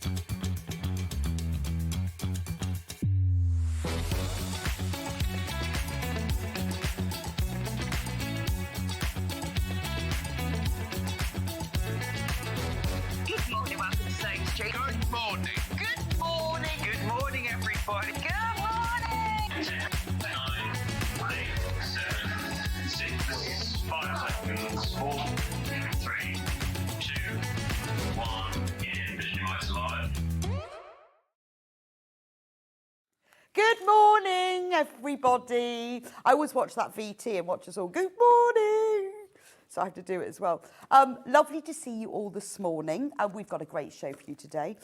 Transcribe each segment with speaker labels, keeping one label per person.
Speaker 1: Good morning, welcome to SewingStreet.
Speaker 2: Good morning.
Speaker 1: Good morning.
Speaker 2: Good morning, everybody.
Speaker 1: Good morning.
Speaker 3: 10, 9, 8, 7, 6, 5 seconds, 4, 3, 2, 1, in Visualize Live.
Speaker 4: Good morning, everybody. I always watch that VT and watch us all. Good morning. So I have to do it as well. Lovely to see you all this morning. We've got a great show for you today.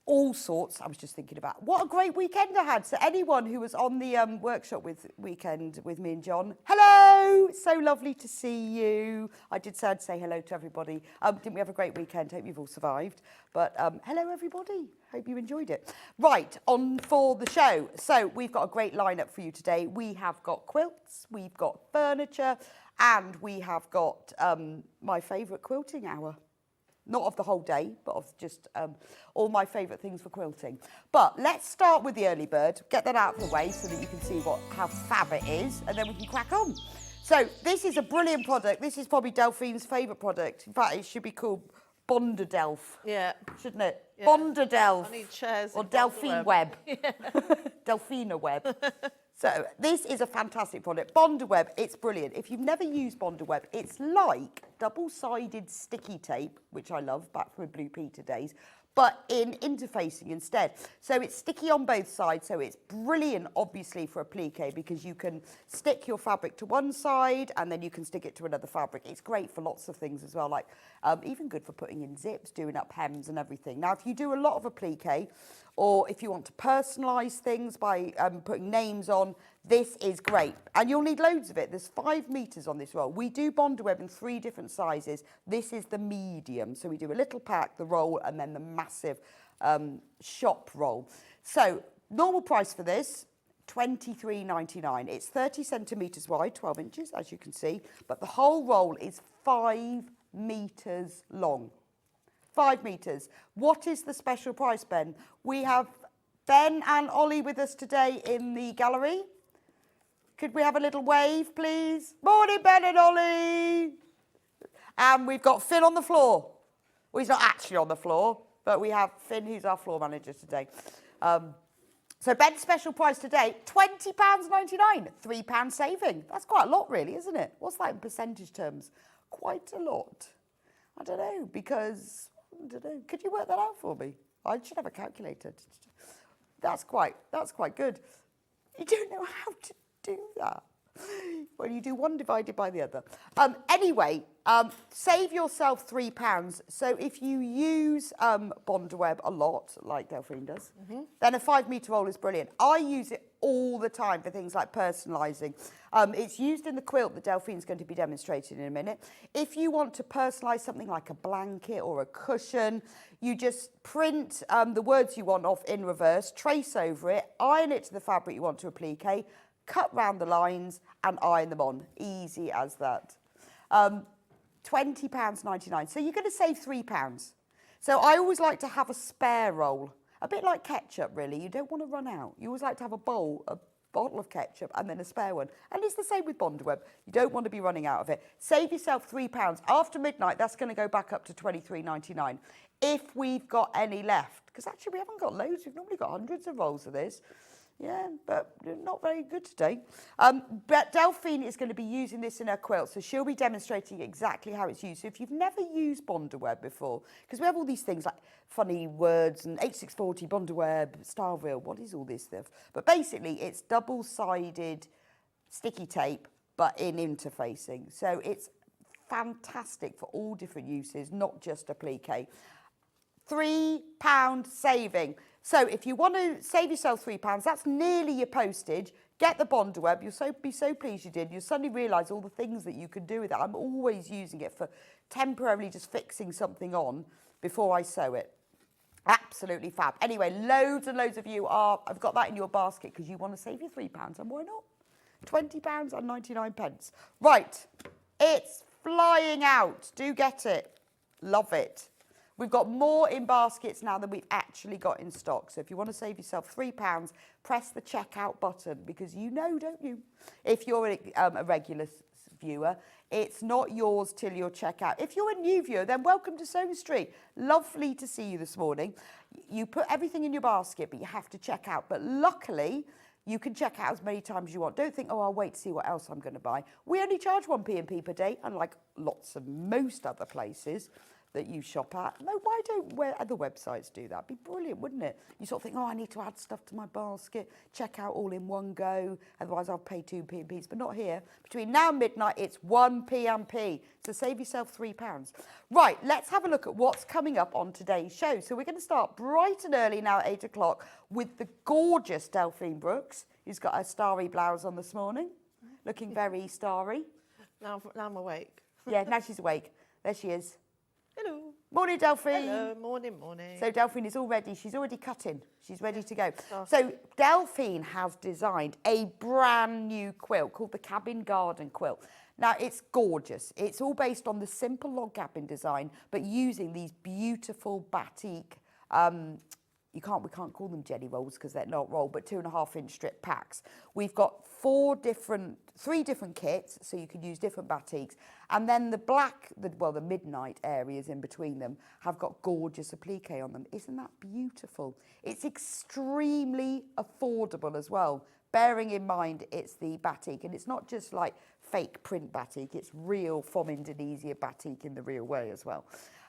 Speaker 4: All sorts. I was just thinking about what a great weekend I had. So anyone who was on the workshop weekend with me and John, hello. So lovely to see you. I did say I'd say hello to everybody. Didn't we have a great weekend? Hope you've all survived. But hello, everybody. Hope you enjoyed it. Right, on for the show. So we've got a great lineup for you today. We have got quilts, we've got furniture, and we have got my favourite quilting hour. Not of the whole day, but of just all my favourite things for quilting. But let's start with the early bird, get that out of the way so that you can see how fab it is, and then we can crack on. So this is a brilliant product. This is probably Delphine's favourite product. In fact, it should be called Bonderdelf.
Speaker 5: Yeah.
Speaker 4: Shouldn't it?
Speaker 5: Yeah.
Speaker 4: Bonderdelf.
Speaker 5: I need chairs.
Speaker 4: Or
Speaker 5: in
Speaker 4: Delphine Web.
Speaker 5: Yeah.
Speaker 4: Delphina Web. So this is a fantastic product. Bonderweb, it's brilliant. If you've never used Bonderweb, it's like double-sided sticky tape, which I love, back from Blue Peter days, but in interfacing instead. So it's sticky on both sides, so it's brilliant, obviously, for applique because you can stick your fabric to one side and then you can stick it to another fabric. It's great for lots of things as well, like even good for putting in zips, doing up hems and everything. Now, if you do a lot of applique, or if you want to personalise things by putting names on, this is great. And you'll need loads of it. There's 5 metres on this roll. We do Bonderweb in 3 different sizes. This is the medium. So we do a little pack, the roll, and then the massive shop roll. So normal price for this, $23.99. It's 30 centimetres wide, 12 inches, as you can see. But the whole roll is 5 metres long. 5 metres. What is the special price, Ben? We have Ben and Ollie with us today in the gallery. Could we have a little wave, please? Morning, Ben and Ollie. And we've got Finn on the floor. Well, he's not actually on the floor, but we have Finn, who's our floor manager today. So Ben's special price today, £20.99, £3 saving. That's quite a lot, really, isn't it? What's that in percentage terms? Quite a lot. I don't know, because... I don't know. Could you work that out for me? I should have a calculator. That's quite good. You don't know how to do that. Well, you do one divided by the other. Anyway, save yourself £3. So if you use Bonderweb a lot, like Delphine does, then a 5 metre roll is brilliant. I use it all the time for things like personalising. It's used in the quilt that Delphine's going to be demonstrating in a minute. If you want to personalise something like a blanket or a cushion, you just print the words you want off in reverse, trace over it, iron it to the fabric you want to applique, cut round the lines and iron them on. Easy as that. £20.99. So you're going to save £3. So I always like to have a spare roll. A bit like ketchup, really. You don't want to run out. You always like to have a bottle of ketchup and then a spare one. And it's the same with Bonderweb. You don't want to be running out of it. Save yourself £3. After midnight, that's going to go back up to $23.99 if we've got any left. Because actually, we haven't got loads. We've normally got hundreds of rolls of this. Yeah, but not very good today. But Delphine is going to be using this in her quilt, so she'll be demonstrating exactly how it's used. So if you've never used Bonderweb before, because we have all these things like funny words and 8640, Bonderweb, style reel, what is all this stuff? But basically, it's double-sided sticky tape, but in interfacing. So it's fantastic for all different uses, not just applique. £3 saving. So if you want to save yourself £3, that's nearly your postage. Get the Bonderweb. You'll be so pleased you did. You'll suddenly realise all the things that you can do with it. I'm always using it for temporarily just fixing something on before I sew it. Absolutely fab. Anyway, loads and loads of you I've got that in your basket because you want to save your £3, and why not? £20 and 99 pence. Right, it's flying out. Do get it. Love it. We've got more in baskets now than we've actually got in stock. So if you want to save yourself £3, press the checkout button, because you know, don't you? If you're a regular viewer, it's not yours till your checkout. If you're a new viewer, then welcome to SewingStreet. Lovely to see you this morning. You put everything in your basket, but you have to check out. But luckily, you can check out as many times as you want. Don't think, oh, I'll wait to see what else I'm going to buy. We only charge 1p&p per day, unlike lots of most other places that you shop at. No, why don't other websites do that? It'd be brilliant, wouldn't it? You sort of think, oh, I need to add stuff to my basket, check out all in one go, otherwise I'll pay 2p&ps, but not here. Between now and midnight, it's 1p&p, so save yourself £3. Right, let's have a look at what's coming up on today's show. So we're going to start bright and early now at 8 o'clock with the gorgeous Delphine Brooks, who's got her starry blouse on this morning, looking very starry.
Speaker 5: Now I'm awake.
Speaker 4: Yeah, now she's awake. There she is.
Speaker 5: Hello.
Speaker 4: Morning, Delphine.
Speaker 5: Hello, morning.
Speaker 4: So Delphine is all ready. She's already cutting. She's ready to go. So Delphine has designed a brand new quilt called the Cabin Garden Quilt. Now, it's gorgeous. It's all based on the simple log cabin design, but using these beautiful batik, we can't call them jelly rolls because they're not rolled, but 2.5-inch strip packs. We've got three different kits, so you can use different batiks. And then the midnight areas in between them have got gorgeous applique on them. Isn't that beautiful? It's extremely affordable as well, bearing in mind it's the batik. And it's not just like fake print batik, it's real from Indonesia batik in the real way as well.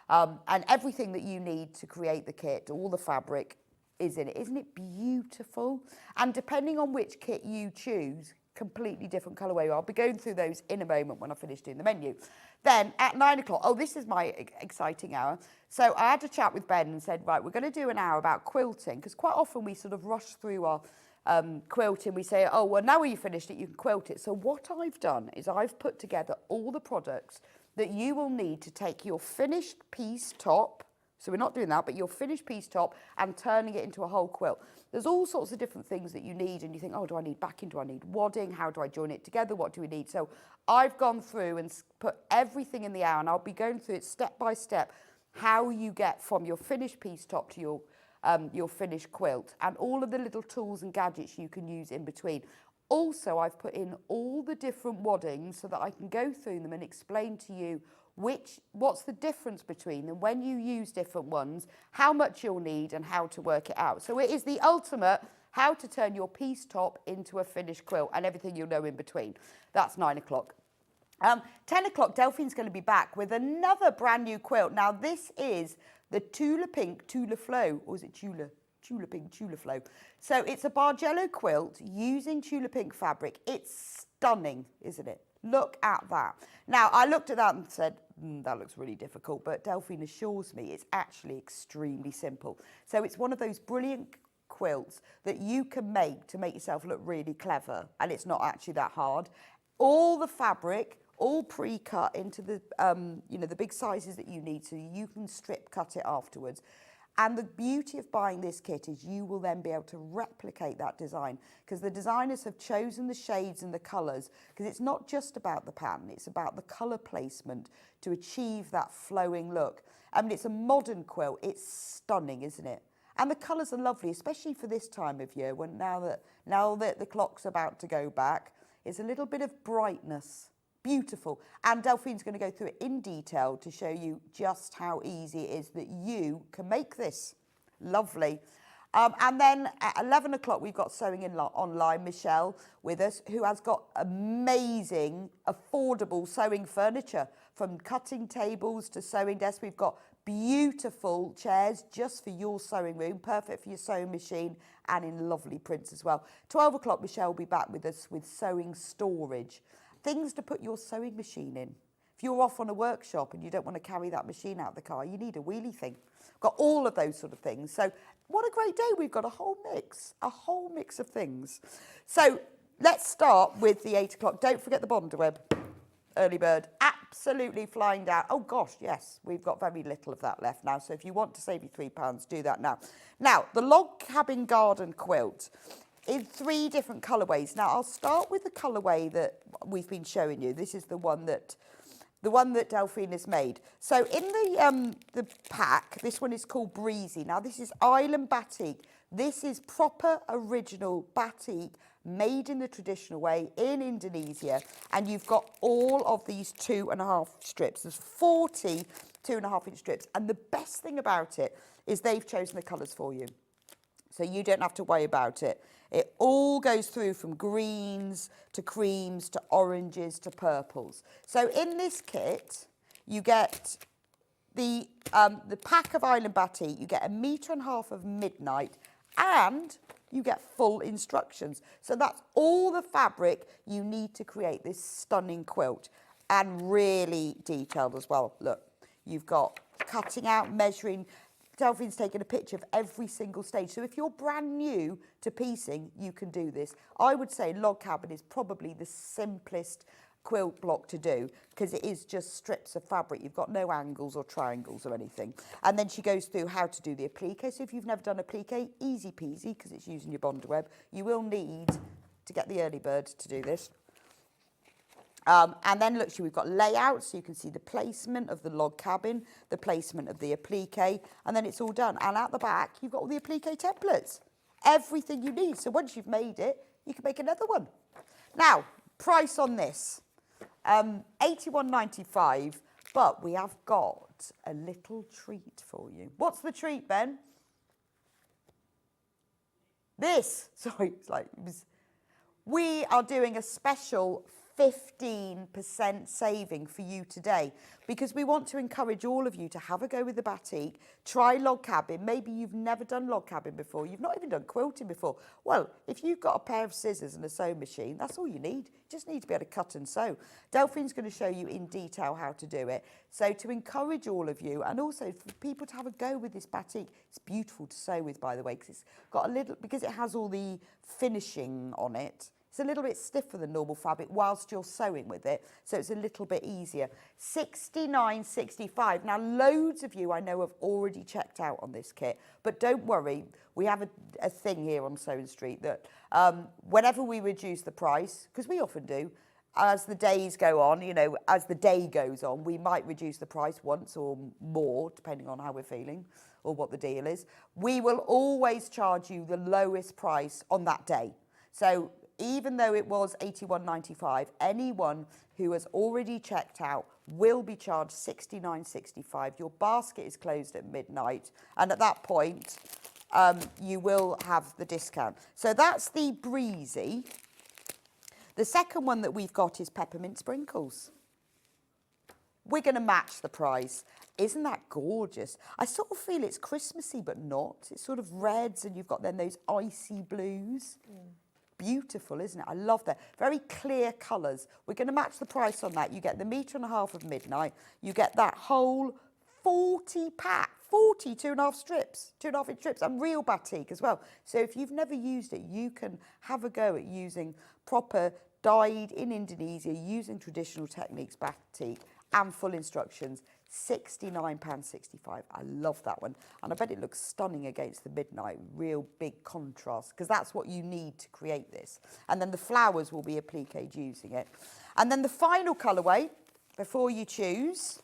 Speaker 4: And everything that you need to create the kit, all the fabric is in it. Isn't it beautiful? And depending on which kit you choose, completely different colourway. I'll be going through those in a moment when I finish doing the menu. Then at 9 o'clock, oh, this is my exciting hour. So I had a chat with Ben and said, right, we're going to do an hour about quilting, because quite often we sort of rush through our quilting. We say, oh, well, now you've finished it, you can quilt it. So what I've done is I've put together all the products that you will need to take your finished piece top, so we're not doing that, but your finished piece top and turning it into a whole quilt. There's all sorts of different things that you need, and you think, oh, do I need backing? Do I need wadding? How do I join it together? What do we need? So I've gone through and put everything in the hour, and I'll be going through it step by step, how you get from your finished piece top to your finished quilt, and all of the little tools and gadgets you can use in between. Also, I've put in all the different waddings so that I can go through them and explain to you what's the difference between them when you use different ones, how much you'll need and how to work it out. So it is the ultimate how to turn your piece top into a finished quilt and everything you'll know in between. That's 9 o'clock. 10 o'clock, Delphine's going to be back with another brand new quilt. Now, this is the Tula Pink Tula Flow, or is it Tula? Tula Pink Tula Flow. So it's a Bargello quilt using Tula Pink fabric. It's stunning, isn't it? Look at that. Now, I looked at that and said, that looks really difficult, but Delphine assures me it's actually extremely simple. So it's one of those brilliant quilts that you can make to make yourself look really clever, and it's not actually that hard. All the fabric, all pre-cut into the, the big sizes that you need, so you can strip cut it afterwards. And the beauty of buying this kit is you will then be able to replicate that design, because the designers have chosen the shades and the colours, because it's not just about the pattern, it's about the colour placement to achieve that flowing look. I mean, it's a modern quilt, it's stunning, isn't it? And the colours are lovely, especially for this time of year, when now that the clock's about to go back, it's a little bit of brightness. Beautiful. And Delphine's going to go through it in detail to show you just how easy it is that you can make this. Lovely. And then at 11 o'clock, we've got Sewing Online, Michelle with us, who has got amazing, affordable sewing furniture, from cutting tables to sewing desks. We've got beautiful chairs just for your sewing room, perfect for your sewing machine, and in lovely prints as well. 12 o'clock, Michelle will be back with us with sewing storage. Things to put your sewing machine in. If you're off on a workshop and you don't want to carry that machine out the car, you need a wheelie thing. Got all of those sort of things. So what a great day. We've got a whole mix of things. So let's start with the 8 o'clock. Don't forget the Bonder Web. Early bird, absolutely flying down. Oh gosh, yes, we've got very little of that left now. So if you want to save your £3, do that now. Now, the Log Cabin Garden Quilt in 3 different colourways. Now, I'll start with the colourway that we've been showing you. This is the one that the one that Delphine has made. So in the pack, this one is called Breezy. Now this is Island Batik. This is proper original batik made in the traditional way in Indonesia. And you've got all of these 2.5 strips. There's 40 2.5-inch strips. And the best thing about it is they've chosen the colours for you. So you don't have to worry about it. It all goes through from greens to creams to oranges to purples. So in this kit, you get the pack of Island Batik, you get 1.5 meters of midnight, and you get full instructions. So that's all the fabric you need to create this stunning quilt, and really detailed as well. Look, you've got cutting out, measuring. Delphine's taken a picture of every single stage. So if you're brand new to piecing, you can do this. I would say log cabin is probably the simplest quilt block to do because it is just strips of fabric. You've got no angles or triangles or anything. And then she goes through how to do the applique. So if you've never done applique, easy peasy because it's using your bonder web. You will need to get the early bird to do this. And then look, we've got layouts, so you can see the placement of the log cabin, the placement of the applique, and then it's all done. And at the back, you've got all the applique templates, everything you need. So once you've made it, you can make another one. Now, price on this, £81.95, but we have got a little treat for you. What's the treat, Ben? This, sorry, we are doing a special 15% saving for you today because we want to encourage all of you to have a go with the batik, try log cabin. Maybe you've never done log cabin before, you've not even done quilting before. Well, if you've got a pair of scissors and a sewing machine, that's all you need. You just need to be able to cut and sew. Delphine's going to show you in detail how to do it. So to encourage all of you, and also for people to have a go with this batik, it's beautiful to sew with, by the way, because it's got a little, because it has all the finishing on it. It's a little bit stiffer than normal fabric whilst you're sewing with it, so it's a little bit easier. £69.65. Now, loads of you I know have already checked out on this kit, but don't worry, we have a thing here on SewingStreet that whenever we reduce the price, because we often do, as the days go on, you know, as the day goes on, we might reduce the price once or more, depending on how we're feeling or what the deal is. We will always charge you the lowest price on that day. So even though it was £81.95, anyone who has already checked out will be charged £69.65. Your basket is closed at midnight, and at that point, you will have the discount. So that's the Breezy. The second one that we've got is Peppermint Sprinkles. We're going to match the price. Isn't that gorgeous? I sort of feel it's Christmassy, but not. It's sort of reds, and you've got then those icy blues. Beautiful, isn't it? I love that. Very clear colours. We're going to match the price on that. You get the 1.5 meters of midnight. You get that whole 40 pack, 40 2.5 strips, 2.5-inch strips, and real batik as well. So if you've never used it, you can have a go at using proper dyed in Indonesia, using traditional techniques batik and full instructions. £69.65. I love that one. And I bet it looks stunning against the midnight. Real big contrast, because that's what you need to create this. And then the flowers will be appliqued using it. And then the final colourway, before you choose,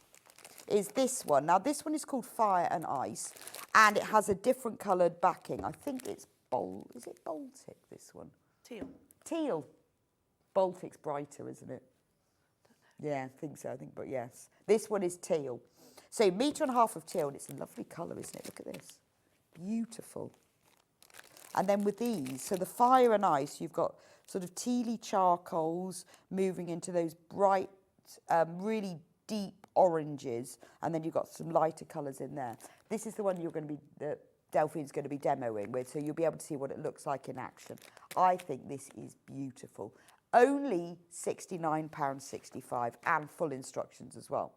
Speaker 4: is this one. Now, this one is called Fire and Ice, and it has a different coloured backing. I think it's is it Baltic, this one?
Speaker 5: Teal.
Speaker 4: Teal. Baltic's brighter, isn't it? Yeah, I think so. But yes. This one is teal. So 1.5 meters of teal, and it's a lovely colour, isn't it? Look at this. Beautiful. And then with these, so the Fire and Ice, you've got sort of tealy charcoals moving into those bright, really deep oranges, and then you've got some lighter colours in there. This is the one that Delphine's going to be demoing with, so you'll be able to see what it looks like in action. I think this is beautiful. Only £69.65 and full instructions as well.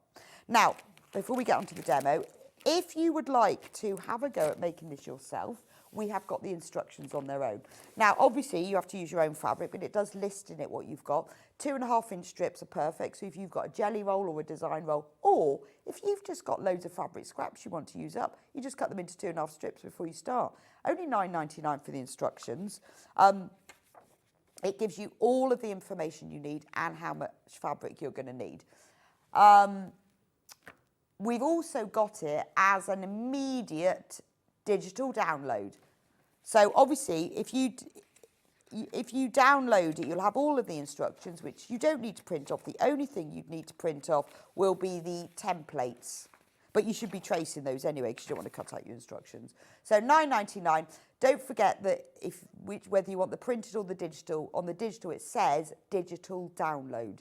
Speaker 4: Now, before we get onto the demo, if you would like to have a go at making this yourself, we have got the instructions on their own. Now, obviously, you have to use your own fabric, but it does list in it what you've got. 2.5-inch strips are perfect, so if you've got a jelly roll or a design roll, or if you've just got loads of fabric scraps you want to use up, you just cut them into 2.5 strips before you start. Only £9.99 for the instructions. It gives you all of the information you need and how much fabric you're going to need. We've also got it as an immediate digital download. So obviously, if you download it, you'll have all of the instructions, which you don't need to print off. The only thing you'd need to print off will be the templates. But you should be tracing those anyway, because you don't want to cut out your instructions. So £9.99. Don't forget that whether you want the printed or the digital, on the digital it says digital download.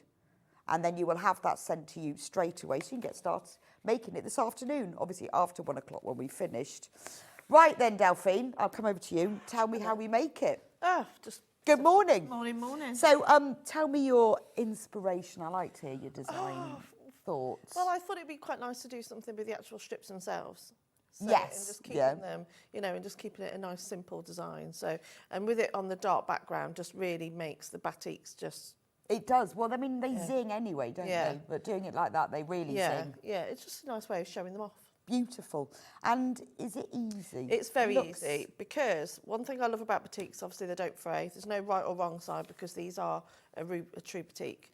Speaker 4: And then you will have that sent to you straight away, so you can get started making it this afternoon, obviously after 1 o'clock when we've finished. Right then, Delphine, I'll come over to you. Tell me how we make it. Good morning.
Speaker 5: Morning.
Speaker 4: So tell me your inspiration. I like to hear your design thoughts.
Speaker 5: Well, I thought it'd be quite nice to do something with the actual strips themselves. So,
Speaker 4: Yes,
Speaker 5: and just keeping them, and just keeping it a nice, simple design. So, and with it on the dark background, just really makes the batiks just...
Speaker 4: It does. Well, I mean, they zing anyway, don't they? But doing it like that, they really zing.
Speaker 5: Yeah, it's just a nice way of showing them off.
Speaker 4: Beautiful. And is it easy?
Speaker 5: It's very easy, because one thing I love about batiks, obviously they don't fray. There's no right or wrong side, because these are a true batik.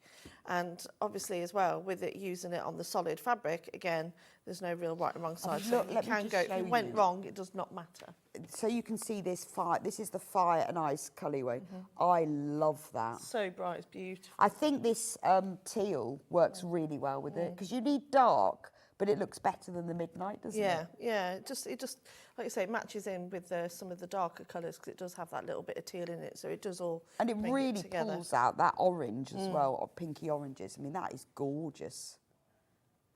Speaker 5: And obviously as well, with it using it on the solid fabric, again, there's no real right or wrong side. So you can go, if you went wrong, it does not matter. So
Speaker 4: you can see this fire. This is the fire and ice colourway. I love that.
Speaker 5: So bright, it's beautiful.
Speaker 4: I think this teal works really well with it, because you need dark, but it looks better than the midnight, doesn't it?
Speaker 5: Yeah. It just, like I say, it matches in with some of the darker colours, because it does have that little bit of teal in it, so it does all.
Speaker 4: And it really pulls out that orange as well, or pinky oranges. I mean, that is gorgeous.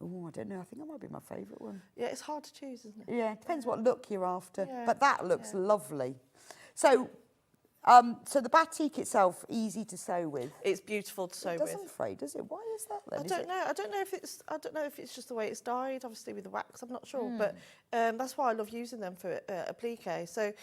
Speaker 4: Oh, I don't know. I think that might be my favourite one.
Speaker 5: Yeah, it's hard to choose, isn't it?
Speaker 4: Yeah, it depends what look you're after.
Speaker 5: Yeah.
Speaker 4: But that looks lovely. So, so the batik itself, easy to sew with.
Speaker 5: It's beautiful to sew with.
Speaker 4: It doesn't fray, does it? Why is that then?
Speaker 5: I don't know. I don't know if it's just the way it's dyed, obviously with the wax. I'm not sure, but that's why I love using them for applique. So,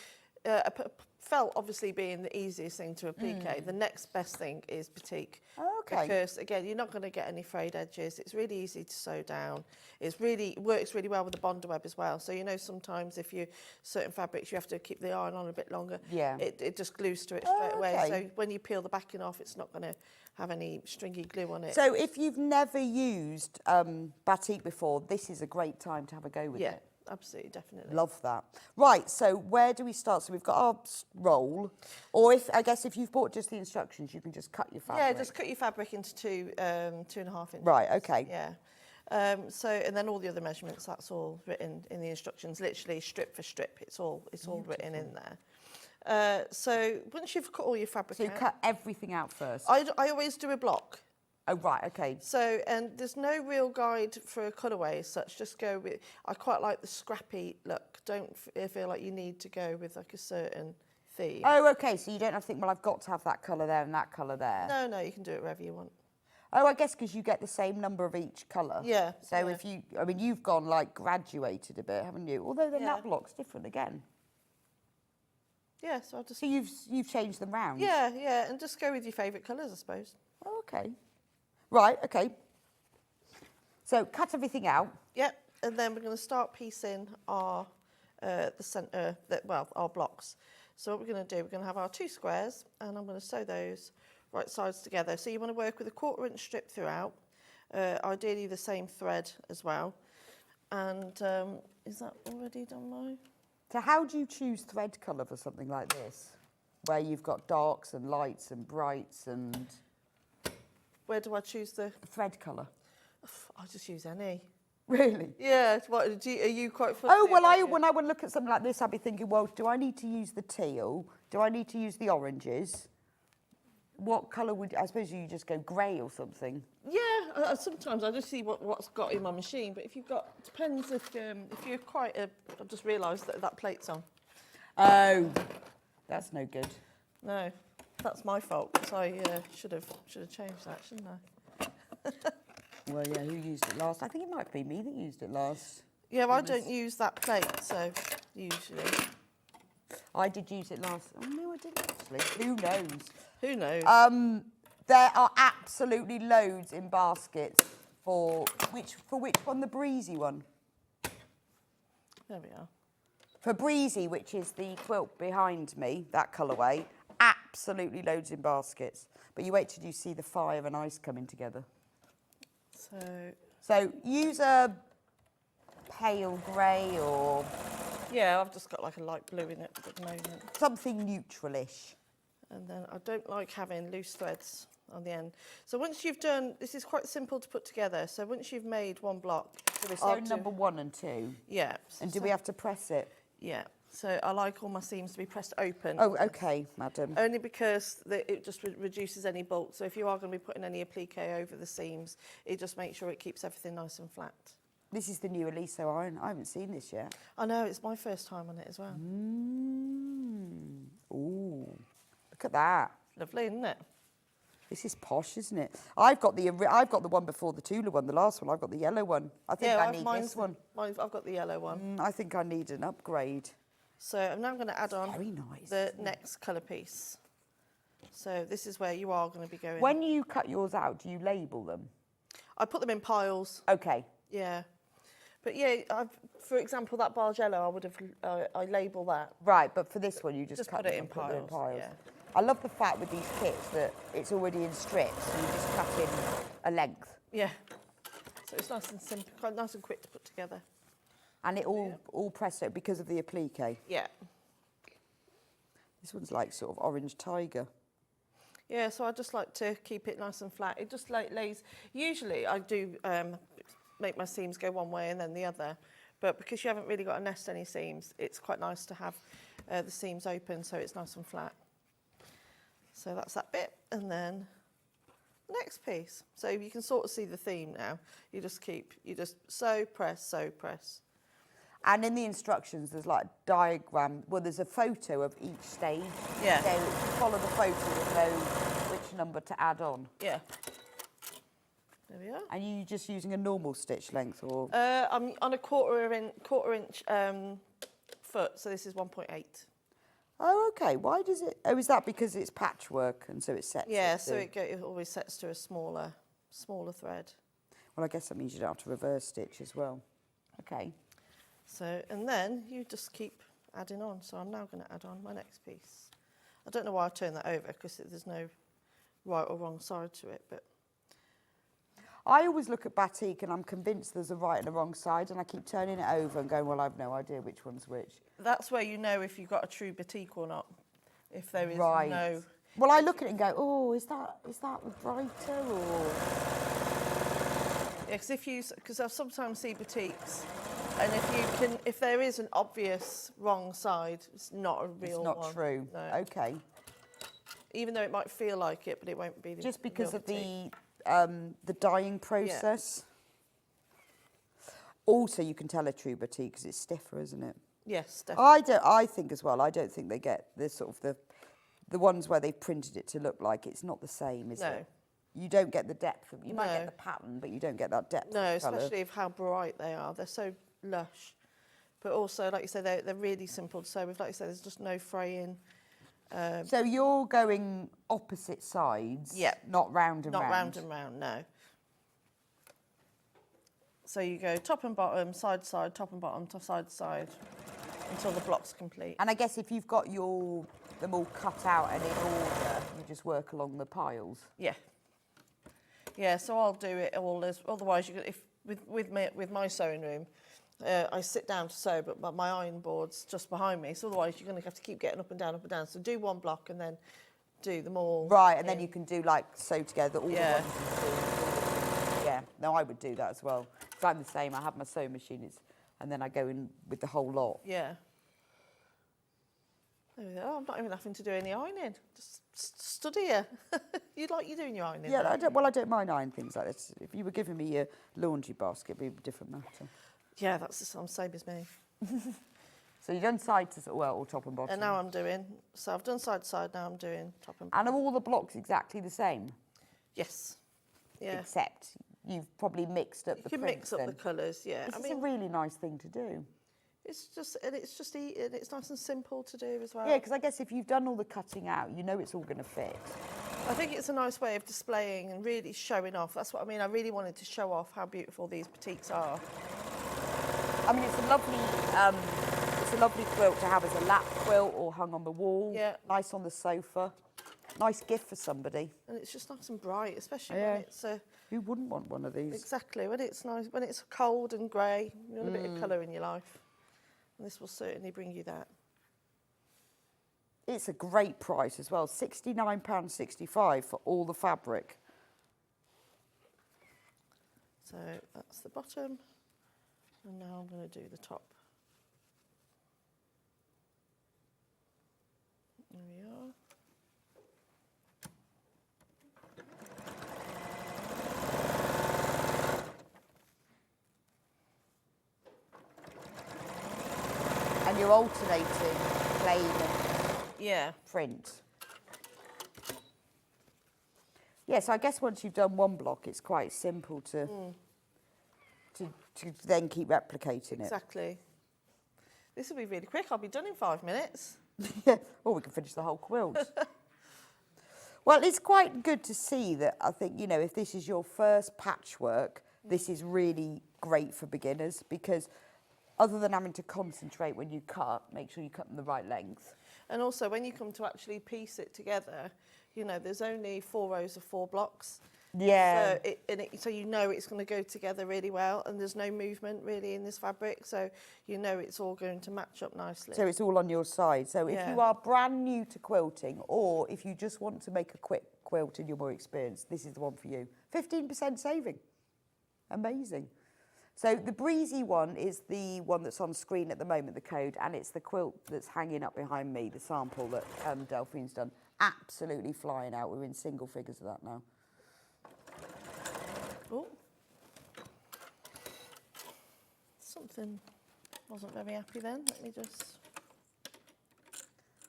Speaker 5: felt obviously being the easiest thing to applique. The next best thing is batik.
Speaker 4: Oh, okay.
Speaker 5: Because again, you're not going to get any frayed edges. It's really easy to sew down. It works really well with the bonder web as well. So sometimes if you certain fabrics you have to keep the iron on a bit longer.
Speaker 4: Yeah.
Speaker 5: It just glues to it straight away. So when you peel the backing off, it's not going to have any stringy glue on it.
Speaker 4: So if you've never used batik before, this is a great time to have a go with it.
Speaker 5: Yeah, absolutely, definitely.
Speaker 4: Love that. Right, so where do we start? So we've got our roll, or I guess if you've bought just the instructions, you can just cut your fabric.
Speaker 5: Yeah, just cut your fabric into 2.5 inches.
Speaker 4: Right, okay.
Speaker 5: Yeah. And then all the other measurements, that's all written in the instructions, literally strip for strip. It's all written in there. So once you've cut all your fabric out...
Speaker 4: So you cut everything out first?
Speaker 5: I always do a block.
Speaker 4: Oh, right, okay.
Speaker 5: So, and there's no real guide for a colourway as such, just go with... I quite like the scrappy look. Don't feel like you need to go with like a certain theme.
Speaker 4: Oh, okay, so you don't have to think, well, I've got to have that colour there and that colour there.
Speaker 5: No, you can do it wherever you want.
Speaker 4: Oh, I guess because you get the same number of each colour.
Speaker 5: Yeah.
Speaker 4: So if you... I mean, you've gone, like, graduated a bit, haven't you? Although then that block's different again.
Speaker 5: Yeah, so I'll just...
Speaker 4: So you've changed them round?
Speaker 5: Yeah, and just go with your favourite colours, I suppose.
Speaker 4: Oh, okay. Right, okay. So cut everything out.
Speaker 5: Yep, and then we're going to start piecing our our blocks. So what we're going to do, we're going to have our 2 squares, and I'm going to sew those right sides together. So you want to work with a 1/4 inch strip throughout, ideally the same thread as well. And is that already done, Mo?
Speaker 4: So how do you choose thread colour for something like this, where you've got darks and lights and brights and...
Speaker 5: Where do I choose the...
Speaker 4: Thread colour.
Speaker 5: I just use any.
Speaker 4: Really?
Speaker 5: Yeah, are you quite fussy?
Speaker 4: Oh, well, when I would look at something like this, I'd be thinking, well, do I need to use the teal? Do I need to use the oranges? What colour would... I suppose you just go grey or something.
Speaker 5: Yeah, sometimes I just see what's got in my machine, but if you've got... Depends if you're quite a... I've just realised that plate's on.
Speaker 4: Oh, that's no good.
Speaker 5: No, that's my fault, because I should have changed that, shouldn't I?
Speaker 4: Well, yeah, who used it last? I think it might be me that used it last.
Speaker 5: Yeah, well, I don't use that plate, so usually.
Speaker 4: I did use it last. Oh, no, I didn't actually. Who knows?
Speaker 5: Who knows?
Speaker 4: There are absolutely loads in baskets for which one? The breezy one?
Speaker 5: There we are.
Speaker 4: For breezy, which is the quilt behind me, that colourway, absolutely loads in baskets. But you wait till you see the fire and ice coming together.
Speaker 5: So
Speaker 4: So use a pale grey or
Speaker 5: Yeah, I've just got like a light blue in it at the moment.
Speaker 4: something neutralish.
Speaker 5: And then I don't like having loose threads on the end. So once you've done, this is quite simple to put together. So once you've made one block,
Speaker 4: So we're
Speaker 5: I'll
Speaker 4: sewing number 1 and 2.
Speaker 5: yeah.
Speaker 4: And do we have to press it?
Speaker 5: Yeah. So I like all my seams to be pressed open.
Speaker 4: Oh, okay, madam.
Speaker 5: Only because it just reduces any bulk. So if you are going to be putting any applique over the seams, it just makes sure it keeps everything nice and flat.
Speaker 4: This is the new Aliso iron. I haven't seen this yet.
Speaker 5: I know, it's my first time on it as well.
Speaker 4: Ooh, look at that.
Speaker 5: Lovely, isn't it?
Speaker 4: This is posh, isn't it? I've got the one before the Tula one, the last one. I've got the yellow one. I think I need this one.
Speaker 5: I've got the yellow one.
Speaker 4: I think I need an upgrade.
Speaker 5: So I'm now going to add on
Speaker 4: Very nice,
Speaker 5: the
Speaker 4: isn't it?
Speaker 5: next colour piece. So this is where you are going to be going.
Speaker 4: When you cut yours out, do you label them?
Speaker 5: I put them in piles.
Speaker 4: Okay.
Speaker 5: Yeah. But yeah, for example, that Bargello, I would have, I label that.
Speaker 4: Right, but for this one, you just cut
Speaker 5: put it
Speaker 4: them
Speaker 5: in
Speaker 4: and put them
Speaker 5: piles. Yeah.
Speaker 4: I love the fact with these kits that it's already in strips, so you just cut in a length.
Speaker 5: Yeah. So it's nice and simple, quite nice and quick to put together.
Speaker 4: And it all pressed out because of the applique.
Speaker 5: Yeah.
Speaker 4: This one's like sort of orange tiger.
Speaker 5: Yeah, so I just like to keep it nice and flat. It just like lays, usually I do make my seams go one way and then the other, but because you haven't really got to nest any seams, it's quite nice to have the seams open so it's nice and flat. So that's that bit, and then the next piece. So you can sort of see the theme now. You just sew, press, sew, press.
Speaker 4: And in the instructions, there's like a diagram. Well, there's a photo of each stage.
Speaker 5: Yeah.
Speaker 4: So if you follow the photo, you'll know which number to add on.
Speaker 5: Yeah. There we are.
Speaker 4: And you just using a normal stitch length, or?
Speaker 5: I'm on a quarter inch foot, so this is 1.8.
Speaker 4: Oh, okay. Why does it? Oh, is that because it's patchwork and so it sets?
Speaker 5: Yeah,
Speaker 4: it
Speaker 5: so
Speaker 4: to-
Speaker 5: it always sets to a smaller thread.
Speaker 4: Well, I guess that means you don't have to reverse stitch as well. Okay.
Speaker 5: So, and then you just keep adding on. So I'm now going to add on my next piece. I don't know why I turned that over because there's no right or wrong side to it, but
Speaker 4: I always look at batik and I'm convinced there's a right and a wrong side, and I keep turning it over and going, well, I've no idea which one's which.
Speaker 5: that's where you know if you've got a true batik or not. If there is
Speaker 4: Right.
Speaker 5: no...
Speaker 4: Well, I look at it and go, oh, is that brighter or?
Speaker 5: Yeah, because I sometimes see batiks, and if there is an obvious wrong side, it's not a real one.
Speaker 4: It's not true.
Speaker 5: No.
Speaker 4: Okay.
Speaker 5: Even though it might feel like it, but it won't be.
Speaker 4: Just because
Speaker 5: real
Speaker 4: of
Speaker 5: batik.
Speaker 4: the dyeing process. Also, you can tell a true batik because it's stiffer, isn't it?
Speaker 5: Yes, definitely.
Speaker 4: I think as well. I don't think they get the sort of the ones where they've printed it to look like it's not the same, is
Speaker 5: No.
Speaker 4: it? You don't get the depth. You might
Speaker 5: No.
Speaker 4: get the pattern, but you don't get that depth.
Speaker 5: No,
Speaker 4: of colour.
Speaker 5: especially of how bright they are. They're so lush. But also, like you say, they're really simple to sew with. Like you say, there's just no fraying.
Speaker 4: So you're going opposite sides,
Speaker 5: Yeah.
Speaker 4: not round and
Speaker 5: Not
Speaker 4: round.
Speaker 5: round and round, no. So you go top and bottom, side to side, top and bottom, side to side, until the block's complete.
Speaker 4: And I guess if you've got them all cut out and in order, you just work along the piles.
Speaker 5: Yeah. Yeah, so I'll do it all as, otherwise with my sewing room, I sit down to sew, but my iron board's just behind me, so otherwise you're going to have to keep getting up and down. So do one block and then do them all.
Speaker 4: Right, and then
Speaker 5: in.
Speaker 4: you can do like sew together all
Speaker 5: Yeah.
Speaker 4: the ones you do. Yeah, no, I would do that as well. 'Cause I'm the same. I have my sewing machine, and then I go in with the whole lot.
Speaker 5: Yeah. There we go. I'm not even having to do any ironing. Just study here. You're doing your ironing.
Speaker 4: Yeah,
Speaker 5: don't
Speaker 4: I don't mind ironing things like this. If you were giving me a laundry basket, it'd be a different matter.
Speaker 5: Yeah, that's the same as me.
Speaker 4: So you've done side to, well, or top and bottom.
Speaker 5: And now I've done side to side, now I'm doing top and bottom.
Speaker 4: And are all the blocks exactly the same?
Speaker 5: Yes. Yeah.
Speaker 4: Except you've probably mixed up
Speaker 5: You
Speaker 4: the
Speaker 5: can
Speaker 4: prints
Speaker 5: mix up
Speaker 4: then.
Speaker 5: the colours, yeah.
Speaker 4: This is a really nice thing to do.
Speaker 5: It's nice and simple to do as well.
Speaker 4: Yeah, because I guess if you've done all the cutting out, you know it's all going to fit.
Speaker 5: I think it's a nice way of displaying and really showing off. That's what I mean. I really wanted to show off how beautiful these batiks are.
Speaker 4: I mean, it's a lovely quilt to have as a lap quilt or hung on the wall.
Speaker 5: Yeah.
Speaker 4: Nice on the sofa. Nice gift for somebody.
Speaker 5: And it's just nice and bright, especially
Speaker 4: Yeah.
Speaker 5: when it's
Speaker 4: Who wouldn't want one of these?
Speaker 5: exactly when it's nice, when it's cold and grey. You want a bit of colour in your life, and this will certainly bring you that.
Speaker 4: It's a great price as well, £69.65 for all the fabric.
Speaker 5: So that's the bottom, and now I'm going to do the top. There we are.
Speaker 4: And you're alternating plain
Speaker 5: Yeah.
Speaker 4: print. Yes, I guess once you've done one block, it's quite simple to then keep replicating it.
Speaker 5: Exactly. This will be really quick. I'll be done in 5 minutes.
Speaker 4: Yeah, or we can finish the whole quilt. Well, it's quite good to see that, I think, you know, if this is your first patchwork, this is really great for beginners, because other than having to concentrate when you cut, make sure you cut them the right length.
Speaker 5: And also, when you come to actually piece it together, you know, there's only 4 rows of 4 blocks.
Speaker 4: Yeah.
Speaker 5: So you know it's going to go together really well, and there's no movement really in this fabric, so you know it's all going to match up nicely.
Speaker 4: So it's all on your side. So if
Speaker 5: Yeah.
Speaker 4: you are brand new to quilting, or if you just want to make a quick quilt and you're more experienced, this is the one for you. 15% saving. Amazing. So the breezy one is the one that's on screen at the moment, the code, and it's the quilt that's hanging up behind me, the sample that Delphine's done. Absolutely flying out. We're in single figures of that now.
Speaker 5: Oh. Something wasn't very happy then. Let me just...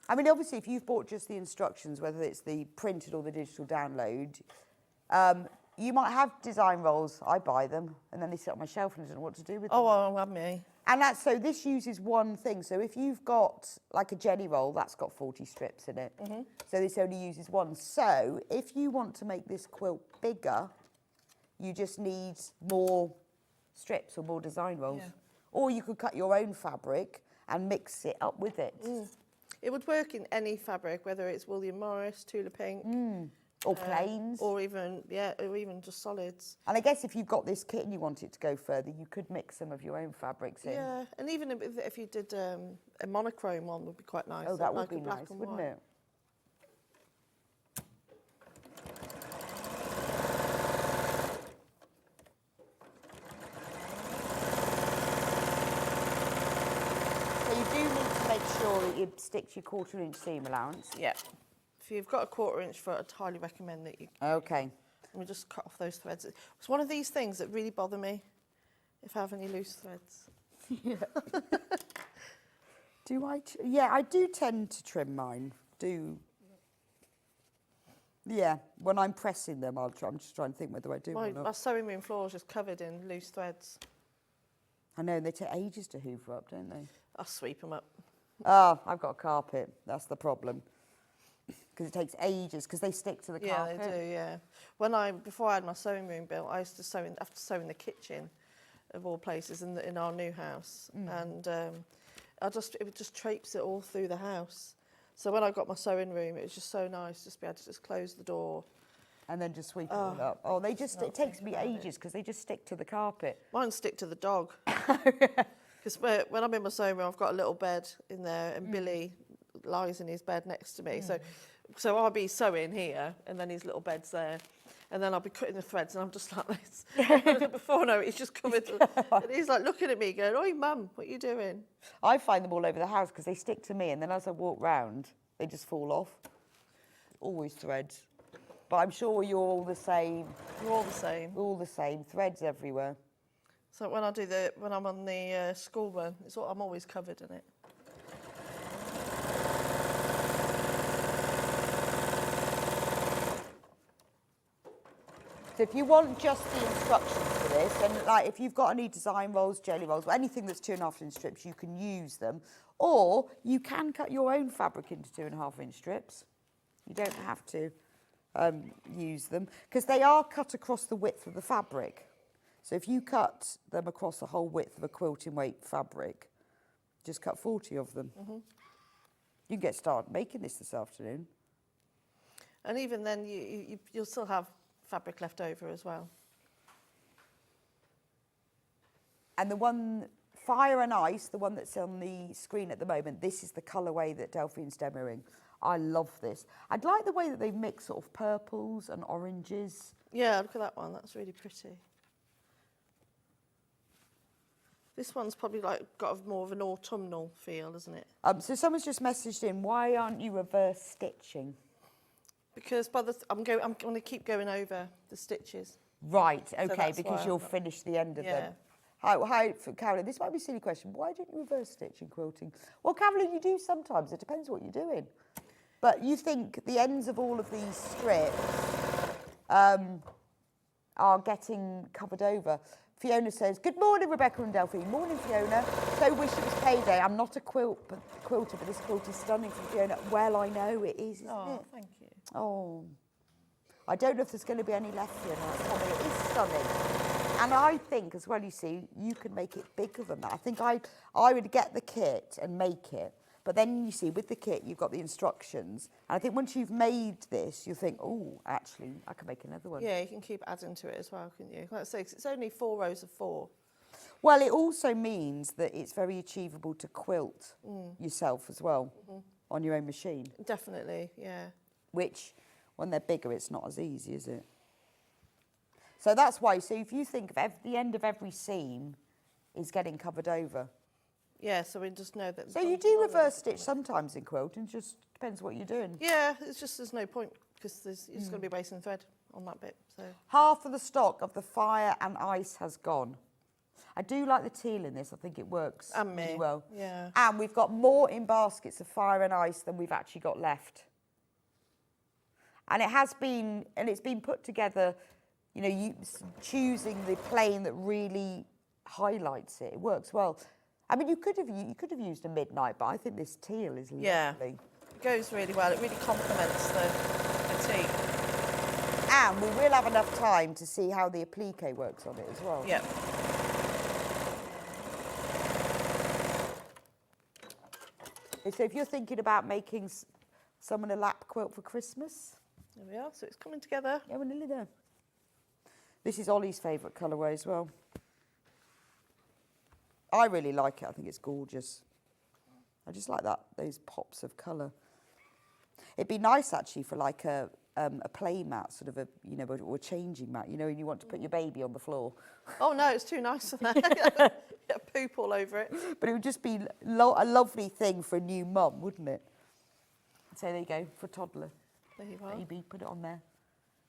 Speaker 4: I mean, obviously, if you've bought just the instructions, whether it's the printed or the digital download, you might have design rolls. I buy them, and then they sit on my shelf and I don't know what to do with them.
Speaker 5: Oh, well, have me.
Speaker 4: And that's, so this uses one thing. So if you've got like a Jenny roll, that's got 40 strips in it. So this only uses one. So if you want to make this quilt bigger, you just need more strips or more design rolls.
Speaker 5: Yeah.
Speaker 4: Or you could cut your own fabric and mix it up with it.
Speaker 5: It would work in any fabric, whether it's William Morris, Tula Pink,
Speaker 4: Or plains.
Speaker 5: or even just solids.
Speaker 4: And I guess if you've got this kit and you want it to go further, you could mix some of your own fabrics in.
Speaker 5: Yeah, and even if you did a monochrome one, would be quite nice.
Speaker 4: Oh, that would
Speaker 5: like
Speaker 4: be
Speaker 5: a black
Speaker 4: nice,
Speaker 5: and
Speaker 4: wouldn't
Speaker 5: white.
Speaker 4: it? So you do need to make sure that you stick to your 1/4 inch seam allowance.
Speaker 5: Yeah. If you've got a 1/4 inch foot, I'd highly recommend that you...
Speaker 4: Okay.
Speaker 5: Let me just cut off those threads. It's one of these things that really bother me, if I have any loose threads.
Speaker 4: Do I? Yeah, I do tend to trim mine. Yeah, when I'm pressing them, I'm just trying to think whether I do or
Speaker 5: My
Speaker 4: not.
Speaker 5: sewing room floor is just covered in loose threads.
Speaker 4: I know, they take ages to hoover up, don't they?
Speaker 5: I'll sweep them up.
Speaker 4: Oh, I've got a carpet. That's the problem. Because it takes ages, because they stick to the
Speaker 5: Yeah,
Speaker 4: carpet.
Speaker 5: they do, yeah. Before I had my sewing room built, I used to have to sew in the kitchen, of all places, in our new house. And it would just traipse it all through the house. So when I got my sewing room, it was just so nice just to be able to just close the door.
Speaker 4: And then just sweep it all up. Oh, it takes me ages, because they just stick to the carpet.
Speaker 5: Mine stick to the dog. Because when I'm in my sewing room, I've got a little bed in there, and Billy lies in his bed next to me. So I'll be sewing here, and then his little bed's there. And then I'll be cutting the threads, and I'm just like this. Before I know it, he's just coming. And he's like looking at me going, "Oi, Mum, what are you doing?"
Speaker 4: I find them all over the house, because they stick to me, and then as I walk round, they just fall off. Always threads. But I'm sure you're all the same.
Speaker 5: We're all the same.
Speaker 4: All the same. Threads everywhere.
Speaker 5: So when I'm on the school run, I'm always covered in it.
Speaker 4: So if you want just the instructions for this, and like if you've got any design rolls, jelly rolls, or anything that's 2.5 inch strips, you can use them. Or you can cut your own fabric into 2.5 inch strips. You don't have to use them, because they are cut across the width of the fabric. So if you cut them across the whole width of a quilting weight fabric, just cut 40 of them. You can get started making this afternoon.
Speaker 5: And even then, you'll still have fabric left over as well.
Speaker 4: And the one, Fire and Ice, the one that's on the screen at the moment, this is the colourway that Delphine's demoing. I love this. I'd like the way that they mix sort of purples and oranges.
Speaker 5: Yeah, look at that one. That's really pretty. This one's probably like got more of an autumnal feel, isn't it?
Speaker 4: So someone's just messaged in, why aren't you reverse stitching?
Speaker 5: Because I'm going to keep going over the stitches.
Speaker 4: Right, okay,
Speaker 5: that's
Speaker 4: because
Speaker 5: why
Speaker 4: you'll
Speaker 5: I'm not-
Speaker 4: finish the end of
Speaker 5: Yeah.
Speaker 4: them. How, for Carolyn, this might be a silly question. Why don't you reverse stitch in quilting? Well, Carolyn, you do sometimes. It depends what you're doing. But you think the ends of all of these strips are getting covered over. Fiona says, good morning, Rebecca and Delphine. Morning, Fiona. So wish it was payday. I'm not a quilter, but this quilt is stunning from Fiona. Well, I know it is, isn't
Speaker 5: Oh,
Speaker 4: it?
Speaker 5: thank you.
Speaker 4: Oh. I don't know if there's going to be any left here now. It's coming. It is stunning. And I think as well, you see, you can make it bigger than that. I think I would get the kit and make it. But then you see, with the kit, you've got the instructions. And I think once you've made this, you think, oh, actually, I can make another one.
Speaker 5: Yeah, you can keep adding to it as well, can you? Like I say, 'cause it's only 4 rows of 4.
Speaker 4: Well, it also means that it's very achievable to quilt yourself as well on your own machine.
Speaker 5: Definitely, yeah.
Speaker 4: Which, when they're bigger, it's not as easy, is it? So that's why, so if you think of the end of every seam is getting covered over.
Speaker 5: Yeah, so we just know that...
Speaker 4: So you do reverse stitch sometimes in quilting, just depends what you're doing.
Speaker 5: Yeah, it's just there's no point because it's going to be wasting thread on that bit. So
Speaker 4: Half of the stock of the Fire and Ice has gone. I do like the teal in this. I think it works
Speaker 5: And me,
Speaker 4: really well.
Speaker 5: yeah.
Speaker 4: And we've got more in baskets of Fire and Ice than we've actually got left. And it has been, and it's been put together, you know, you choosing the plain that really highlights it. It works well. I mean, you could have used a midnight, but I think this teal is lovely.
Speaker 5: yeah, it goes really well. It really complements the batik.
Speaker 4: And we will have enough time to see how the applique works on it as well.
Speaker 5: Yep.
Speaker 4: So if you're thinking about making someone a lap quilt for Christmas,
Speaker 5: There we are. So it's coming together.
Speaker 4: yeah, we're nearly there. This is Ollie's favourite colourway as well. I really like it. I think it's gorgeous. I just like those pops of colour. It'd be nice actually for like a play mat, sort of a, you know, or a changing mat, you know, and you want to put your baby on the floor.
Speaker 5: Oh no, it's too nice for that. Get poop all over it.
Speaker 4: But it would just be a lovely thing for a new mum, wouldn't it? So there you go, for a toddler.
Speaker 5: There you are.
Speaker 4: Baby, put it on there.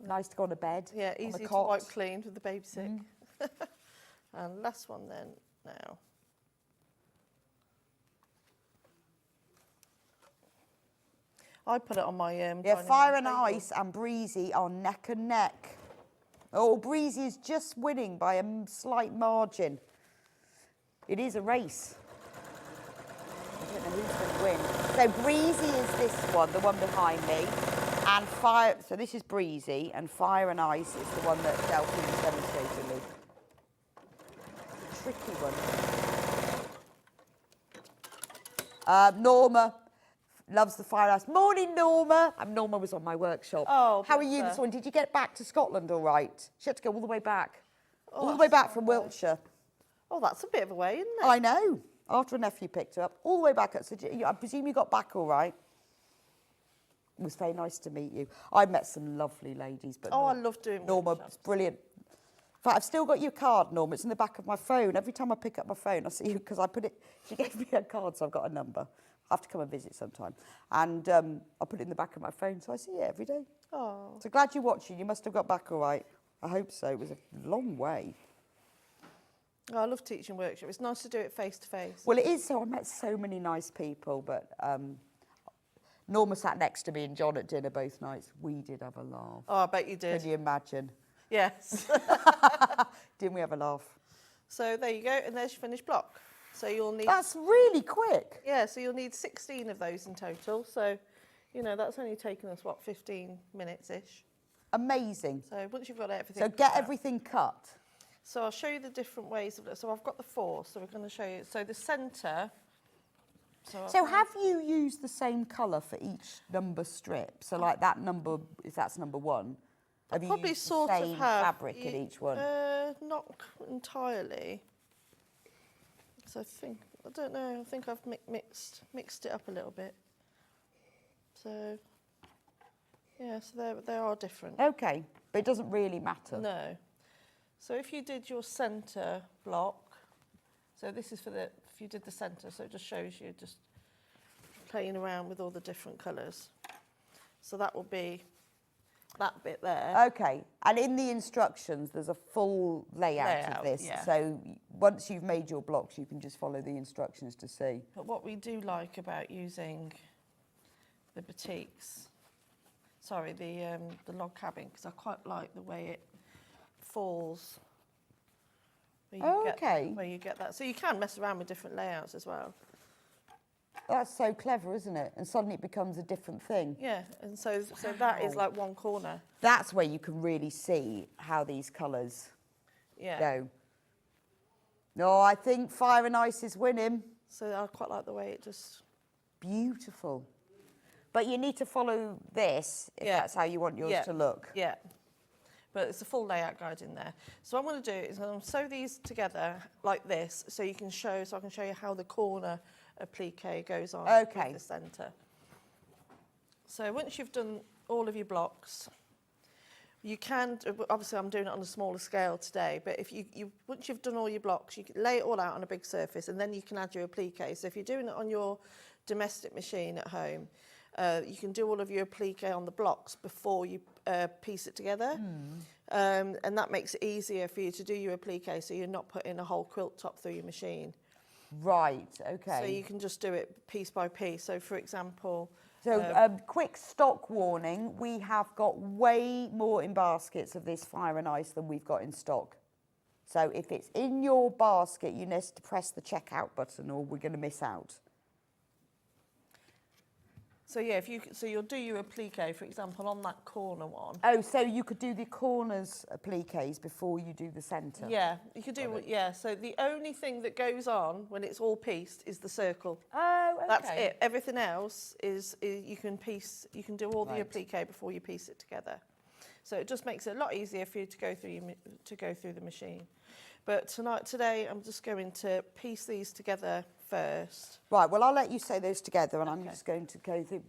Speaker 4: Nice to go on a bed.
Speaker 5: Yeah,
Speaker 4: on
Speaker 5: easy
Speaker 4: a
Speaker 5: to
Speaker 4: cot.
Speaker 5: wipe clean with the baby sick. And last one then, now. I put it on my
Speaker 4: Yeah,
Speaker 5: dining
Speaker 4: Fire
Speaker 5: room
Speaker 4: and
Speaker 5: table.
Speaker 4: Ice and Breezy are neck and neck. Oh, Breezy is just winning by a slight margin. It is a race. I don't know who's going to win. So Breezy is this one, the one behind me. And Fire, so this is Breezy, and Fire and Ice is the one that Delphine is demonstrating with. It's a tricky one. Norma loves the Fire Ice. Morning, Norma. Norma was on my workshop.
Speaker 5: Oh,
Speaker 4: how are you
Speaker 5: bless her.
Speaker 4: this morning? Did you get back to Scotland all right? She had to go all the way back.
Speaker 5: Oh,
Speaker 4: all the way
Speaker 5: that's
Speaker 4: back from Wiltshire.
Speaker 5: Oh, that's a bit of a way, isn't it?
Speaker 4: I know. After a nephew picked her up, all the way back. So I presume you got back all right. It was very nice to meet you. I met some lovely ladies, but
Speaker 5: Oh, I love doing
Speaker 4: Norma,
Speaker 5: workshops.
Speaker 4: it's brilliant. In fact, I've still got your card, Norma. It's in the back of my phone. Every time I pick up my phone, I see you because I put it. She gave me a card, so I've got a number. I have to come and visit sometime, and I put it in the back of my phone, so I see it every day.
Speaker 5: Oh,
Speaker 4: So glad you're watching. You must have got back all right. I hope so. It was a long way.
Speaker 5: I love teaching workshops. It's nice to do it face to face.
Speaker 4: Well, it is. So I met so many nice people, but Norma sat next to me and John at dinner both nights. We did have a laugh.
Speaker 5: Oh, I bet you did.
Speaker 4: Can you imagine?
Speaker 5: Yes.
Speaker 4: Didn't we have a laugh?
Speaker 5: So there you go, and there's your finished block. So you'll need,
Speaker 4: That's really quick.
Speaker 5: yeah, so you'll need 16 of those in total. So, you know, that's only taken us, what, 15 minutes-ish.
Speaker 4: Amazing.
Speaker 5: So once you've got everything.
Speaker 4: So get
Speaker 5: cut out.
Speaker 4: everything cut.
Speaker 5: So I'll show you the different ways of it. So I've got the 4, so we're going to show you. So the centre
Speaker 4: So have you used the same colour for each number strip? So like that number, if that's number 1, have you
Speaker 5: Probably
Speaker 4: used the
Speaker 5: sort
Speaker 4: same
Speaker 5: of have
Speaker 4: fabric in each one?
Speaker 5: Not entirely. So I don't know. I think I've mixed it up a little bit. So yeah, so they are different.
Speaker 4: Okay, but it doesn't really matter.
Speaker 5: No. So if you did your centre block, so this is if you did the centre, so it just shows you just playing around with all the different colours. So that will be that bit there.
Speaker 4: Okay, and in the instructions, there's a full layout of this.
Speaker 5: Yeah.
Speaker 4: So once you've made your blocks, you can just follow the instructions to see.
Speaker 5: But what we do like about using the batiks, sorry, the log cabin, because I quite like the way it falls. Where you get that. So you can mess around with different layouts as well.
Speaker 4: That's so clever, isn't it? And suddenly it becomes a different thing.
Speaker 5: Yeah, and so that is like one corner.
Speaker 4: That's where you can really see how these colours go. No, I think Fire and Ice is winning.
Speaker 5: So I quite like the way it just...
Speaker 4: Beautiful. But you need to follow this if that's how you want yours to look.
Speaker 5: Yeah. But it's a full layout guide in there. So what I'm going to do is I'm going to sew these together like this so I can show you how the corner applique goes on with the centre. So once you've done all of your blocks, you can, obviously I'm doing it on a smaller scale today, but if you once you've done all your blocks, you can lay it all out on a big surface and then you can add your applique. So if you're doing it on your domestic machine at home, you can do all of your applique on the blocks before you piece it together. And that makes it easier for you to do your applique so you're not putting a whole quilt top through your machine.
Speaker 4: Right, okay.
Speaker 5: So you can just do it piece by piece. So for example...
Speaker 4: So quick stock warning, we have got way more in baskets of this Fire and Ice than we've got in stock. So if it's in your basket, you need to press the checkout button or we're going to miss out.
Speaker 5: So yeah, you'll do your applique, for example, on that corner one.
Speaker 4: Oh, so you could do the corners appliques before you do the centre?
Speaker 5: Yeah, you could do, so the only thing that goes on when it's all pieced is the circle.
Speaker 4: Oh, okay.
Speaker 5: That's it. Everything else is you can do all the applique before you piece it together. So it just makes it a lot easier for you to go through the machine. But today, I'm just going to piece these together first.
Speaker 4: Right, well, I'll let you sew those together and I'm just going to go through,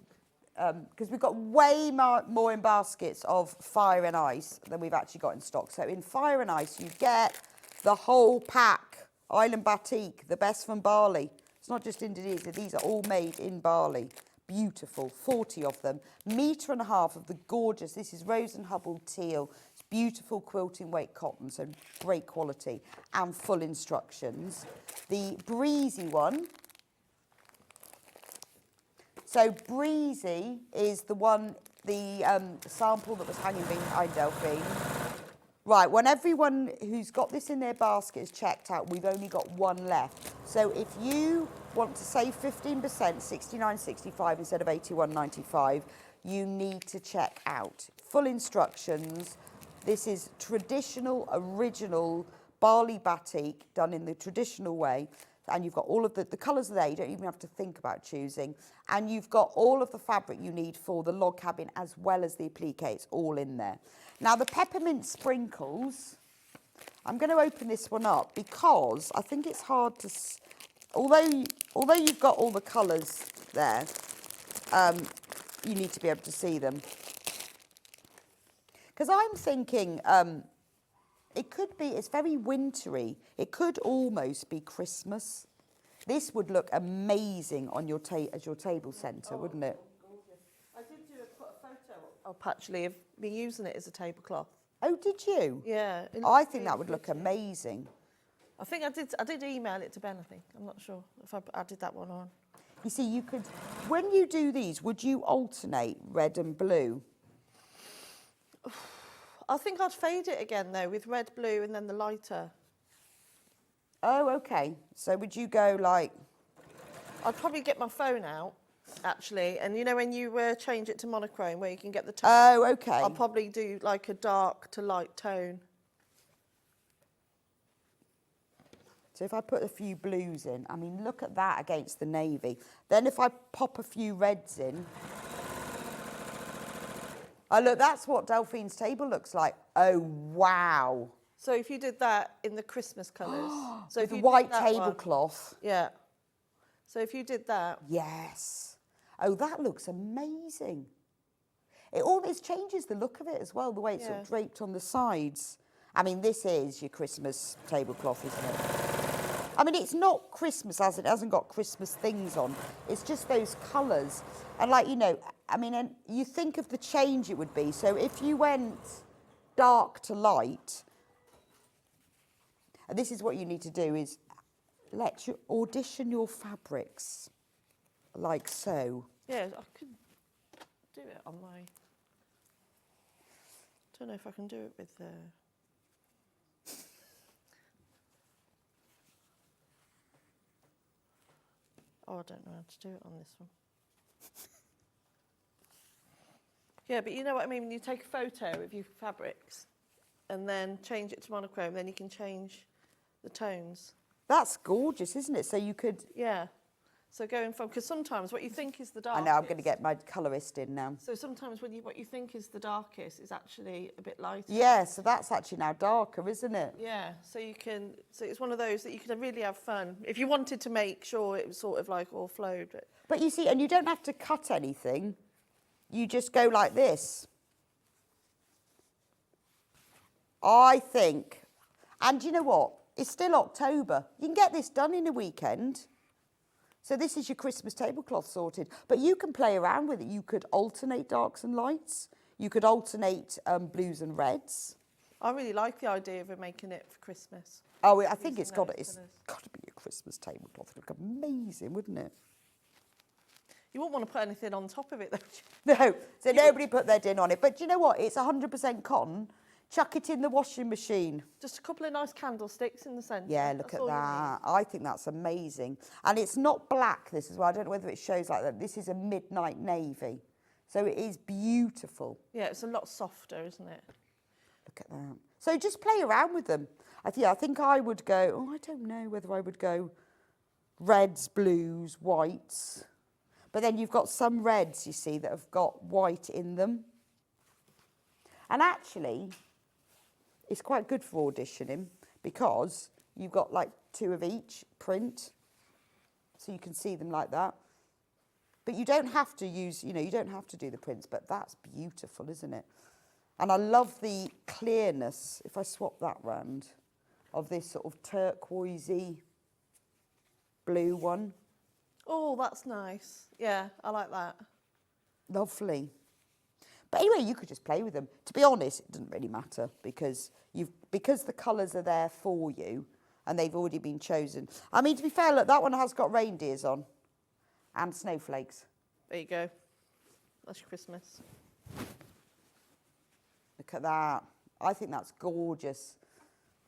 Speaker 4: because we've got way more in baskets of Fire and Ice than we've actually got in stock. So in Fire and Ice, you get the whole pack, Island Batik, the best from Bali. It's not just Indonesia, these are all made in Bali. Beautiful, 40 of them. 1.5 meters of the gorgeous, this is Rose and Hubble teal. It's beautiful quilting weight cotton, so great quality and full instructions. The breezy one. So breezy is the one, the sample that was hanging behind Delphine. Right, when everyone who's got this in their basket is checked out, we've only got one left. So if you want to save 15%, $69.65 instead of $81.95, you need to check out. Full instructions. This is traditional, original Bali Batik, done in the traditional way. And you've got all of the colours are there, you don't even have to think about choosing. And you've got all of the fabric you need for the log cabin as well as the applique, it's all in there. Now the peppermint sprinkles, I'm going to open this one up because I think it's hard to, although you've got all the colours there, you need to be able to see them. Because I'm thinking, it could be, it's very wintry. It could almost be Christmas. This would look amazing on your as your table centre, wouldn't it?
Speaker 5: Gorgeous. I did put a photo up actually of me using it as a tablecloth.
Speaker 4: Oh, did you?
Speaker 5: Yeah.
Speaker 4: I think that would look amazing.
Speaker 5: I think I did email it to Ben, I think. I'm not sure if I added that one on.
Speaker 4: You see, you could, when you do these, would you alternate red and blue?
Speaker 5: I think I'd fade it again though with red, blue and then the lighter.
Speaker 4: Oh, okay. So would you go like...
Speaker 5: I'd probably get my phone out actually, and you know when you change it to monochrome where you can get the tone?
Speaker 4: Oh, okay.
Speaker 5: I'll probably do like a dark to light tone.
Speaker 4: So if I put a few blues in, I mean, look at that against the navy. Then if I pop a few reds in, oh, look, that's what Delphine's table looks like. Oh, wow.
Speaker 5: So if you did that in the Christmas colours. So
Speaker 4: With
Speaker 5: if
Speaker 4: the
Speaker 5: you did
Speaker 4: white
Speaker 5: that one-
Speaker 4: tablecloth.
Speaker 5: Yeah. So if you did that.
Speaker 4: Yes. Oh, that looks amazing. It always changes the look of it as well, the way it's sort of draped on the sides. I mean, this is your Christmas tablecloth, isn't it? I mean, it's not Christmas as it hasn't got Christmas things on. It's just those colours. And like, you know, I mean, and you think of the change it would be. So if you went dark to light, and this is what you need to do is let you audition your fabrics like so.
Speaker 5: Yeah, I could do it on my... Don't know if I can do it with... Oh, I don't know how to do it on this one. Yeah, but you know what I mean? When you take a photo of your fabrics and then change it to monochrome, then you can change the tones.
Speaker 4: That's gorgeous, isn't it? So you could...
Speaker 5: Yeah. So going from... Because sometimes what you think is the
Speaker 4: I
Speaker 5: darkest...
Speaker 4: know, I'm going to get my colourist in now.
Speaker 5: So sometimes what you think is the darkest is actually a bit lighter.
Speaker 4: Yeah, so that's actually now darker, isn't it?
Speaker 5: Yeah, so you can... So it's one of those that you can really have fun. If you wanted to make sure it was sort of like all flowed.
Speaker 4: But you see, and you don't have to cut anything. You just go like this. I think, and you know what? It's still October. You can get this done in a weekend. So this is your Christmas tablecloth sorted. But you can play around with it. You could alternate darks and lights. You could alternate blues and reds.
Speaker 5: I really like the idea of making it for Christmas.
Speaker 4: Oh, I think it's
Speaker 5: Using
Speaker 4: got
Speaker 5: those
Speaker 4: to be a Christmas tablecloth. It'd look amazing, wouldn't it?
Speaker 5: You wouldn't want to put anything on top of it, though.
Speaker 4: No, so nobody put their din on it. But do you know what? It's 100% cotton. Chuck it in the washing machine.
Speaker 5: Just a couple of nice candlesticks in the centre.
Speaker 4: Yeah, look
Speaker 5: That's
Speaker 4: at
Speaker 5: all you
Speaker 4: that. I think that's amazing. And it's not black, this as well. I don't know whether it shows like that. This is a midnight navy. So it is beautiful.
Speaker 5: need. Yeah, it's a lot softer, isn't it?
Speaker 4: Look at that. So just play around with them. I think I would go, oh, I don't know whether I would go reds, blues, whites. But then you've got some reds, you see, that have got white in them. And actually, it's quite good for auditioning because you've got like 2 of each print. So you can see them like that. But you don't have to use, you know, you don't have to do the prints, but that's beautiful, isn't it? And I love the clearness, if I swap that round, of this sort of turquoisey blue one.
Speaker 5: Oh, that's nice. Yeah, I like that.
Speaker 4: Lovely. But anyway, you could just play with them. To be honest, it doesn't really matter because the colours are there for you and they've already been chosen. I mean, to be fair, look, that one has got reindeers on and snowflakes.
Speaker 5: There you go. That's your Christmas.
Speaker 4: Look at that. I think that's gorgeous.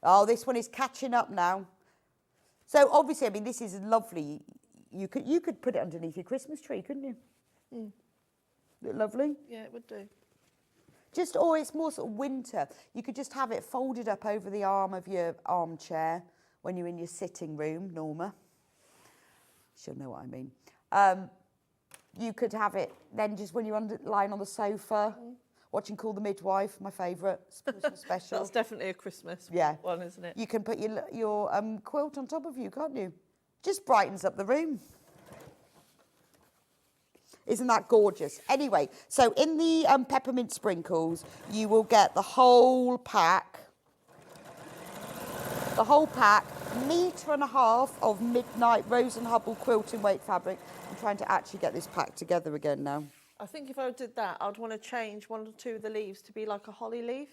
Speaker 4: Oh, this one is catching up now. So obviously, I mean, this is lovely. You could put it underneath your Christmas tree, couldn't you?
Speaker 5: Mm.
Speaker 4: Look lovely.
Speaker 5: Yeah, it would do.
Speaker 4: Just, or it's more sort of winter. You could just have it folded up over the arm of your armchair when you're in your sitting room, Norma. She'll know what I mean. You could have it then just when you're lying on the sofa, watching Call the Midwife, my favourite Christmas special.
Speaker 5: That's definitely a Christmas one, isn't it?
Speaker 4: You can put your quilt on top of you, can't you? Just brightens up the room. Isn't that gorgeous? Anyway, so in the peppermint sprinkles, you will get the whole pack. The whole pack, 1.5 meters of midnight Rose and Hubble quilting weight fabric. I'm trying to actually get this pack together again now.
Speaker 5: I think if I did that, I'd want to change 1 or 2 of the leaves to be like a holly leaf.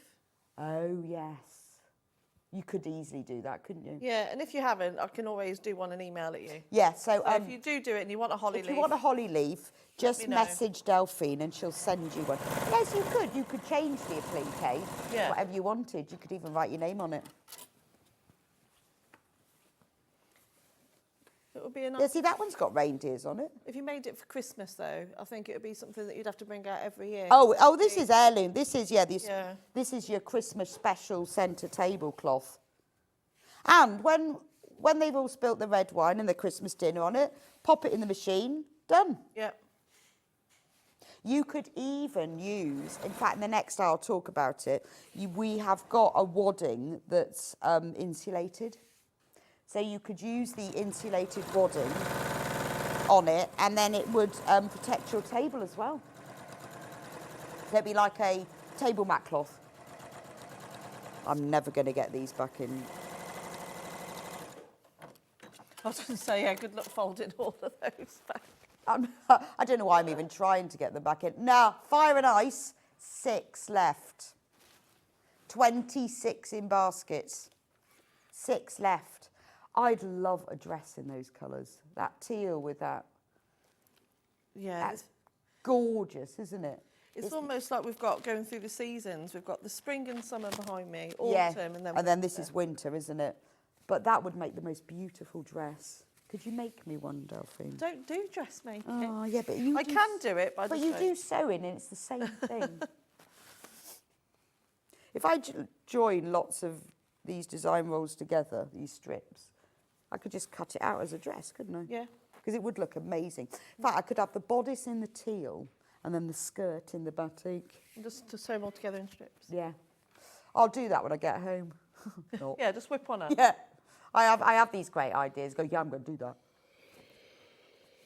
Speaker 4: Oh, yes. You could easily do that, couldn't you?
Speaker 5: Yeah, and if you haven't, I can always do one and email it you.
Speaker 4: Yeah, so...
Speaker 5: So if you do it and you want a holly leaf...
Speaker 4: If you want a holly leaf, just
Speaker 5: me know.
Speaker 4: message Delphine and she'll send you one. Yes, you could. You could change the applique,
Speaker 5: Yeah.
Speaker 4: whatever you wanted. You could even write your name on it.
Speaker 5: It would be a nice...
Speaker 4: Yeah, see, that one's got reindeers on it.
Speaker 5: If you made it for Christmas, though, I think it would be something that you'd have to bring out every year.
Speaker 4: Oh, this is heirloom. This is, this is your Christmas special centre tablecloth. And when when they've all spilt the red wine and the Christmas dinner on it, pop it in the machine, done.
Speaker 5: Yeah.
Speaker 4: You could even use, in fact, in the next I'll talk about it, we have got a wadding that's insulated. So you could use the insulated wadding on it, and then it would protect your table as well. There'd be like a table mat cloth. I'm never going to get these back in.
Speaker 5: I was going to say, yeah, good luck folding all of those back.
Speaker 4: I don't know why I'm even trying to get them back in. Now, fire and ice, 6 left. 26 in baskets. 6 left. I'd love a dress in those colours. That teal with that.
Speaker 5: Yeah.
Speaker 4: That's gorgeous, isn't it?
Speaker 5: It's almost like we've got going through the seasons. We've got the spring and summer behind me,
Speaker 4: Yeah,
Speaker 5: autumn, and then
Speaker 4: this
Speaker 5: winter.
Speaker 4: is winter, isn't it? But that would make the most beautiful dress. Could you make me one, Delphine?
Speaker 5: Don't do dressmaking.
Speaker 4: Oh, yeah, but you
Speaker 5: I
Speaker 4: do
Speaker 5: can do it, but I
Speaker 4: But
Speaker 5: just
Speaker 4: you
Speaker 5: won't.
Speaker 4: do sewing and it's the same thing. If I join lots of these design rolls together, these strips, I could just cut it out as a dress, couldn't I?
Speaker 5: Yeah.
Speaker 4: Because it would look amazing. In fact, I could have the bodice in the teal and then the skirt in the batik.
Speaker 5: Just to sew them all together in strips.
Speaker 4: Yeah. I'll do that when I get home. Not.
Speaker 5: Yeah, just whip one up.
Speaker 4: Yeah. I have these great ideas. Go, yeah, I'm going to do that.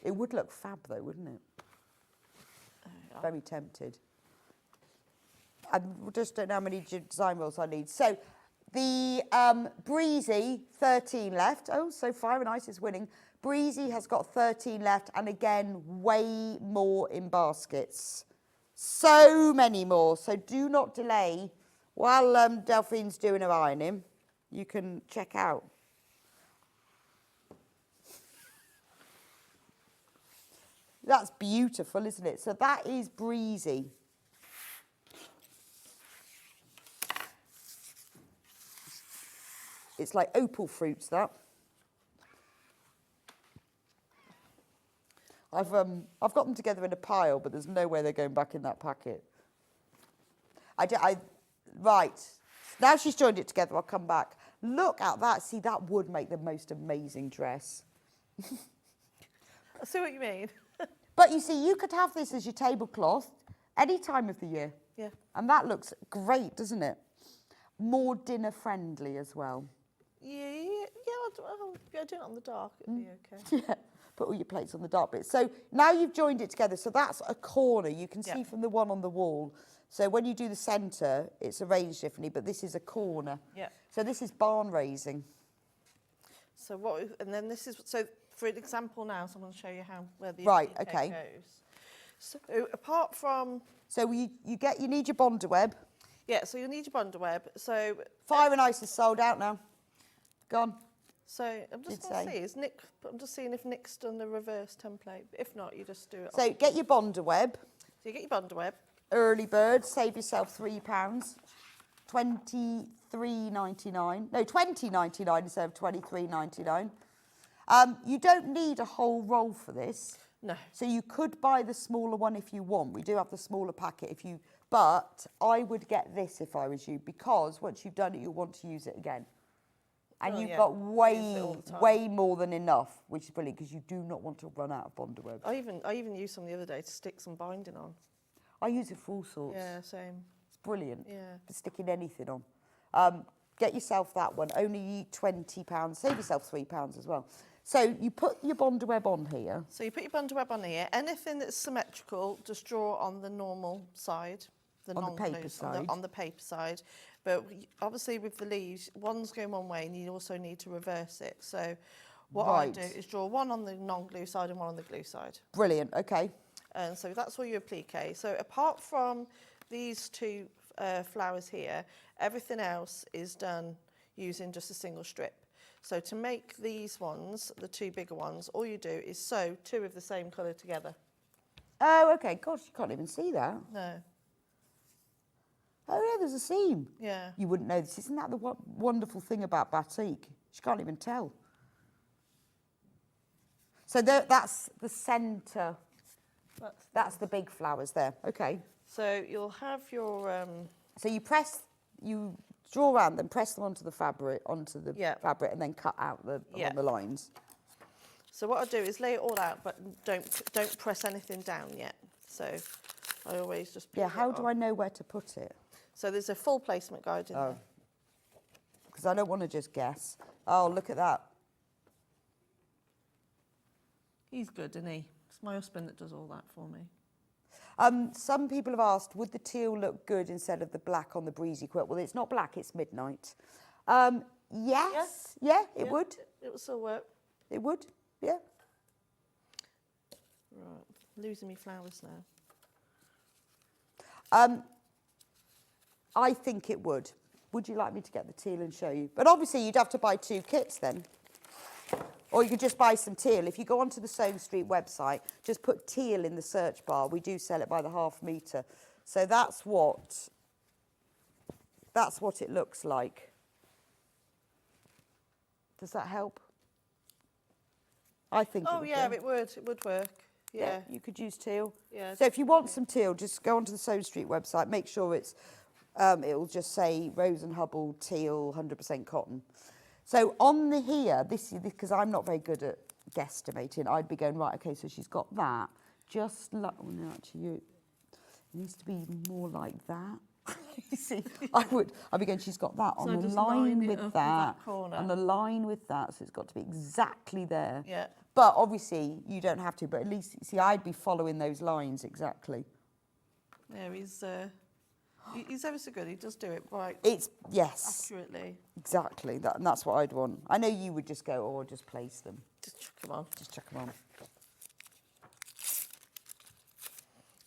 Speaker 4: It would look fab though, wouldn't it? Very tempted. I just don't know how many design rolls I need. So the Breezy, 13 left. Oh, so Fire and Ice is winning. Breezy has got 13 left, and again, way more in baskets. So many more. So do not delay. While Delphine's doing her ironing, you can check out. That's beautiful, isn't it? So that is Breezy. It's like opal fruits, that. I've got them together in a pile, but there's no way they're going back in that packet. Right. Now she's joined it together, I'll come back. Look at that. See, that would make the most amazing dress.
Speaker 5: I see what you mean.
Speaker 4: But you see, you could have this as your tablecloth any time of the year.
Speaker 5: Yeah.
Speaker 4: And that looks great, doesn't it? More dinner friendly as well.
Speaker 5: Yeah, I'll do it on the dark. It'll be okay.
Speaker 4: Yeah. Put all your plates on the dark bit. So now you've joined it together. So that's a corner. You can see from the one on the wall. So when you do the centre, it's arranged differently, but this is a corner.
Speaker 5: Yeah.
Speaker 4: So this is barn raising.
Speaker 5: So and then this is, so for an example now, so I'm going to show you where the
Speaker 4: Right,
Speaker 5: applique
Speaker 4: okay.
Speaker 5: goes. So apart from...
Speaker 4: So you need your bonder web.
Speaker 5: Yeah, so you'll need your bonder web. So
Speaker 4: Fire and Ice is sold out now. Gone.
Speaker 5: So I'm just going to see, I'm just seeing if Nick's done the reverse template. If not, you just do it.
Speaker 4: So get your bonder web.
Speaker 5: So you get your bonder web.
Speaker 4: Early bird, save yourself £3. $23.99. No, $20.99 instead of $23.99. You don't need a whole roll for this.
Speaker 5: No.
Speaker 4: So you could buy the smaller one if you want. We do have the smaller packet but I would get this if I was you, because once you've done it, you'll want to use it again. And you've got way more than enough, which is brilliant, because you do not want to run out of bonder web.
Speaker 5: I even used some the other day to stick some binding on.
Speaker 4: I use it for all sorts.
Speaker 5: Yeah, same.
Speaker 4: It's brilliant.
Speaker 5: Yeah.
Speaker 4: For sticking anything on. Get yourself that one. Only £20. Save yourself £3 as well. So you put your bonder web on here.
Speaker 5: So you put your bonder web on here. Anything that's symmetrical, just draw on the normal side.
Speaker 4: On the paper side.
Speaker 5: On the paper side. But obviously with the leaves, one's going one way and you also need to reverse it. So what I do is draw one on the non-glue side and one on the glue side.
Speaker 4: Brilliant, okay.
Speaker 5: And so that's all your applique. So apart from these two flowers here, everything else is done using just a single strip. So to make these ones, the two bigger ones, all you do is sew two of the same colour together.
Speaker 4: Oh, okay. Gosh, you can't even see that.
Speaker 5: No.
Speaker 4: Oh, yeah, there's a seam.
Speaker 5: Yeah.
Speaker 4: You wouldn't know this. Isn't that the wonderful thing about batik? She can't even tell. So that's the centre. That's the big flowers there. Okay.
Speaker 5: So you'll have your...
Speaker 4: So you press draw around, then press them onto the fabric,
Speaker 5: Yeah.
Speaker 4: fabric, and then cut out along
Speaker 5: Yeah.
Speaker 4: the lines.
Speaker 5: So what I do is lay it all out, but don't press anything down yet. So I always just
Speaker 4: Yeah,
Speaker 5: pick
Speaker 4: how
Speaker 5: it
Speaker 4: do
Speaker 5: up.
Speaker 4: I know where to put it?
Speaker 5: So there's a full placement guide in there.
Speaker 4: Because I don't want to just guess. Oh, look at that.
Speaker 5: He's good, isn't he? It's my husband that does all that for me.
Speaker 4: Some people have asked, would the teal look good instead of the black on the breezy quilt? Well, it's not black, it's midnight. Yes, yeah, it would.
Speaker 5: It will still work.
Speaker 4: It would, yeah.
Speaker 5: Right, losing me flowers now.
Speaker 4: I think it would. Would you like me to get the teal and show you? But obviously you'd have to buy 2 kits then. Or you could just buy some teal. If you go onto the SewingStreet website, just put teal in the search bar. We do sell it by the ½ metre. So that's what it looks like. Does that help? I think it would
Speaker 5: yeah,
Speaker 4: do.
Speaker 5: it would work. Yeah.
Speaker 4: You could use teal.
Speaker 5: Yeah,
Speaker 4: So if you want some teal, just go onto the SewingStreet website. Make sure it's, it'll just say Rose and Hubble teal 100% cotton. So on the here, this is because I'm not very good at guesstimating. I'd be going, right, okay, so she's got that. Just like, oh no, actually, it needs to be more like that. You see, I'd be going, she's got that on the
Speaker 5: just
Speaker 4: line
Speaker 5: line it
Speaker 4: with
Speaker 5: up with
Speaker 4: that,
Speaker 5: that corner.
Speaker 4: on the line with that. So it's got to be exactly there.
Speaker 5: Yeah.
Speaker 4: But obviously, you don't have to. But at least, see, I'd be following those lines exactly.
Speaker 5: Yeah, he's ever so good. He does do it right
Speaker 4: It's, yes,
Speaker 5: accurately.
Speaker 4: exactly. And that's what I'd want. I know you would just go, oh, just place them.
Speaker 5: Just chuck them on.
Speaker 4: Just chuck them on.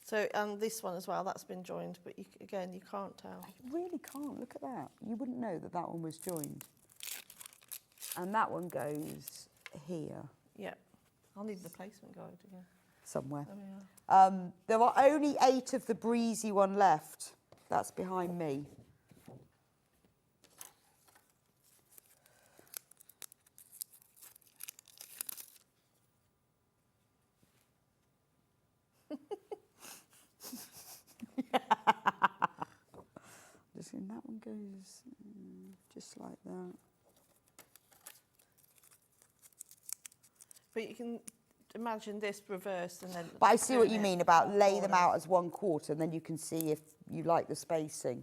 Speaker 5: So, and this one as well, that's been joined, but again, you can't tell.
Speaker 4: You really can't. Look at that. You wouldn't know that that one was joined. And that one goes here
Speaker 5: Yeah. I'll need the placement guide again.
Speaker 4: somewhere.
Speaker 5: There we are.
Speaker 4: There are only 8 of the breezy one left. That's behind me. Just in that one goes just like that.
Speaker 5: But you can imagine this reversed and then...
Speaker 4: But I see what
Speaker 5: doing
Speaker 4: you
Speaker 5: it
Speaker 4: mean about
Speaker 5: all
Speaker 4: lay them
Speaker 5: corners.
Speaker 4: out as 1/4 and then you can see if you like the spacing.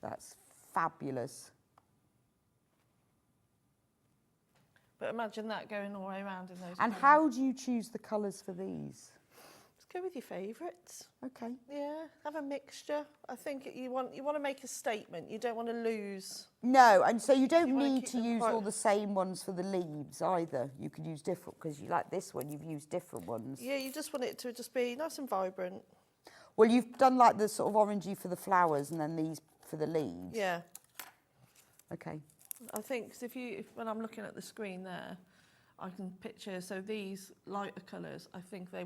Speaker 4: That's fabulous.
Speaker 5: But imagine that going all the way around in those
Speaker 4: And
Speaker 5: corners.
Speaker 4: how do you choose the colours for these?
Speaker 5: Just go with your favourites.
Speaker 4: Okay.
Speaker 5: Yeah, have a mixture. I think you want to make a statement. You don't want to lose.
Speaker 4: No, and so you don't
Speaker 5: You wanna
Speaker 4: need
Speaker 5: keep
Speaker 4: to
Speaker 5: them
Speaker 4: use
Speaker 5: quite-
Speaker 4: all the same ones for the leaves either. You could use different, because you like this one, you've used different ones.
Speaker 5: Yeah, you just want it to just be nice and vibrant.
Speaker 4: Well, you've done like the sort of orangey for the flowers and then these for the leaves.
Speaker 5: Yeah,
Speaker 4: Okay.
Speaker 5: I think 'cause when I'm looking at the screen there, I can picture. So these lighter colours, I think they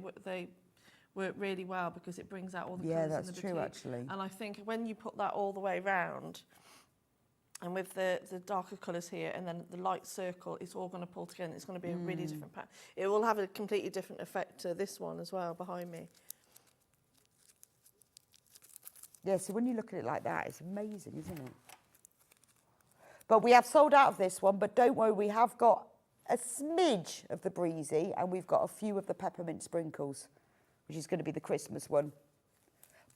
Speaker 5: work really well because it brings out all the
Speaker 4: Yeah,
Speaker 5: colours
Speaker 4: that's
Speaker 5: in the
Speaker 4: true,
Speaker 5: batik.
Speaker 4: actually.
Speaker 5: And I think when you put that all the way round, and with the darker colours here and then the light circle, it's all going to pull together. It's going to be a really different pattern. It will have a completely different effect to this one as well behind me.
Speaker 4: Yeah, so when you look at it like that, it's amazing, isn't it? But we have sold out of this one, but don't worry, we have got a smidge of the breezy and we've got a few of the peppermint sprinkles, which is going to be the Christmas one.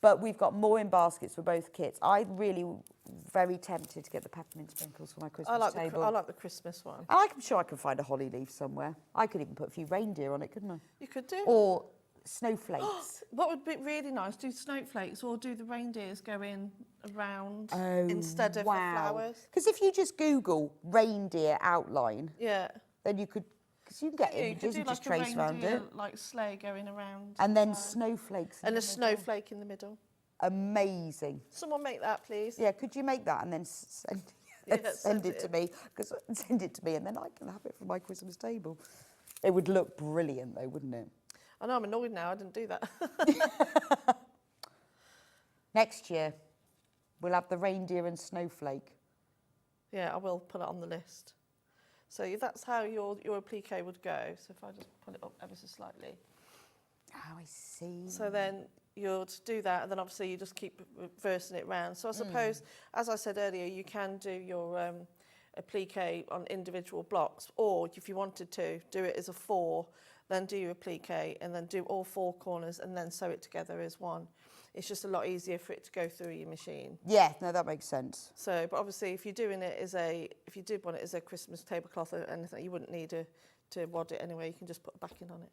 Speaker 4: But we've got more in baskets for both kits. I'm really very tempted to get the peppermint sprinkles for my Christmas table.
Speaker 5: I like the Christmas one.
Speaker 4: And I'm sure I can find a holly leaf somewhere. I could even put a few reindeer on it, couldn't I?
Speaker 5: You could do.
Speaker 4: Or snowflakes.
Speaker 5: What would be really nice, do snowflakes or do the reindeers go in around
Speaker 4: Oh,
Speaker 5: instead of the flowers?
Speaker 4: Because if you just Google reindeer outline,
Speaker 5: Yeah.
Speaker 4: then you could, because you can get
Speaker 5: Yeah, you
Speaker 4: images
Speaker 5: could do
Speaker 4: and
Speaker 5: like
Speaker 4: just
Speaker 5: a
Speaker 4: trace around
Speaker 5: reindeer,
Speaker 4: it.
Speaker 5: like sleigh going around.
Speaker 4: And then snowflakes. in
Speaker 5: And
Speaker 4: the
Speaker 5: a
Speaker 4: middle.
Speaker 5: snowflake in the middle.
Speaker 4: Amazing.
Speaker 5: Someone make that, please.
Speaker 4: Yeah, could you make that and then send,
Speaker 5: Yeah,
Speaker 4: send
Speaker 5: send
Speaker 4: it to
Speaker 5: it.
Speaker 4: me? Send it to me and then I can have it for my Christmas table. It would look brilliant though, wouldn't it?
Speaker 5: I know I'm annoyed now, I didn't do that.
Speaker 4: Next year, we'll have the reindeer and snowflake.
Speaker 5: Yeah, I will put it on the list. So that's how your applique would go. So if I just put it up ever so slightly.
Speaker 4: Oh, I see.
Speaker 5: So then you'd do that, and then obviously you just keep reversing it round. So I suppose, as I said earlier, you can do your applique on individual blocks, or if you wanted to, do it as a 4, then do your applique, and then do all 4 corners, and then sew it together as one. It's just a lot easier for it to go through your machine.
Speaker 4: Yeah, no, that makes sense.
Speaker 5: So, but obviously, if you're doing it as if you did want it as a Christmas tablecloth or anything, you wouldn't need to wad it anyway. You can just put a backing on it.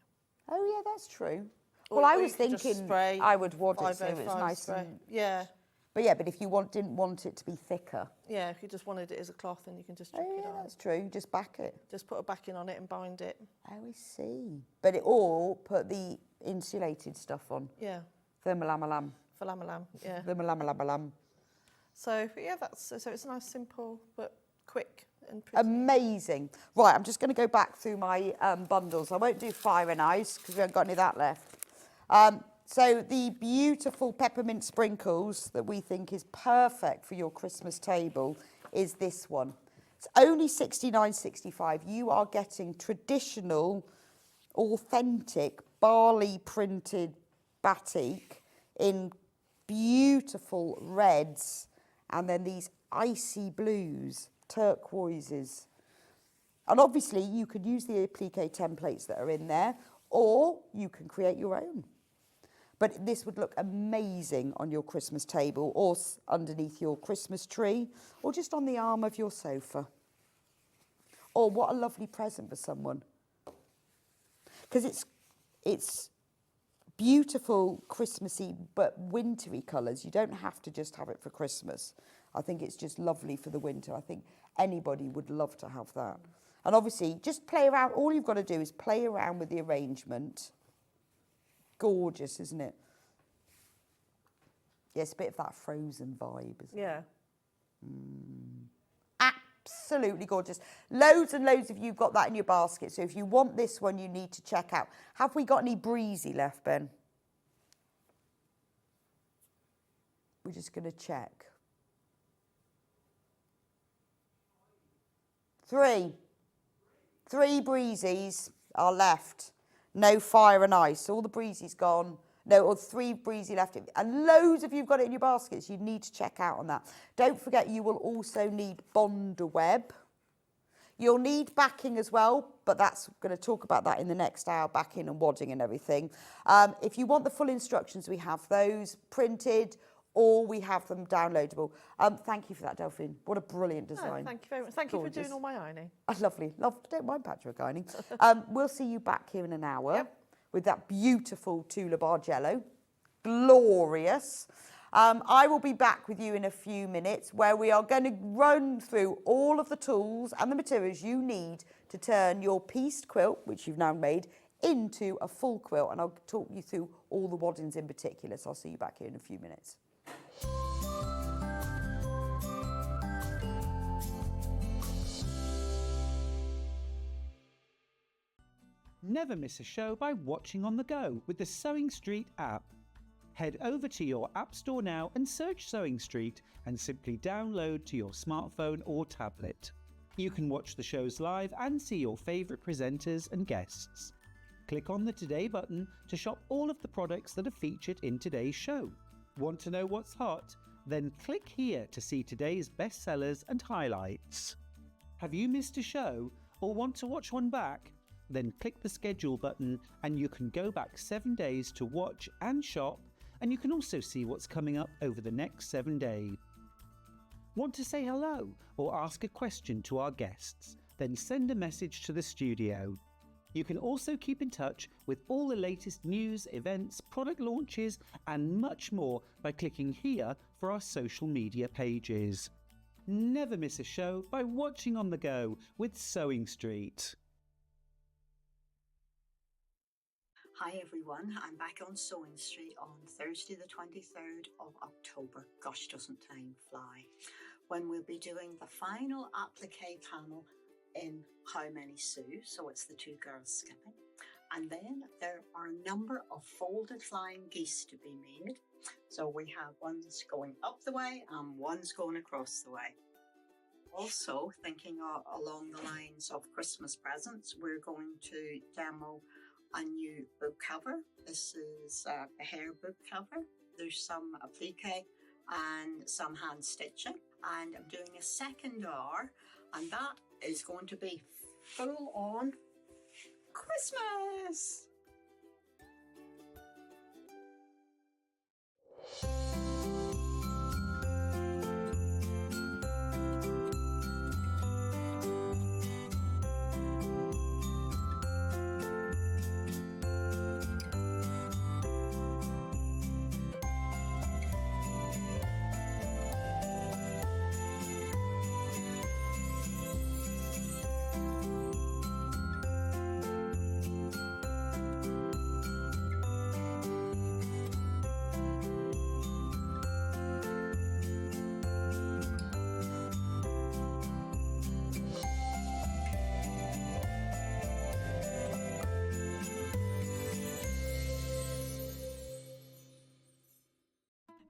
Speaker 4: Oh, yeah, that's true.
Speaker 5: Or-
Speaker 4: Well, I
Speaker 5: or you
Speaker 4: was
Speaker 5: could just
Speaker 4: thinking
Speaker 5: spray
Speaker 4: I would wad it so it was
Speaker 5: 505
Speaker 4: nice
Speaker 5: spray.
Speaker 4: and...
Speaker 5: Yeah,
Speaker 4: But yeah, but if you didn't want it to be thicker,
Speaker 5: yeah. If you just wanted it as a cloth, then you can just chuck
Speaker 4: oh
Speaker 5: it
Speaker 4: yeah,
Speaker 5: on.
Speaker 4: that's true. Just back it.
Speaker 5: Just put a backing on it and bind it.
Speaker 4: Oh, I see. But it all put the insulated stuff on.
Speaker 5: Yeah,
Speaker 4: Thermolamalam.
Speaker 5: for lamb. Yeah.
Speaker 4: Thermolamalam.
Speaker 5: So but yeah, so it's nice, simple, but quick and pretty.
Speaker 4: Amazing. Right, I'm just going to go back through my bundles. I won't do fire and ice because we haven't got any of that left. So the beautiful peppermint sprinkles that we think is perfect for your Christmas table is this one. It's only $69.65. You are getting traditional, authentic Bali printed batik in beautiful reds, and then these icy blues, turquoises. And obviously you could use the applique templates that are in there, or you can create your own. But this would look amazing on your Christmas table, or underneath your Christmas tree, or just on the arm of your sofa. Or what a lovely present for someone. Because it's beautiful Christmassy but wintry colours. You don't have to just have it for Christmas. I think it's just lovely for the winter. I think anybody would love to have that. And obviously, just play around. All you've got to do is play around with the arrangement. Gorgeous, isn't it? Yes, a bit of that Frozen vibe, isn't it?
Speaker 5: Yeah.
Speaker 4: Absolutely gorgeous. Loads and loads of you got that in your basket. So if you want this one, you need to check out. Have we got any breezy left, Ben? We're just going to check. 3 breezies are left. No fire and ice. All the breezy's gone. No, or 3 breezy left. And loads of you have got it in your baskets. You need to check out on that. Don't forget, you will also need bonder web. You'll need backing as well, but that's going to talk about that in the next hour, backing and wadding and everything. If you want the full instructions, we have those printed, or we have them downloadable. Thank you for that, Delphine. What a brilliant design.
Speaker 5: Oh, thank you very much. Thank you for
Speaker 4: Gorgeous.
Speaker 5: doing all my ironing.
Speaker 4: Lovely. Don't mind patchwork ironing. We'll see you back here in an hour with that beautiful Tula Bargello. Glorious. I will be back with you in a few minutes where we are going to run through all of the tools and the materials you need to turn your pieced quilt, which you've now made, into a full quilt. And I'll talk you through all the waddings in particular. So I'll see you back here in a few minutes.
Speaker 6: Never miss a show by watching on the go with the SewingStreet app. Head over to your app store now and search SewingStreet and simply download to your smartphone or tablet. You can watch the shows live and see your favourite presenters and guests. Click on the Today button to shop all of the products that are featured in today's show. Want to know what's hot? Then click here to see today's bestsellers and highlights. Have you missed a show or want to watch one back? Then click the schedule button and you can go back 7 days to watch and shop, and you can also see what's coming up over the next 7 days. Want to say hello or ask a question to our guests? Then send a message to the studio. You can also keep in touch with all the latest news, events, product launches and much more by clicking here for our social media pages. Never miss a show by watching on the go with SewingStreet.
Speaker 7: Hi everyone, I'm back on SewingStreet on Thursday the 23rd of October. Gosh, doesn't time fly. When we'll be doing the final applique panel in How Many Sew, so it's the 2 girls skipping. And then there are a number of folded flying geese to be made. So we have ones going up the way and ones going across the way. Also, thinking along the lines of Christmas presents, we're going to demo a new book cover. This is a hair book cover. There's some applique and some hand stitching. And I'm doing a second hour, and that is going to be full on Christmas.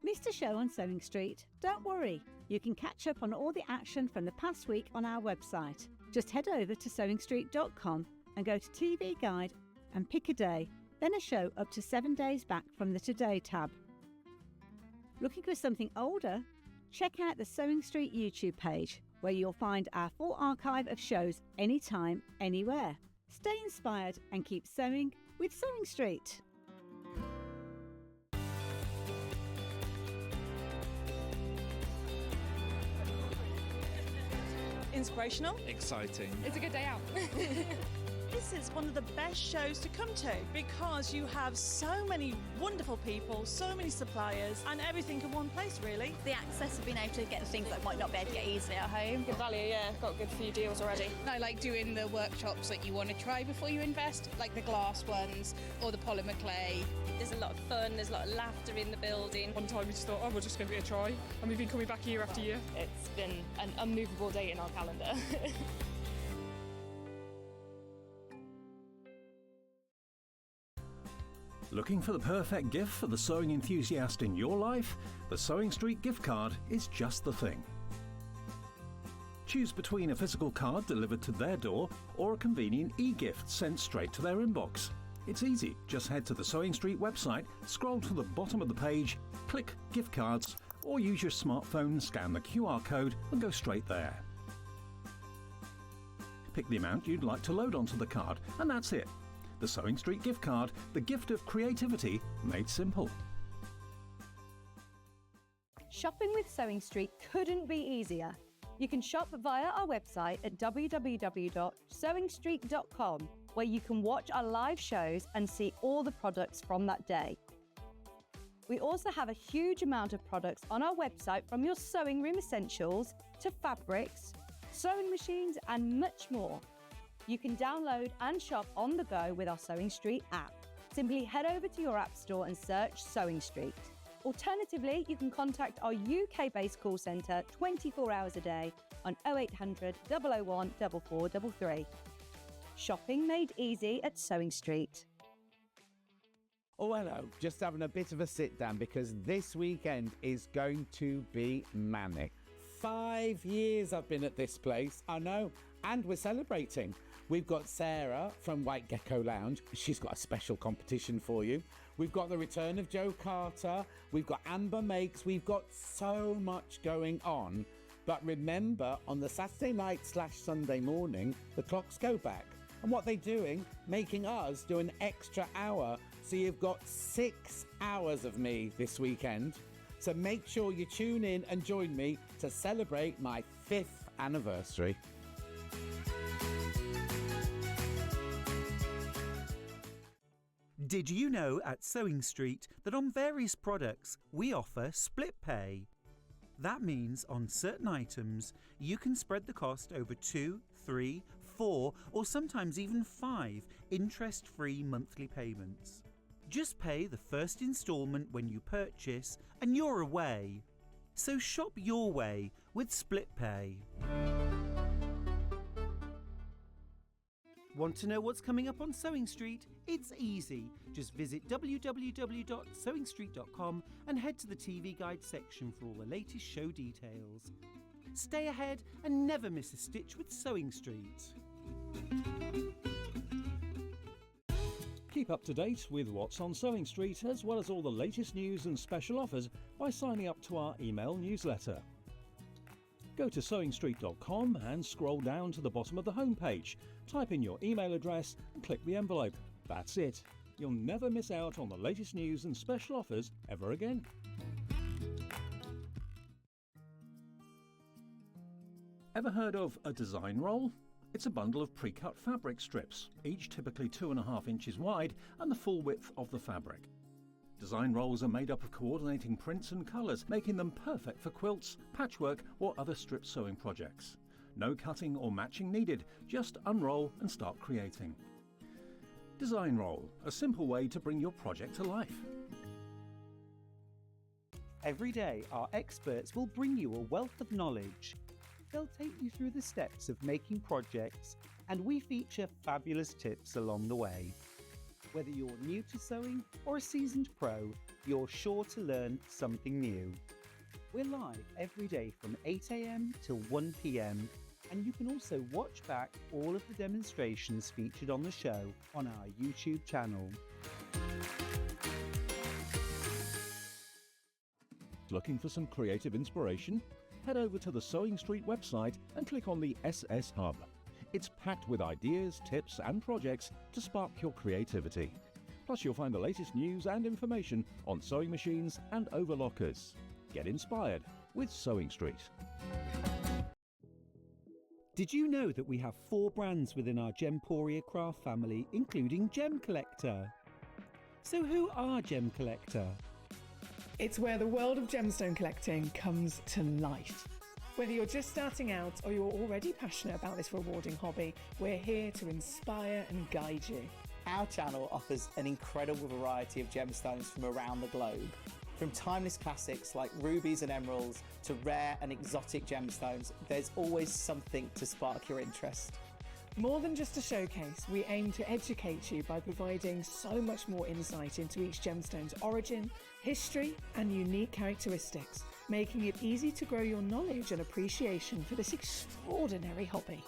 Speaker 8: Missed a show on Sewing Street? Don't worry, you can catch up on all the action from the past week on our website. Just head over to SewingStreet.com and go to TV Guide and pick a day, then a show up to 7 days back from the Today tab. Looking for something older? Check out the Sewing Street YouTube page, where you'll find our full archive of shows anytime, anywhere. Stay inspired and keep sewing with Sewing Street.
Speaker 9: Inspirational.
Speaker 10: Exciting.
Speaker 9: It's a good day out.
Speaker 5: This is one of the best shows to come to because you have so many wonderful people, so many suppliers, and everything in one place, really.
Speaker 11: The access of being able to get the things that might not be able to get easily at home.
Speaker 9: Good value, yeah. Got a good few deals already.
Speaker 12: I like doing the workshops that you want to try before you invest, like the glass ones or the polymer clay.
Speaker 13: There's a lot of fun, there's a lot of laughter in the building.
Speaker 9: One time we just thought, oh, we'll just give it a try. And we've been coming back year after year. It's been an unmovable date in our calendar.
Speaker 14: Looking for the perfect gift for the sewing enthusiast in your life? The Sewing Street gift card is just the thing. Choose between a physical card delivered to their door or a convenient e-gift sent straight to their inbox. It's easy. Just head to the Sewing Street website, scroll to the bottom of the page, click Gift Cards, or use your smartphone, scan the QR code and go straight there. Pick the amount you'd like to load onto the card, and that's it. The Sewing Street gift card, the gift of creativity made simple.
Speaker 8: Shopping with Sewing Street couldn't be easier. You can shop via our website at www.sewingstreet.com, where you can watch our live shows and see all the products from that day. We also have a huge amount of products on our website, from your sewing room essentials to fabrics, sewing machines and much more. You can download and shop on the go with our Sewing Street app. Simply head over to your app store and search Sewing Street. Alternatively, you can contact our UK-based call centre 24 hours a day on 0800 001 4433. Shopping made easy at Sewing Street.
Speaker 6: Oh, hello. Just having a bit of a sit down because this weekend is going to be manic. 5 years I've been at this place, I know, and we're celebrating. We've got Sarah from White Gecko Lounge. She's got a special competition for you. We've got the return of Joe Carter. We've got Amber Makes. We've got so much going on. But remember, on the Saturday night/Sunday morning, the clocks go back. And what they're doing, making us do an extra hour. So you've got 6 hours of me this weekend. So make sure you tune in and join me to celebrate my 5th anniversary.
Speaker 15: Did you know at Sewing Street that on various products we offer split pay? That means on certain items you can spread the cost over 2, 3, 4 or sometimes even 5 interest-free monthly payments. Just pay the first instalment when you purchase and you're away. So shop your way with split pay. Want to know what's coming up on Sewing Street? It's easy. Just visit www.sewingstreet.com and head to the TV Guide section for all the latest show details. Stay ahead and never miss a stitch with Sewing Street.
Speaker 14: Keep up to date with what's on Sewing Street, as well as all the latest news and special offers by signing up to our email newsletter. Go to SewingStreet.com and scroll down to the bottom of the homepage. Type in your email address and click the envelope. That's it. You'll never miss out on the latest news and special offers ever again. Ever heard of a design roll? It's a bundle of pre-cut fabric strips, each typically 2.5 inches wide and the full width of the fabric. Design rolls are made up of coordinating prints and colours, making them perfect for quilts, patchwork or other strip sewing projects. No cutting or matching needed, just unroll and start creating. Design roll, a simple way to bring your project to life.
Speaker 6: Every day, our experts will bring you a wealth of knowledge. They'll take you through the steps of making projects, and we feature fabulous tips along the way. Whether you're new to sewing or a seasoned pro, you're sure to learn something new. We're live every day from 8 AM till 1 PM, and you can also watch back all of the demonstrations featured on the show on our YouTube channel.
Speaker 14: Looking for some creative inspiration? Head over to the Sewing Street website and click on the SS Hub. It's packed with ideas, tips and projects to spark your creativity. Plus you'll find the latest news and information on sewing machines and overlockers. Get inspired with Sewing Street.
Speaker 6: Did you know that we have 4 brands within our Gemporia craft family, including Gem Collector? So who are Gem Collector?
Speaker 10: It's where the world of gemstone collecting comes to life. Whether you're just starting out or you're already passionate about this rewarding hobby, we're here to inspire and guide you.
Speaker 16: Our channel offers an incredible variety of gemstones from around the globe. From timeless classics like rubies and emeralds to rare and exotic gemstones, there's always something to spark your interest.
Speaker 10: More than just a showcase, we aim to educate you by providing so much more insight into each gemstone's origin, history, and unique characteristics, making it easy to grow your knowledge and appreciation for this extraordinary hobby.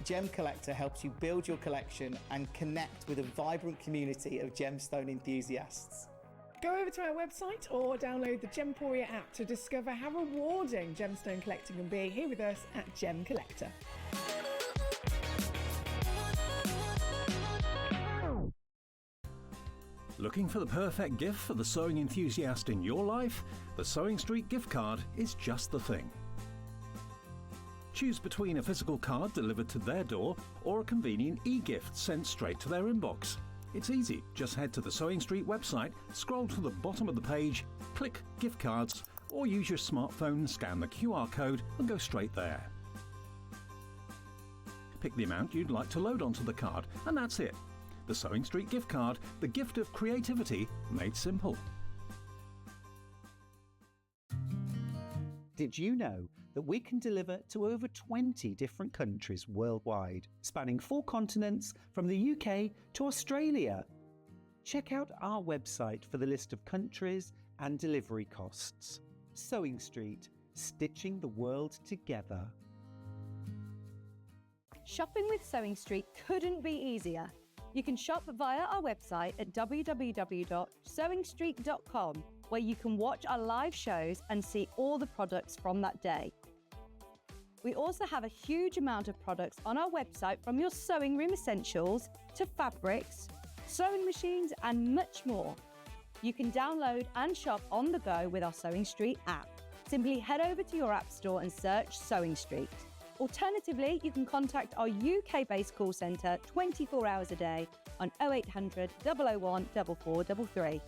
Speaker 16: Gem Collector helps you build your collection and connect with a vibrant community of gemstone enthusiasts.
Speaker 10: Go over to our website or download the Gemporia app to discover how rewarding gemstone collecting can be here with us at Gem Collector.
Speaker 14: Looking for the perfect gift for the sewing enthusiast in your life? The Sewing Street gift card is just the thing. Choose between a physical card delivered to their door or a convenient e-gift sent straight to their inbox. It's easy. Just head to the Sewing Street website, scroll to the bottom of the page, click Gift Cards, or use your smartphone, scan the QR code and go straight there. Pick the amount you'd like to load onto the card, and that's it. The Sewing Street gift card, the gift of creativity made simple.
Speaker 6: Did you know that we can deliver to over 20 different countries worldwide, spanning 4 continents from the UK to Australia? Check out our website for the list of countries and delivery costs. Sewing Street, stitching the world together.
Speaker 8: Shopping with Sewing Street couldn't be easier. You can shop via our website at www.sewingstreet.com, where you can watch our live shows and see all the products from that day. We also have a huge amount of products on our website, from your sewing room essentials to fabrics, sewing machines and much more. You can download and shop on the go with our Sewing Street app. Simply head over to your app store and search Sewing Street. Alternatively, you can contact our UK-based call centre 24 hours a day on 0800 001 4433.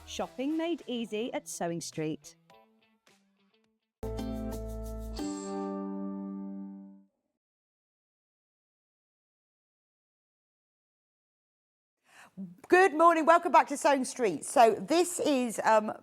Speaker 8: Shopping made easy at Sewing Street.
Speaker 4: Good morning, welcome back to Sewing Street. So this is the hour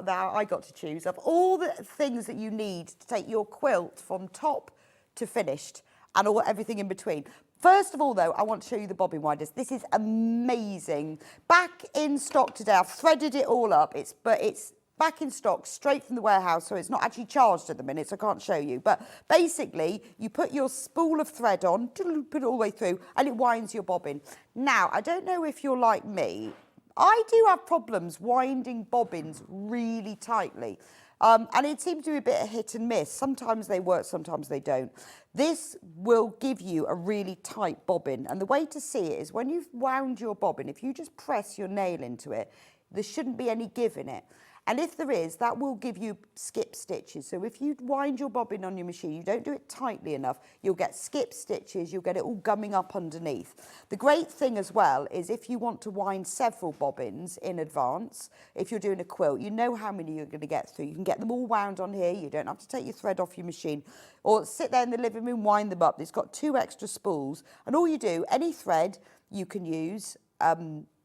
Speaker 4: that I got to choose of all the things that you need to take your quilt from top to finished and everything in between. First of all though, I want to show you the bobbin winders. This is amazing. Back in stock today, I've threaded it all up, but it's back in stock, straight from the warehouse, so it's not actually charged at the minute, so I can't show you. But basically, you put your spool of thread on, put it all the way through, and it winds your bobbin. Now, I don't know if you're like me, I do have problems winding bobbins really tightly. And it seems to be a bit of hit and miss. Sometimes they work, sometimes they don't. This will give you a really tight bobbin. And the way to see it is when you've wound your bobbin, if you just press your nail into it, there shouldn't be any give in it. And if there is, that will give you skip stitches. So if you wind your bobbin on your machine, you don't do it tightly enough, you'll get skip stitches, you'll get it all gumming up underneath. The great thing as well is if you want to wind several bobbins in advance, if you're doing a quilt, you know how many you're going to get through. You can get them all wound on here, you don't have to take your thread off your machine, or sit there in the living room, wind them up. It's got 2 extra spools, and all you do, any thread you can use,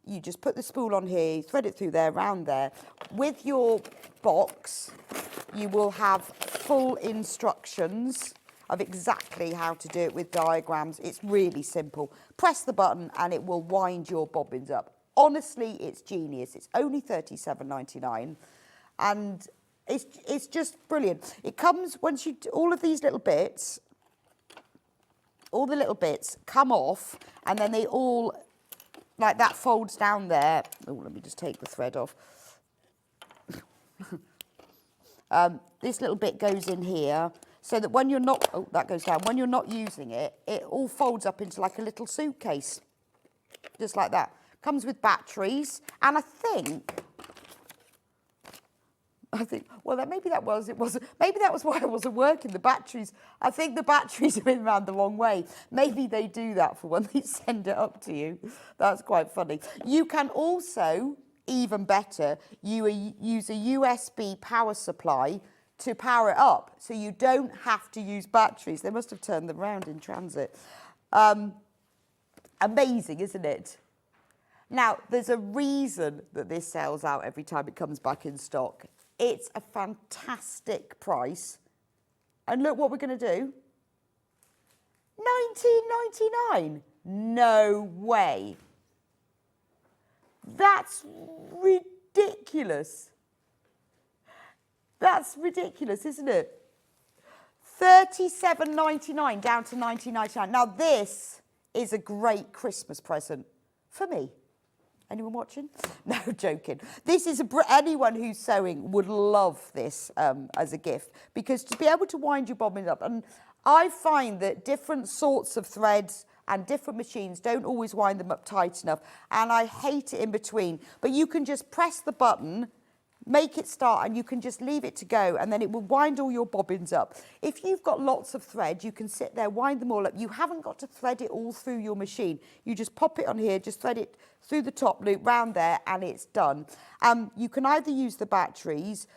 Speaker 4: you just put the spool on here, thread it through there, round there. With your box, you will have full instructions of exactly how to do it with diagrams. It's really simple. Press the button and it will wind your bobbins up. Honestly, it's genius. It's only $37.99 and it's just brilliant. It comes, once you do all of these little bits, all the little bits come off and then they all, like that folds down there. Oh, let me just take the thread off. This little bit goes in here so that when you're not, oh, that goes down. When you're not using it, it all folds up into like a little suitcase. Just like that. Comes with batteries. And I think, well, maybe that was why it wasn't working. The batteries, I think the batteries have been around the wrong way. Maybe they do that for when they send it up to you. That's quite funny. You can also, even better, use a USB power supply to power it up. So you don't have to use batteries. They must have turned them around in transit. Amazing, isn't it? Now, there's a reason that this sells out every time it comes back in stock. It's a fantastic price. And look what we're going to do. $19.99. No way. That's ridiculous. That's ridiculous, isn't it? $37.99 down to $19.99. Now, this is a great Christmas present for me. Anyone watching? No, joking. This is anyone who's sewing would love this as a gift, because to be able to wind your bobbins up, and I find that different sorts of threads and different machines don't always wind them up tight enough, and I hate it in between. But you can just press the button, make it start, and you can just leave it to go, and then it will wind all your bobbins up. If you've got lots of thread, you can sit there, wind them all up. You haven't got to thread it all through your machine. You just pop it on here, just thread it through the top loop, round there, and it's done. You can either use the batteries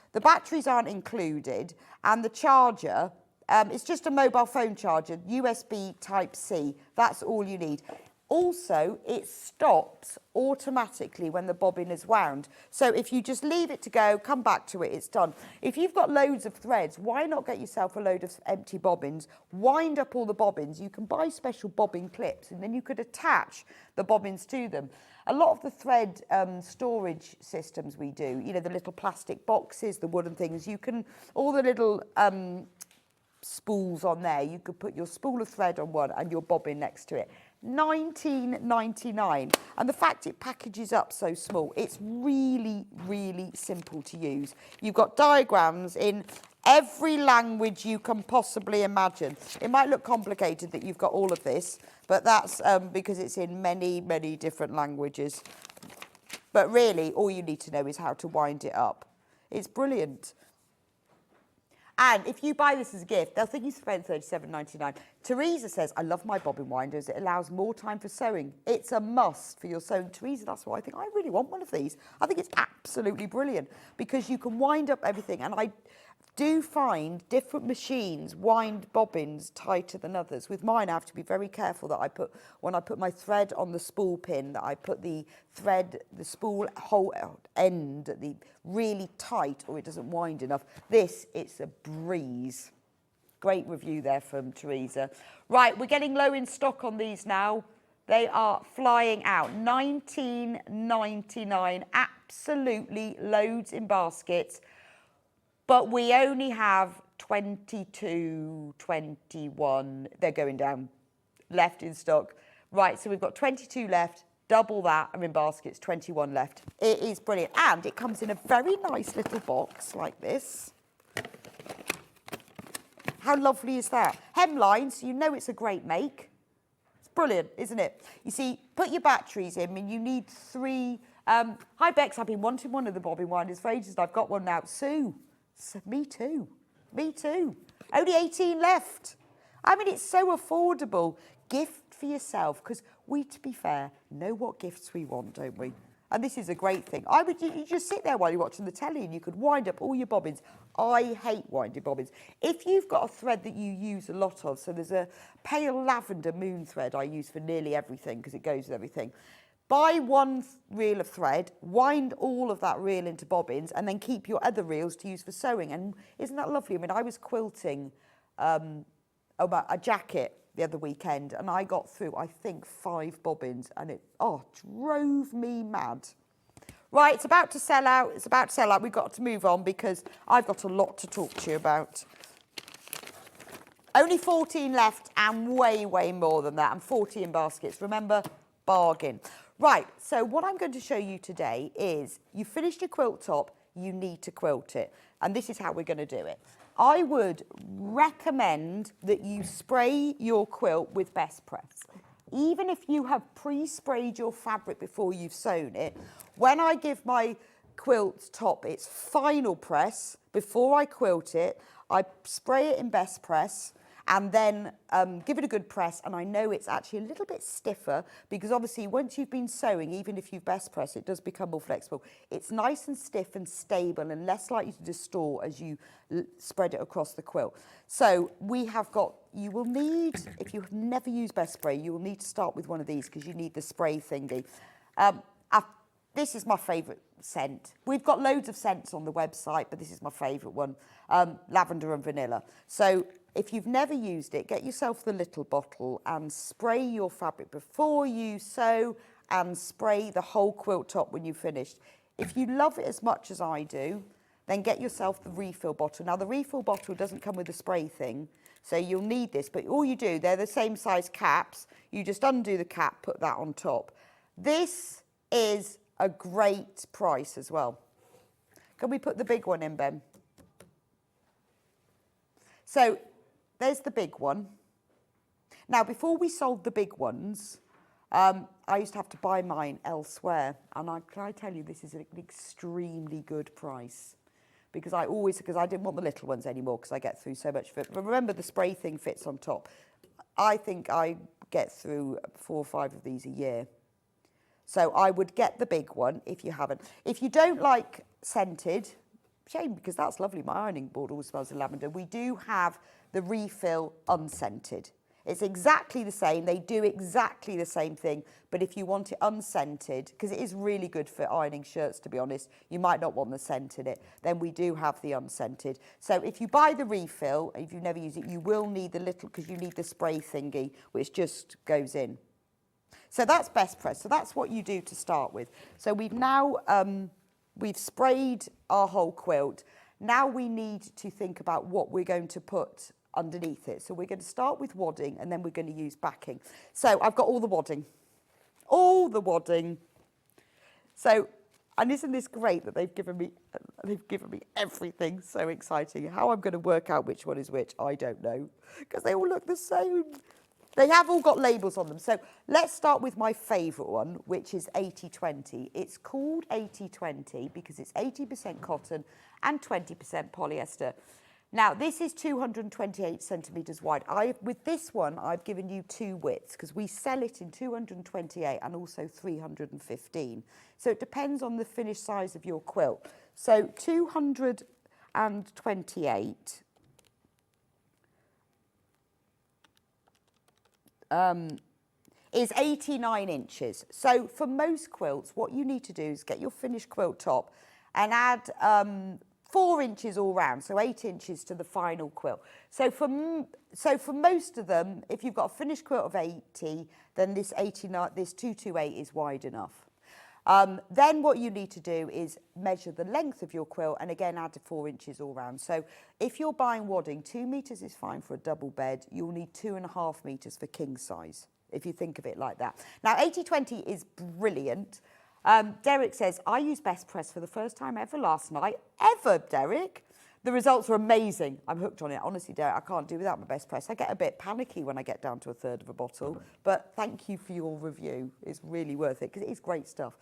Speaker 4: aren't included, and the charger, it's just a mobile phone charger, USB Type-C, that's all you need. Also, it stops automatically when the bobbin is wound. So if you just leave it to go, come back to it, it's done. If you've got loads of threads, why not get yourself a load of empty bobbins, wind up all the bobbins. You can buy special bobbin clips and then you could attach the bobbins to them. A lot of the thread storage systems we do, you know, the little plastic boxes, the wooden things, you can, all the little spools on there, you could put your spool of thread on one and your bobbin next to it. $19.99, and the fact it packages up so small, it's really, really simple to use. You've got diagrams in every language you can possibly imagine. It might look complicated that you've got all of this, but that's because it's in many, many different languages. But really, all you need to know is how to wind it up. It's brilliant. And if you buy this as a gift, they'll think you spent $37.99. Teresa says, I love my bobbin winders. It allows more time for sewing. It's a must for your sewing. Teresa, that's why I think I really want one of these. I think it's absolutely brilliant because you can wind up everything. And I do find different machines wind bobbins tighter than others. With mine, I have to be very careful that when I put my thread on the spool pin, that I put the spool whole end really tight or it doesn't wind enough. This, it's a breeze. Great review there from Teresa. Right, we're getting low in stock on these now. They are flying out. $19.99, absolutely loads in baskets, but we only have 22, 21, they're going down, left in stock. Right, so we've got 22 left, double that are in baskets, 21 left. It is brilliant, and it comes in a very nice little box like this. How lovely is that? Hemline, so you know it's a great make. It's brilliant, isn't it? You see, put your batteries in, and you need 3. Hi, Bex, I've been wanting one of the bobbin winders for ages, and I've got one now. Sue, me too. Me too. Only 18 left. I mean, it's so affordable. Gift for yourself, because we, to be fair, know what gifts we want, don't we? And this is a great thing. You just sit there while you're watching the telly and you could wind up all your bobbins. I hate winding bobbins. If you've got a thread that you use a lot of, so there's a pale lavender moon thread I use for nearly everything because it goes with everything. Buy 1 reel of thread, wind all of that reel into bobbins, and then keep your other reels to use for sewing. And isn't that lovely? I mean, I was quilting a jacket the other weekend, and I got through, I think, 5 bobbins, and it drove me mad. Right, it's about to sell out. It's about to sell out. We've got to move on because I've got a lot to talk to you about. Only 14 left, and way, way more than that, and 40 in baskets. Remember, bargain. Right, so what I'm going to show you today is you finished your quilt top, you need to quilt it, and this is how we're going to do it. I would recommend that you spray your quilt with Best Press. Even if you have pre-sprayed your fabric before you've sewn it, when I give my quilt top its final press, before I quilt it, I spray it in Best Press and then give it a good press, and I know it's actually a little bit stiffer because obviously once you've been sewing, even if you've Best Press, it does become more flexible. It's nice and stiff and stable and less likely to distort as you spread it across the quilt. So we have got, you will need, if you have never used Best Spray, you will need to start with one of these because you need the spray thingy. This is my favourite scent. We've got loads of scents on the website, but this is my favourite one, lavender and vanilla. So if you've never used it, get yourself the little bottle and spray your fabric before you sew and spray the whole quilt top when you've finished. If you love it as much as I do, then get yourself the refill bottle. Now, the refill bottle doesn't come with a spray thing, so you'll need this, but all you do, they're the same size caps. You just undo the cap, put that on top. This is a great price as well. Can we put the big one in, Ben? So there's the big one. Now, before we sold the big ones, I used to have to buy mine elsewhere. And can I tell you, this is an extremely good price. Because I didn't want the little ones anymore because I get through so much of it. But remember, the spray thing fits on top. I think I get through 4 or 5 of these a year. So I would get the big one if you haven't. If you don't like scented, shame because that's lovely. My ironing board always smells of lavender. We do have the refill unscented. It's exactly the same. They do exactly the same thing. But if you want it unscented, because it is really good for ironing shirts, to be honest, you might not want the scent in it, then we do have the unscented. So if you buy the refill, if you've never used it, you will need the little, because you need the spray thingy, which just goes in. So that's Best Press. So that's what you do to start with. So we've now, we've sprayed our whole quilt. Now we need to think about what we're going to put underneath it. So we're going to start with wadding and then we're going to use backing. So I've got all the wadding. All the wadding. So, and isn't this great that they've given me everything? So exciting. How I'm going to work out which one is which, I don't know. Because they all look the same. They have all got labels on them. So let's start with my favourite one, which is 80-20. It's called 80-20 because it's 80% cotton and 20% polyester. Now, this is 228 centimetres wide. With this one, I've given you 2 widths because we sell it in 228 and also 315. So it depends on the finished size of your quilt. So 228 is 89 inches. So for most quilts, what you need to do is get your finished quilt top and add 4 inches all round, so 8 inches to the final quilt. So for most of them, if you've got a finished quilt of 80, then this 228 is wide enough. Then what you need to do is measure the length of your quilt and again add 4 inches all round. So if you're buying wadding, 2 metres is fine for a double bed. You'll need 2.5 metres for king size, if you think of it like that. Now 80/20 is brilliant. Derek says, I used Best Press for the first time ever last night. Ever, Derek? The results are amazing. I'm hooked on it. Honestly, Derek, I can't do without my Best Press. I get a bit panicky when I get down to a third of a bottle, but thank you for your review. It's really worth it because it is great stuff.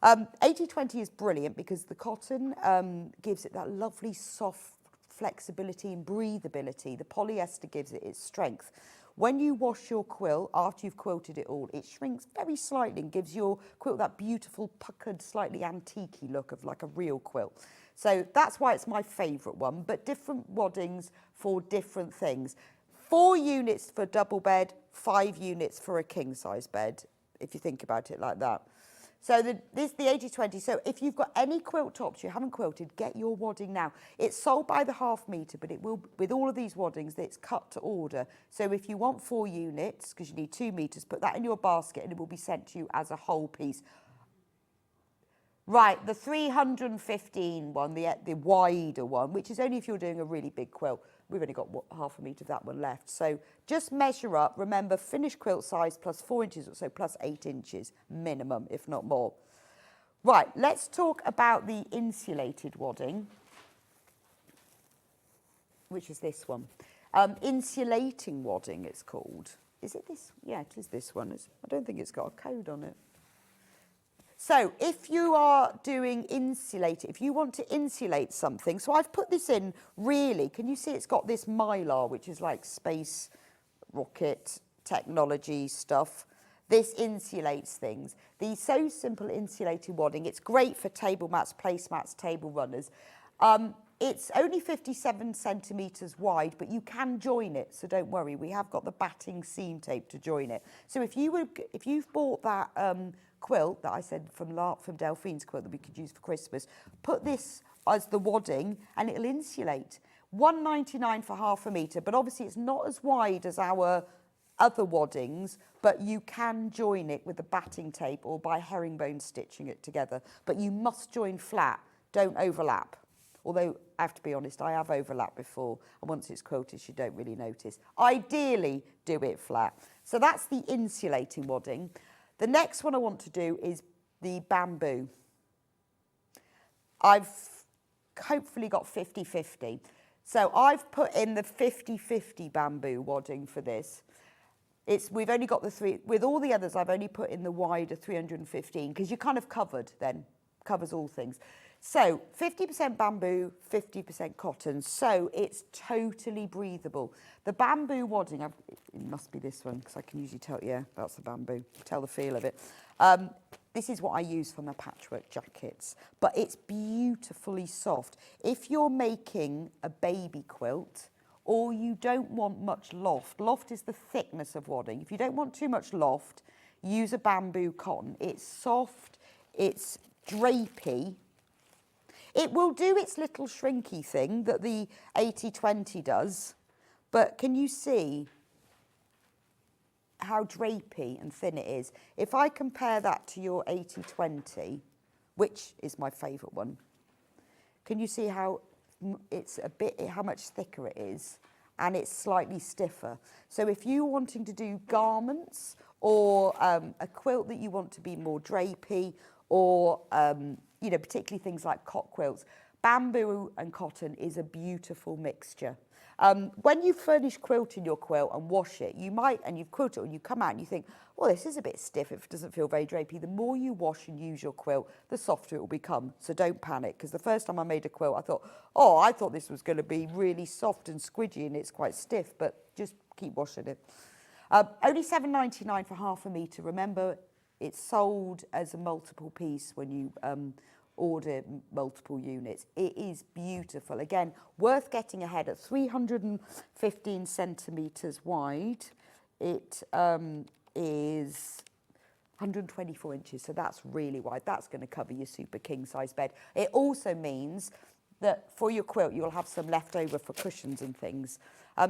Speaker 4: 80/20 is brilliant because the cotton gives it that lovely soft flexibility and breathability. The polyester gives it its strength. When you wash your quilt, after you've quilted it all, it shrinks very slightly and gives your quilt that beautiful, puckered, slightly antique-y look of like a real quilt. So that's why it's my favourite one, but different waddings for different things. 4 units for double bed, 5 units for a king-size bed, if you think about it like that. So this is the 80/20. So if you've got any quilt tops you haven't quilted, get your wadding now. It's sold by the half metre, but it will, with all of these waddings, it's cut to order. So if you want 4 units, because you need 2 metres, put that in your basket and it will be sent to you as a whole piece. Right, the 315 one, the wider one, which is only if you're doing a really big quilt. We've only got half a metre of that one left. So just measure up. Remember, finished quilt size plus 4 inches or so, plus 8 inches minimum, if not more. Right, let's talk about the insulated wadding, which is this one. Insulating wadding, it's called. Is it this? Yeah, it is this one. I don't think it's got a code on it. So if you are doing insulate, if you want to insulate something, so I've put this in really, can you see it's got this mylar, which is like space rocket technology stuff. This insulates things. The So Simple insulated wadding, it's great for table mats, placemats, table runners. It's only 57 centimetres wide, but you can join it, so don't worry. We have got the batting seam tape to join it. So if you've bought that quilt that I said from Delphine's quilt that we could use for Christmas, put this as the wadding and it'll insulate. £1.99 for half a metre, but obviously it's not as wide as our other waddings, but you can join it with the batting tape or by herringbone stitching it together. But you must join flat, don't overlap. Although, I have to be honest, I have overlapped before, and once it's quilted, you don't really notice. Ideally, do it flat. So that's the insulating wadding. The next one I want to do is the bamboo. I've hopefully got 50/50. So I've put in the 50/50 bamboo wadding for this. We've only got the 3, with all the others I've only put in the wider 315, because you're kind of covered then, covers all things. So 50% bamboo, 50% cotton, so it's totally breathable. The bamboo wadding, it must be this one, because I can usually tell, yeah, that's the bamboo, tell the feel of it. This is what I use for my patchwork jackets, but it's beautifully soft. If you're making a baby quilt, or you don't want much loft, loft is the thickness of wadding. If you don't want too much loft, use a bamboo cotton. It's soft, it's drapey. It will do its little shrinky thing that the 80/20 does, but can you see how drapey and thin it is? If I compare that to your 80/20, which is my favourite one, can you see how it's how much thicker it is, and it's slightly stiffer? So if you're wanting to do garments or a quilt that you want to be more drapey, or you know, particularly things like cot quilts, bamboo and cotton is a beautiful mixture. When you finish quilting your quilt and wash it, you might, and you've quilted it and you come out and you think, well, this is a bit stiff, it doesn't feel very drapey. The more you wash and use your quilt, the softer it will become. So don't panic, because the first time I made a quilt, I thought this was going to be really soft and squidgy, and it's quite stiff, but just keep washing it. Only £7.99 for half a metre. Remember, it's sold as a multiple piece when you order multiple units. It is beautiful. Again, worth getting ahead at 315 centimetres wide. It is 124 inches, so that's really wide. That's going to cover your super king size bed. It also means that for your quilt, you'll have some left over for cushions and things.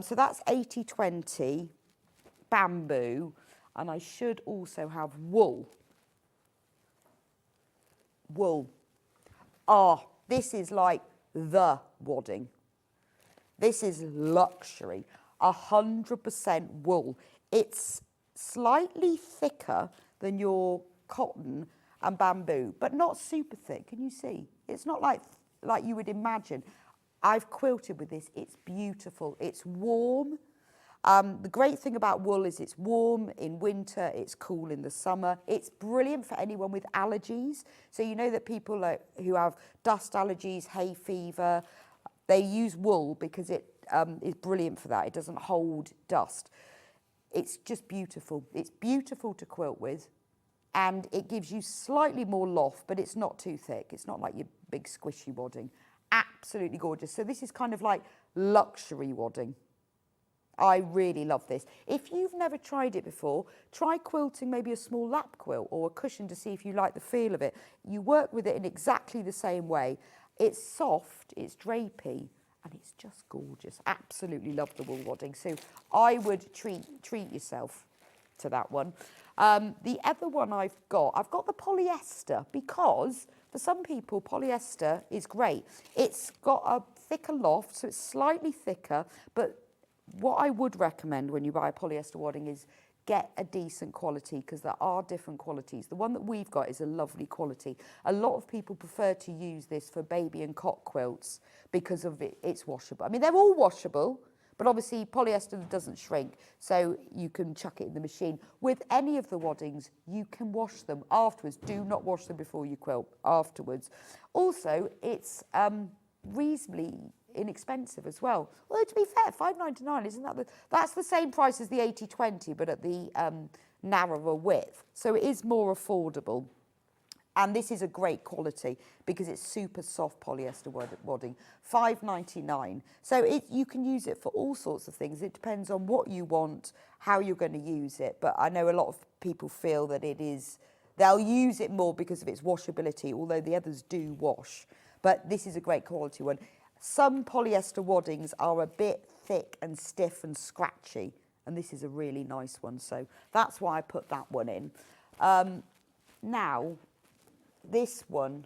Speaker 4: So that's 80/20 bamboo, and I should also have wool. wool. Ah, this is like the wadding. This is luxury, 100% wool. It's slightly thicker than your cotton and bamboo, but not super thick. Can you see? It's not like you would imagine. I've quilted with this. It's beautiful. It's warm. The great thing about wool is it's warm in winter, it's cool in the summer. It's brilliant for anyone with allergies. So you know that people who have dust allergies, hay fever, they use wool because it is brilliant for that. It doesn't hold dust. It's just beautiful. It's beautiful to quilt with, and it gives you slightly more loft, but it's not too thick. It's not like your big squishy wadding. Absolutely gorgeous. So this is kind of like luxury wadding. I really love this. If you've never tried it before, try quilting maybe a small lap quilt or a cushion to see if you like the feel of it. You work with it in exactly the same way. It's soft, it's drapey, and it's just gorgeous. Absolutely love the wool wadding. So I would treat yourself to that one. The other one I've got the polyester, because for some people polyester is great. It's got a thicker loft, so it's slightly thicker, but what I would recommend when you buy a polyester wadding is get a decent quality, because there are different qualities. The one that we've got is a lovely quality. A lot of people prefer to use this for baby and cot quilts because of it's washable. I mean, they're all washable, but obviously polyester doesn't shrink, so you can chuck it in the machine. With any of the waddings, you can wash them afterwards. Do not wash them before you quilt, afterwards. Also, it's reasonably inexpensive as well. Although to be fair, $5.99, isn't that that's the same price as the 80/20, but at the narrower width. So it is more affordable. And this is a great quality because it's super soft polyester wadding, $5.99. So you can use it for all sorts of things. It depends on what you want, how you're going to use it. But I know a lot of people feel that they'll use it more because of its washability, although the others do wash. But this is a great quality one. Some polyester waddings are a bit thick and stiff and scratchy, and this is a really nice one. So that's why I put that one in. Now, this one,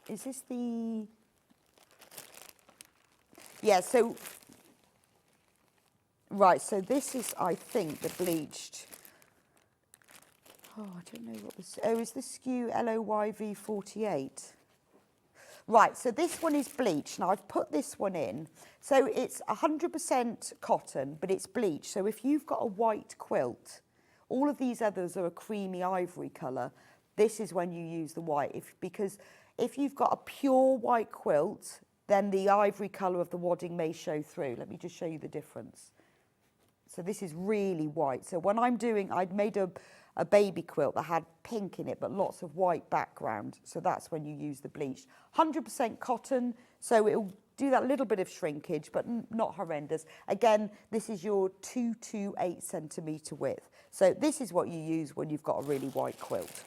Speaker 4: is this the... Yeah, so... Right, so this is, I think, the bleached... Oh, I don't know what this... Oh, is this SKU LOYV48? Right, so this one is bleached. Now, I've put this one in. So it's 100% cotton, but it's bleached. So if you've got a white quilt, all of these others are a creamy ivory colour. This is when you use the white. Because if you've got a pure white quilt, then the ivory colour of the wadding may show through. Let me just show you the difference. So this is really white. So when I'd made a baby quilt that had pink in it, but lots of white background. So that's when you use the bleached. 100% cotton, so it'll do that little bit of shrinkage, but not horrendous. Again, this is your 2 to 8 centimetre width. So this is what you use when you've got a really white quilt.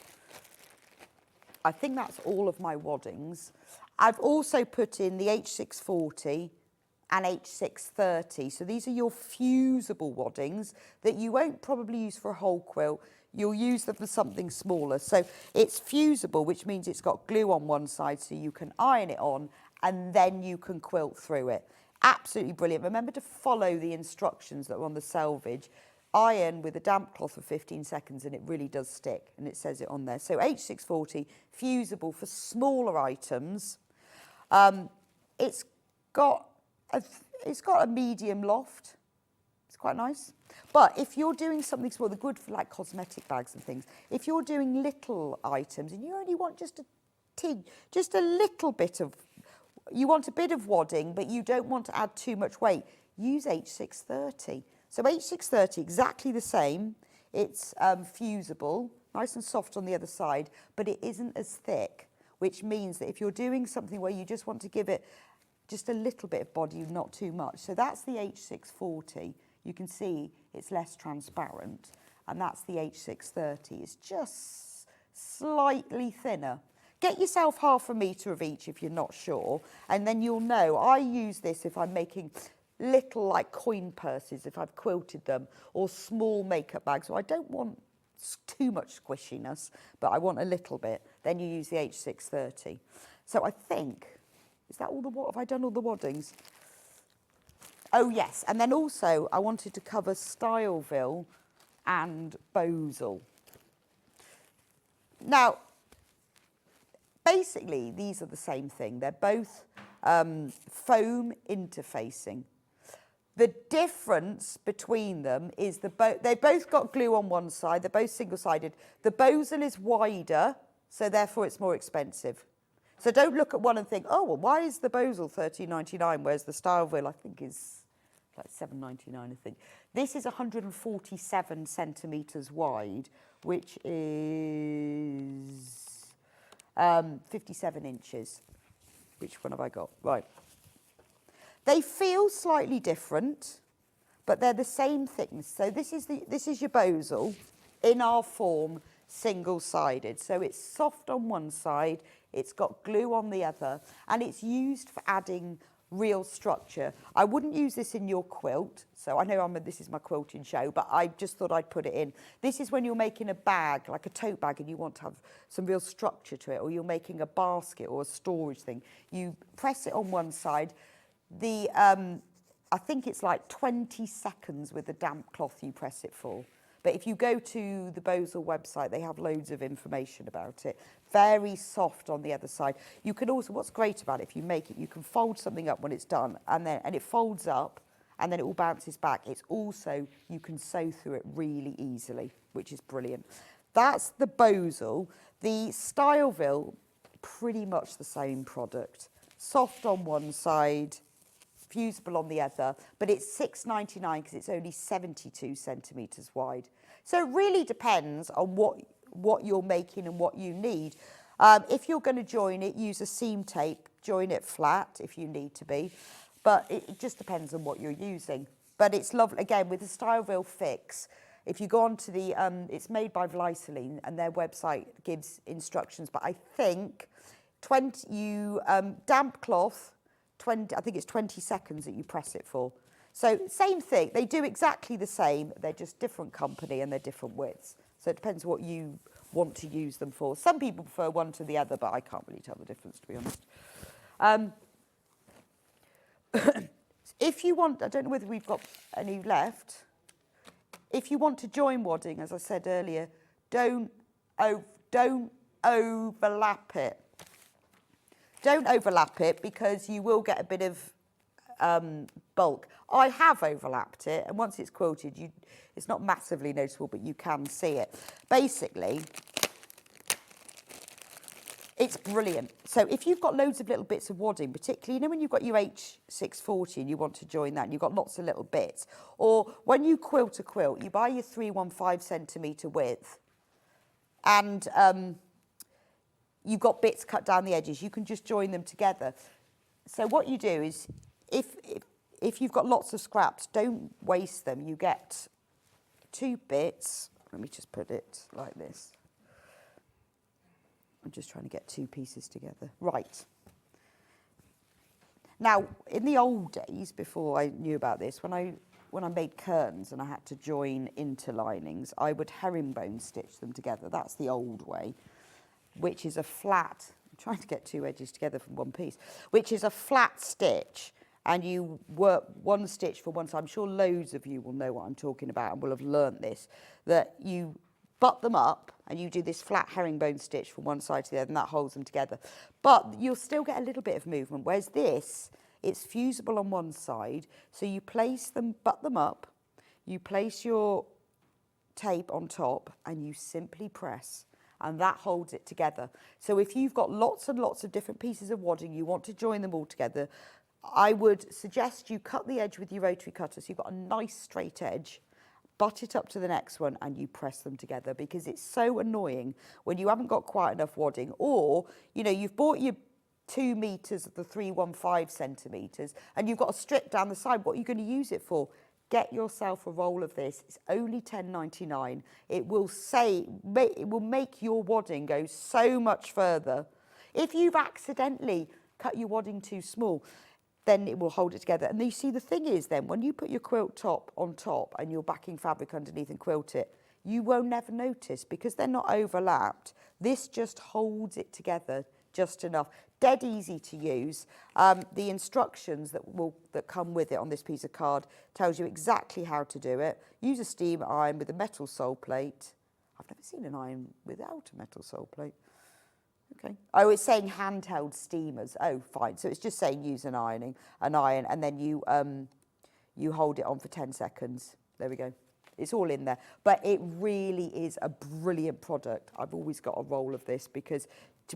Speaker 4: I think that's all of my waddings. I've also put in the H640 and H630. So these are your fusible waddings that you won't probably use for a whole quilt. You'll use them for something smaller. So it's fusible, which means it's got glue on one side so you can iron it on and then you can quilt through it. Absolutely brilliant. Remember to follow the instructions that are on the selvage. Iron with a damp cloth for 15 seconds and it really does stick, and it says it on there. So H640, fusible for smaller items. It's got a medium loft. It's quite nice. But if you're doing something small, they're good for like cosmetic bags and things. If you're doing little items and you only want just a little bit of, you want a bit of wadding, but you don't want to add too much weight, use H630. So H630, exactly the same. It's fusible, nice and soft on the other side, but it isn't as thick, which means that if you're doing something where you just want to give it just a little bit of body, not too much. So that's the H640. You can see it's less transparent, and that's the H630. It's just slightly thinner. Get yourself 1/2 metre of each if you're not sure, and then you'll know. I use this if I'm making little like coin purses, if I've quilted them, or small makeup bags. So I don't want too much squishiness, but I want a little bit. then you use the H630. So I think, is that all the, have I done all the waddings? Oh yes, and then also I wanted to cover Styleville and Bosal. Now, basically these are the same thing. They're both foam interfacing. The difference between them is they've both got glue on one side, they're both single-sided. The Bosal is wider, so therefore it's more expensive. So don't look at one and think, oh, well, why is the Bosal $13.99, whereas the Styleville, I think, is like $7.99, I think. This is 147 centimetres wide, which is 57 inches. Which one have I got? Right. They feel slightly different, but they're the same thickness. So this is your Bosal in our form, single-sided. So it's soft on one side, it's got glue on the other, and it's used for adding real structure. I wouldn't use this in your quilt. So I know this is my quilting show, but I just thought I'd put it in. This is when you're making a bag, like a tote bag, and you want to have some real structure to it, or you're making a basket or a storage thing. You press it on one side. I think it's like 20 seconds with the damp cloth you press it for. But if you go to the Bosal website, they have loads of information about it. Very soft on the other side. You can also, what's great about it, if you make it, you can fold something up when it's done, and it folds up, and then it all bounces back. It's also, you can sew through it really easily, which is brilliant. That's the Bosal. The Styleville, pretty much the same product. Soft on one side, fusible on the other, but it's $6.99 because it's only 72 centimetres wide. So it really depends on what you're making and what you need. If you're going to join it, use a seam tape, join it flat if you need to be, but it just depends on what you're using. But it's lovely, again, with the Styleville Fix. If you go on to the, it's made by Vlyceline, and their website gives instructions, but I think damp cloth, I think it's 20 seconds that you press it for. So same thing, they do exactly the same, they're just different company and they're different widths. So it depends what you want to use them for. Some people prefer one to the other, but I can't really tell the difference, to be honest. If you want, I don't know whether we've got any left. If you want to join wadding, as I said earlier, don't overlap it. Don't overlap it because you will get a bit of bulk. I have overlapped it, and once it's quilted, it's not massively noticeable, but you can see it. Basically, it's brilliant. So if you've got loads of little bits of wadding, particularly, you know when you've got your H640 and you want to join that, and you've got lots of little bits, or when you quilt a quilt, you buy your 315 centimetre width, and you've got bits cut down the edges, you can just join them together. So what you do is, if you've got lots of scraps, don't waste them. You get 2 bits. Let me just put it like this. I'm just trying to get 2 pieces together. Right. Now, in the old days, before I knew about this, when I made curtains and I had to join interlinings, I would herringbone stitch them together. That's the old way, which is a flat, I'm trying to get 2 edges together from one piece, which is a flat stitch, and you work one stitch for one side. I'm sure loads of you will know what I'm talking about and will have learnt this, that you butt them up and you do this flat herringbone stitch from one side to the other, and that holds them together. But you'll still get a little bit of movement, whereas this, it's fusible on one side, so you place them, butt them up, you place your tape on top, and you simply press, and that holds it together. So if you've got lots and lots of different pieces of wadding, you want to join them all together, I would suggest you cut the edge with your rotary cutter so you've got a nice straight edge, butt it up to the next one, and you press them together, because it's so annoying when you haven't got quite enough wadding, or, you know, you've bought your 2 metres of the 315 centimetres and you've got a strip down the side. What are you going to use it for? Get yourself a roll of this. It's only $10.99. It will make your wadding go so much further. If you've accidentally cut your wadding too small, then it will hold it together. And you see, the thing is then, when you put your quilt top on top and your backing fabric underneath and quilt it, you won't never notice because they're not overlapped. This just holds it together just enough. Dead easy to use. The instructions that come with it on this piece of card tells you exactly how to do it. Use a steam iron with a metal sole plate. I've never seen an iron without a metal sole plate. Okay. Oh, it's saying handheld steamers. Oh, fine. So it's just saying use an iron, and then you hold it on for 10 seconds. There we go. It's all in there. But it really is a brilliant product. I've always got a roll of this because,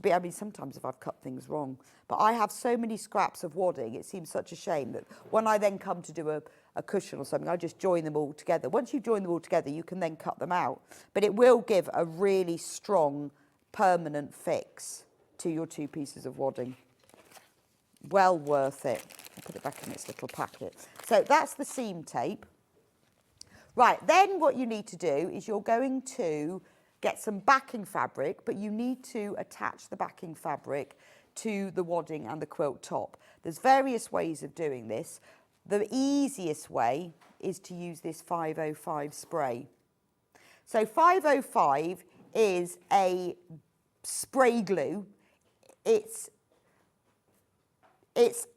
Speaker 4: I mean, sometimes if I've cut things wrong, but I have so many scraps of wadding, it seems such a shame that when I then come to do a cushion or something, I just join them all together. Once you join them all together, you can then cut them out. But it will give a really strong, permanent fix to your 2 pieces of wadding. Well worth it. I'll put it back in its little packet. So that's the seam tape. Right, then what you need to do is you're going to get some backing fabric, but you need to attach the backing fabric to the wadding and the quilt top. There's various ways of doing this. The easiest way is to use this 505 spray. So 505 is a spray glue. It's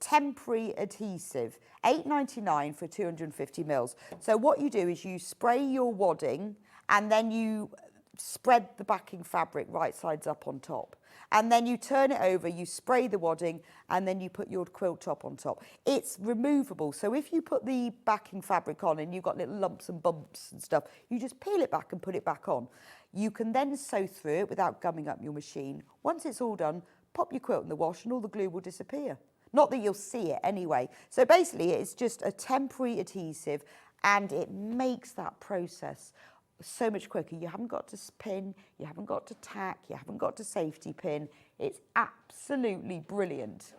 Speaker 4: temporary adhesive, £8.99 for 250 mils. So what you do is you spray your wadding and then you spread the backing fabric right sides up on top. And then you turn it over, you spray the wadding, and then you put your quilt top on top. It's removable. So if you put the backing fabric on and you've got little lumps and bumps and stuff, you just peel it back and put it back on. You can then sew through it without gumming up your machine. Once it's all done, pop your quilt in the wash and all the glue will disappear. Not that you'll see it anyway. So basically it's just a temporary adhesive and it makes that process so much quicker. You haven't got to pin, you haven't got to tack, you haven't got to safety pin. It's absolutely brilliant.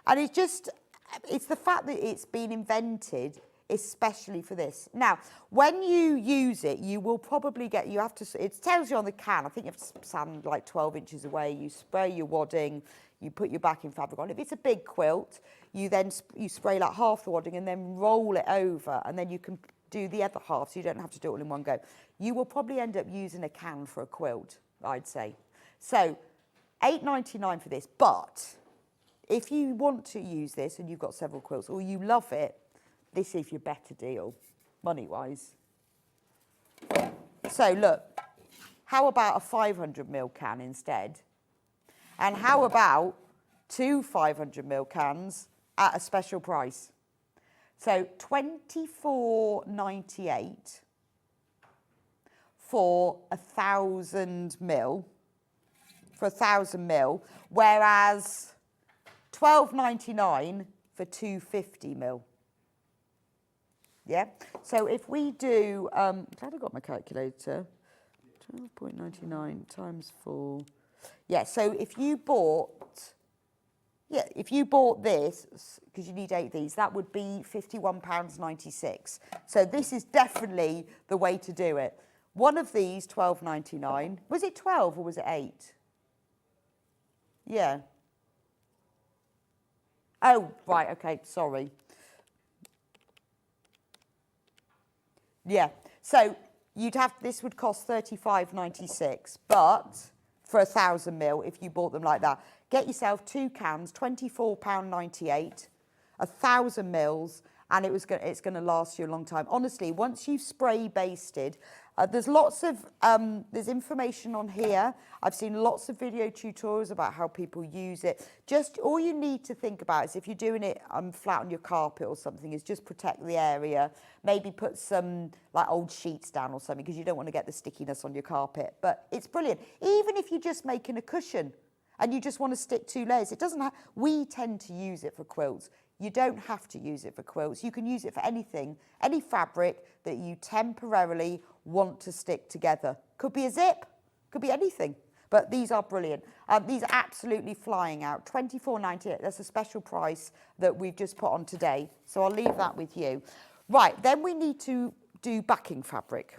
Speaker 4: And it's the fact that it's been invented especially for this. Now, when you use it, you will probably get, it tells you on the can, I think you have to stand like 12 inches away, you spray your wadding, you put your backing fabric on. If it's a big quilt, you spray like half the wadding and then roll it over, and then you can do the other half, so you don't have to do it all in one go. You will probably end up using a can for a quilt, I'd say. So, £8.99 for this, but if you want to use this and you've got several quilts, or you love it, this is your better deal, money-wise. So look, how about a 500ml can instead? And how about 2 500ml cans at a special price? So £24.98 for 1,000ml, whereas £12.99 for 250ml. Yeah, so if we do, I'm glad I got my calculator, 12.99 times 4. Yeah, so if you bought this, because you need 8 of these, that would be £51.96. So this is definitely the way to do it. One of these, £12.99. Was it 12 or was it 8? Yeah. Oh, right, okay, sorry. Yeah, so this would cost £35.96, but for 1,000ml, if you bought them like that, get yourself 2 cans, £24.98, 1,000 mils, and it's going to last you a long time. Honestly, once you've spray basted, there's lots of there's information on here. I've seen lots of video tutorials about how people use it. Just all you need to think about is if you're doing it flat on your carpet or something, is just protect the area. Maybe put some like old sheets down or something, because you don't want to get the stickiness on your carpet. But it's brilliant. Even if you're just making a cushion and you just want to stick 2 layers, it doesn't have. We tend to use it for quilts. You don't have to use it for quilts. You can use it for anything, any fabric that you temporarily want to stick together. Could be a zip, could be anything. But these are brilliant. These are absolutely flying out. £24.98, that's a special price that we've just put on today. So I'll leave that with you. Right, then we need to do backing fabric.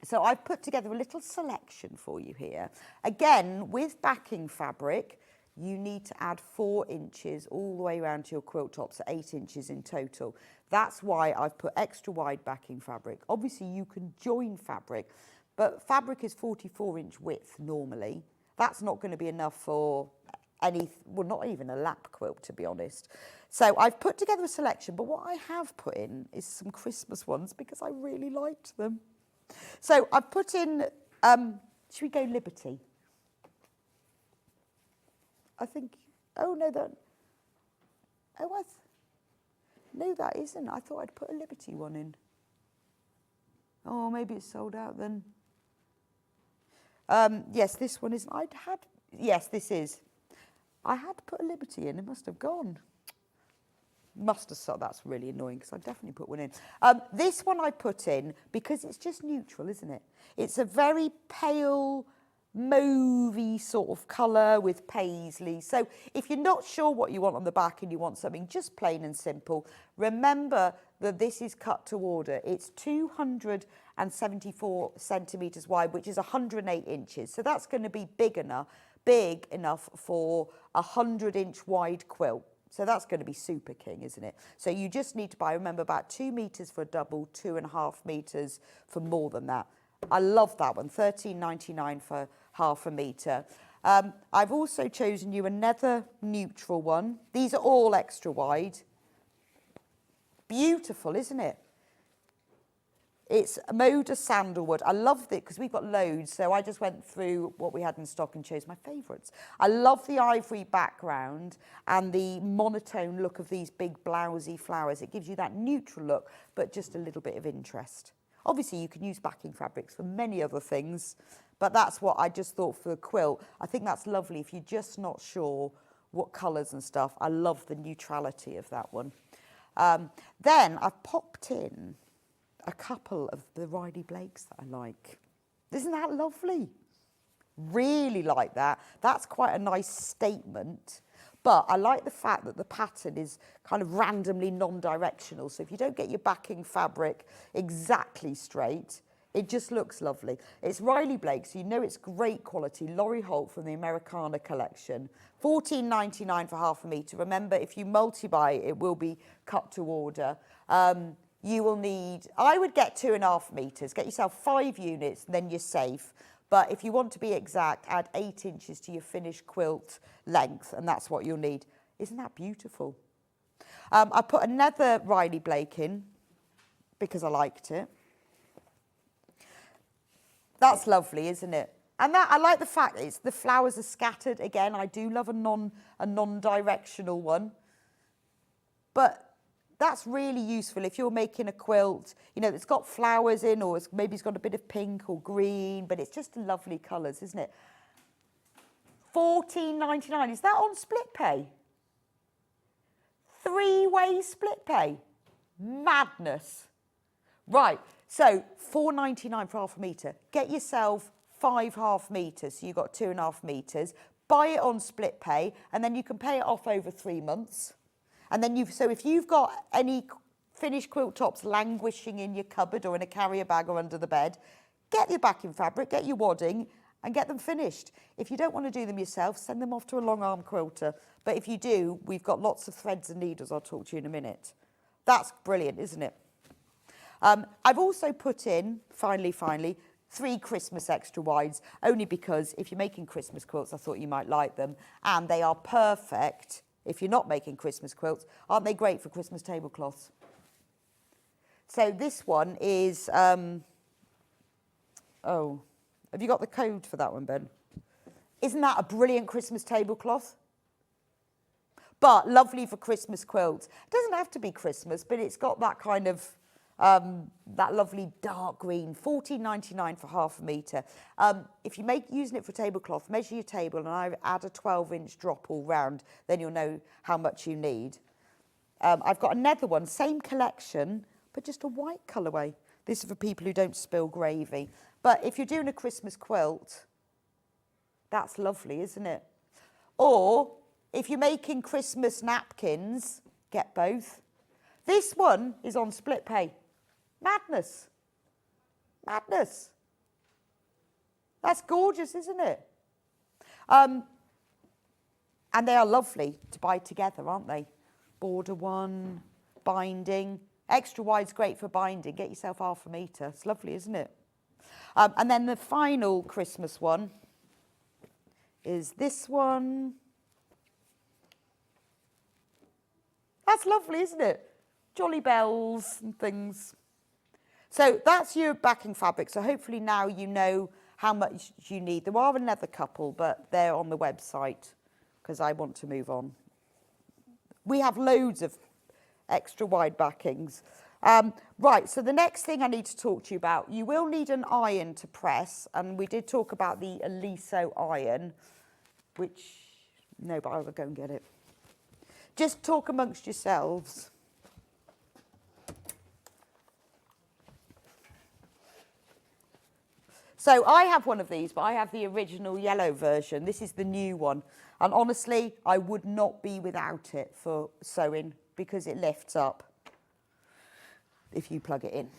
Speaker 4: So I've put together a little selection for you here. Again, with backing fabric, you need to add 4 inches all the way around to your quilt top, so 8 inches in total. That's why I've put extra wide backing fabric. Obviously, you can join fabric, but fabric is 44-inch width normally. That's not going to be enough for any, well, not even a lap quilt, to be honest. So I've put together a selection, but what I have put in is some Christmas ones because I really liked them. So I've put in, should we go Liberty? I think, oh no, no, that isn't. I thought I'd put a Liberty one in. Oh, maybe it's sold out then. Yes, this one isn't. Yes, this is. I had to put a Liberty in. It must have gone. Must have sold. That's really annoying because I definitely put one in. This one I put in because it's just neutral, isn't it? It's a very pale, mauvey sort of colour with paisley. So if you're not sure what you want on the back and you want something just plain and simple, remember that this is cut to order. It's 274 centimetres wide, which is 108 inches. So that's going to be big enough for a 100-inch wide quilt. So that's going to be super king, isn't it? So you just need to buy, remember, about 2 metres for a double, 2.5 metres for more than that. I love that one, $13.99 for half a metre. I've also chosen you another neutral one. These are all extra wide. Beautiful, isn't it? It's Moda Sandalwood. I love it because we've got loads, so I just went through what we had in stock and chose my favourites. I love the ivory background and the monotone look of these big blousy flowers. It gives you that neutral look, but just a little bit of interest. Obviously, you can use backing fabrics for many other things, but that's what I just thought for a quilt. I think that's lovely if you're just not sure what colours and stuff. I love the neutrality of that one. Then I've popped in a couple of the Riley Blakes that I like. Isn't that lovely? Really like that. That's quite a nice statement. But I like the fact that the pattern is kind of randomly non-directional. So if you don't get your backing fabric exactly straight, it just looks lovely. It's Riley Blake, so you know it's great quality. Laurie Holt from the Americana collection. $14.99 for half a metre. Remember, if you multi-buy, it will be cut to order. You will need, I would get 2.5 metres. Get yourself 5 units, then you're safe. But if you want to be exact, add 8 inches to your finished quilt length, and that's what you'll need. Isn't that beautiful? I put another Riley Blake in because I liked it. That's lovely, isn't it? And that I like the fact that the flowers are scattered. Again, I do love a non-directional one. But that's really useful if you're making a quilt, you know, that's got flowers in, or maybe it's got a bit of pink or green, but it's just lovely colours, isn't it? $14.99, is that on split pay? 3-way split pay? Madness. Right, so $4.99 for half a metre. Get yourself 5 half metres, so you've got 2.5 metres. Buy it on split pay, and then you can pay it off over 3 months. And then so if you've got any finished quilt tops languishing in your cupboard or in a carrier bag or under the bed, get your backing fabric, get your wadding and get them finished. If you don't want to do them yourself, send them off to a long arm quilter. But if you do, we've got lots of threads and needles I'll talk to you in a minute. That's brilliant, isn't it? I've also put in, finally, 3 Christmas extra wides, only because if you're making Christmas quilts, I thought you might like them. And they are perfect. If you're not making Christmas quilts, aren't they great for Christmas tablecloths? So this one is, oh, have you got the code for that one, Ben? Isn't that a brilliant Christmas tablecloth? But lovely for Christmas quilts. It doesn't have to be Christmas, but it's got that kind of, that lovely dark green, $14.99 for half a metre. If you using it for tablecloth, measure your table and I add a 12-inch drop all round, then you'll know how much you need. I've got another one, same collection, but just a white colourway. This is for people who don't spill gravy. But if you're doing a Christmas quilt, that's lovely, isn't it? Or if you're making Christmas napkins, get both. This one is on split pay. Madness. Madness. That's gorgeous, isn't it? And they are lovely to buy together, aren't they? Border one, binding. Extra wide's great for binding. Get yourself 1/2 metre. It's lovely, isn't it? And then the final Christmas one is this one. That's lovely, isn't it? Jolly bells and things. So that's your backing fabric. So hopefully now you know how much you need. There are another couple, but they're on the website because I want to move on. We have loads of extra wide backings. Right, so the next thing I need to talk to you about, you will need an iron to press, and we did talk about the Aliso iron, which, no, but I will go and get it. Just talk amongst yourselves. So I have one of these, but I have the original yellow version. This is the new one. And honestly, I would not be without it for sewing because it lifts up if you plug it in.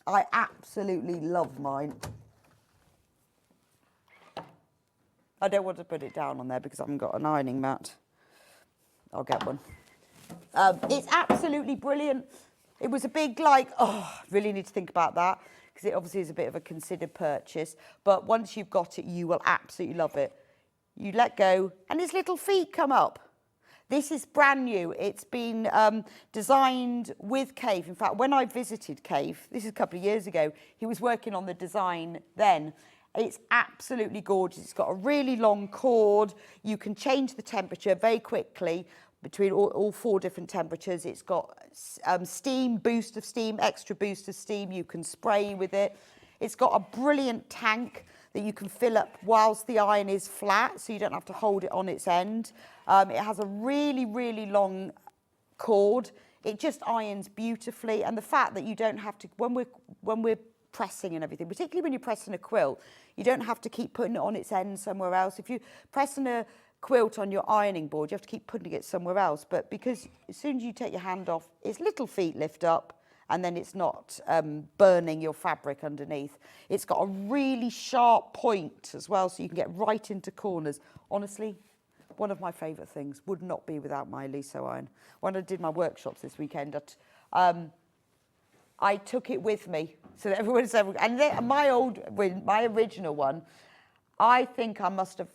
Speaker 4: I absolutely love mine. I don't want to put it down on there because I haven't got an ironing mat. I'll get one. It's absolutely brilliant. It was a big really need to think about that because it obviously is a bit of a considered purchase. But once you've got it, you will absolutely love it. You let go and his little feet come up. This is brand new. It's been designed with Cave. In fact, when I visited Cave, this is a couple of years ago, he was working on the design then. It's absolutely gorgeous. It's got a really long cord. You can change the temperature very quickly between all 4 different temperatures. It's got steam, boost of steam, extra boost of steam. You can spray with it. It's got a brilliant tank that you can fill up whilst the iron is flat, so you don't have to hold it on its end. It has a really, really long cord. It just irons beautifully, and the fact that you don't have to, when we're pressing and everything, particularly when you're pressing a quilt, you don't have to keep putting it on its end somewhere else. If you're pressing a quilt on your ironing board, you have to keep putting it somewhere else, but because as soon as you take your hand off, its little feet lift up, and then it's not burning your fabric underneath. It's got a really sharp point as well, so you can get right into corners. Honestly, one of my favourite things. Would not be without my Aliso iron. When I did my workshops this weekend, I took it with me so that everyone said, and my original one, I think I must have,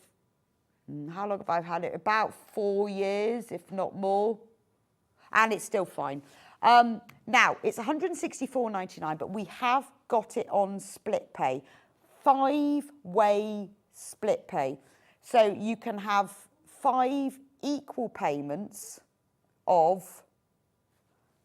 Speaker 4: how long have I had it? About 4 years, if not more, and it's still fine. Now, it's £164.99, but we have got it on split pay, 5-way split pay. So you can have 5 equal payments of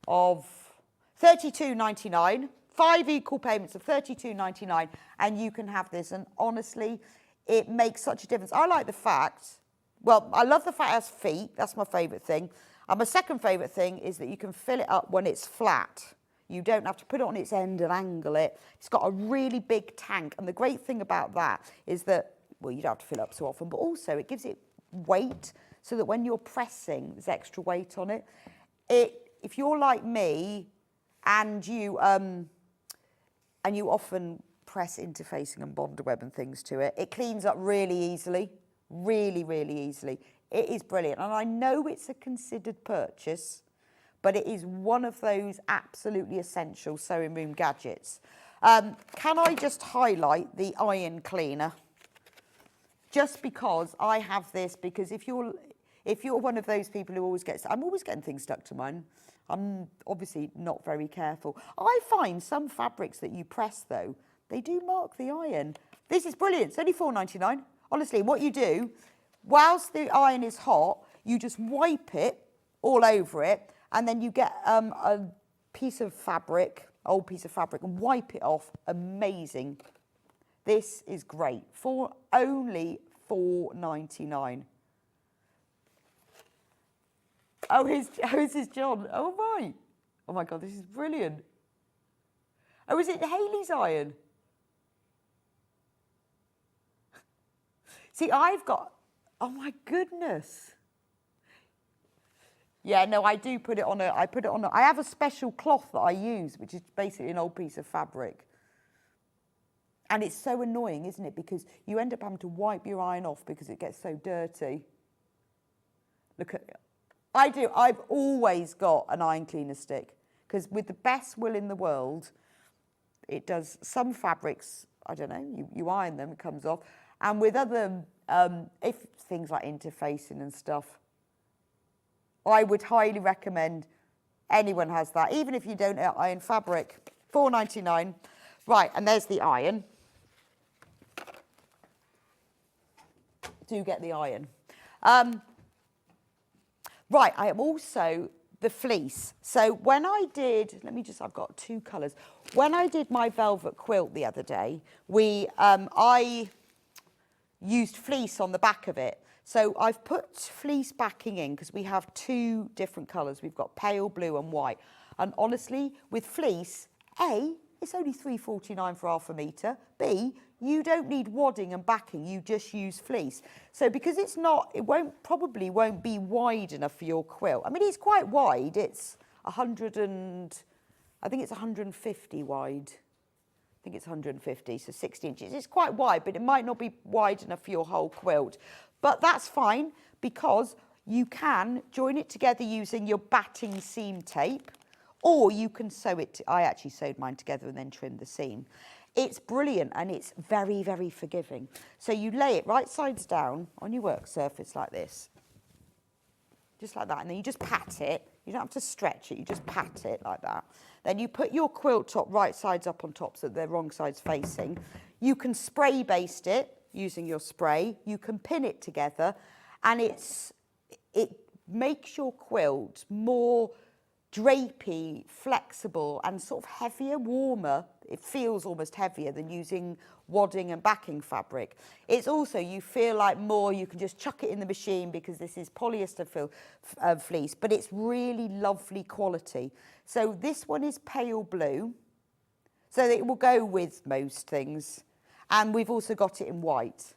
Speaker 4: £32.99, 5 equal payments of £32.99, and you can have this. And honestly, it makes such a difference. I like the fact, well, I love the fact it has feet. That's my favourite thing. And my second favourite thing is that you can fill it up when it's flat. You don't have to put it on its end and angle it. It's got a really big tank. And the great thing about that is that, well, you don't have to fill it up so often, but also it gives it weight so that when you're pressing, there's extra weight on it. If you're like me and you often press interfacing and bonder web and things to it, it cleans up really easily, really, really easily. It is brilliant, and I know it's a considered purchase, but it is one of those absolutely essential sewing room gadgets. Can I just highlight the iron cleaner? Just because I have this, because if you're one of those people who always gets, I'm always getting things stuck to mine. I'm obviously not very careful. I find some fabrics that you press though, they do mark the iron. This is brilliant. It's only £4.99. Honestly, what you do, whilst the iron is hot, you just wipe it all over it, and then you get a piece of fabric, old piece of fabric, and wipe it off. Amazing. This is great for only £4.99. Oh, this is John. Oh, right. Oh, my God, this is brilliant. Oh, is it Hayley's iron? See, I've got, oh, my goodness. Yeah, no, I do put it on I have a special cloth that I use, which is basically an old piece of fabric. And it's so annoying, isn't it? Because you end up having to wipe your iron off because it gets so dirty. Look at, I do, I've always got an iron cleaner stick because with the best will in the world, it does some fabrics, I don't know, you iron them, it comes off. And with other, if things like interfacing and stuff, I would highly recommend anyone has that, even if you don't iron fabric. £4.99. Right, and there's the iron. Do get the iron. Right, I am also the fleece. So when I did, I've got two colours. When I did my velvet quilt the other day, I used fleece on the back of it. So I've put fleece backing in because we have two different colours. We've got pale blue and white. And honestly, with fleece, A, it's only £3.49 for half a metre. B, you don't need wadding and backing, you just use fleece. So because it's not, probably won't be wide enough for your quilt. I mean, it's quite wide. It's 150 wide. I think it's 150, so 60 inches. It's quite wide, but it might not be wide enough for your whole quilt. But that's fine because you can join it together using your batting seam tape, or you can sew it. I actually sewed mine together and then trimmed the seam. It's brilliant and it's very, very forgiving. So you lay it right sides down on your work surface like this, just like that, and then you just pat it. You don't have to stretch it, you just pat it like that. Then you put your quilt top right sides up on top so they're wrong sides facing. You can spray baste it using your spray. You can pin it together, and it makes your quilt more drapey, flexible, and sort of heavier, warmer. It feels almost heavier than using wadding and backing fabric. It's also, you feel like more, you can just chuck it in the machine because this is polyester fleece, but it's really lovely quality. So this one is pale blue, so it will go with most things. And we've also got it in white,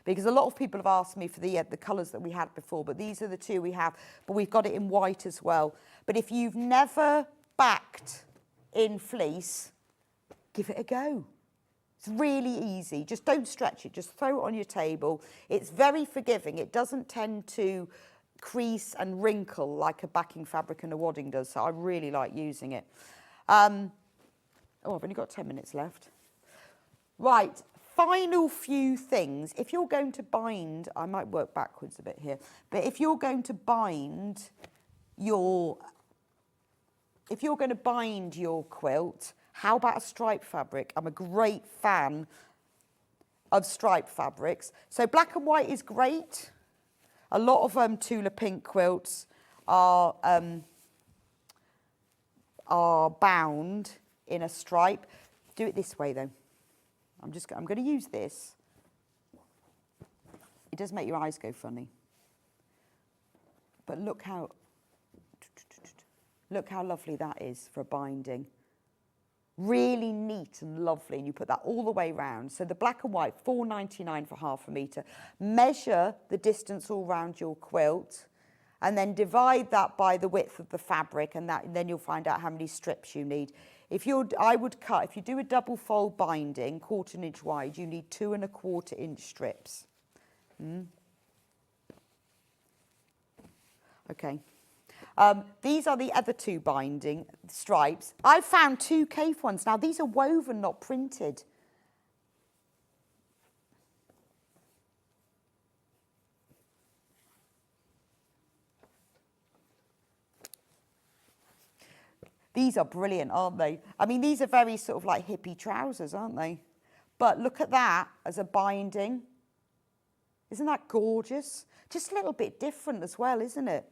Speaker 4: because a lot of people have asked me for the colours that we had before, but these are the two we have, but we've got it in white as well. But if you've never backed in fleece, give it a go. It's really easy. Just don't stretch it. Just throw it on your table. It's very forgiving. It doesn't tend to crease and wrinkle like a backing fabric and a wadding does, so I really like using it. I've only got 10 minutes left. Right, final few things. If you're going to bind, I might work backwards a bit here, but if you're going to bind your quilt, how about a stripe fabric? I'm a great fan of stripe fabrics. So black and white is great. A lot of Tula pink quilts are bound in a stripe. Do it this way though. I'm going to use this. It does make your eyes go funny. But look how lovely that is for binding. Really neat and lovely, and you put that all the way round. So the black and white, £4.99 for half a metre. Measure the distance all round your quilt, and then divide that by the width of the fabric, and then you'll find out how many strips you need. If you do a double fold binding, 1/4 inch wide, you need 2 1/4 inch strips. Okay. These are the other two binding stripes. I found 2 Cape ones. Now, these are woven, not printed. These are brilliant, aren't they? I mean, these are very sort of like hippie trousers, aren't they? But look at that as a binding. Isn't that gorgeous? Just a little bit different as well, isn't it?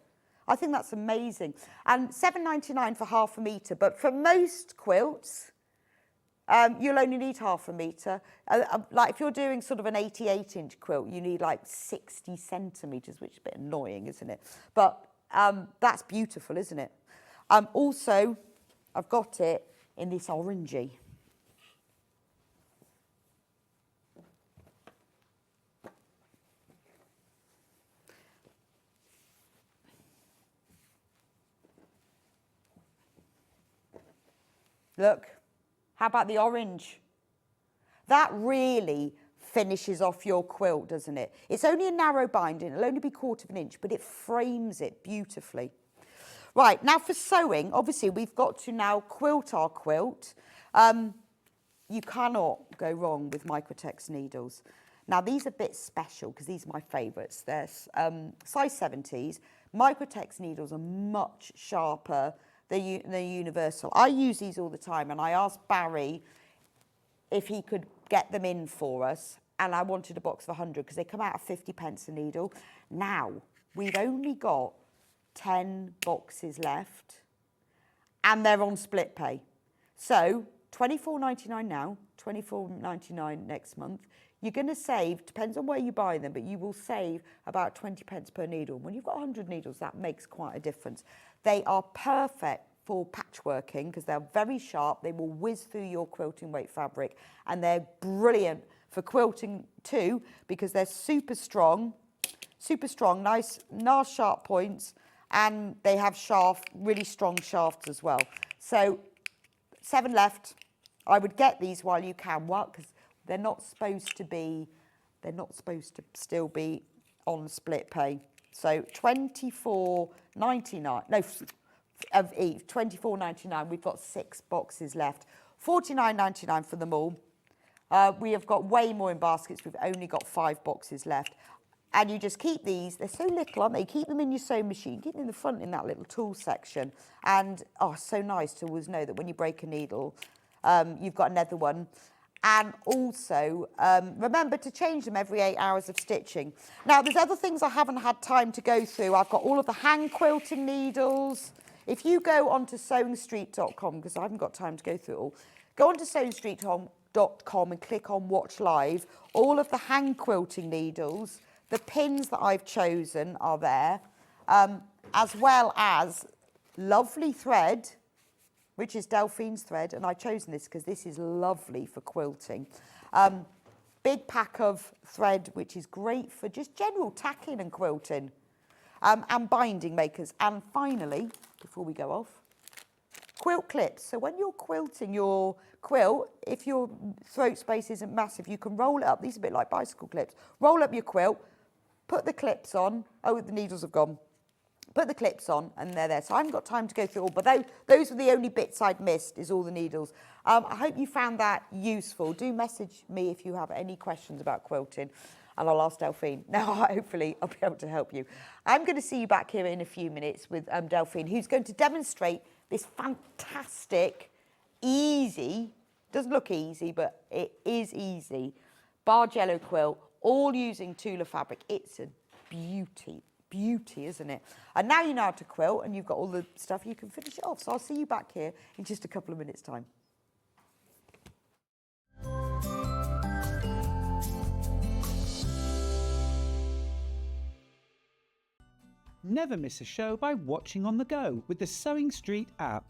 Speaker 4: I think that's amazing. And £7.99 for half a metre, but for most quilts, you'll only need half a metre. Like if you're doing sort of an 88-inch quilt, you need like 60 centimetres, which is a bit annoying, isn't it? But that's beautiful, isn't it? Also, I've got it in this orangey. Look, how about the orange? That really finishes off your quilt, doesn't it? It's only a narrow binding, it'll only be 1/4 of an inch, but it frames it beautifully. Right, now for sewing, obviously we've got to now quilt our quilt. You cannot go wrong with Microtex needles. Now these are a bit special because these are my favourites. They're size 70s. Microtex needles are much sharper than universal. I use these all the time, and I asked Barry if he could get them in for us, and I wanted a box of 100 because they come out at 50p a needle. Now, we've only got 10 boxes left, and they're on split pay. So, £24.99 now, £24.99 next month. You're going to save, depends on where you buy them, but you will save about 20p per needle. When you've got 100 needles, that makes quite a difference. They are perfect for patchworking because they're very sharp. They will whiz through your quilting weight fabric, and they're brilliant for quilting too because they're super strong, nice sharp points, and they have really strong shafts as well. So 7 left. I would get these while you can. Well, because they're not supposed to still be on split pay. So £24.99. No, of each, £24.99. We've got 6 boxes left. £49.99 for them all. We have got way more in baskets. We've only got 5 boxes left. And you just keep these. They're so little, aren't they? Keep them in your sewing machine. Keep them in the front in that little tool section. And, so nice to always know that when you break a needle, you've got another one. And also, remember to change them every 8 hours of stitching. Now, there's other things I haven't had time to go through. I've got all of the hand quilting needles. If you go onto SewingStreet.com, because I haven't got time to go through it all, go onto SewingStreet.com and click on Watch Live. All of the hand quilting needles, the pins that I've chosen are there, as well as lovely thread, which is Delphine's thread, and I've chosen this because this is lovely for quilting. Big pack of thread, which is great for just general tacking and quilting, and binding makers. And finally, before we go off, quilt clips. So when you're quilting your quilt, if your throat space isn't massive, you can roll it up. These are a bit like bicycle clips. Roll up your quilt, put the clips on. Oh, the needles have gone. Put the clips on, and they're there. So I haven't got time to go through all, but those are the only bits I'd missed, is all the needles. I hope you found that useful. Do message me if you have any questions about quilting, and I'll ask Delphine. Now, hopefully, I'll be able to help you. I'm going to see you back here in a few minutes with Delphine, who's going to demonstrate this fantastic, easy, doesn't look easy, but it is easy, barge yellow quilt, all using Tula fabric. It's a beauty, isn't it? And now you know how to quilt and you've got all the stuff, you can finish it off. So I'll see you back here in just a couple of minutes' time.
Speaker 6: Never miss a show by watching on the go with the SewingStreet app.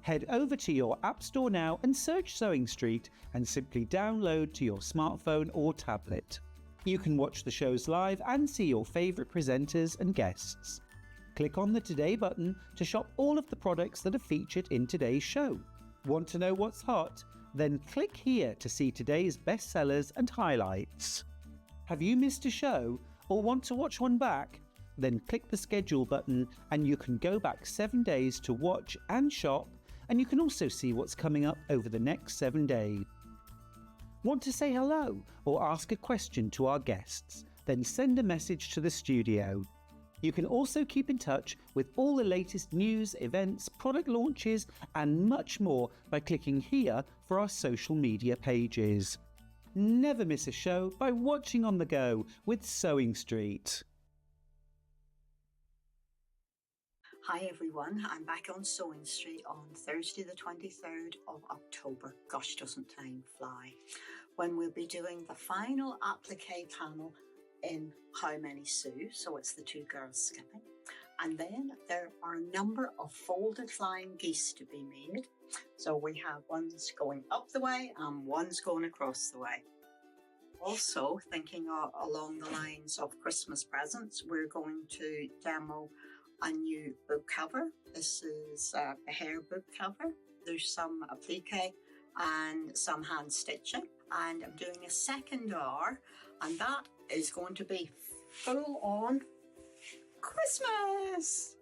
Speaker 6: Head over to your App Store now and search SewingStreet and simply download to your smartphone or tablet. You can watch the shows live and see your favourite presenters and guests. Click on the Today button to shop all of the products that are featured in today's show. Want to know what's hot? Then click here to see today's bestsellers and highlights. Have you missed a show or want to watch one back? Then click the schedule button and you can go back 7 days to watch and shop, and you can also see what's coming up over the next 7 days. Want to say hello or ask a question to our guests? Then send a message to the studio. You can also keep in touch with all the latest news, events, product launches and much more by clicking here for our social media pages. Never miss a show by watching on the go with SewingStreet.
Speaker 7: Hi everyone, I'm back on SewingStreet on Thursday the 23rd of October. Gosh, doesn't time fly. When we'll be doing the final applique panel in How Many Sew, so it's the 2 girls skipping. And then there are a number of folded flying geese to be made. So we have ones going up the way and ones going across the way. Also, thinking along the lines of Christmas presents, we're going to demo a new book cover. This is a hair book cover. There's some applique and some hand stitching. and I'm doing a second hour, and that is going to be full on Christmas.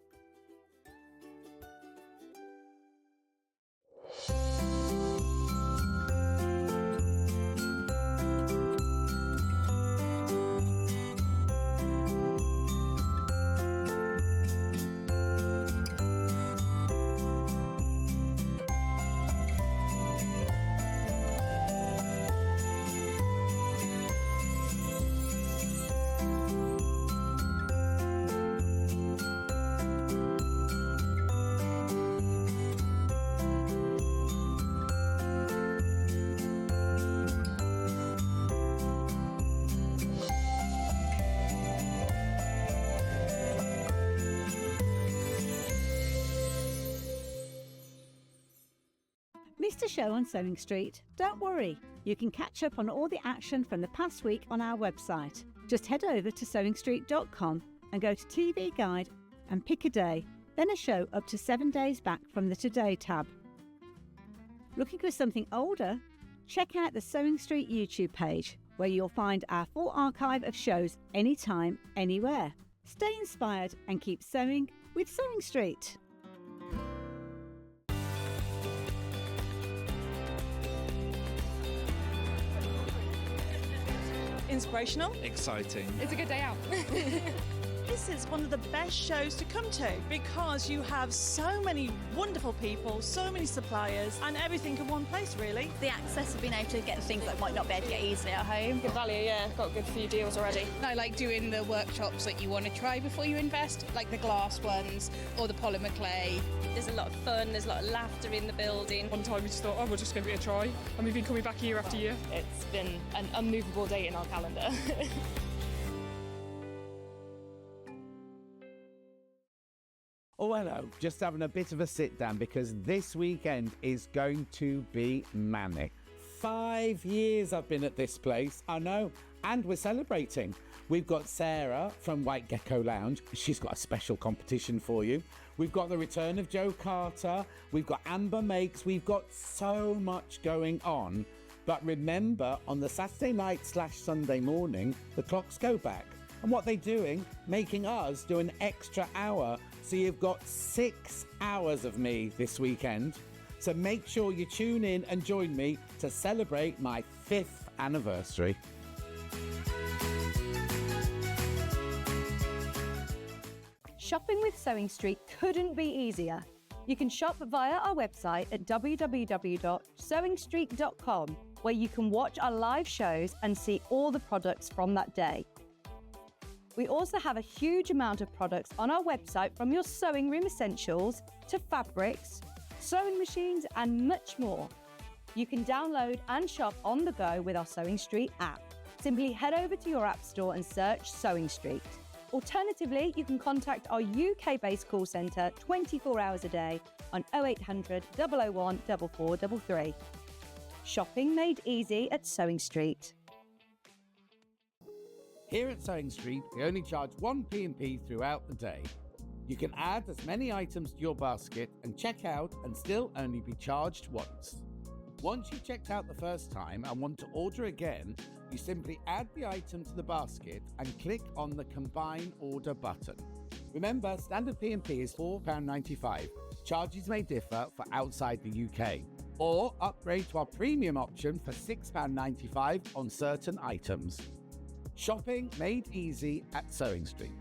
Speaker 8: Missed a show on Sewing Street? Don't worry, you can catch up on all the action from the past week on our website. Just head over to SewingStreet.com and go to TV Guide and pick a day, then a show up to 7 days back from the Today tab. Looking for something older? Check out the Sewing Street YouTube page, where you'll find our full archive of shows anytime, anywhere. Stay inspired and keep sewing with Sewing Street.
Speaker 17: Inspirational.
Speaker 18: Exciting.
Speaker 9: It's a good day out.
Speaker 17: This is one of the best shows to come to because you have so many wonderful people, so many suppliers, and everything in one place, really.
Speaker 11: The access of being able to get things that might not be able to get easily at home.
Speaker 9: Good value, yeah. Got a good few deals already.
Speaker 12: I like doing the workshops that you want to try before you invest, like the glass ones or the polymer clay.
Speaker 13: There's a lot of fun, there's a lot of laughter in the building.
Speaker 9: One time we just thought, we'll just give it a try. And we've been coming back year after year. It's been an unmovable date in our calendar.
Speaker 6: Oh, hello. Just having a bit of a sit down because this weekend is going to be manic. 5 years I've been at this place, I know, and we're celebrating. We've got Sarah from White Gecko Lounge. She's got a special competition for you. We've got the return of Joe Carter. We've got Amber Makes. We've got so much going on. But remember, on the Saturday night/Sunday morning, the clocks go back. And what they're doing, making us do an extra hour. So you've got 6 hours of me this weekend. So make sure you tune in and join me to celebrate my 5th anniversary.
Speaker 8: Shopping with Sewing Street couldn't be easier. You can shop via our website at www.sewingstreet.com, where you can watch our live shows and see all the products from that day. We also have a huge amount of products on our website, from your sewing room essentials to fabrics, sewing machines and much more. You can download and shop on the go with our Sewing Street app. Simply head over to your app store and search Sewing Street. Alternatively, you can contact our UK-based call centre 24 hours a day on 0800 001 4433. Shopping made easy at Sewing Street.
Speaker 6: Here at Sewing Street, we only charge 1 P&P throughout the day. You can add as many items to your basket and check out and still only be charged once. Once you've checked out the first time and want to order again, you simply add the item to the basket and click on the Combine Order button. Remember, standard P&P is £4.95. Charges may differ for outside the UK. Or upgrade to our premium option for £6.95 on certain items. Shopping made easy at Sewing Street.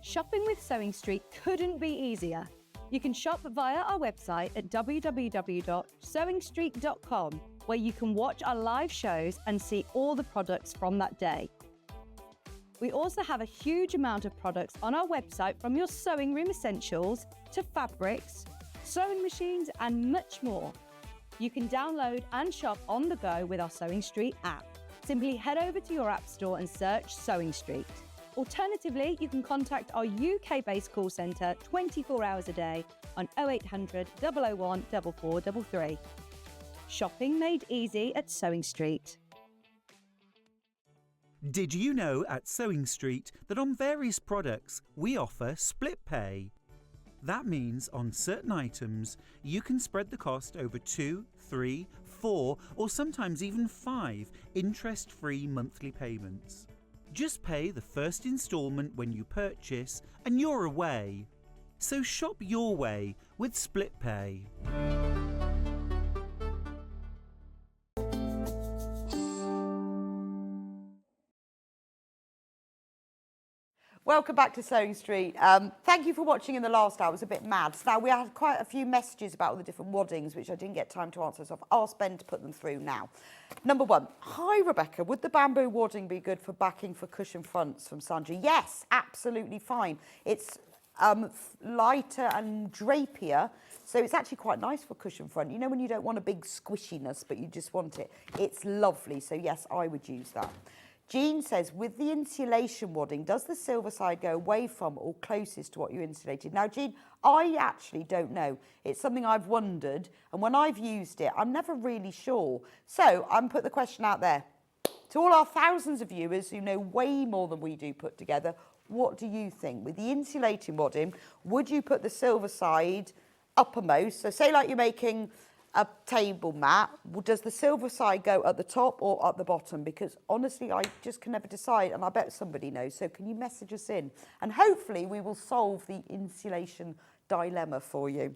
Speaker 8: Shopping with Sewing Street couldn't be easier. You can shop via our website at www.sewingstreet.com, where you can watch our live shows and see all the products from that day. We also have a huge amount of products on our website, from your sewing room essentials to fabrics, sewing machines and much more. You can download and shop on the go with our Sewing Street app. Simply head over to your app store and search Sewing Street. Alternatively, you can contact our UK-based call centre 24 hours a day on 0800 001 4433. Shopping made easy at Sewing Street.
Speaker 15: Did you know at Sewing Street that on various products we offer split pay? That means on certain items, you can spread the cost over 2, 3, 4, or sometimes even 5 interest-free monthly payments. Just pay the first instalment when you purchase and you're away. So shop your way with Split Pay.
Speaker 4: Welcome back to Sewing Street. Thank you for watching in the last hour. It was a bit mad. Now, we had quite a few messages about all the different waddings, which I didn't get time to answer, so I've asked Ben to put them through now. Number one, hi Rebecca, would the bamboo wadding be good for backing for cushion fronts from Sandra? Yes, absolutely fine. It's lighter and drapier, so it's actually quite nice for cushion front. You know when you don't want a big squishiness, but you just want it. It's lovely, so yes, I would use that. Jean says, with the insulation wadding, does the silver side go away from or closest to what you insulated? Now, Jean, I actually don't know. It's something I've wondered, and when I've used it, I'm never really sure. So I'm put the question out there. To all our thousands of viewers who know way more than we do put together, what do you think? With the insulating wadding, would you put the silver side uppermost? So say like you're making a table mat, does the silver side go at the top or at the bottom? Because honestly, I just can never decide, and I bet somebody knows. So can you message us in? And hopefully we will solve the insulation dilemma for you.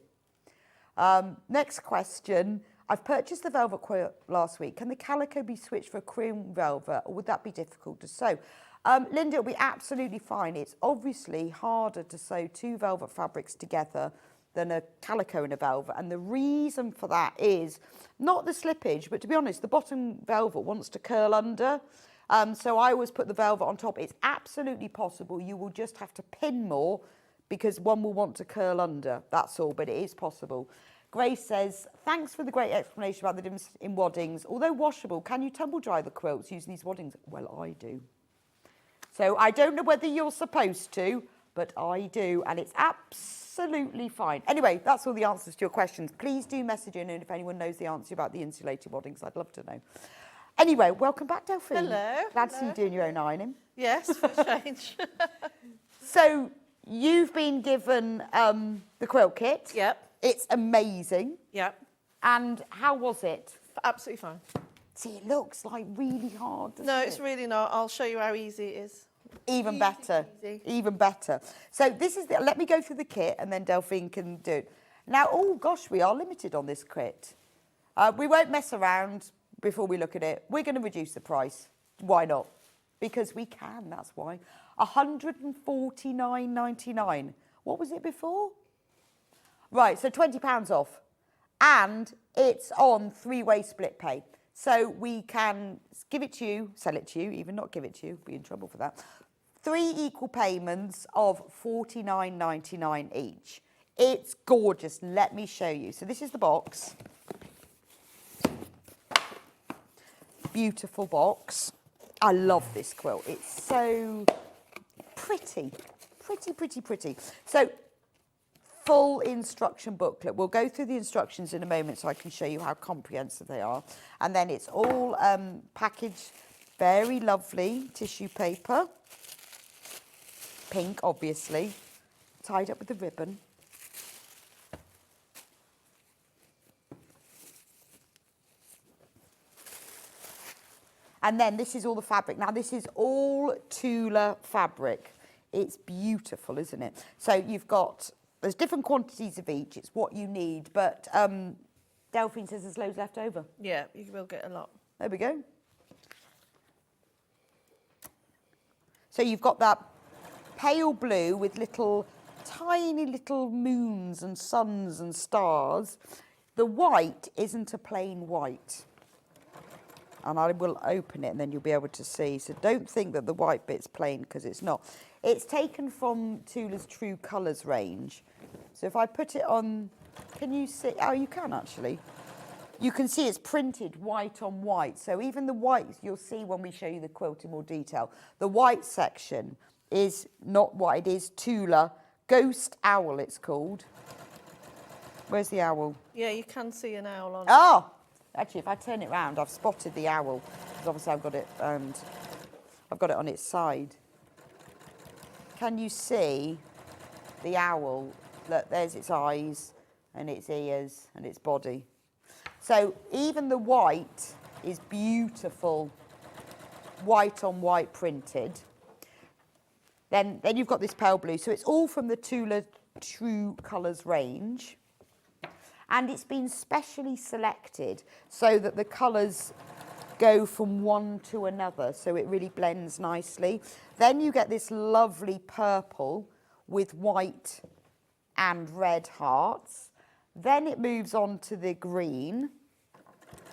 Speaker 4: Next question. I've purchased the velvet quilt last week. Can the calico be switched for a cream velvet, or would that be difficult to sew? Linda, it'll be absolutely fine. It's obviously harder to sew two velvet fabrics together than a calico and a velvet, and the reason for that is not the slippage, but to be honest, the bottom velvet wants to curl under, so I always put the velvet on top. It's absolutely possible. You will just have to pin more because one will want to curl under, that's all, but it is possible. Grace says, thanks for the great explanation about the difference in waddings. Although washable, can you tumble dry the quilts using these waddings? Well, I do. So I don't know whether you're supposed to, but I do, and it's absolutely fine. Anyway, that's all the answers to your questions. Please do message in, and if anyone knows the answer about the insulated waddings, I'd love to know. Anyway, welcome back, Delphine.
Speaker 5: Hello.
Speaker 4: Glad to see you doing your own ironing.
Speaker 5: Yes, for a change.
Speaker 4: So you've been given the quilt kit.
Speaker 5: Yep.
Speaker 4: It's amazing.
Speaker 5: Yep.
Speaker 4: And how was it?
Speaker 5: Absolutely fine.
Speaker 4: See, it looks like really hard, doesn't
Speaker 5: No,
Speaker 4: it?
Speaker 5: it's really not. I'll show you how easy it is.
Speaker 4: Even better. Even better. So this is let me go through the kit and then Delphine can do it. Now, oh gosh, we are limited on this kit. We won't mess around before we look at it. We're going to reduce the price. Why not? Because we can, that's why. £149.99. What was it before? Right, so £20 off. And it's on three-way split pay. So we can give it to you, sell it to you, even not give it to you, be in trouble for that. 3 equal payments of £49.99 each. It's gorgeous. Let me show you. So this is the box. Beautiful box. I love this quilt. It's so pretty. Pretty. So full instruction booklet. We'll go through the instructions in a moment so I can show you how comprehensive they are. And then it's all packaged, very lovely tissue paper. Pink, obviously, tied up with a ribbon. And then this is all the fabric. Now, this is all Tula fabric. It's beautiful, isn't it? So you've got, there's different quantities of each. It's what you need. But Delphine says there's loads left over.
Speaker 5: Yeah, you will get a lot.
Speaker 4: There we go. So you've got that pale blue with tiny little moons and suns and stars. The white isn't a plain white. And I will open it and then you'll be able to see. So don't think that the white bit's plain, because it's not. It's taken from Tula's True Colours range. So if I put it on, can you see? Oh, you can actually. You can see it's printed white on white. So even the white, you'll see when we show you the quilt in more detail. The white section is not what it is. Tula Ghost Owl, it's called. Where's the owl?
Speaker 5: Yeah, you can see an owl on it.
Speaker 4: Oh! Actually, if I turn it round, I've spotted the owl, because obviously I've got it, and I've got it on its side. Can you see the owl Look, there's its eyes and its ears and its body. So even the white is beautiful, white on white printed. Then you've got this pale blue. So it's all from the Tula True Colours range. And it's been specially selected so that the colours go from one to another, so it really blends nicely. Then you get this lovely purple with white and red hearts. Then it moves on to the green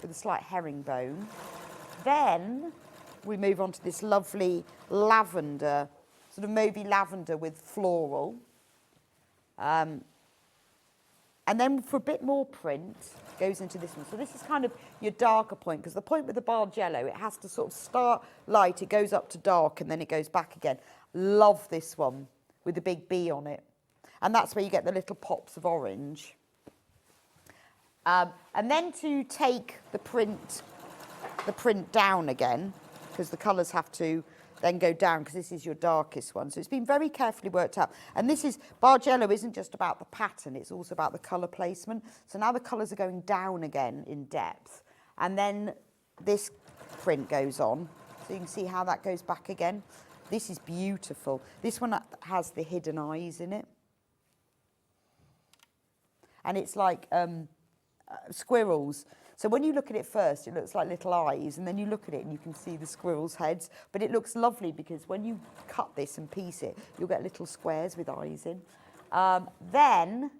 Speaker 4: with a slight herringbone. Then we move on to this lovely lavender, sort of mauvey lavender with floral. And then for a bit more print, goes into this one. So this is kind of your darker point, because the point with the Bargello, it has to sort of start light, it goes up to dark, and then it goes back again. Love this one with the big B on it. And that's where you get the little pops of orange. And then to take the print down again, because the colours have to then go down, because this is your darkest one. So it's been very carefully worked out. And this is, Bargello isn't just about the pattern, it's also about the colour placement. So now the colours are going down again in depth. And then this print goes on. So you can see how that goes back again. This is beautiful. This one has the hidden eyes in it. And it's like squirrels. So when you look at it first, it looks like little eyes, and then you look at it and you can see the squirrels' heads. But it looks lovely because when you cut this and piece it, you'll get little squares with eyes in. Then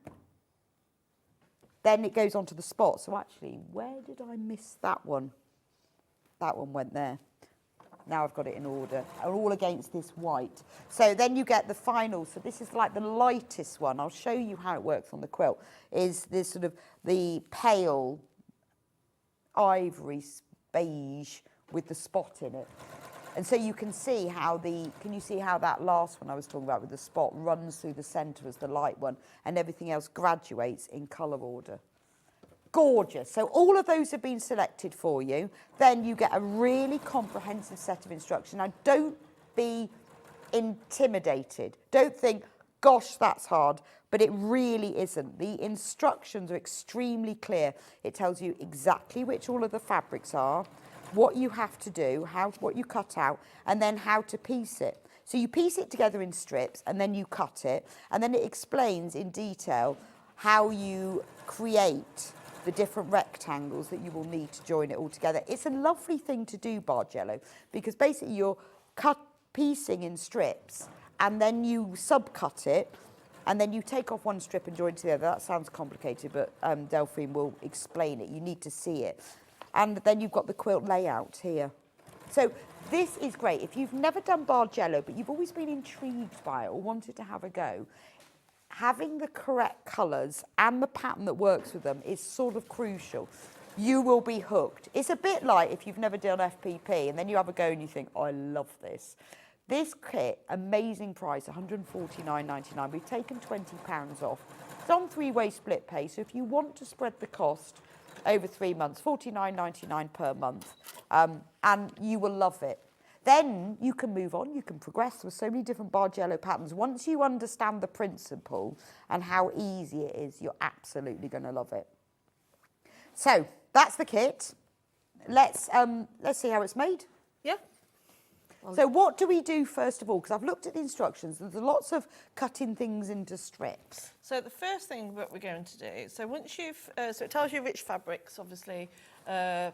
Speaker 4: it goes on to the spot. So actually, where did I miss that one? That one went there. Now I've got it in order, all against this white. So then you get the final, so this is like the lightest one. I'll show you how it works on the quilt, is this sort of the pale ivory beige with the spot in it. And so you can see how can you see how that last one I was talking about with the spot runs through the centre as the light one, and everything else graduates in colour order. Gorgeous. So all of those have been selected for you. Then you get a really comprehensive set of instructions. Now, don't be intimidated. Don't think, gosh, that's hard. But it really isn't. The instructions are extremely clear. It tells you exactly which all of the fabrics are, what you have to do, what you cut out, and then how to piece it. So you piece it together in strips, and then you cut it, and then it explains in detail how you create the different rectangles that you will need to join it all together. It's a lovely thing to do, Bargello, because basically you're piecing in strips, and then you subcut it, and then you take off one strip and join it together. That sounds complicated, but Delphine will explain it. You need to see it. And then you've got the quilt layout here. So this is great. If you've never done Bargello, but you've always been intrigued by it or wanted to have a go, having the correct colours and the pattern that works with them is sort of crucial. You will be hooked. It's a bit like if you've never done FPP and then you have a go and you think, oh, I love this. This kit, amazing price, £149.99. We've taken £20 off. It's on three-way split pay, so if you want to spread the cost over 3 months, £49.99 per month, and you will love it. Then you can move on, you can progress with so many different Bargello patterns. Once you understand the principle and how easy it is, you're absolutely going to love it. So that's the kit. Let's see how it's made.
Speaker 5: Yeah.
Speaker 4: So what do we do first of all? Because I've looked at the instructions. There's lots of cutting things into strips.
Speaker 5: So the first thing that we're going to do, so once you've, so it tells you which fabrics, obviously, they're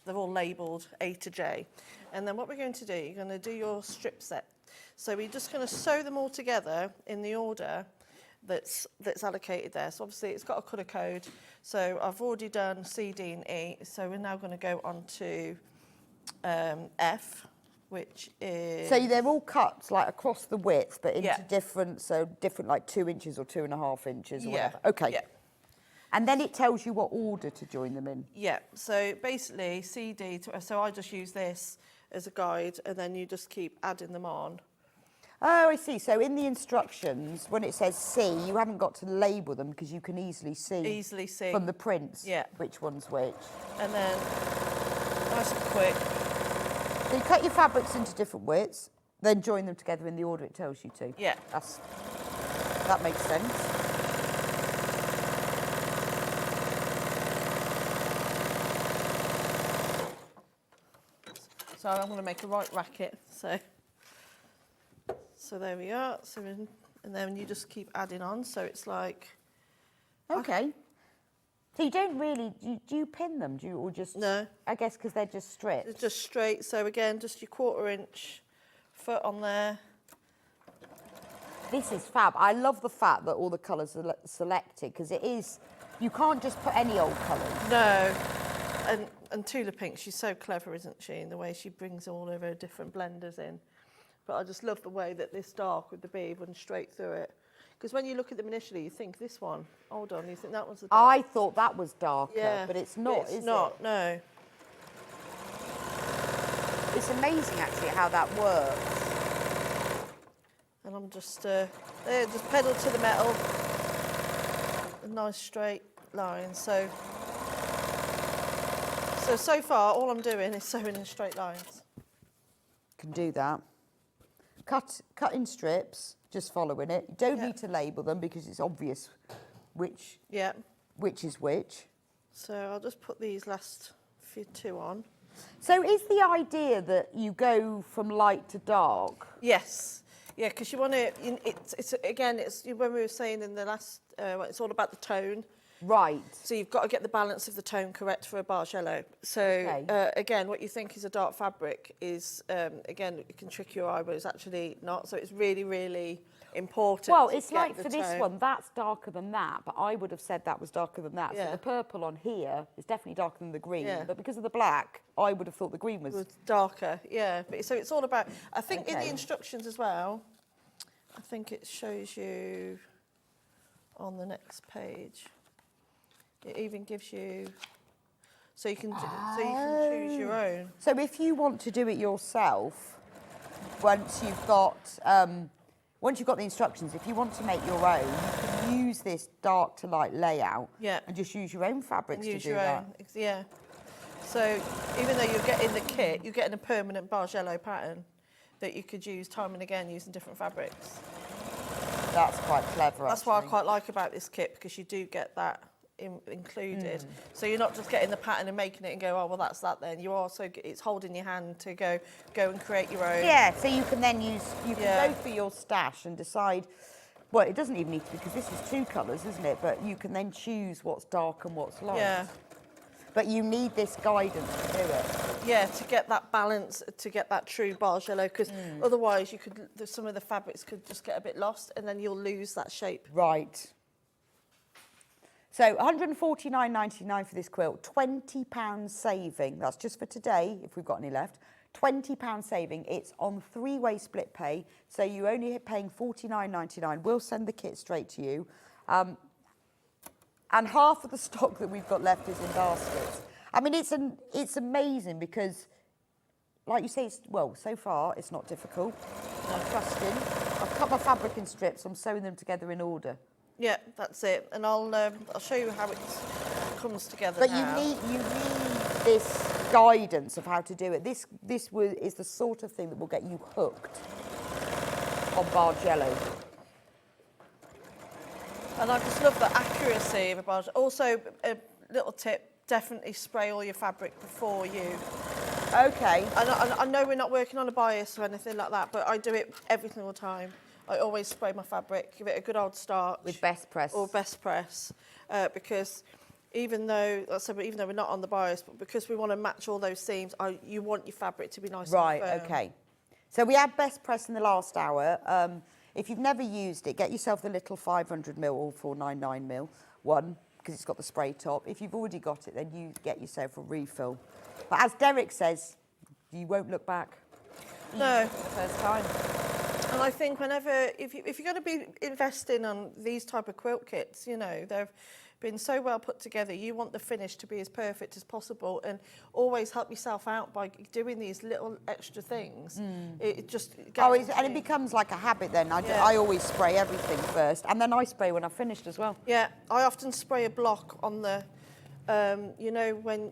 Speaker 5: all labelled A to J. And then what we're going to do, you're going to do your strip set. So we're just going to sew them all together in the order that's allocated there. So obviously it's got a colour code. So I've already done C, D and E. So we're now going to go on to F, which is...
Speaker 4: So they're all cut like across the width, but into
Speaker 5: Yeah.
Speaker 4: different like 2 inches or 2.5 inches or
Speaker 5: Yeah.
Speaker 4: whatever. Okay.
Speaker 5: Yeah.
Speaker 4: And then it tells you what order to join them in.
Speaker 5: Yeah, so basically C, D, so I just use this as a guide and then you just keep adding them on.
Speaker 4: Oh, I see. So in the instructions, when it says C, you haven't got to label them because you can easily see from the prints which one's which.
Speaker 5: And then, nice and quick.
Speaker 4: So you cut your fabrics into different widths, then join them together in the order it tells you to.
Speaker 5: Yeah.
Speaker 4: that makes sense.
Speaker 5: So I'm going to make a right racket. So there we are. And then you just keep adding on. So it's like.
Speaker 4: Okay. So you don't really, do you pin them? Do you, or just?
Speaker 5: No.
Speaker 4: I guess because they're just strips.
Speaker 5: It's just straight. So again, just your 1/4 inch foot on there.
Speaker 4: This is fab. I love the fact that all the colours are selected because it is, you can't just put any old colours.
Speaker 5: No. And Tula Pink, she's so clever, isn't she, in the way she brings all of her different blenders in. But I just love the way that this dark with the bead runs straight through it. Because when you look at them initially, you think this one, hold on, you think that one's the dark.
Speaker 4: I thought that was darker,
Speaker 5: yeah,
Speaker 4: but it's not,
Speaker 5: it's not,
Speaker 4: it?
Speaker 5: No.
Speaker 4: It's amazing, actually, how that works.
Speaker 5: And I'm just, there, just pedal to the metal. A nice straight line. So far, all I'm doing is sewing in straight lines.
Speaker 4: Can do that. Cut in strips, just following it. You don't need to label them because it's obvious which is which.
Speaker 5: So I'll just put these last two on.
Speaker 4: So is the idea that you go from light to dark?
Speaker 5: Yes. Yeah, because you want to, it's when we were saying in the last, it's all about the tone.
Speaker 4: Right.
Speaker 5: So you've got to get the balance of the tone correct for a barge yellow. So again, what you think is a dark fabric is, again, it can trick your eye, but it's actually not. So it's really, really important.
Speaker 4: Well, it's like for
Speaker 5: tone.
Speaker 4: this one, that's darker than that, but I would have said that was darker than that.
Speaker 5: Yeah.
Speaker 4: So the purple on here is definitely darker than the green,
Speaker 5: Yeah.
Speaker 4: but because of the black, I would have thought the green was
Speaker 5: darker. Yeah, but so it's all about, I think in the instructions as well, I think it shows you on the next page. It even gives you, so you can choose your own.
Speaker 4: So if you want to do it yourself, once you've got the instructions, if you want to make your own, you can use this dark to light layout and just use your own fabrics to do that.
Speaker 5: Yeah. So even though you're getting the kit, you're getting a permanent barge yellow pattern that you could use time and again using different fabrics.
Speaker 4: That's quite clever.
Speaker 5: That's what I quite like about this kit, because you do get that included. So you're not just getting the pattern and making it and go, oh, well, that's that then. You also, it's holding your hand to go and create your own.
Speaker 4: Yeah, so you can then use, you can go for your stash and decide, well, it doesn't even need to be, because this is 2 colours, isn't it? But you can then choose what's dark and what's light.
Speaker 5: Yeah.
Speaker 4: But you need this guidance to do it.
Speaker 5: Yeah, to get that balance, to get that true barge yellow, because otherwise you could, some of the fabrics could just get a bit lost and then you'll lose that shape.
Speaker 4: Right. So £149.99 for this quilt, £20 saving. That's just for today, if we've got any left. £20 saving. It's on 3-way split pay, so you're only paying £49.99. We'll send the kit straight to you. And half of the stock that we've got left is in baskets. I mean, it's amazing because, like you say, so far it's not difficult. I'm trusting. I've cut my fabric in strips. I'm sewing them together in order.
Speaker 5: Yeah, that's it. And I'll show you how it comes together.
Speaker 4: But
Speaker 5: now.
Speaker 4: you need this guidance of how to do it. This is the sort of thing that will get you hooked on barge yellow.
Speaker 5: And I just love the accuracy of a barge. Also, a little tip: definitely spray all your fabric before you.
Speaker 4: Okay.
Speaker 5: I know we're not working on a bias or anything like that, but I do it every single time. I always spray my fabric, give it a good old starch.
Speaker 4: With best press.
Speaker 5: Or best press, because even though we're not on the bias, but because we want to match all those seams, you want your fabric to be nice and firm.
Speaker 4: Right, okay. So we had best press in the last hour. If you've never used it, get yourself the little 500mm or 499mm one, because it's got the spray top. If you've already got it, then you get yourself a refill. But as Derek says, you won't look back.
Speaker 5: No.
Speaker 4: For the first time.
Speaker 5: And I think if you're going to be investing on these type of quilt kits, you know, they've been so well put together. You want the finish to be as perfect as possible, and always help yourself out by doing these little extra things. It just
Speaker 4: and it becomes like a habit then. I always spray everything first, and then I spray when I've finished as well.
Speaker 5: Yeah, I often spray a block on the, you know, when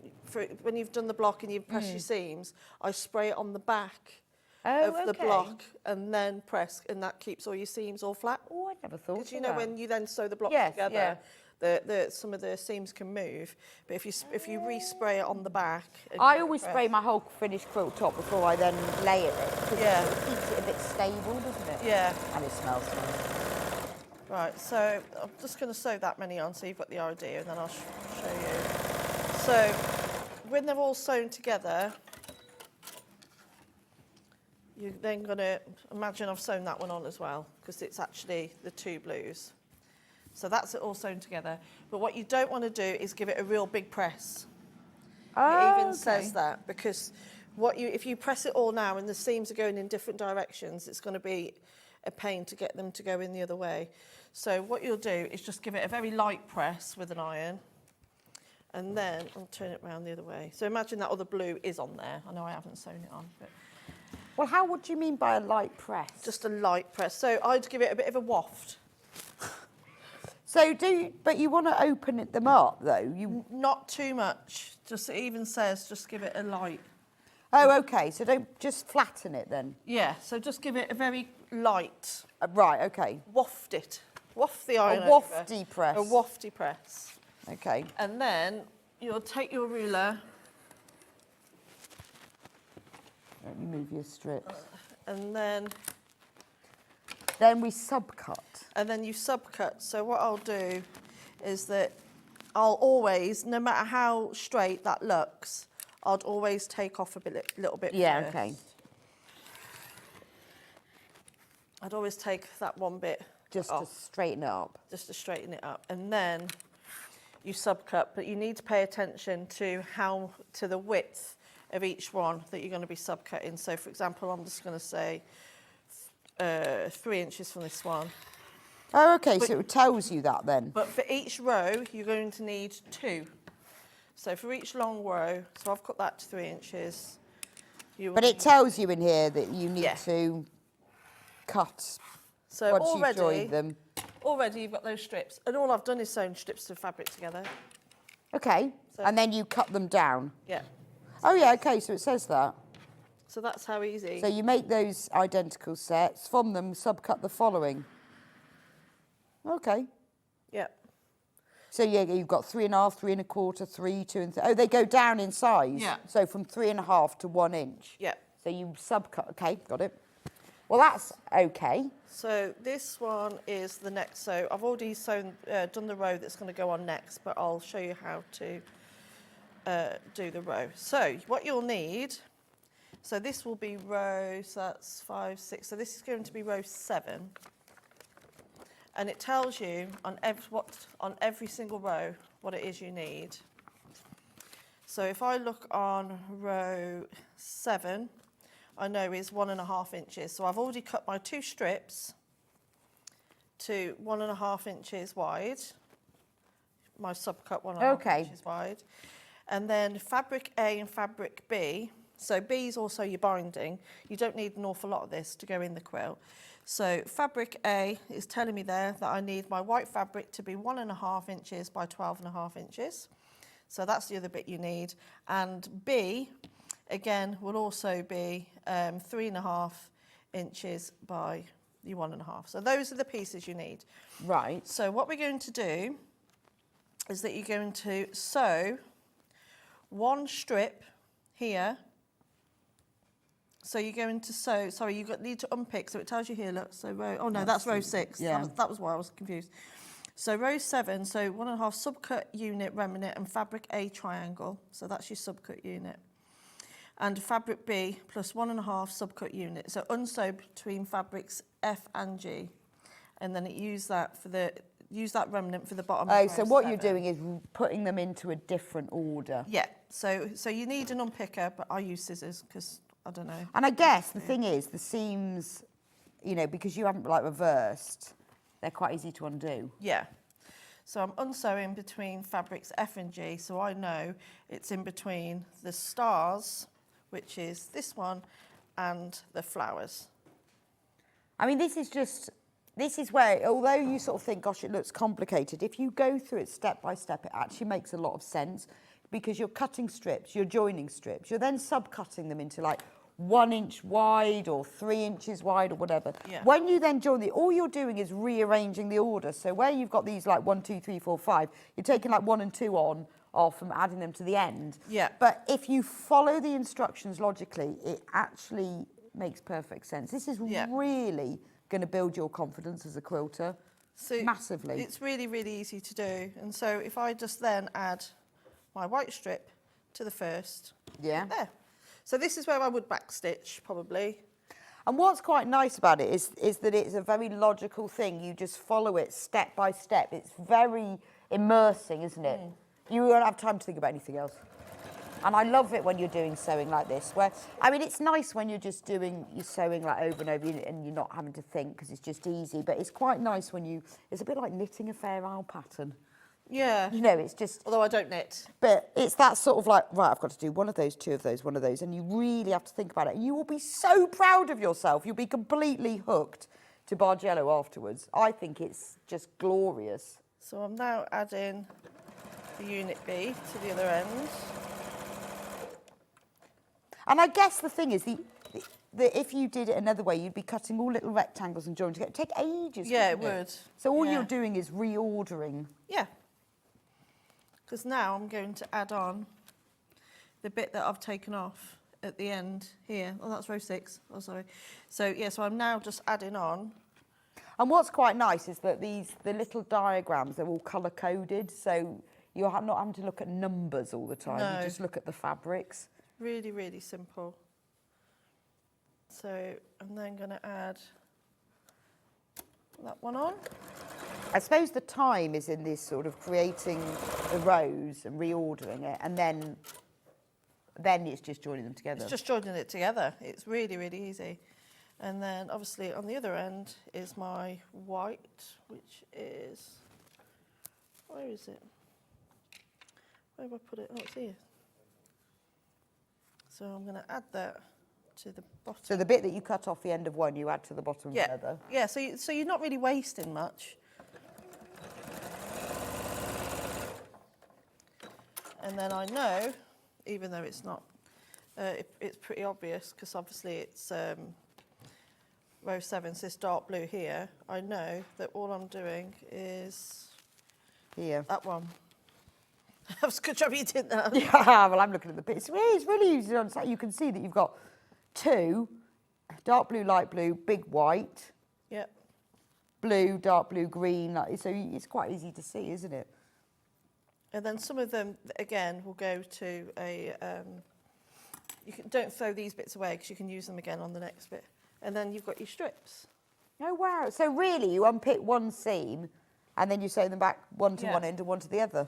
Speaker 5: you've done the block and you've pressed your seams, I spray it on the back. of the
Speaker 4: okay.
Speaker 5: block and then press, and that keeps all your seams all flat.
Speaker 4: Oh, I never thought.
Speaker 5: Because you know when you then sew the blocks
Speaker 4: Yes,
Speaker 5: together, some of the seams can move. But if you respray it on the back, and
Speaker 4: I
Speaker 5: give it a
Speaker 4: always
Speaker 5: press-
Speaker 4: spray my whole finished quilt top before I then layer it. Because
Speaker 5: Yeah.
Speaker 4: it keeps it a bit stable, doesn't it?
Speaker 5: Yeah.
Speaker 4: And it smells nice.
Speaker 5: Right, so I'm just going to sew that many on so you've got the idea, and then I'll show you. So when they're all sewn together, you're then going to imagine I've sewn that one on as well, because it's actually the two blues. So that's it all sewn together. But what you don't want to do is give it a real big press. It even says that, because if you press it all now and the seams are going in different directions, it's going to be a pain to get them to go in the other way. So what you'll do is just give it a very light press with an iron, and then I'll turn it around the other way. So imagine that other blue is on there. I know I haven't sewn it on, but...
Speaker 4: Well, what do you mean by a light press?
Speaker 5: Just a light press. So I'd give it a bit of a waft.
Speaker 4: But you want to open them up, though?
Speaker 5: Not too much. Just, it even says, just give it a light.
Speaker 4: Oh, okay. So don't just flatten it then?
Speaker 5: Yeah, so just give it a very light...
Speaker 4: right, okay.
Speaker 5: Waft it. Waft the iron
Speaker 4: A wafty press.
Speaker 5: A wafty press.
Speaker 4: Okay.
Speaker 5: And then you'll take your ruler...
Speaker 4: Let me move your strips.
Speaker 5: And then...
Speaker 4: Then we subcut.
Speaker 5: And then you subcut. So what I'll do is that I'll always, no matter how straight that looks, I'd always take off little bit first.
Speaker 4: Okay.
Speaker 5: I'd always take that one bit
Speaker 4: Just
Speaker 5: off,
Speaker 4: to straighten it up.
Speaker 5: just to straighten it up. And then you subcut, but you need to pay attention to the width of each one that you're going to be subcutting. So for example, I'm just going to say 3 inches from this one.
Speaker 4: Oh, okay, so it tells you that then.
Speaker 5: But for each row, you're going to need 2. So for each long row, so I've cut that to 3 inches.
Speaker 4: But it tells you in here that you need to cut once you've joined them.
Speaker 5: Already you've got those strips. And all I've done is sewn strips of fabric together.
Speaker 4: Okay, and then you cut them down.
Speaker 5: Yeah.
Speaker 4: Oh, yeah, okay, so it says that.
Speaker 5: So that's how easy.
Speaker 4: So you make those identical sets, from them subcut the following. Okay.
Speaker 5: Yeah.
Speaker 4: So yeah, you've got 3.5, 3 1/4, 3, 2 and 3. Oh, they go down in size.
Speaker 5: Yeah.
Speaker 4: So from 3.5 to 1 inch.
Speaker 5: Yeah.
Speaker 4: So you subcut. Okay, got it. Well, that's okay.
Speaker 5: So this one is the next. So I've already done the row that's going to go on next, but I'll show you how to do the row. So what you'll need. So this will be row. So that's 5, 6. So this is going to be row 7. And it tells you on every single row what it is you need. So if I look on row 7, I know is 1.5 inches. So I've already cut my 2 strips to 1.5 inches wide. My subcut 1.5 inches wide. And then fabric A and fabric B. So B is also your binding. You don't need an awful lot of this to go in the quilt. So fabric A is telling me there that I need my white fabric to be 1.5 inches by 12.5 inches. So that's the other bit you need. And B, again, will also be 3.5 inches by your 1.5. So those are the pieces you need.
Speaker 4: Right.
Speaker 5: So what we're going to do is that you're going to sew 1 strip here. So you're going to sew, sorry, you need to unpick, so it tells you here, look, so row, oh no, that's row 6.
Speaker 4: Yeah.
Speaker 5: That was why I was confused. So row 7, so 1.5 subcut unit remnant and fabric A triangle, so that's your subcut unit. And fabric B plus 1.5 subcut unit, so unsew between fabrics F and G. And then use that remnant for the bottom of
Speaker 4: Oh,
Speaker 5: row
Speaker 4: so what
Speaker 5: 7.
Speaker 4: you're doing is putting them into a different order.
Speaker 5: Yeah, so you need an unpicker, but I use scissors because I don't know.
Speaker 4: And I guess the thing is, the seams, you know, because you haven't like reversed, they're quite easy to undo.
Speaker 5: Yeah. So I'm unsewing between fabrics F and G, so I know it's in between the stars, which is this one, and the flowers.
Speaker 4: I mean, this is where, although you sort of think, gosh, it looks complicated, if you go through it step by step, it actually makes a lot of sense, because you're cutting strips, you're joining strips, you're then subcutting them into like 1 inch wide or 3 inches wide or whatever.
Speaker 5: Yeah.
Speaker 4: When you then join all you're doing is rearranging the order. So where you've got these like 1, 2, 3, 4, 5, you're taking like 1 and 2 off and adding them to the end.
Speaker 5: Yeah.
Speaker 4: But if you follow the instructions logically, it actually makes perfect sense. This is really going to build your confidence as a quilter.
Speaker 5: So
Speaker 4: massively.
Speaker 5: It's really, really easy to do. And so if I just then add my white strip to the first.
Speaker 4: Yeah.
Speaker 5: There. So this is where I would backstitch, probably.
Speaker 4: And what's quite nice about it is that it's a very logical thing. You just follow it step by step. It's very immersing, isn't it? You won't have time to think about anything else. And I love it when you're doing sewing like this, where, I mean, it's nice when you're just doing your sewing like over and over and you're not having to think because it's just easy, but it's quite nice when it's a bit like knitting a fair isle pattern.
Speaker 5: Yeah.
Speaker 4: You know, it's just...
Speaker 5: Although I don't knit.
Speaker 4: But it's that sort of like, right, I've got to do one of those, 2 of those, 1 of those, and you really have to think about it. And you will be so proud of yourself. You'll be completely hooked to Bargello afterwards. I think it's just glorious.
Speaker 5: So I'm now adding the unit B to the other end.
Speaker 4: And I guess the thing is, if you did it another way, you'd be cutting all little rectangles and joining together. It'd take ages.
Speaker 5: Yeah, it
Speaker 4: wouldn't
Speaker 5: would.
Speaker 4: So all you're doing is reordering.
Speaker 5: Yeah. Because now I'm going to add on the bit that I've taken off at the end here. Oh, that's row 6. Oh, sorry. So, yeah, so I'm now just adding on.
Speaker 4: And what's quite nice is that the little diagrams, they're all colour-coded, so you're not having to look at numbers all the time.
Speaker 5: No.
Speaker 4: You just look at the fabrics.
Speaker 5: Really, really simple. So I'm then going to add that one on.
Speaker 4: I suppose the time is in this sort of creating the rows and reordering it, and then it's just joining them together.
Speaker 5: It's just joining it together. It's really, really easy. And then obviously on the other end is my white, which is, where is it? Where have I put it? Oh, it's here. So I'm going to add that to the bottom.
Speaker 4: So the bit that you cut off the end of one, you add to the bottom of the other.
Speaker 5: Yeah, so you're not really wasting much. And then I know, even though it's not, it's pretty obvious because obviously it's row 7, so this dark blue here. I know that all I'm doing is
Speaker 4: here.
Speaker 5: That one. I was contributing that.
Speaker 4: Yeah, well, I'm looking at the bits. It's really easy to understand. You can see that you've got 2, dark blue, light blue, big white.
Speaker 5: Yep.
Speaker 4: Blue, dark blue, green. So it's quite easy to see, isn't it?
Speaker 5: And then some of them, again, will go to a... don't throw these bits away because you can use them again on the next bit. And then you've got your strips.
Speaker 4: Oh, wow. So really, you unpick one seam and then you sew them back one to one end and one to the other.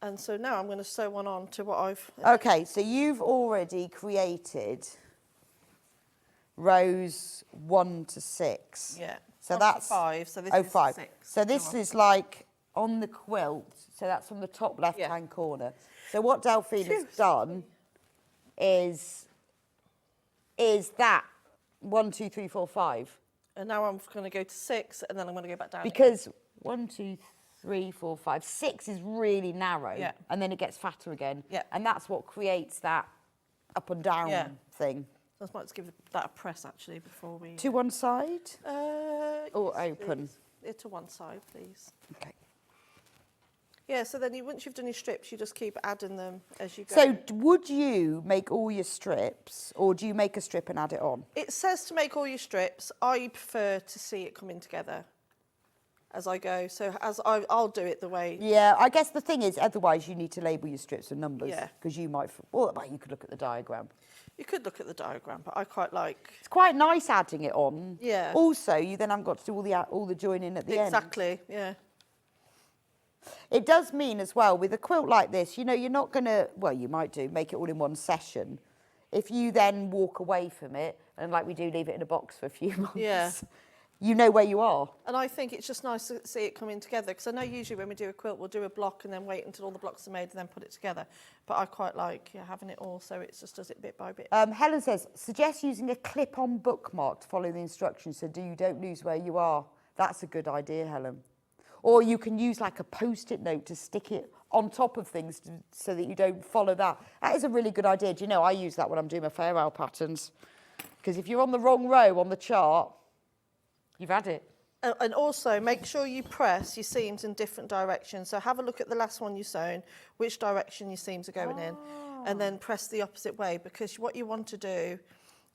Speaker 5: And so now I'm going to sew one on to what I've...
Speaker 4: Okay, so you've already created rows 1 to 6.
Speaker 5: Yeah.
Speaker 4: So that's
Speaker 5: 5. So this is
Speaker 4: 5.
Speaker 5: 6.
Speaker 4: So this is like on the quilt. So that's from the top left-hand corner. So what Delphine has done is that 1, 2, 3, 4, 5.
Speaker 5: And now I'm going to go to 6, and then I'm going to go back down.
Speaker 4: Because 1, 2, 3, 4, 5, 6 is really narrow.
Speaker 5: Yeah.
Speaker 4: And then it gets fatter again.
Speaker 5: Yeah.
Speaker 4: And that's what creates that up and down thing.
Speaker 5: So I might just give that a press, actually, before we...
Speaker 4: To one side? Or
Speaker 5: yes,
Speaker 4: open?
Speaker 5: Please. To one side, please.
Speaker 4: Okay.
Speaker 5: Yeah, so then once you've done your strips, you just keep adding them as you go.
Speaker 4: So would you make all your strips, or do you make a strip and add it on?
Speaker 5: It says to make all your strips. I prefer to see it coming together as I go. So I'll do it the way...
Speaker 4: Yeah, I guess the thing is, otherwise you need to label your strips with numbers.
Speaker 5: Yeah.
Speaker 4: Because you might... Well, you could look at the diagram.
Speaker 5: You could look at the diagram, but I quite like...
Speaker 4: It's quite nice adding it on.
Speaker 5: Yeah.
Speaker 4: Also, you then haven't got to do all the joining at the end.
Speaker 5: Exactly, yeah.
Speaker 4: It does mean as well, with a quilt like this, you know, you're not going to... Well, you might make it all in one session. If you then walk away from it, and like we do, leave it in a box for a few months...
Speaker 5: Yeah.
Speaker 4: You know where you are.
Speaker 5: And I think it's just nice to see it coming together, because I know usually when we do a quilt, we'll do a block and then wait until all the blocks are made and then put it together. But I quite like having it all, so it just does it bit by bit.
Speaker 4: Helen says, suggest using a clip-on bookmark to follow the instructions so you don't lose where you are. That's a good idea, Helen. Or you can use like a post-it note to stick it on top of things so that you don't follow that. That is a really good idea. Do you know, I use that when I'm doing my fair isle patterns. Because if you're on the wrong row on the chart, you've had it.
Speaker 5: And also make sure you press your seams in different directions. So have a look at the last one you've sewn, which direction your seams are going in, and then press the opposite way, because what you want to do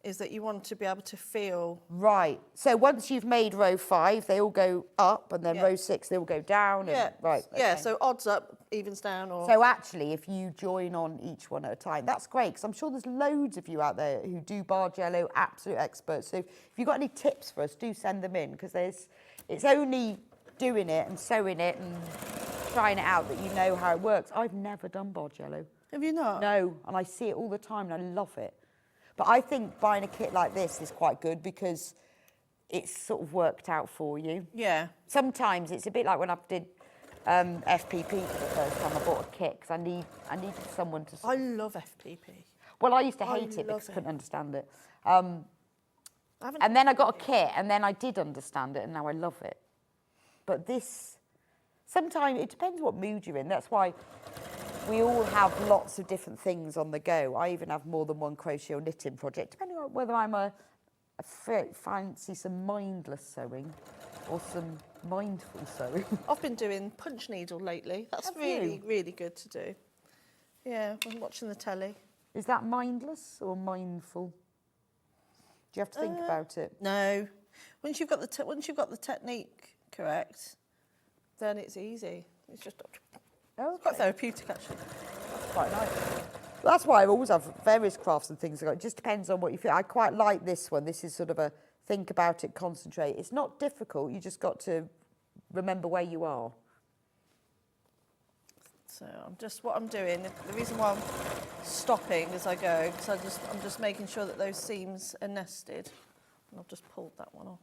Speaker 5: is that you want to be able to feel.
Speaker 4: Right. So once you've made row 5, they all go up, and then row 6, they all go down.
Speaker 5: Yeah.
Speaker 4: And, right.
Speaker 5: Yeah,
Speaker 4: okay.
Speaker 5: so odds up, evens down. Or
Speaker 4: So actually, if you join on each one at a time, that's great, because I'm sure there's loads of you out there who do Bargello, absolute experts. So if you've got any tips for us, do send them in, because it's only doing it and sewing it and trying it out that you know how it works. I've never done Bargello.
Speaker 5: Have you not?
Speaker 4: No, and I see it all the time and I love it. But I think buying a kit like this is quite good because it's sort of worked out for you.
Speaker 5: Yeah.
Speaker 4: Sometimes it's a bit like when I did FPP for the first time. I bought a kit because I needed someone to...
Speaker 5: I love FPP.
Speaker 4: Well, I used to hate it because I couldn't understand it. And then I got a kit and then I did understand it and now I love it. But this, sometimes it depends what mood you're in. That's why we all have lots of different things on the go. I even have more than one crochet or knitting project, depending on whether I'm fancy some mindless sewing or some mindful sewing.
Speaker 5: I've been doing punch needle lately. That's really good to do. Yeah, I'm watching the telly.
Speaker 4: Is that mindless or mindful? Do you have to think about it?
Speaker 5: No. Once you've got the technique correct, then it's easy. It's just it's quite therapeutic, actually.
Speaker 4: That's quite nice. That's why I always have various crafts and things. It just depends on what you feel. I quite like this one. This is sort of a think about it, concentrate. It's not difficult. You just got to remember where you are.
Speaker 5: So what I'm doing, the reason why I'm stopping as I go, because I'm just making sure that those seams are nested. And I've just pulled that one off.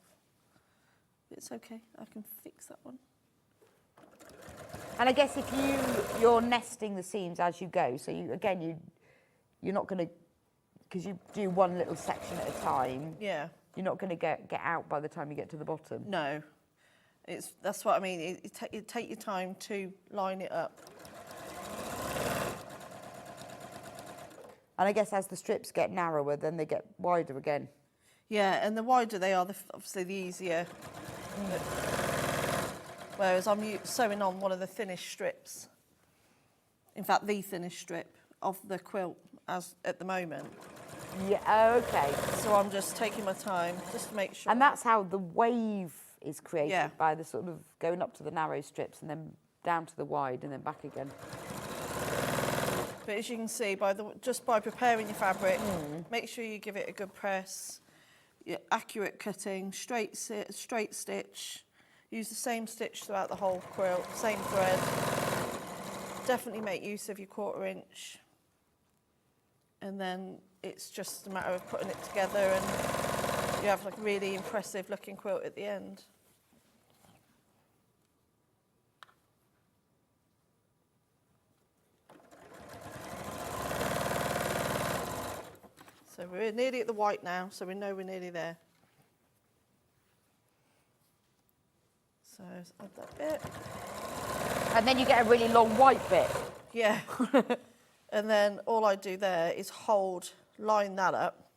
Speaker 5: It's okay, I can fix that one.
Speaker 4: And I guess if you're nesting the seams as you go, so you're not going to, because you do one little section at a time.
Speaker 5: Yeah.
Speaker 4: You're not going to get out by the time you get to the bottom.
Speaker 5: No, that's what I mean. You take your time to line it up.
Speaker 4: And I guess as the strips get narrower, then they get wider again.
Speaker 5: Yeah, and the wider they are, obviously the easier. Whereas I'm sewing on one of the thinnest strips. In fact, the thinnest strip of the quilt at the moment.
Speaker 4: Yeah, okay.
Speaker 5: So I'm just taking my time just to make sure.
Speaker 4: And that's how the wave is created,
Speaker 5: Yeah.
Speaker 4: by the sort of going up to the narrow strips and then down to the wide and then back again.
Speaker 5: But as you can see, just by preparing your fabric, make sure you give it a good press, accurate cutting, straight stitch. Use the same stitch throughout the whole quilt, same thread. Definitely make use of your 1/4 inch. And then it's just a matter of putting it together and you have like a really impressive looking quilt at the end. So we're nearly at the white now, so we know we're nearly there. So add that bit.
Speaker 4: And then you get a really long white bit.
Speaker 5: Yeah. And then all I do there is line that up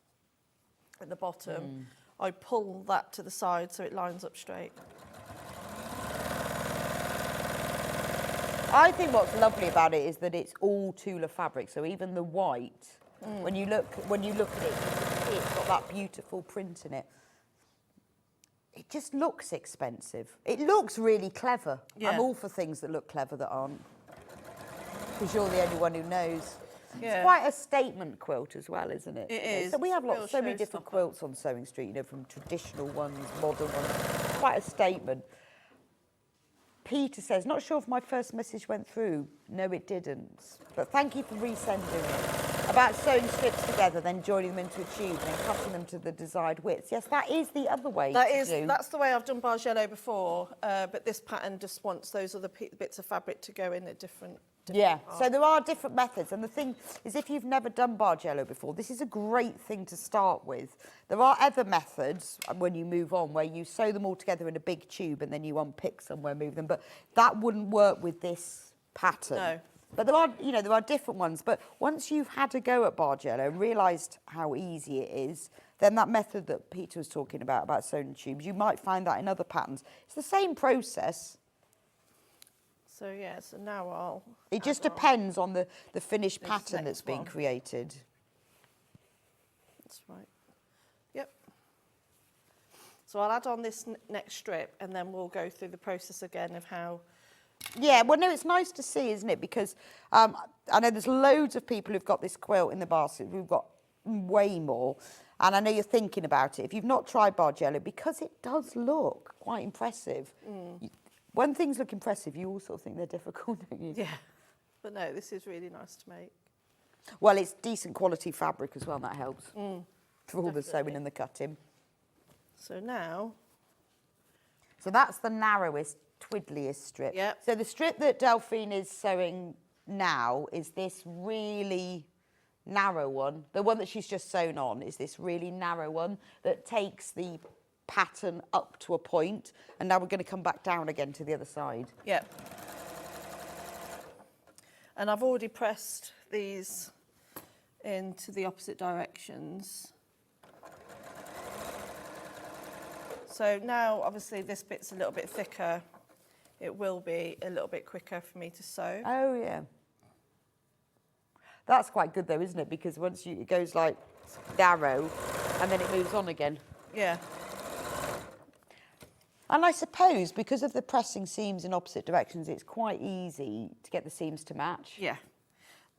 Speaker 5: at the bottom. I pull that to the side so it lines up straight.
Speaker 4: I think what's lovely about it is that it's all Tula fabric, so even the white, when you look at it, you can see it's got that beautiful print in it. It just looks expensive. It looks really clever.
Speaker 5: Yeah.
Speaker 4: I'm all for things that look clever that aren't, because you're the only one who knows.
Speaker 5: Yeah.
Speaker 4: It's quite a statement quilt as well, isn't it?
Speaker 5: It is.
Speaker 4: So we have
Speaker 5: It's a
Speaker 4: so
Speaker 5: real
Speaker 4: many different
Speaker 5: showstopper.
Speaker 4: quilts on SewingStreet, from traditional ones, modern ones. Quite a statement. Peter says, not sure if my first message went through. No, it didn't. But thank you for resending it. About sewing strips together, then joining them into a tube, and then cutting them to the desired width. Yes, that is the other way to do.
Speaker 5: That's the way I've done Bargello before, but this pattern just wants those other bits of fabric to go in at different
Speaker 4: Yeah, so there are different methods, and the thing is, if you've never done Bargello before, this is a great thing to start with. There are other methods when you move on where you sew them all together in a big tube and then you unpick somewhere, move them, but that wouldn't work with this pattern.
Speaker 5: No.
Speaker 4: But there are, you know, there are different ones. But once you've had a go at Bargello and realised how easy it is, then that method that Peter was talking about sewing tubes, you might find that in other patterns. It's the same process.
Speaker 5: So yeah, so now I'll...
Speaker 4: It just depends on the finished
Speaker 5: this
Speaker 4: pattern that's
Speaker 5: next
Speaker 4: being
Speaker 5: one.
Speaker 4: created.
Speaker 5: That's right. Yep. So I'll add on this next strip and then we'll go through the process again of how...
Speaker 4: Yeah, well, no, it's nice to see, isn't it? Because I know there's loads of people who've got this quilt in the basket. We've got way more. And I know you're thinking about it. If you've not tried Bargello, because it does look quite impressive. When things look impressive, you all sort of think they're difficult, don't you?
Speaker 5: Yeah. But no, this is really nice to make.
Speaker 4: Well, it's decent quality fabric as well, and that helps. For all the
Speaker 5: definitely.
Speaker 4: sewing and the cutting.
Speaker 5: So now...
Speaker 4: So that's the narrowest, twiddliest strip.
Speaker 5: Yep.
Speaker 4: So the strip that Delphine is sewing now is this really narrow one. The one that she's just sewn on is this really narrow one that takes the pattern up to a point, and now we're going to come back down again to the other side.
Speaker 5: Yep. And I've already pressed these into the opposite directions. So now, obviously, this bit's a little bit thicker. It will be a little bit quicker for me to sew.
Speaker 4: Oh, yeah. That's quite good, though, isn't it? Because once it goes, like, narrow, and then it moves on again.
Speaker 5: Yeah.
Speaker 4: And I suppose, because of the pressing seams in opposite directions, it's quite easy to get the seams to match.
Speaker 5: Yeah,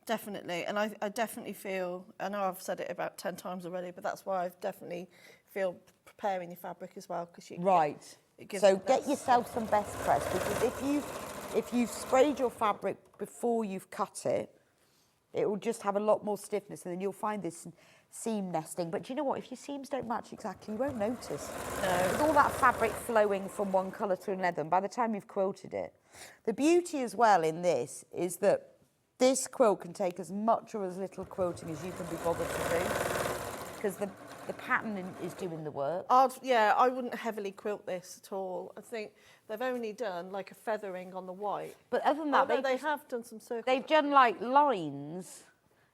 Speaker 5: definitely. And I definitely feel, I know I've said it about 10 times already, but that's why I definitely feel preparing your fabric as well. Cause you
Speaker 4: So get yourself some best press, because if you've sprayed your fabric before you've cut it, it will just have a lot more stiffness, and then you'll find this seam nesting. But do you know what? If your seams don't match exactly, you won't notice.
Speaker 5: No.
Speaker 4: With all that fabric flowing from one colour to another, and by the time you've quilted it. The beauty as well in this is that this quilt can take as much or as little quilting as you can be bothered to do, because the pattern is doing the work.
Speaker 5: I wouldn't heavily quilt this at all. I think they've only done like a feathering on the white.
Speaker 4: But other than that,
Speaker 5: they have done some circles.
Speaker 4: They've done like lines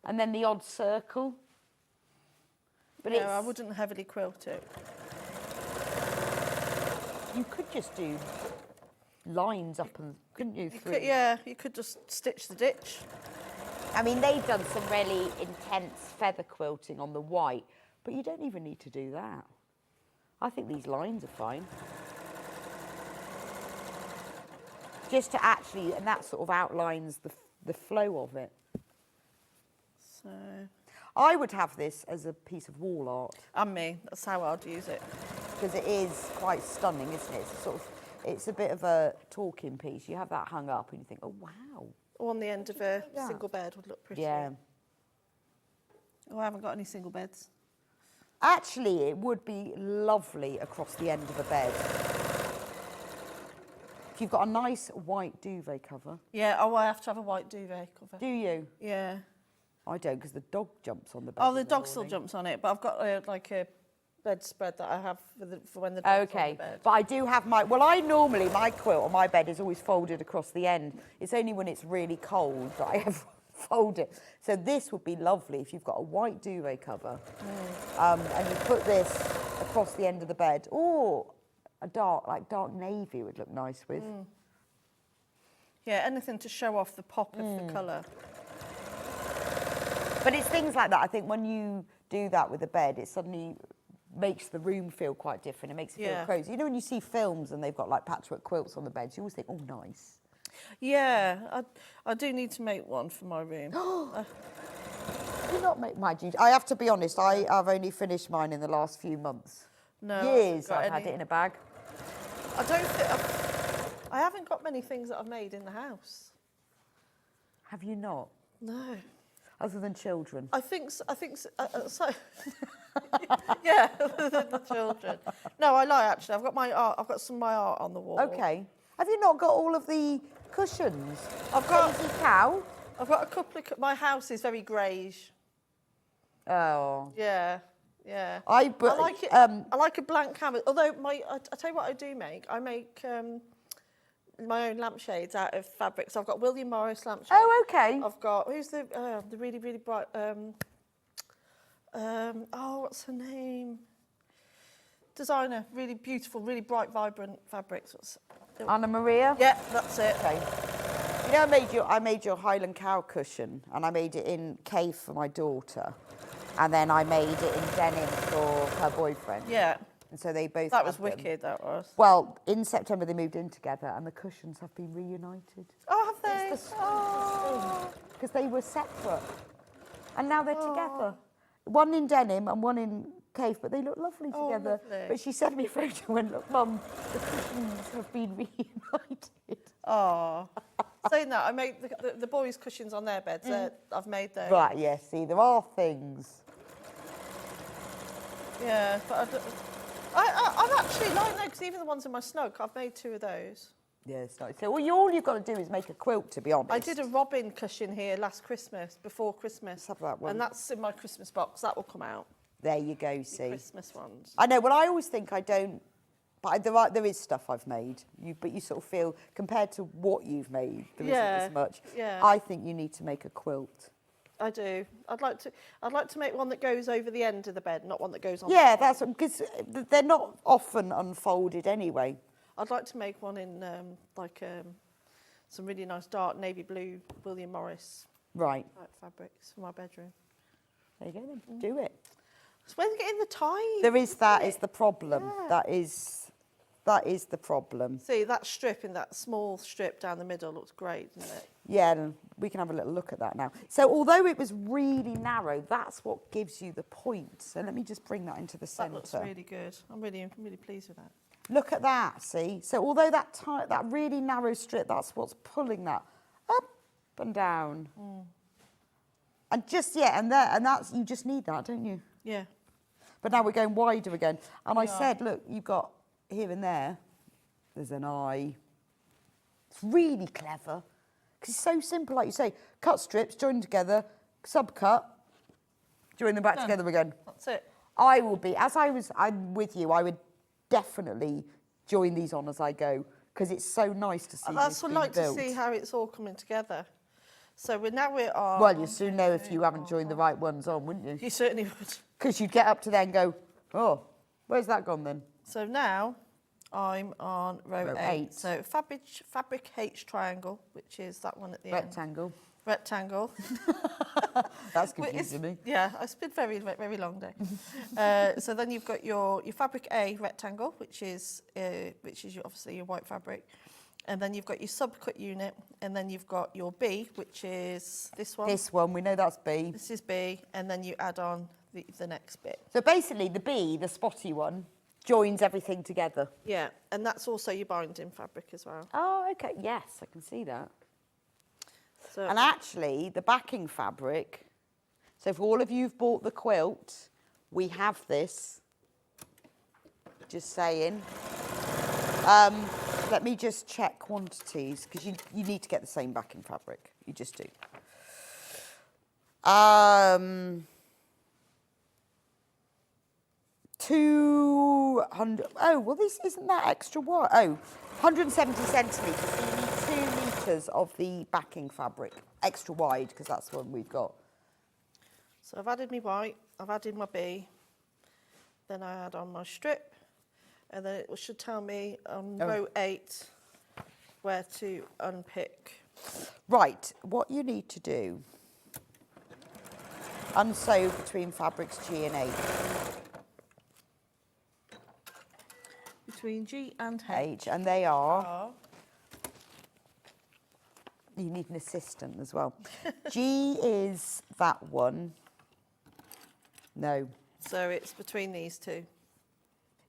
Speaker 4: and then the odd circle. But
Speaker 5: no, I wouldn't heavily quilt it.
Speaker 4: You could just do lines up and, couldn't you?
Speaker 5: You could just stitch the ditch.
Speaker 4: I mean, they've done some really intense feather quilting on the white, but you don't even need to do that. I think these lines are fine. Just to actually, and that sort of outlines the flow of it.
Speaker 5: So
Speaker 4: I would have this as a piece of wall art.
Speaker 5: And me, that's how I'd use it.
Speaker 4: Because it is quite stunning, isn't it? It's a sort of, it's a bit of a talking piece. You have that hung up and you think, oh, wow.
Speaker 5: Or on the end of a single bed would look pretty.
Speaker 4: Yeah.
Speaker 5: Oh, I haven't got any single beds.
Speaker 4: Actually, it would be lovely across the end of a bed. If you've got a nice white duvet cover.
Speaker 5: Yeah, I have to have a white duvet cover.
Speaker 4: Do you?
Speaker 5: Yeah.
Speaker 4: I don't, because the dog jumps on the bed.
Speaker 5: Oh, the dog still jumps on it, but I've got like a bedspread that I have for when the dog's on the bed.
Speaker 4: But I do have my quilt on my bed is always folded across the end. It's only when it's really cold that I ever fold it. So this would be lovely if you've got a white duvet cover and you put this across the end of the bed. Or a dark navy would look nice with.
Speaker 5: Yeah, anything to show off the pop of the colour.
Speaker 4: But it's things like that. I think when you do that with a bed, it suddenly makes the room feel quite different. It makes it feel cozy. You know, when you see films and they've got like patchwork quilts on the beds, you always think, oh, nice.
Speaker 5: Yeah, I do need to make one for my room.
Speaker 4: Do not make my duty. I have to be honest, I've only finished mine in the last few months.
Speaker 5: No.
Speaker 4: Years I've had it in a bag.
Speaker 5: I haven't got many things that I've made in the house.
Speaker 4: Have you not?
Speaker 5: No.
Speaker 4: Other than children?
Speaker 5: I think so. Yeah, other than the children. No, I lie, actually. I've got my art. I've got some of my art on the wall.
Speaker 4: Okay. Have you not got all of the cushions?
Speaker 5: I've got
Speaker 4: Crazy Cow?
Speaker 5: I've got a couple of... My house is very greyish.
Speaker 4: Oh.
Speaker 5: Yeah, yeah.
Speaker 4: I
Speaker 5: like it. I like a blank canvas. Although I tell you what I do make. I make my own lampshades out of fabric. So I've got William Morris lampshades.
Speaker 4: Oh, okay.
Speaker 5: I've got, who's the really, really bright, what's her name? Designer, really beautiful, really bright, vibrant fabrics.
Speaker 4: Anna Maria?
Speaker 5: Yeah, that's it.
Speaker 4: Okay. You know, I made your Highland cow cushion, and I made it in cave for my daughter, and then I made it in denim for her boyfriend.
Speaker 5: Yeah.
Speaker 4: And so they both.
Speaker 5: That was
Speaker 4: had them.
Speaker 5: wicked. That was.
Speaker 4: Well, in September they moved in together, and the cushions have been reunited.
Speaker 5: Oh, have they?
Speaker 4: It's the strangest thing, because they were separate, and now they're together. One in denim and one in cave, but they look lovely together.
Speaker 5: Lovely.
Speaker 4: But she sent me a photo and went, "Look, Mum, the cushions have been reunited."
Speaker 5: Oh. Saying that, I made the boys' cushions on their beds. I've made those.
Speaker 4: Right, yeah, see, there are things.
Speaker 5: Yeah, but I've actually like that, because even the ones in my snug, I've made 2 of those.
Speaker 4: Yeah, it's nice. So all you've got to do is make a quilt, to be honest.
Speaker 5: I did a robin cushion here last Christmas, before Christmas.
Speaker 4: Let's have that one.
Speaker 5: And that's in my Christmas box. That will come out.
Speaker 4: There you go, see.
Speaker 5: Christmas ones.
Speaker 4: I know, well, I always think I don't, but there is stuff I've made, but you sort of feel, compared to what you've made, there isn't as much.
Speaker 5: Yeah.
Speaker 4: I think you need to make a quilt.
Speaker 5: I do. I'd like to make one that goes over the end of the bed, not one that goes on.
Speaker 4: Yeah, that's because they're not often unfolded anyway.
Speaker 5: I'd like to make one in some really nice dark navy blue William Morris fabrics for my bedroom.
Speaker 4: There you go then. Do it.
Speaker 5: So where's getting the time?
Speaker 4: There is that is the problem.
Speaker 5: Yeah.
Speaker 4: That is the problem.
Speaker 5: See, that strip in that small strip down the middle looks great, doesn't it?
Speaker 4: Yeah, and we can have a little look at that now. So although it was really narrow, that's what gives you the point. So let me just bring that into the centre.
Speaker 5: That looks really good. I'm really pleased with that.
Speaker 4: Look at that, see? So although that really narrow strip, that's what's pulling that up and down. And just, and that's, you just need that, don't you?
Speaker 5: Yeah.
Speaker 4: But now we're going wider again. And I said, look, you've got here and there's an eye. It's really clever. Because it's so simple, like you say, cut strips, join together, subcut, join them back together again.
Speaker 5: That's it.
Speaker 4: I will be, I'm with you, I would definitely join these on as I go, because it's so nice to see
Speaker 5: That's
Speaker 4: this
Speaker 5: what
Speaker 4: being
Speaker 5: I like
Speaker 4: built.
Speaker 5: to see how it's all coming together. So we're on...
Speaker 4: Well, you soon know if you haven't joined the right ones on, wouldn't you?
Speaker 5: You certainly would.
Speaker 4: Because you'd get up to there and go, oh, where's that gone then?
Speaker 5: So now I'm on row 8. So fabric H triangle, which is that one at the
Speaker 4: Rectangle.
Speaker 5: end. Rectangle.
Speaker 4: That's confusing me.
Speaker 5: Yeah, it's been a very long day. So then you've got your fabric A rectangle, which is obviously your white fabric. And then you've got your subcut unit, and then you've got your B, which is this one.
Speaker 4: This one, we know that's B.
Speaker 5: This is B, and then you add on the next bit.
Speaker 4: So basically the B, the spotty one, joins everything together.
Speaker 5: Yeah, and that's also your binding fabric as well.
Speaker 4: Oh, okay, yes, I can see that.
Speaker 5: So,
Speaker 4: and actually, the backing fabric, so for all of you who've bought the quilt, we have this, just saying. Let me just check quantities, because you need to get the same backing fabric. You just do. 200, oh, well, this isn't that extra wide. Oh, 170 centimetres, so you need 2 metres of the backing fabric, extra wide, because that's what we've got.
Speaker 5: So I've added my white, I've added my B, then I add on my strip, and then it should tell me on row 8 where to unpick.
Speaker 4: Right, what you need to do, unsew between fabrics G and H.
Speaker 5: Between G and H.
Speaker 4: And they are... You need an assistant as well. G is that one. No.
Speaker 5: So it's between these two.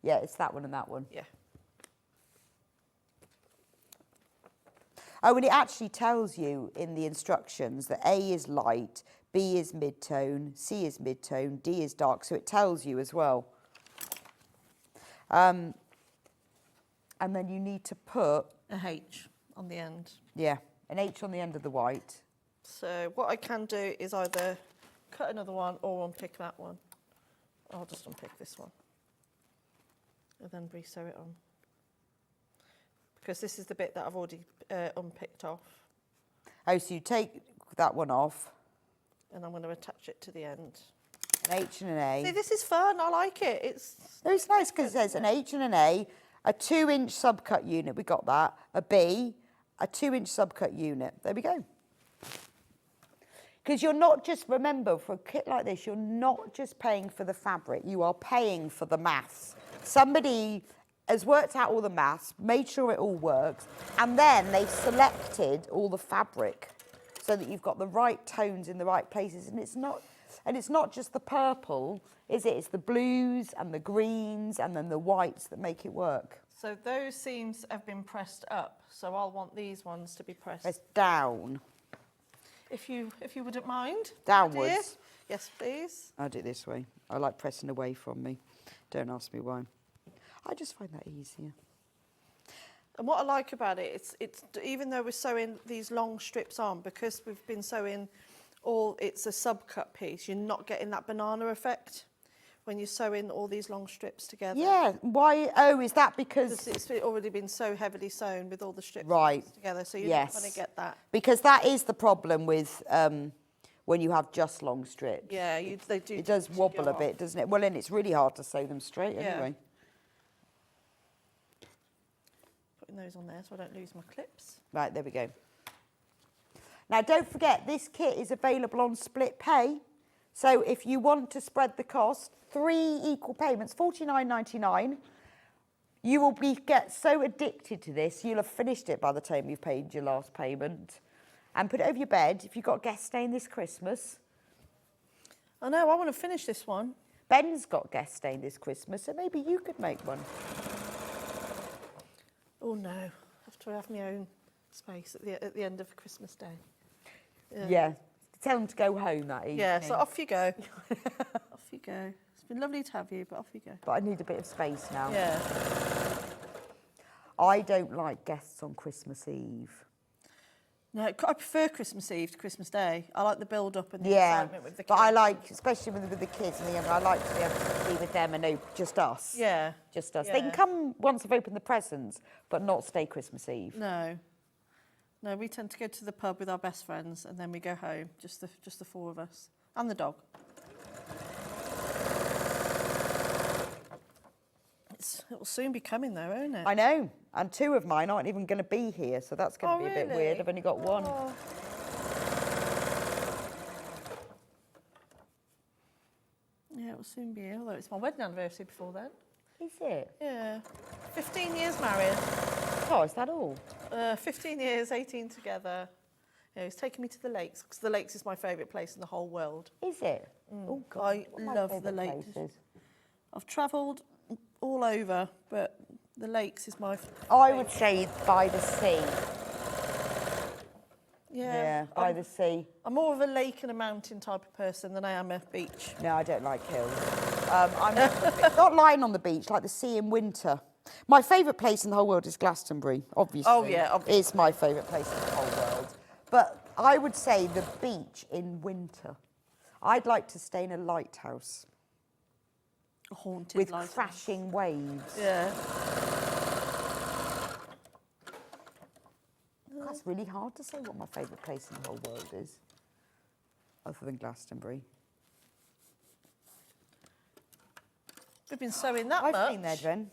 Speaker 4: Yeah, it's that one and that one.
Speaker 5: Yeah.
Speaker 4: Oh, and it actually tells you in the instructions that A is light, B is mid-tone, C is mid-tone, D is dark, so it tells you as well. And then you need to put...
Speaker 5: A H on the end.
Speaker 4: Yeah, an H on the end of the white.
Speaker 5: So what I can do is either cut another one or unpick that one. I'll just unpick this one. And then re-sew it on. because this is the bit that I've already unpicked off.
Speaker 4: Oh, so you take that one off.
Speaker 5: And I'm going to attach it to the end.
Speaker 4: An H and an A.
Speaker 5: See, this is fun. I like it. It's
Speaker 4: nice because it says an H and an A, a 2-inch subcut unit. We got that. A B, a 2-inch subcut unit. There we go. Because you're not just, remember, for a kit like this, you're not just paying for the fabric. You are paying for the maths. Somebody has worked out all the maths, made sure it all works, and then they've selected all the fabric so that you've got the right tones in the right places. And it's not just the purple, is it? It's the blues and the greens and then the whites that make it work.
Speaker 5: So those seams have been pressed up. So I'll want these ones to be pressed
Speaker 4: down.
Speaker 5: If you wouldn't mind.
Speaker 4: Downwards.
Speaker 5: Dear. Yes, please.
Speaker 4: I'll do it this way. I like pressing away from me. Don't ask me why. I just find that easier.
Speaker 5: And what I like about it, it's even though we're sewing these long strips on, because we've been sewing it's a subcut piece, you're not getting that banana effect when you're sewing all these long strips together.
Speaker 4: Yeah, why? Oh, is that because
Speaker 5: it's already been so heavily sewn with all the strips together, so you're not going to get that.
Speaker 4: Because that is the problem with when you have just long strips.
Speaker 5: Yeah, they do.
Speaker 4: It does wobble a bit, doesn't it? Well, and it's really hard to sew them straight anyway.
Speaker 5: Putting those on there so I don't lose my clips.
Speaker 4: Right, there we go. Now, don't forget, this kit is available on split pay. So if you want to spread the cost, 3 equal payments, $49.99. You will get so addicted to this, you'll have finished it by the time you've paid your last payment. And put it over your bed if you've got guest staying this Christmas.
Speaker 5: I know, I want to finish this one.
Speaker 4: Ben's got guest staying this Christmas, so maybe you could make one.
Speaker 5: Oh no, I have to have my own space at the end of Christmas Day.
Speaker 4: Yeah. Tell them to go home that evening.
Speaker 5: Yeah, so off you go. Off you go. It's been lovely to have you, but off you go.
Speaker 4: But I need a bit of space now.
Speaker 5: Yeah.
Speaker 4: I don't like guests on Christmas Eve.
Speaker 5: No, I prefer Christmas Eve to Christmas Day. I like the build-up and the excitement with the kids.
Speaker 4: But I like, especially with the kids and the younger, I like to be able to be with them and know just us.
Speaker 5: Yeah.
Speaker 4: Just us.
Speaker 5: Yeah.
Speaker 4: They can come once I've opened the presents, but not stay Christmas Eve.
Speaker 5: No. No, we tend to go to the pub with our best friends and then we go home, just the 4 of us. And the dog. It will soon be coming though, won't it?
Speaker 4: I know. And 2 of mine aren't even going to be here, so that's going to be a bit weird. I've only got 1.
Speaker 5: Oh. Yeah, it will soon be here, although it's my wedding anniversary before then.
Speaker 4: Is it?
Speaker 5: Yeah. 15 years married.
Speaker 4: Oh, is that all?
Speaker 5: 15 years, 18 together. Yeah, he's taking me to the lakes, because the lakes is my favourite place in the whole world.
Speaker 4: Is it?
Speaker 5: Oh, God. I love the lakes.
Speaker 4: Places?
Speaker 5: I've travelled all over, but the lakes is my favourite.
Speaker 4: I would say by the sea.
Speaker 5: Yeah,
Speaker 4: by the sea.
Speaker 5: I'm more of a lake and a mountain type of person than I am a beach.
Speaker 4: No, I don't like hills. I'm not lying on the beach, like the sea in winter. My favourite place in the whole world is Glastonbury, obviously.
Speaker 5: Oh, yeah, obviously.
Speaker 4: It's my favourite place in the whole world. But I would say the beach in winter. I'd like to stay in a lighthouse.
Speaker 5: A haunted
Speaker 4: with
Speaker 5: lighthouse.
Speaker 4: crashing waves.
Speaker 5: Yeah.
Speaker 4: That's really hard to say what my favourite place in the whole world is, other than Glastonbury.
Speaker 5: We've been sewing that much.
Speaker 4: I've been there, Jen.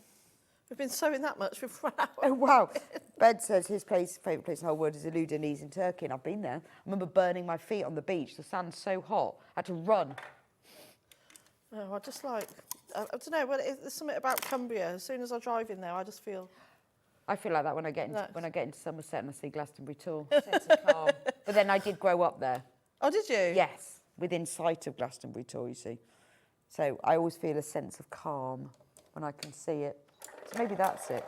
Speaker 5: We've been sewing that much, we've run out.
Speaker 4: Oh, wow. Ben says his favourite place in the whole world is Ludeniz in Turkey, and I've been there. I remember burning my feet on the beach. The sand's so hot. I had to run.
Speaker 5: Oh, I just like, I don't know, well, there's something about Cumbria. As soon as I drive in there, I just feel...
Speaker 4: I feel like that when I get into Somerset and I see Glastonbury Tor. Sense of calm. But then I did grow up there.
Speaker 5: Oh, did you?
Speaker 4: Yes, within sight of Glastonbury Tor, you see. So I always feel a sense of calm when I can see it. So maybe that's it.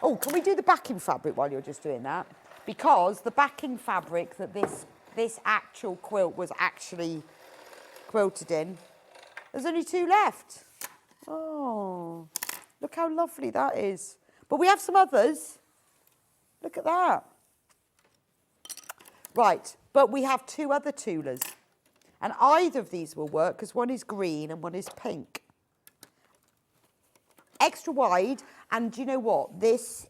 Speaker 4: Oh, can we do the backing fabric while you're just doing that? Because the backing fabric that this actual quilt was actually quilted in, there's only 2 left. Oh, look how lovely that is. But we have some others. Look at that. Right, but we have 2 other Tulas. And either of these will work because one is green and one is pink. Extra wide And do you know what? There's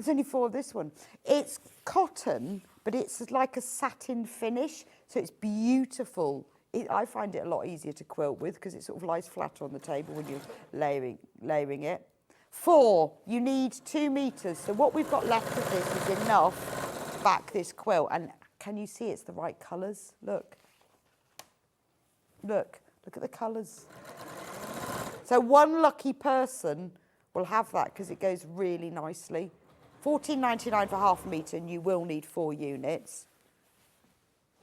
Speaker 4: only 4 of this one. It's cotton, but it's like a satin finish, so it's beautiful. I find it a lot easier to quilt with because it sort of lies flatter on the table when you're layering it. 4, you need 2 meters. So what we've got left of this is enough to back this quilt. And can you see it's the right colours? Look. Look at the colours. So one lucky person will have that because it goes really nicely. $14.99 for half a metre, and you will need 4 units.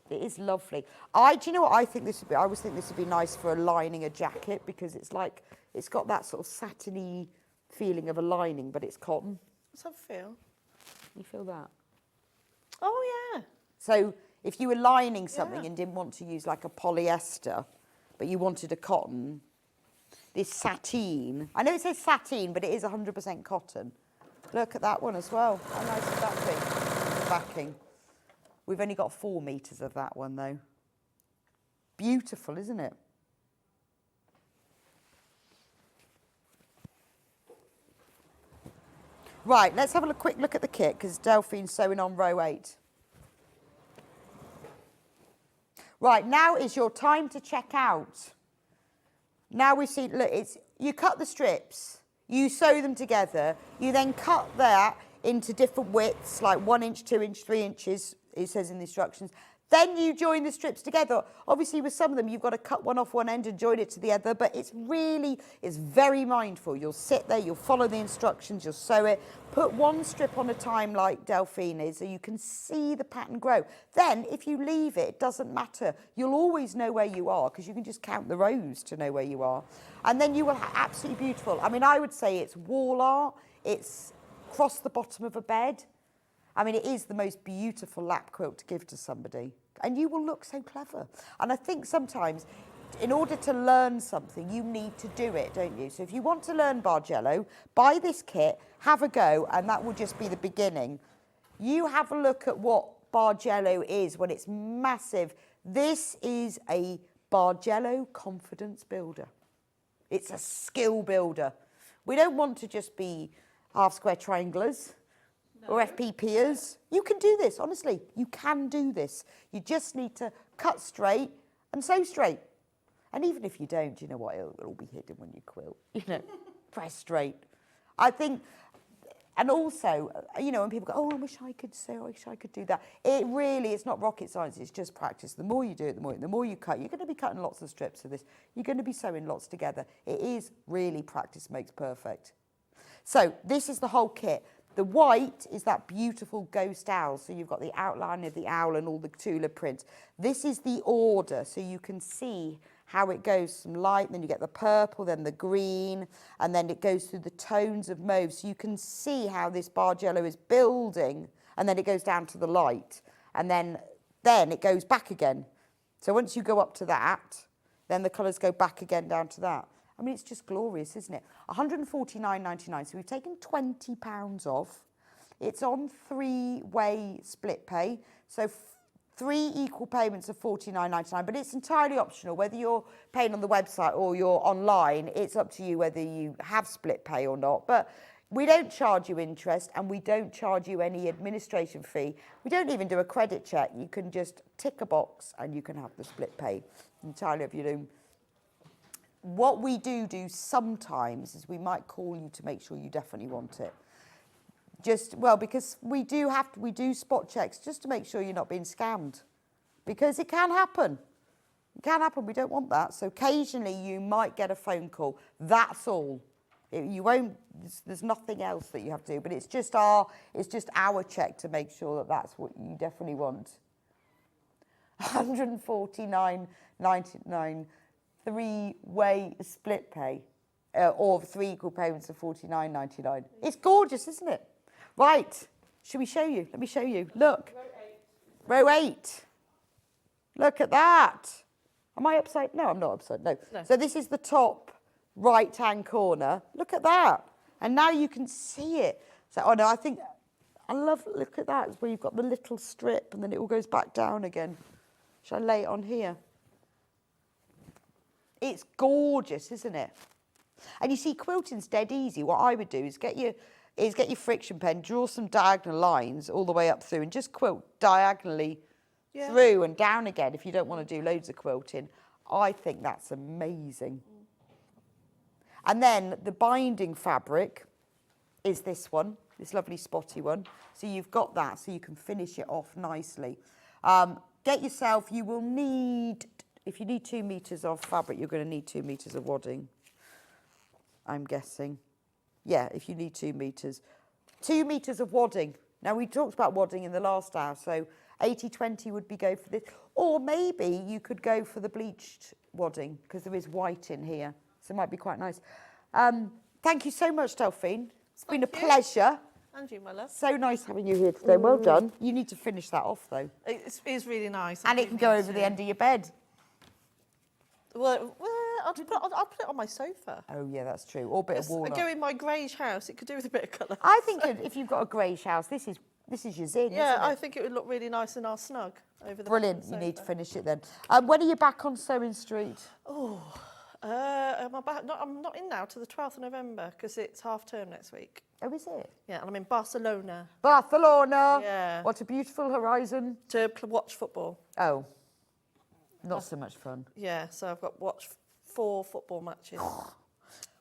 Speaker 4: It is lovely. Do you know what I think this would be? I always think this would be nice for lining a jacket because it's got that sort of satiny feeling of a lining, but it's cotton.
Speaker 5: What's that feel?
Speaker 4: You feel that?
Speaker 5: Oh, yeah.
Speaker 4: So if you were lining something and didn't want to use like a polyester, but you wanted a cotton, this sateen, I know it says sateen, but it is 100% cotton. Look at that one as well. How nice would that be? The backing. We've only got 4 meters of that one though. Beautiful, isn't it? Right, let's have a quick look at the kit because Delphine's sewing on row 8. Right, now is your time to check out. Now we see, look, you cut the strips, you sew them together, you then cut that into different widths, like 1 inch, 2 inch, 3 inches, it says in the instructions. Then you join the strips together. Obviously, with some of them, you've got to cut one off one end and join it to the other, but it's very mindful. You'll sit there, you'll follow the instructions, you'll sew it. Put 1 strip on a time like Delphine is, so you can see the pattern grow. Then, if you leave it, it doesn't matter. You'll always know where you are, because you can just count the rows to know where you are. And then you will have absolutely beautiful. I mean, I would say it's wall art, it's across the bottom of a bed. I mean, it is the most beautiful lap quilt to give to somebody. And you will look so clever. And I think sometimes, in order to learn something, you need to do it, don't you? So if you want to learn Bargello, buy this kit, have a go, and that will just be the beginning. You have a look at what Bargello is when it's massive. This is a Bargello confidence builder. It's a skill builder. We don't want to just be half-square triangulars. Or FPPers. You can do this, honestly. You can do this. You just need to cut straight and sew straight. And even if you don't, you know what? It'll all be hidden when you quilt. You know, press straight. I think, and also, you know, when people go, oh, I wish I could sew, I wish I could do that. It's not rocket science, it's just practice. The more you do it, the more you cut. You're going to be cutting lots of strips of this. You're going to be sewing lots together. It is really practice makes perfect. So this is the whole kit. The white is that beautiful ghost owl. So you've got the outline of the owl and all the Tula print. This is the order, so you can see how it goes from light, then you get the purple, then the green, and then it goes through the tones of mauve. So you can see how this Bargello is building, and then it goes down to the light, and then it goes back again. So once you go up to that, then the colours go back again down to that. I mean, it's just glorious, isn't it? £149.99, so we've taken £20 off. It's on 3-way split pay, so 3 equal payments of £49.99, but it's entirely optional. Whether you're paying on the website or you're online, it's up to you whether you have split pay or not. But we don't charge you interest, and we don't charge you any administration fee. We don't even do a credit check. You can just tick a box and you can have the split pay entirely of your own. What we do sometimes is we might call you to make sure you definitely want it. Because we do spot checks just to make sure you're not being scammed. Because it can happen. It can happen, we don't want that. So occasionally you might get a phone call, that's all. There's nothing else that you have to do, but it's just our check to make sure that that's what you definitely want. £149.99. 3-way split pay, or 3 equal payments of £49.99. It's gorgeous, isn't it? Right, should we show you? Let me show you. Look. Row 8. Look at that. Am I upside? No, I'm not upside. No. So this is the top right-hand corner. Look at that. And now you can see it. So, look at that. It's where you've got the little strip and then it all goes back down again. Shall I lay it on here? It's gorgeous, isn't it? And you see, quilting's dead easy. What I would do is get your friction pen, draw some diagonal lines all the way up through and just quilt diagonally through and down again if you don't want to do loads of quilting. I think that's amazing. And then the binding fabric is this one, this lovely spotty one. So you've got that so you can finish it off nicely. Get yourself, you will need, if you need 2 meters of fabric, you're going to need 2 meters of wadding, I'm guessing. Yeah, if you need 2 meters. 2 meters of wadding. Now, we talked about wadding in the last hour, so 80-20 would be go for this. Or maybe you could go for the bleached wadding, because there is white in here. So it might be quite nice. Thank you so much, Delphine. It's been a pleasure.
Speaker 5: And you, my love.
Speaker 4: So nice having you here today. Well done. You need to finish that off, though.
Speaker 5: It is really nice.
Speaker 4: And it can go over the end of your bed.
Speaker 5: Well, I'll put it on my sofa.
Speaker 4: Oh, yeah, that's true. Or a bit of walnut.
Speaker 5: Go in my greyish house. It could do with a bit of colour.
Speaker 4: I think if you've got a greyish house, this is your zing,
Speaker 5: yeah,
Speaker 4: isn't it?
Speaker 5: I think it would look really nice in our snug over the
Speaker 4: Brilliant. You need to finish it then. When are you back on Sewing Street?
Speaker 5: Oh, I'm not in now till the 12th of November because it's half term next week.
Speaker 4: Oh, is it?
Speaker 5: Yeah, and I'm in Barcelona.
Speaker 4: Barcelona.
Speaker 5: Yeah.
Speaker 4: What a beautiful horizon.
Speaker 5: To watch football.
Speaker 4: Oh, not so much fun.
Speaker 5: Yeah, so I've got watch 4 football matches.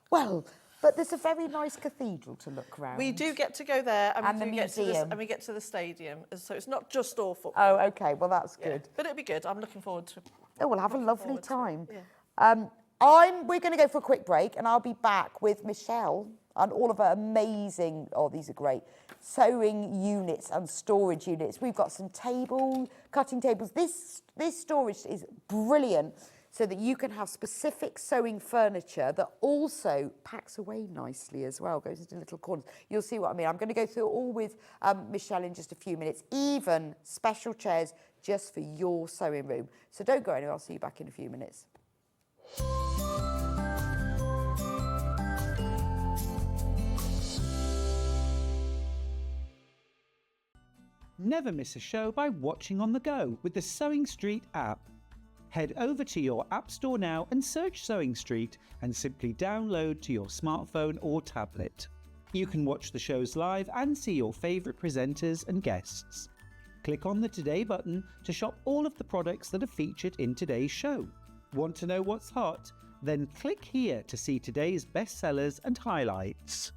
Speaker 4: Well, but there's a very nice cathedral to look around.
Speaker 5: We do get to go there, and
Speaker 4: the
Speaker 5: we
Speaker 4: museum.
Speaker 5: and we get to the stadium, so it's not just all football.
Speaker 4: Oh, okay. Well, that's good.
Speaker 5: But it'll be good. I'm looking forward to.
Speaker 4: Oh, we'll have a lovely time.
Speaker 5: Yeah.
Speaker 4: We're going to go for a quick break, and I'll be back with Michelle and all of her amazing, these are great, sewing units and storage units. We've got some cutting tables. This storage is brilliant so that you can have specific sewing furniture that also packs away nicely as well, goes into little corners. You'll see what I mean. I'm going to go through it all with Michelle in just a few minutes, even special chairs just for your sewing room. So don't go anywhere. I'll see you back in a few minutes.
Speaker 6: Never miss a show by watching on the go with the SewingStreet app. Head over to your App Store now and search SewingStreet and simply download to your smartphone or tablet. You can watch the shows live and see your favourite presenters and guests. Click on the Today button to shop all of the products that are featured in today's show. Want to know what's hot? Then click here to see today's bestsellers and highlights.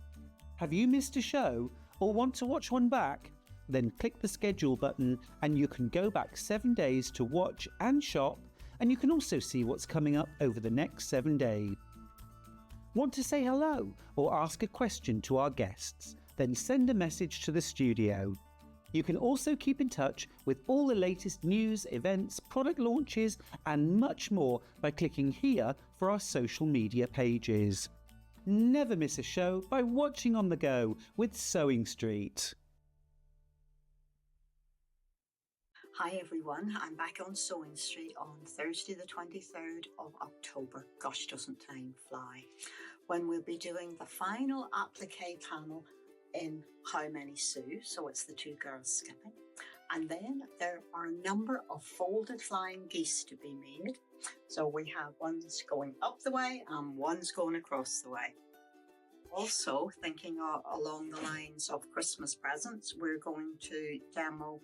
Speaker 6: Have you missed a show or want to watch one back? Then click the schedule button and you can go back 7 days to watch and shop, and you can also see what's coming up over the next 7 days. Want to say hello or ask a question to our guests? Then send a message to the studio. You can also keep in touch with all the latest news, events, product launches and much more by clicking here for our social media pages. Never miss a show by watching on the go with SewingStreet.
Speaker 7: Hi everyone, I'm back on SewingStreet on Thursday the 23rd of October. Gosh, doesn't time fly. When we'll be doing the final applique panel in How Many Sew, so it's the 2 girls skipping. And then there are a number of folded flying geese to be made. So we have ones going up the way and ones going across the way. Also, thinking along the lines of Christmas presents, we're going to demo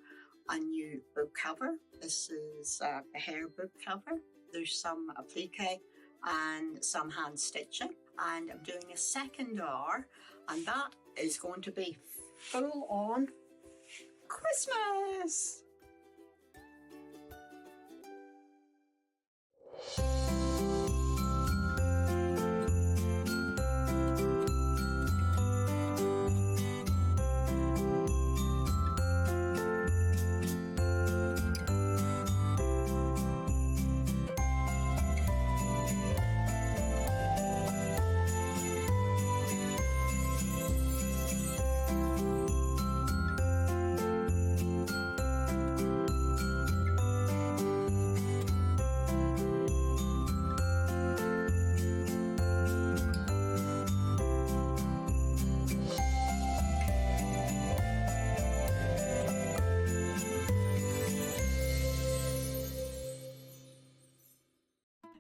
Speaker 7: a new book cover. This is a hair book cover. There's some applique and some hand stitching. And I'm doing a second hour, and that is going to be full on Christmas.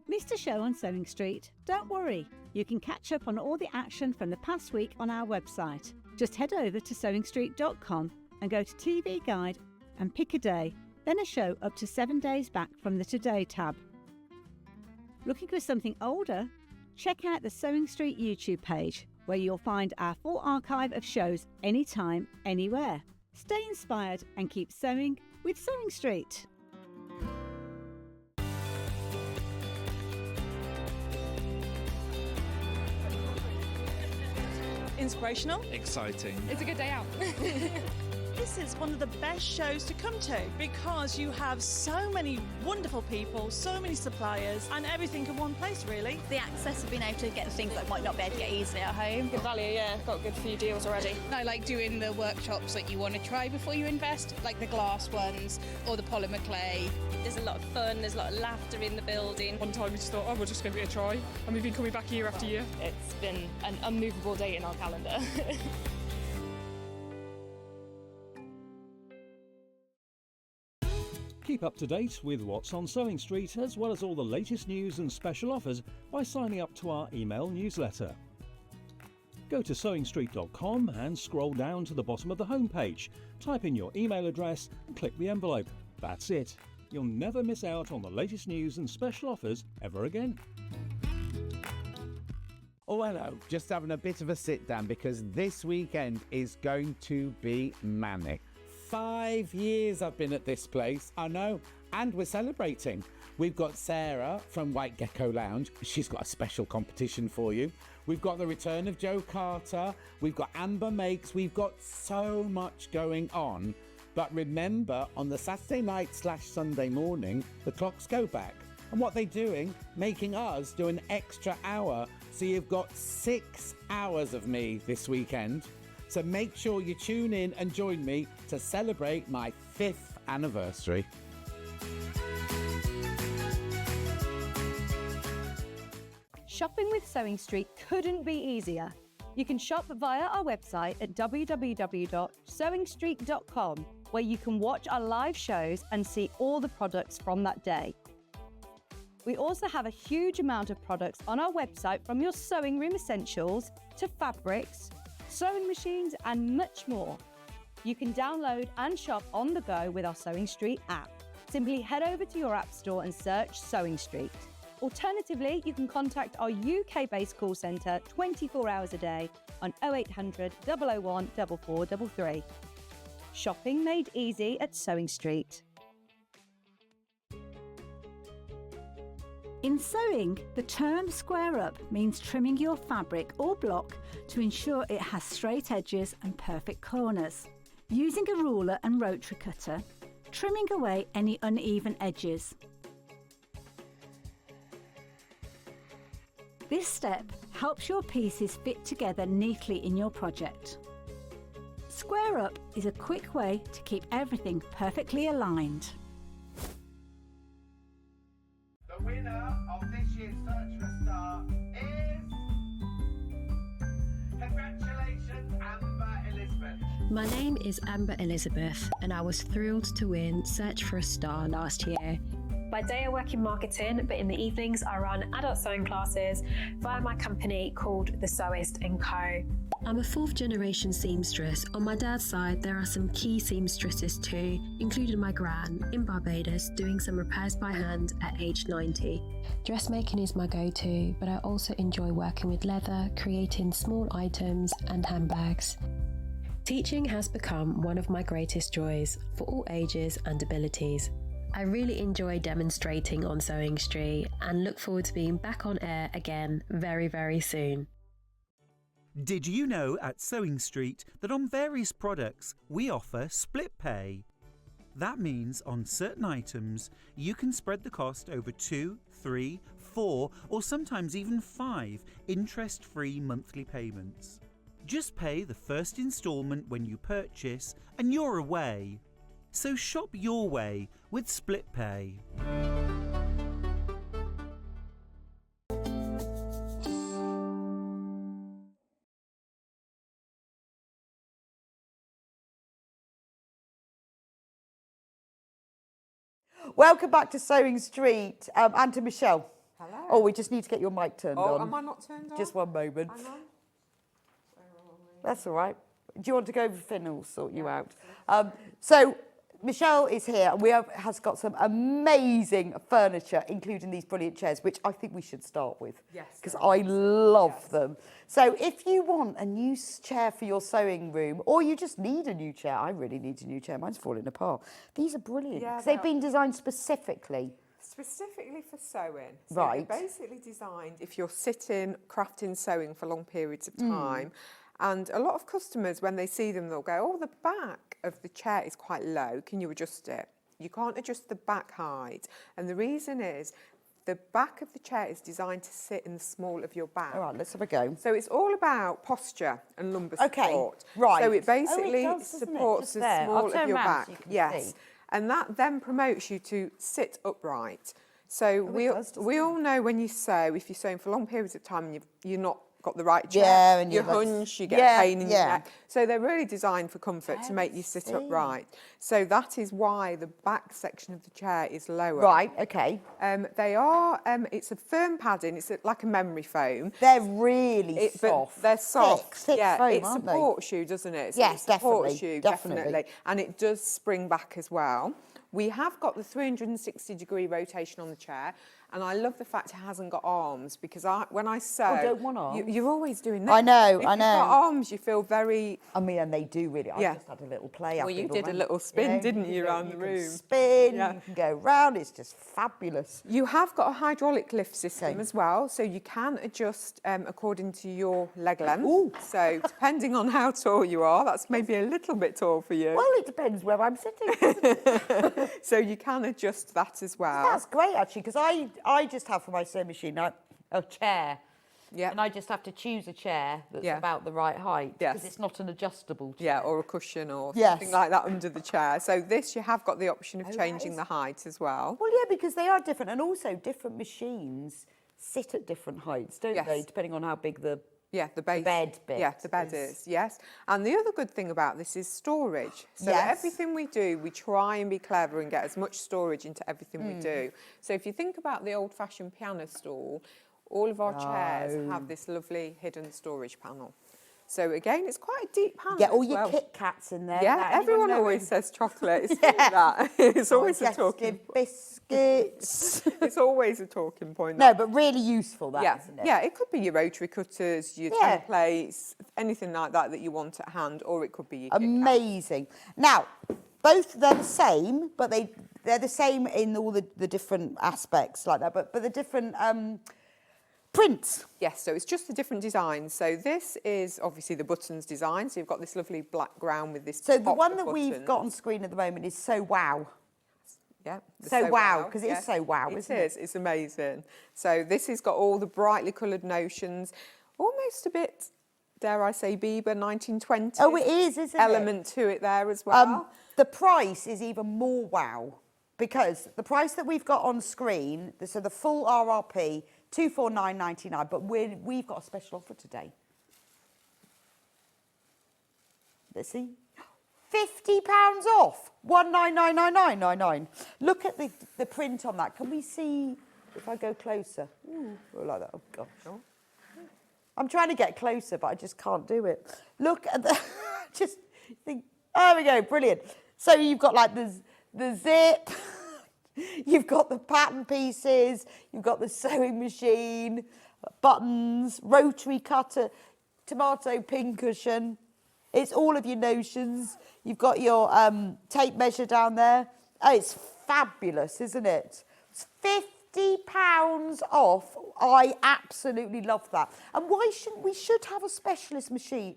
Speaker 8: Missed a show on Sewing Street? Don't worry.
Speaker 18: You can catch up on all the action from the past week on our website. Just head over to SewingStreet.com and go to TV Guide and pick a day, then a show up to 7 days back from the Today tab. Looking for something older? Check out the Sewing Street YouTube page, where you'll find our full archive of shows anytime, anywhere. Stay inspired and keep sewing with Sewing Street.
Speaker 17: Inspirational.
Speaker 19: Exciting.
Speaker 9: It's a good day out.
Speaker 17: This is one of the best shows to come to because you have so many wonderful people, so many suppliers, and everything in one place, really.
Speaker 11: The access of being able to get the things that might not be able to get easily at home.
Speaker 9: Good value, yeah. Got a good few deals already.
Speaker 12: I like doing the workshops that you want to try before you invest, like the glass ones or the polymer clay.
Speaker 13: There's a lot of fun, there's a lot of laughter in the building.
Speaker 9: One time we just thought, oh, we'll just give it a try. And we've been coming back year after year. It's been an unmovable date in our calendar.
Speaker 14: Keep up to date with what's on Sewing Street, as well as all the latest news and special offers by signing up to our email newsletter. Go to SewingStreet.com and scroll down to the bottom of the homepage. Type in your email address and click the envelope. That's it. You'll never miss out on the latest news and special offers ever again.
Speaker 20: Oh, hello. Just having a bit of a sit down because this weekend is going to be manic. 5 years I've been at this place, I know, and we're celebrating. We've got Sarah from White Gecko Lounge. She's got a special competition for you. We've got the return of Joe Carter. We've got Amber Makes. We've got so much going on. But remember, on the Saturday night / Sunday morning, the clocks go back. And what they're doing, making us do an extra hour. So you've got 6 hours of me this weekend. So make sure you tune in and join me to celebrate my 5th anniversary.
Speaker 8: Shopping with Sewing Street couldn't be easier. You can shop via our website at www.sewingstreet.com, where you can watch our live shows and see all the products from that day. We also have a huge amount of products on our website, from your sewing room essentials to fabrics, sewing machines and much more. You can download and shop on the go with our Sewing Street app. Simply head over to your app store and search Sewing Street. Alternatively, you can contact our UK-based call centre 24 hours a day on 0800 001 4433. Shopping made easy at Sewing Street.
Speaker 18: In sewing, the term square up means trimming your fabric or block to ensure it has straight edges and perfect corners. Using a ruler and rotary cutter, trimming away any uneven edges. This step helps your pieces fit together neatly in your project. Square up is a quick way to keep everything perfectly aligned.
Speaker 20: The winner of this year's Search for a Star is... Congratulations, Amber Elizabeth.
Speaker 21: My name is Amber Elizabeth, and I was thrilled to win Search for a Star last year.
Speaker 22: By day I work in marketing, but in the evenings I run adult sewing classes via my company called The Sewist & Co.
Speaker 21: I'm a 4th generation seamstress. On my dad's side, there are some key seamstresses too, including my gran in Barbados doing some repairs by hand at age 90. Dressmaking is my go-to, but I also enjoy working with leather, creating small items and handbags. Teaching has become one of my greatest joys for all ages and abilities. I really enjoy demonstrating on Sewing Street and look forward to being back on air again very, very soon.
Speaker 15: Did you know at Sewing Street that on various products we offer split pay? That means on certain items you can spread the cost over 2, 3, 4 or sometimes even 5 interest-free monthly payments. Just pay the first instalment when you purchase and you're away. So shop your way with split pay.
Speaker 4: Welcome back to Sewing Street and to Michelle.
Speaker 2: Hello.
Speaker 4: Oh, we just need to get your mic turned on.
Speaker 2: Oh, am I not turned on?
Speaker 4: Just one moment.
Speaker 2: Hang on.
Speaker 4: That's all right. Do you want to go over Finn? I'll sort you out. So Michelle is here and has got some amazing furniture, including these brilliant chairs, which I think we should start with.
Speaker 2: Yes.
Speaker 4: Because I love them. So if you want a new chair for your sewing room, or you just need a new chair, I really need a new chair. Mine's falling apart. These are brilliant.
Speaker 2: Yeah,
Speaker 4: because they've been designed specifically.
Speaker 2: Specifically for sewing. So
Speaker 4: Right.
Speaker 2: They're basically designed if you're sitting, crafting, sewing for long periods of time. And a lot of customers, when they see them, they'll go, oh, the back of the chair is quite low. Can you adjust it? You can't adjust the back height. And the reason is the back of the chair is designed to sit in the small of your back.
Speaker 4: All right, let's have a go.
Speaker 2: So it's all about posture and lumbar support.
Speaker 4: Right.
Speaker 2: So it basically
Speaker 4: does, doesn't it?
Speaker 2: supports
Speaker 4: Just
Speaker 2: the
Speaker 4: there.
Speaker 2: small
Speaker 4: I'll
Speaker 2: of
Speaker 4: turn
Speaker 2: your
Speaker 4: round
Speaker 2: back.
Speaker 4: so you can
Speaker 2: Yes.
Speaker 4: see.
Speaker 2: And that then promotes you to sit upright. So
Speaker 4: does,
Speaker 2: we all know when you sew, if you're sewing for long periods of time and you're not got the right chair,
Speaker 4: Yeah, and
Speaker 2: you
Speaker 4: you're like-
Speaker 2: hunch, you get
Speaker 4: Yeah,
Speaker 2: pain in your
Speaker 4: yeah.
Speaker 2: neck. So they're really designed for comfort to make you sit upright. So that is why the back section of the chair is lower.
Speaker 4: Right, okay.
Speaker 2: They are, it's a firm padding, it's like a memory foam.
Speaker 4: They're really soft.
Speaker 2: But they're soft.
Speaker 4: Thick
Speaker 2: yeah,
Speaker 4: foam,
Speaker 2: it
Speaker 4: aren't they?
Speaker 2: supports you, doesn't it? So
Speaker 4: Yes,
Speaker 2: it supports
Speaker 4: definitely,
Speaker 2: you,
Speaker 4: definitely.
Speaker 2: And it does spring back as well. We have got the 360-degree rotation on the chair, and I love the fact it hasn't got arms, because when I sew...
Speaker 4: Oh, don't want arms?
Speaker 2: You're always doing that.
Speaker 4: I know,
Speaker 2: if
Speaker 4: I know.
Speaker 2: If you've got arms, you feel very...
Speaker 4: I mean, and they do really. I
Speaker 2: Yeah.
Speaker 4: just had a little play.
Speaker 2: Well,
Speaker 4: up
Speaker 2: you
Speaker 4: and
Speaker 2: did a
Speaker 4: around.
Speaker 2: little spin,
Speaker 4: Yeah,
Speaker 2: didn't you,
Speaker 4: can
Speaker 2: around the
Speaker 4: you can
Speaker 2: room?
Speaker 4: spin,
Speaker 2: Yeah.
Speaker 4: you can go round. It's just fabulous.
Speaker 2: You have got a hydraulic lift system as well, so you can adjust according to your leg length.
Speaker 4: Ooh.
Speaker 2: So depending on how tall you are, that's maybe a little bit tall for you.
Speaker 4: Well, it depends where I'm sitting.
Speaker 2: So you can adjust that as well.
Speaker 4: That's great, actually, because I just have for my sewing machine a chair.
Speaker 2: Yeah.
Speaker 4: And I just have to choose a chair that's
Speaker 2: Yeah.
Speaker 4: about the right height.
Speaker 2: Yes.
Speaker 4: Because it's not an adjustable chair.
Speaker 2: Yeah, or a cushion or
Speaker 4: Yes.
Speaker 2: something like that under the chair. So this, you have got the option of
Speaker 4: that
Speaker 2: changing
Speaker 4: is-
Speaker 2: the height as well.
Speaker 4: Well, yeah, because they are different. And also, different machines sit at different heights, don't
Speaker 2: Yes.
Speaker 4: they? Depending on how big the
Speaker 2: the base.
Speaker 4: bed bit
Speaker 2: Yeah, the bed is, yes. And the other good thing about this is storage. So
Speaker 4: Yes.
Speaker 2: everything we do, we try and be clever and get as much storage into everything we do. So if you think about the old-fashioned piano stool, all of our chairs have this lovely hidden storage panel. So again, it's quite a deep panel.
Speaker 4: Get all
Speaker 2: as
Speaker 4: your
Speaker 2: well.
Speaker 4: Kit Kats in there.
Speaker 2: Yeah,
Speaker 4: without anyone
Speaker 2: everyone
Speaker 4: knowing.
Speaker 2: always says chocolate. It's funny that. It's always a talking
Speaker 4: biscuits.
Speaker 2: It's always a talking point.
Speaker 4: No, but really useful, that,
Speaker 2: yeah,
Speaker 4: isn't it?
Speaker 2: yeah, it could be your rotary cutters, your
Speaker 4: Yeah.
Speaker 2: templates, anything like that you want at hand, or it could be your Kit Kat.
Speaker 4: Amazing. Now, both they're the same, but they're the same in all the different aspects like that. But the different prints.
Speaker 2: Yes, so it's just the different designs. So this is obviously the buttons design. So you've got this lovely black ground with this.
Speaker 4: So the
Speaker 2: top
Speaker 4: one
Speaker 2: of
Speaker 4: that we've
Speaker 2: buttons.
Speaker 4: got on screen at the moment is So Wow.
Speaker 2: Yeah. the
Speaker 4: So wow, because it is so wow, isn't it?
Speaker 2: It is, it's amazing. So this has got all the brightly coloured notions, almost a bit, dare I say, Bieber 1920s.
Speaker 4: Oh, it is, isn't it?
Speaker 2: Element to it there as well.
Speaker 4: The price is even more wow, because the price that we've got on screen, so the full RRP, $249.99, but we've got a special offer today. Let's see. £50 off, $199.99. Look at the print on that. Can we see if I go closer? Ooh, like that. Oh gosh. I'm trying to get closer, but I just can't do it. Look at the. Just think. There we go. Brilliant. So you've got like the zip. You've got the pattern pieces. You've got the sewing machine, buttons, rotary cutter, tomato pin cushion. It's all of your notions. You've got your tape measure down there. Oh, it's fabulous, isn't it? It's £50 off. I absolutely love that. And why shouldn't we have a specialist machine,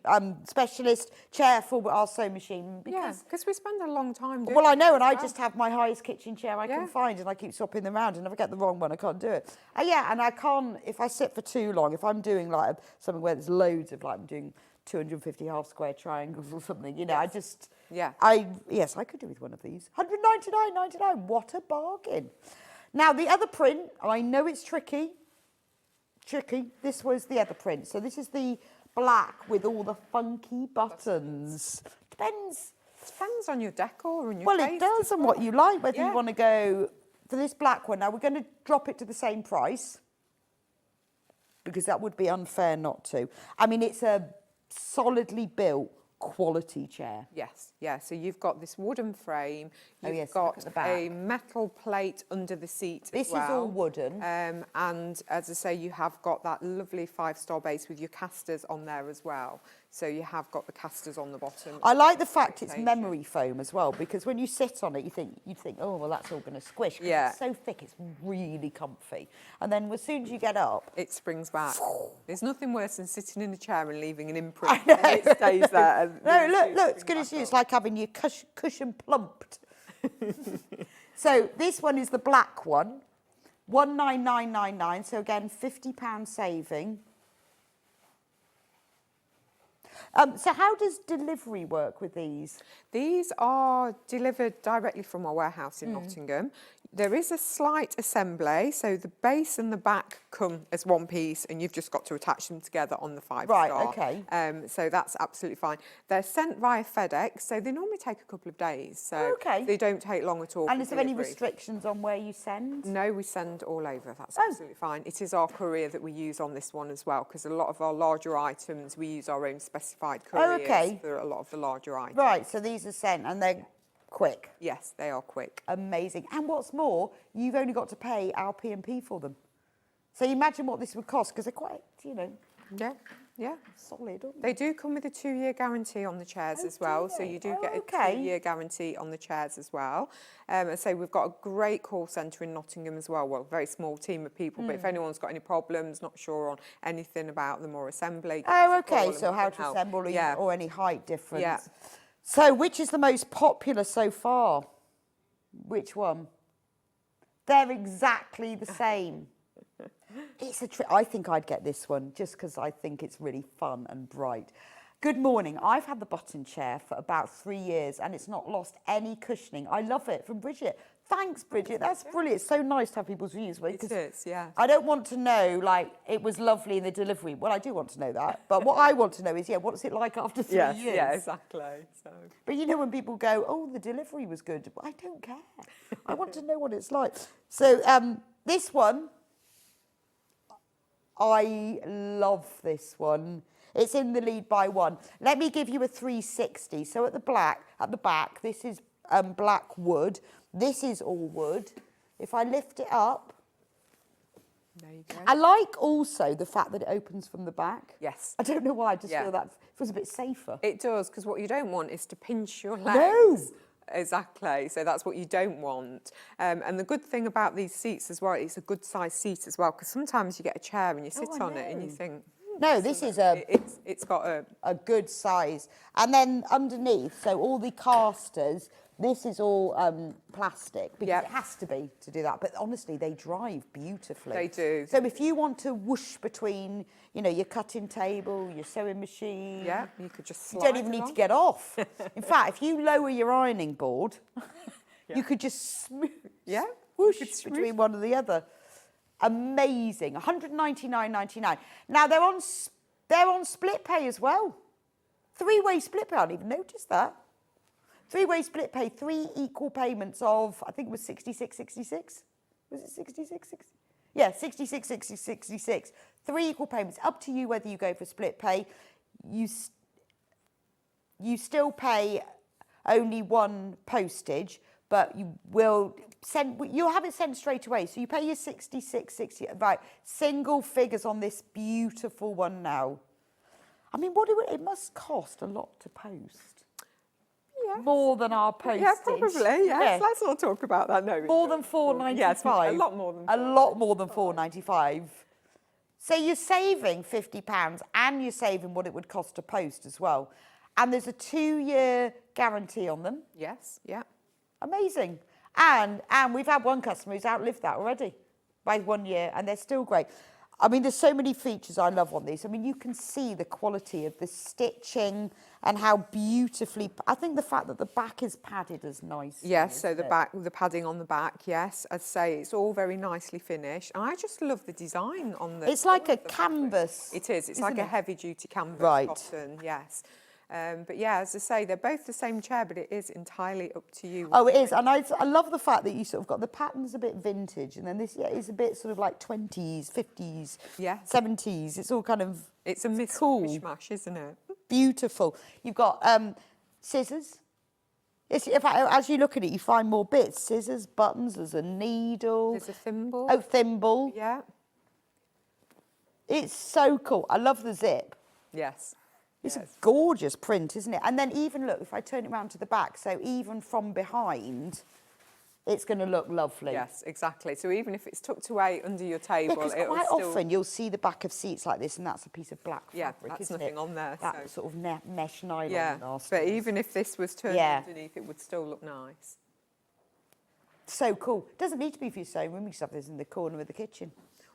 Speaker 4: specialist chair for our sewing machine?
Speaker 2: Because we spend a long time doing
Speaker 4: Well, I know,
Speaker 2: it
Speaker 4: and
Speaker 2: as
Speaker 4: I
Speaker 2: well.
Speaker 4: just have my highest kitchen chair I can find, and I keep swapping them around, and if I get the wrong one, I can't do it. Yeah, and I can't, if I sit for too long, if I'm doing like something where there's loads of, like I'm doing 250 half square triangles or something, you know, I just...
Speaker 2: Yeah.
Speaker 4: Yes, I could do with one of these. $199.99, what a bargain. Now, the other print, I know it's tricky. This was the other print. So this is the black with all the funky buttons. Depends
Speaker 2: on your decor and your
Speaker 4: Well, it
Speaker 2: taste
Speaker 4: does
Speaker 2: as
Speaker 4: and
Speaker 2: well.
Speaker 4: what you like, whether
Speaker 2: Yeah.
Speaker 4: you want to go for this black one. Now, we're going to drop it to the same price. because that would be unfair not to. I mean, it's a solidly built quality chair.
Speaker 2: Yes, yeah. So you've got this wooden frame. You've
Speaker 4: yes, look
Speaker 2: got
Speaker 4: at the back.
Speaker 2: a metal plate under the seat
Speaker 4: This
Speaker 2: as well.
Speaker 4: is all wooden.
Speaker 2: And as I say, you have got that lovely 5-star base with your casters on there as well. So you have got the casters on the bottom.
Speaker 4: I like the fact it's memory foam as well, because when you sit on it, you'd think, oh, well, that's all going to squish. 'Cause
Speaker 2: Yeah.
Speaker 4: It's so thick, it's really comfy. And then as soon as you get up,
Speaker 2: it springs back. There's nothing worse than sitting in a chair and leaving an imprint. And it stays there. And
Speaker 4: no, look, it's good as you. It's like having your cushion plumped. So this one is the black one, 19999. So again, £50 saving. So how does delivery work with these?
Speaker 2: These are delivered directly from our warehouse in Nottingham. There is a slight assembly, so the base and the back come as one piece, and you've just got to attach them together on the 5-star.
Speaker 4: Right, okay.
Speaker 2: So that's absolutely fine. They're sent via FedEx, so they normally take a couple of days. So they don't take long at all.
Speaker 4: And
Speaker 2: for
Speaker 4: is there any
Speaker 2: delivery.
Speaker 4: restrictions on where you send?
Speaker 2: No, we send all over. That's absolutely fine. It is our courier that we use on this one as well, because a lot of our larger items, we use our own specified couriers for a lot of the larger items.
Speaker 4: Right, so these are sent and they're quick.
Speaker 2: Yes, they are quick.
Speaker 4: Amazing. And what's more, you've only got to pay our P&P for them. So you imagine what this would cost, because they're quite,
Speaker 2: Yeah,
Speaker 4: solid, aren't
Speaker 2: they do come with a 2-year guarantee on the chairs as well. So you do get a 2-year guarantee on the chairs as well. And so we've got a great call centre in Nottingham as well. Well, a very small team of people. But if anyone's got any problems, not sure on anything about them or assembly.
Speaker 4: Oh, okay. So how to assemble or any height difference.
Speaker 2: Yeah.
Speaker 4: So which is the most popular so far? Which one? They're exactly the same. It's a I think I'd get this one just because I think it's really fun and bright. Good morning. I've had the button chair for about 3 years and it's not lost any cushioning. I love it. From Bridget. Thanks, Bridget. That's brilliant. It's so nice to have people's views.
Speaker 2: It is, yeah.
Speaker 4: I don't want to know, like, it was lovely in the delivery. Well, I do want to know that. But what I want to know is, what's it like after 3 years?
Speaker 2: Yeah, exactly. So.
Speaker 4: But you know when people go, oh, the delivery was good. Well, I don't care. I want to know what it's like. So this one, I love this one. It's in the lead by one. Let me give you a 360. So at the back, this is black wood. This is all wood. If I lift it up,
Speaker 2: there you go.
Speaker 4: I like also the fact that it opens from the back.
Speaker 2: Yes.
Speaker 4: I don't know why, I just feel that feels a bit safer.
Speaker 2: It does, because what you don't want is to pinch your legs.
Speaker 4: No.
Speaker 2: Exactly, so that's what you don't want. And the good thing about these seats as well, it's a good size seat as well, because sometimes you get a chair and you sit on it and you think...
Speaker 4: No, this is
Speaker 2: it's got
Speaker 4: a good size. And then underneath, so all the casters, this is all plastic, because it has to be to do that. But honestly, they drive beautifully.
Speaker 2: They do.
Speaker 4: So if you want to whoosh between, your cutting table, your sewing machine...
Speaker 2: Yeah, you could just slide
Speaker 4: You don't even need to get off. In fact, if you lower your ironing board, you could just whoosh between one and the other. Amazing. £199.99. Now they're on split pay as well. 3-way split pay. I didn't even notice that. 3-way split pay, 3 equal payments of, I think it was 66.66. Was it 66.60? Yeah, 66.66. 3 equal payments. Up to you whether you go for split pay. You still pay only one postage, but you'll have it sent straight away. So you pay your 66.60, right? Single figures on this beautiful one now. I mean, it must cost a lot to post.
Speaker 2: Yes.
Speaker 4: More than our postage.
Speaker 2: Yeah, probably. Yes. Let's not talk about that. No.
Speaker 4: More than £4.95.
Speaker 2: Yes, a lot more than.
Speaker 4: A lot more than £4.95. So you're saving £50 and you're saving what it would cost to post as well. And there's a 2-year guarantee on them.
Speaker 2: Yes. Yeah.
Speaker 4: Amazing. And we've had one customer who's outlived that already by 1 year, and they're still great. I mean, there's so many features I love on these. I mean, you can see the quality of the stitching and how beautifully... I think the fact that the back is padded is nice.
Speaker 2: Yes, so the padding on the back, yes. I'd say it's all very nicely finished. And I just love the design on the...
Speaker 4: It's like a canvas.
Speaker 2: It is. It's like a heavy-duty canvas cotton, yes. But yeah, as I say, they're both the same chair, but it is entirely up to you.
Speaker 4: Oh, it is. And I love the fact that you sort of got the patterns a bit vintage, and then this is a bit sort of like 20s, 50s, 70s. It's all kind of...
Speaker 2: It's a mishmash, isn't it?
Speaker 4: Beautiful. You've got scissors. In fact, as you look at it, you find more bits. Scissors, buttons, there's a needle.
Speaker 2: There's a thimble.
Speaker 4: Oh, thimble.
Speaker 2: Yeah.
Speaker 4: It's so cool. I love the zip.
Speaker 2: Yes.
Speaker 4: It's a gorgeous print, isn't it? And then even, look, if I turn it around to the back, so even from behind, it's going to look lovely.
Speaker 2: Yes, exactly. So even if it's tucked away under your table,
Speaker 4: because
Speaker 2: it'll
Speaker 4: quite
Speaker 2: still...
Speaker 4: often you'll see the back of seats like this, and that's a piece of black fabric,
Speaker 2: that's
Speaker 4: isn't
Speaker 2: nothing
Speaker 4: it?
Speaker 2: on there.
Speaker 4: That sort of mesh nylon.
Speaker 2: Yeah, but even if this was turned underneath, it would still look nice.
Speaker 4: So cool. Doesn't need to be for your sewing room. You can have this in the corner of the kitchen.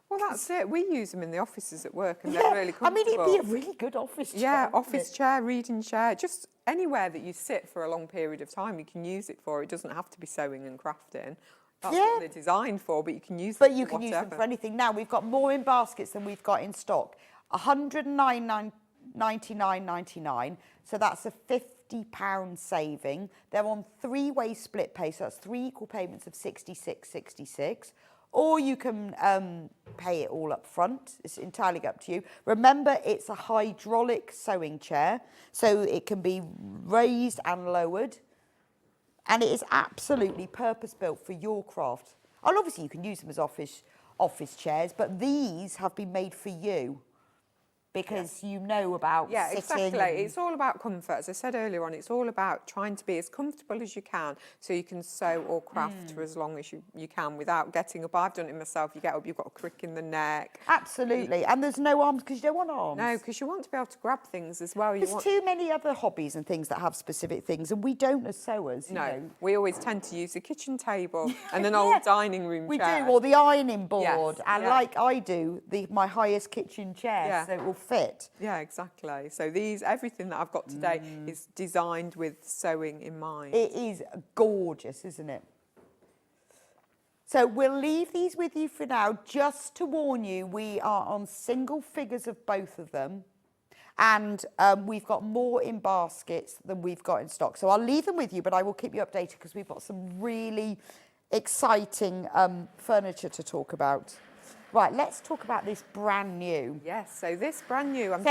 Speaker 2: Well, that's it. We use them in the offices at work, and they're really comfortable.
Speaker 4: I mean, it'd be a really good office chair.
Speaker 2: Yeah, office chair, reading chair, just anywhere that you sit for a long period of time, you can use it for. It doesn't have to be sewing and crafting. That's what they're designed for, but you can use them for
Speaker 4: But you can use them for anything. Now, we've got more in baskets than we've got in stock. $109.99. So that's a £50 saving. They're on 3-way split pay, so that's 3 equal payments of $66.66. Or you can pay it all up front. It's entirely up to you. Remember, it's a hydraulic sewing chair, so it can be raised and lowered. And it is absolutely purpose-built for your craft. And obviously, you can use them as office chairs, but these have been made for you. Because you know about sitting.
Speaker 2: Exactly. It's all about comfort. As I said earlier on, it's all about trying to be as comfortable as you can so you can sew or craft for as long as you can without getting up. I've done it myself. You get up, you've got a crick in the neck.
Speaker 4: Absolutely. And there's no arms because you don't want arms.
Speaker 2: No, because you want to be able to grab things as well.
Speaker 4: There's too many other hobbies and things that have specific things, and we don't as sewers.
Speaker 2: No,
Speaker 4: you know.
Speaker 2: we always tend to use the kitchen table and an old dining room chair.
Speaker 4: We do, or the ironing board.
Speaker 2: Yes,
Speaker 4: and like I do, my highest kitchen chair, so it will fit.
Speaker 2: Yeah, exactly. So everything that I've got today is designed with sewing in mind.
Speaker 4: It is gorgeous, isn't it? So we'll leave these with you for now. Just to warn you, we are on single figures of both of them. And we've got more in baskets than we've got in stock. So I'll leave them with you, but I will keep you updated because we've got some really exciting furniture to talk about. Right, let's talk about this brand new.
Speaker 2: Yes, so this brand new. I'm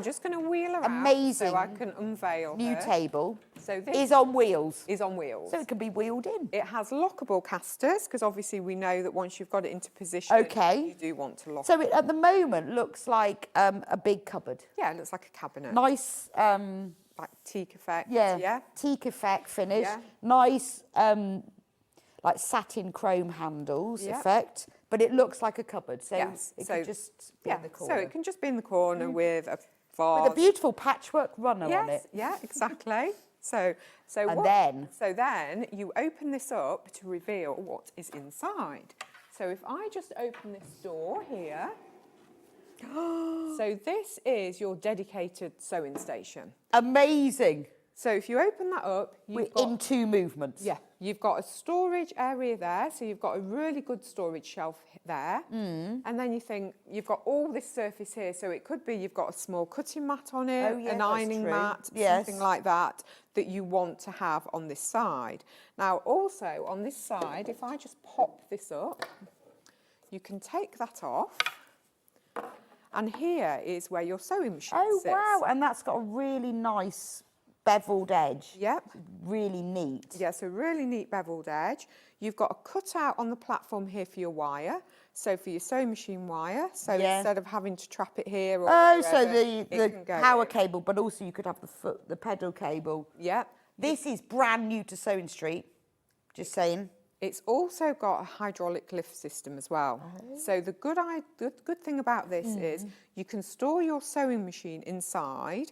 Speaker 2: just going to wheel around
Speaker 4: amazing
Speaker 2: so I can unveil
Speaker 4: new
Speaker 2: her.
Speaker 4: table.
Speaker 2: So this
Speaker 4: is on wheels.
Speaker 2: Is on wheels.
Speaker 4: So it can be wheeled in.
Speaker 2: It has lockable casters because obviously we know that once you've got it into position, you do want to lock.
Speaker 4: So it at the moment looks like a big cupboard.
Speaker 2: Yeah, it looks like a cabinet.
Speaker 4: Nice.
Speaker 2: Like teak effect.
Speaker 4: Yeah. Teak effect finish. Yeah. Nice. Like satin chrome handles effect. But it looks like a cupboard, so it can just be in the corner.
Speaker 2: So it can just be in the corner with a vase.
Speaker 4: With a beautiful patchwork runner on it.
Speaker 2: Yeah, exactly. So then you open this up to reveal what is inside. So if I just open this door here, so this is your dedicated sewing station.
Speaker 4: Amazing.
Speaker 2: So if you open that up, you've got,
Speaker 4: in 2 movements.
Speaker 2: Yeah, you've got a storage area there, so you've got a really good storage shelf there. And then you think you've got all this surface here, so it could be you've got a small cutting mat on it, an ironing mat, something like that you want to have on this side. Now also on this side, if I just pop this up, you can take that off. And here is where your sewing machine sits.
Speaker 4: Oh wow, and that's got a really nice beveled edge.
Speaker 2: Yep.
Speaker 4: Really neat.
Speaker 2: Yeah, so really neat beveled edge. You've got a cutout on the platform here for your wire. So for your sewing machine wire. So instead of having to trap it here or
Speaker 4: so the power cable, but also you could have the pedal cable.
Speaker 2: Yep.
Speaker 4: This is brand new to SewingStreet. Just saying.
Speaker 2: It's also got a hydraulic lift system as well. So the good thing about this is you can store your sewing machine inside.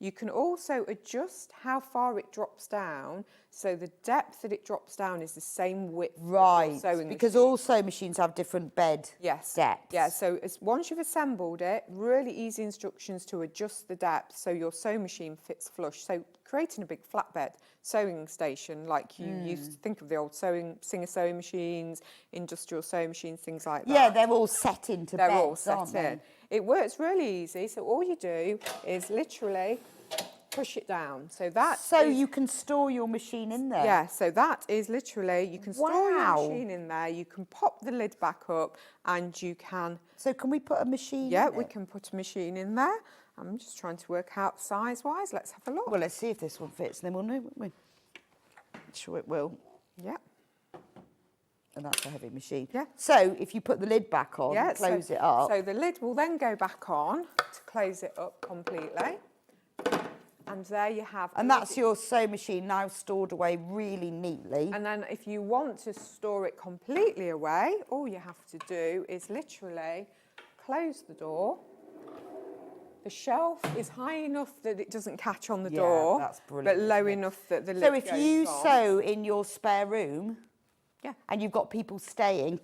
Speaker 2: You can also adjust how far it drops down, so the depth that it drops down is the same width.
Speaker 4: Right,
Speaker 2: sewing
Speaker 4: because
Speaker 2: machine.
Speaker 4: all sewing machines have different bed depths.
Speaker 2: Yeah, so once you've assembled it, really easy instructions to adjust the depth so your sewing machine fits flush. So creating a big flatbed sewing station like you used to think of the old Singer sewing machines, industrial sewing machines, things like that.
Speaker 4: Yeah, they're all set into beds,
Speaker 2: They're all set
Speaker 4: aren't
Speaker 2: in.
Speaker 4: they?
Speaker 2: It works really easy, so all you do is literally push it down. So that
Speaker 4: you can store your machine in there.
Speaker 2: Yeah, so that is literally, you can store your
Speaker 4: Wow.
Speaker 2: machine in there, you can pop the lid back up, and you can...
Speaker 4: So can we put a machine
Speaker 2: Yeah,
Speaker 4: in
Speaker 2: we
Speaker 4: it?
Speaker 2: can put a machine in there. I'm just trying to work out size-wise. Let's have a look.
Speaker 4: Well, let's see if this one fits, and then we'll know, won't we? Sure it will.
Speaker 2: Yeah.
Speaker 4: And that's a heavy machine.
Speaker 2: Yeah.
Speaker 4: So if you put the lid back on, close it up.
Speaker 2: So the lid will then go back on to close it up completely. And there you have...
Speaker 4: And that's your sewing machine now stored away really neatly.
Speaker 2: And then if you want to store it completely away, all you have to do is literally close the door. The shelf is high enough that it doesn't catch on the door.
Speaker 4: That's brilliant.
Speaker 2: But low enough that the lid
Speaker 4: So if
Speaker 2: goes
Speaker 4: you
Speaker 2: on.
Speaker 4: sew in your spare room,
Speaker 2: yeah,
Speaker 4: and you've got people staying,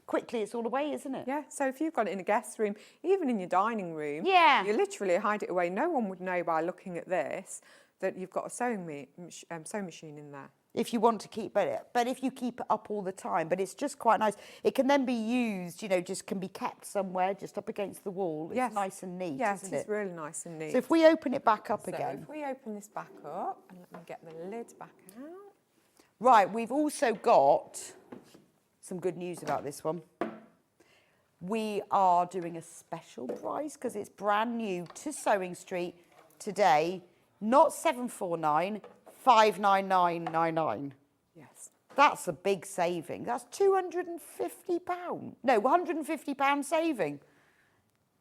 Speaker 4: quickly it's all away, isn't it?
Speaker 2: Yeah, so if you've got it in a guest room, even in your dining room,
Speaker 4: Yeah.
Speaker 2: you literally hide it away. No one would know by looking at this that you've got a sewing machine in there.
Speaker 4: If you want to keep it, but if you keep it up all the time, but it's just quite nice. It can then be used, you know, just can be kept somewhere, just up against the wall. It's
Speaker 2: Yes.
Speaker 4: nice and neat,
Speaker 2: Yes,
Speaker 4: isn't
Speaker 2: it's
Speaker 4: it?
Speaker 2: really nice and neat.
Speaker 4: So if we open it back up
Speaker 2: So
Speaker 4: again.
Speaker 2: if we open this back up, and let me get the lid back out.
Speaker 4: Right, we've also got some good news about this one. We are doing a special price because it's brand new to Sewing Street today. Not 749, 599.99.
Speaker 2: Yes.
Speaker 4: That's a big saving. That's £250. No, £150 saving.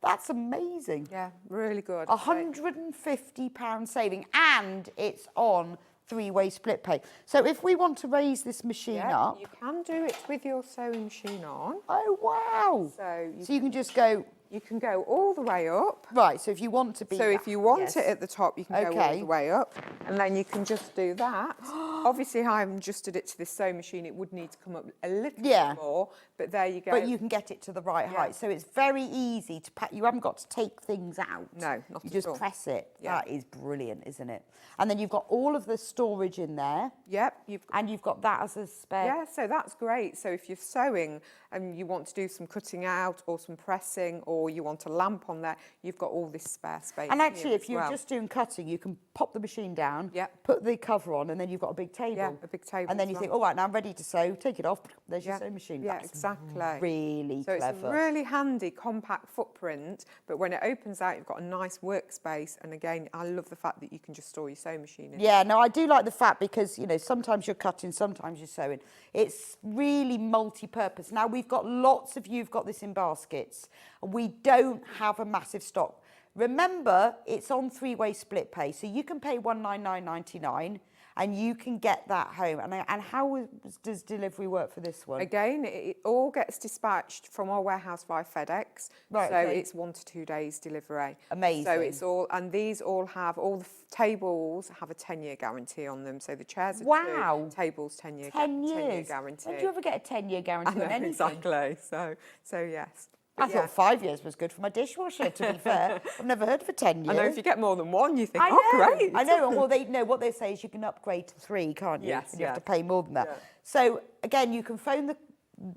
Speaker 4: That's amazing.
Speaker 2: Yeah, really good.
Speaker 4: £150 saving, and it's on three-way split pay. So if we want to raise this machine up...
Speaker 2: You can do it with your sewing machine on.
Speaker 4: Oh, wow. So you can just go...
Speaker 2: You can go all the way up.
Speaker 4: Right, so if you want to be...
Speaker 2: So if you want it at the top, you can go all the way up. And then you can just do that. Obviously, I haven't adjusted it to this sewing machine. It would need to come up a little bit more. But there you go.
Speaker 4: But you can get it to the right height. So it's very easy to pack. You haven't got to take things out.
Speaker 2: No, not
Speaker 4: You
Speaker 2: at
Speaker 4: just
Speaker 2: all.
Speaker 4: press it.
Speaker 2: Yeah.
Speaker 4: That is brilliant, isn't it? And then you've got all of the storage in there.
Speaker 2: Yep.
Speaker 4: And you've got that as a spare.
Speaker 2: Yeah, so that's great. So if you're sewing and you want to do some cutting out or some pressing, or you want a lamp on there, you've got all this spare space.
Speaker 4: And actually,
Speaker 2: here
Speaker 4: if
Speaker 2: as
Speaker 4: you're
Speaker 2: well.
Speaker 4: just doing cutting, you can pop the machine down, put the cover on, and then you've got a big table.
Speaker 2: Yeah, a big table
Speaker 4: And then
Speaker 2: as
Speaker 4: you
Speaker 2: well.
Speaker 4: think, all right, now I'm ready to sew. Take it off. There's your
Speaker 2: Yeah.
Speaker 4: sewing machine.
Speaker 2: Yeah,
Speaker 4: That's
Speaker 2: exactly.
Speaker 4: really
Speaker 2: So
Speaker 4: clever.
Speaker 2: it's a really handy, compact footprint, but when it opens out, you've got a nice workspace. And again, I love the fact that you can just store your sewing machine in.
Speaker 4: Yeah, no, I do like the fact because, you know, sometimes you're cutting, sometimes you're sewing. It's really multi-purpose. Now, we've got lots of you've got this in baskets. We don't have a massive stock. Remember, it's on three-way split pay, so you can pay £199.99 and you can get that home. And how does delivery work for this one?
Speaker 2: Again, it all gets dispatched from our warehouse via FedEx.
Speaker 4: Right,
Speaker 2: so
Speaker 4: okay.
Speaker 2: it's 1 to 2 days delivery.
Speaker 4: Amazing.
Speaker 2: So it's all, and these all have, all the tables have a 10-year guarantee on them. So the chairs are
Speaker 4: Wow.
Speaker 2: 2, tables 10-year
Speaker 4: 10 years.
Speaker 2: 10-year guarantee.
Speaker 4: When do you ever get a 10-year guarantee
Speaker 2: I know,
Speaker 4: on anything?
Speaker 2: exactly. So yes.
Speaker 4: I
Speaker 2: But
Speaker 4: thought 5 years was good for my dishwasher, to be fair. I've never heard of a 10 years.
Speaker 2: I know if you get more than one, you think,
Speaker 4: I
Speaker 2: oh,
Speaker 4: know,
Speaker 2: great.
Speaker 4: I know. Well, they know what they say is you can upgrade to 3, can't you?
Speaker 2: Yes,
Speaker 4: And you have
Speaker 2: yeah.
Speaker 4: to pay more than that.
Speaker 2: Yeah.
Speaker 4: So again, you can phone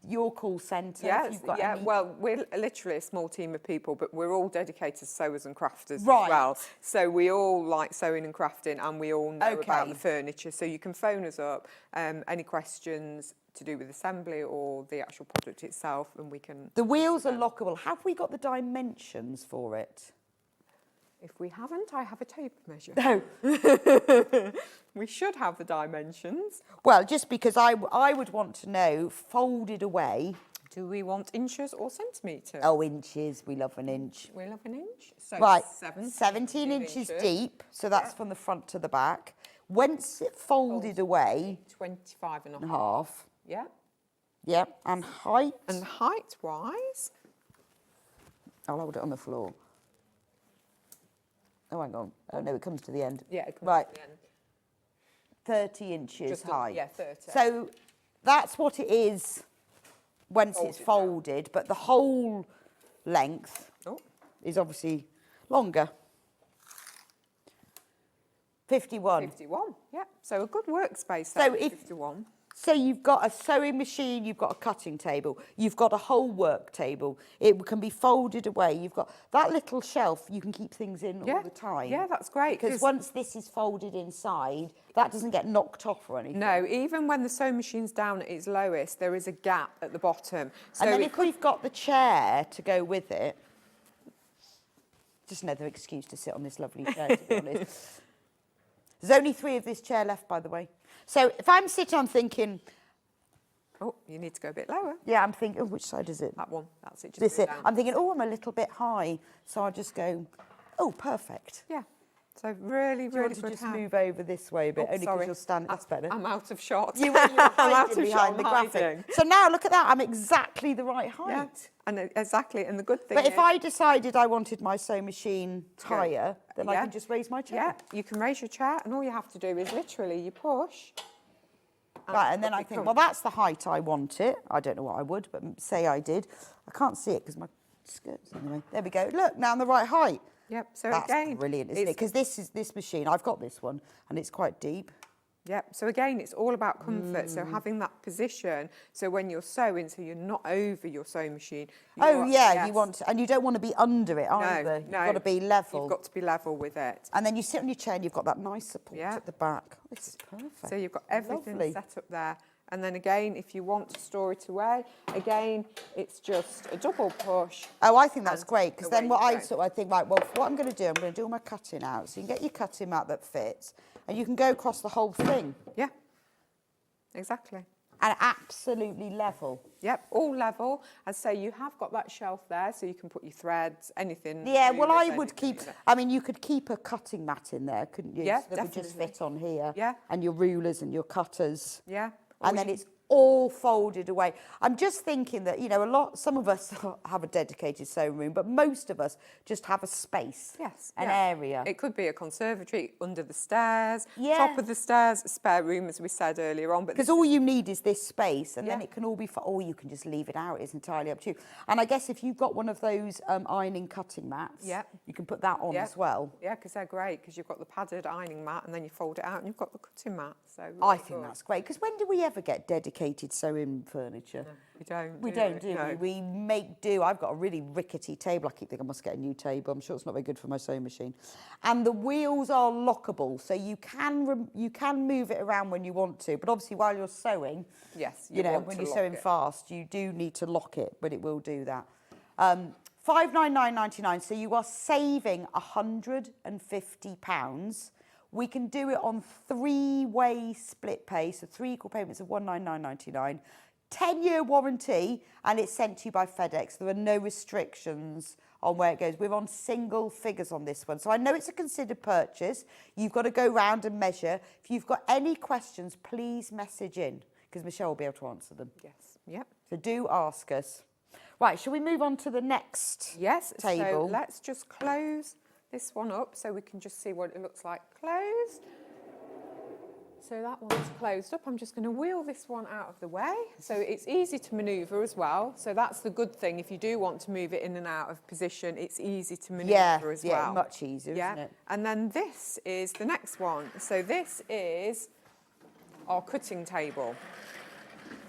Speaker 4: your call centre. if you've got any...
Speaker 2: Well, we're literally a small team of people, but we're all dedicated sewers and crafters
Speaker 4: Right.
Speaker 2: as well. So we all like sewing and crafting, and we all know about
Speaker 4: Okay.
Speaker 2: the furniture. So you can phone us up, any questions to do with assembly or the actual product itself, and we can...
Speaker 4: The wheels are lockable. Have we got the dimensions for it?
Speaker 2: If we haven't, I have a tape measure.
Speaker 4: No.
Speaker 2: We should have the dimensions.
Speaker 4: Well, just because I would want to know, folded away...
Speaker 2: Do we want inches or centimetres?
Speaker 4: Oh, inches. We love an inch.
Speaker 2: We love an inch. So
Speaker 4: Right,
Speaker 2: 17
Speaker 4: 17 inches deep, so that's from the front to the back. Once it folded away...
Speaker 2: 25 and
Speaker 4: a half.
Speaker 2: Yeah.
Speaker 4: Yeah, and height?
Speaker 2: And height-wise?
Speaker 4: I'll hold it on the floor. Oh, hang on. Oh, no, it comes to the end.
Speaker 2: Yeah, it comes
Speaker 4: right.
Speaker 2: to the end.
Speaker 4: 30 inches
Speaker 2: Just
Speaker 4: height.
Speaker 2: yeah, 30.
Speaker 4: So that's what it is once it's folded, but the whole length is obviously longer. 51.
Speaker 2: 51, yeah. So a good workspace
Speaker 4: So
Speaker 2: there,
Speaker 4: if
Speaker 2: 51.
Speaker 4: So you've got a sewing machine, you've got a cutting table, you've got a whole work table. It can be folded away. You've got that little shelf you can keep things in all the time.
Speaker 2: Yeah, that's great.
Speaker 4: Because once this is folded inside, that doesn't get knocked off or anything.
Speaker 2: No, even when the sewing machine's down at its lowest, there is a gap at the bottom. So
Speaker 4: and then if we've got the chair to go with it, just another excuse to sit on this lovely chair, to be honest. There's only 3 of this chair left, by the way. So if I'm sitting, I'm thinking...
Speaker 2: Oh, you need to go a bit lower.
Speaker 4: Yeah, I'm thinking, oh, which side is it?
Speaker 2: That one, that's it. Just
Speaker 4: This
Speaker 2: go
Speaker 4: it.
Speaker 2: down.
Speaker 4: I'm thinking, oh, I'm a little bit high. So I'll just go, oh, perfect.
Speaker 2: Yeah. So really,
Speaker 4: Do you
Speaker 2: really
Speaker 4: want to
Speaker 2: good
Speaker 4: just
Speaker 2: hand.
Speaker 4: move over this way a bit?
Speaker 2: Oh,
Speaker 4: only because
Speaker 2: sorry.
Speaker 4: you'll stand... That's better.
Speaker 2: I'm out of shot.
Speaker 4: You were
Speaker 2: I'm out
Speaker 4: hiding
Speaker 2: of
Speaker 4: behind
Speaker 2: shot.
Speaker 4: the
Speaker 2: I'm
Speaker 4: graphic.
Speaker 2: hiding.
Speaker 4: So now look at that. I'm exactly the right height.
Speaker 2: Yeah, and exactly. And the good thing
Speaker 4: But
Speaker 2: is...
Speaker 4: if I decided I wanted my sewing machine higher, then I
Speaker 2: Yeah.
Speaker 4: can just raise my chair.
Speaker 2: Yeah, you can raise your chair and all you have to do is literally you push.
Speaker 4: Right, and then I think, well, that's the height I want it. I don't know what I would, but say I did. I can't see it because my skirt's in the way. There we go. Look, now I'm the right height.
Speaker 2: Yep, so
Speaker 4: That's
Speaker 2: again...
Speaker 4: brilliant, isn't it? Because this machine, I've got this one, and it's quite deep.
Speaker 2: Yep, so again, it's all about comfort. So having that position, so when you're sewing, so you're not over your sewing machine.
Speaker 4: Oh, yeah, you want, and you don't want to be under it either.
Speaker 2: No,
Speaker 4: You've got to be level.
Speaker 2: You've got to be level with it.
Speaker 4: And then you sit on your chair and you've got that nice support at the back. Oh, this is perfect.
Speaker 2: So you've got everything
Speaker 4: Lovely.
Speaker 2: set up there. And then again, if you want to store it away, again, it's just a double push.
Speaker 4: Oh, I think that's great, because
Speaker 2: away
Speaker 4: then what
Speaker 2: you
Speaker 4: I
Speaker 2: go.
Speaker 4: sort of think, right, well, what I'm going to do, I'm going to do all my cutting out. So you can get your cutting mat that fits, and you can go across the whole thing.
Speaker 2: Yeah, exactly.
Speaker 4: And absolutely level.
Speaker 2: Yep, all level. I'd say you have got that shelf there, so you can put your threads, anything.
Speaker 4: Yeah, well,
Speaker 2: rulers,
Speaker 4: I would
Speaker 2: anything
Speaker 4: keep,
Speaker 2: in it.
Speaker 4: I mean, you could keep a cutting mat in there, couldn't you?
Speaker 2: Yeah,
Speaker 4: So that would just
Speaker 2: definitely.
Speaker 4: fit on here.
Speaker 2: Yeah.
Speaker 4: And your rulers and your cutters.
Speaker 2: Yeah.
Speaker 4: And then it's all folded away. I'm just thinking that, you know, some of us have a dedicated sewing room, but most of us just have a space.
Speaker 2: Yes.
Speaker 4: An
Speaker 2: yeah.
Speaker 4: area.
Speaker 2: It could be a conservatory, under the stairs,
Speaker 4: Yeah.
Speaker 2: top of the stairs, a spare room, as we said earlier on.
Speaker 4: Because all you need is this space, and then
Speaker 2: Yeah.
Speaker 4: it can all be, or you can just leave it out. It's entirely up to you. And I guess if you've got one of those ironing cutting mats,
Speaker 2: Yeah.
Speaker 4: you can put that on
Speaker 2: Yeah.
Speaker 4: as well.
Speaker 2: Yeah, because they're great, because you've got the padded ironing mat and then you fold it out and you've got the cutting mat. So
Speaker 4: I
Speaker 2: really
Speaker 4: think
Speaker 2: good.
Speaker 4: that's great, because when do we ever get dedicated sewing furniture?
Speaker 2: We don't.
Speaker 4: We don't, do
Speaker 2: No.
Speaker 4: we? We make do. I've got a really rickety table. I keep thinking I must get a new table. I'm sure it's not very good for my sewing machine. And the wheels are lockable, so you can move it around when you want to. But obviously, while you're sewing,
Speaker 2: Yes,
Speaker 4: you know,
Speaker 2: want
Speaker 4: when
Speaker 2: to
Speaker 4: you're
Speaker 2: lock
Speaker 4: sewing
Speaker 2: it.
Speaker 4: fast, you do need to lock it, but it will do that. £599.99. So you are saving £150. We can do it on 3-way split pay, so 3 equal payments of £199.99. 10-year warranty, and it's sent to you by FedEx. There are no restrictions on where it goes. We're on single figures on this one. So I know it's a considered purchase. You've got to go round and measure. If you've got any questions, please message in, because Michelle will be able to answer them.
Speaker 2: Yes. Yep.
Speaker 4: So do ask us. Right, shall we move on to the next table?
Speaker 2: So let's just close this one up so we can just see what it looks like closed. So that one's closed up. I'm just going to wheel this one out of the way. So it's easy to manoeuvre as well. So that's the good thing. If you do want to move it in and out of position, it's easy to manoeuvre as well.
Speaker 4: Yeah, much easier, isn't it?
Speaker 2: And then this is the next one. So this is our cutting table.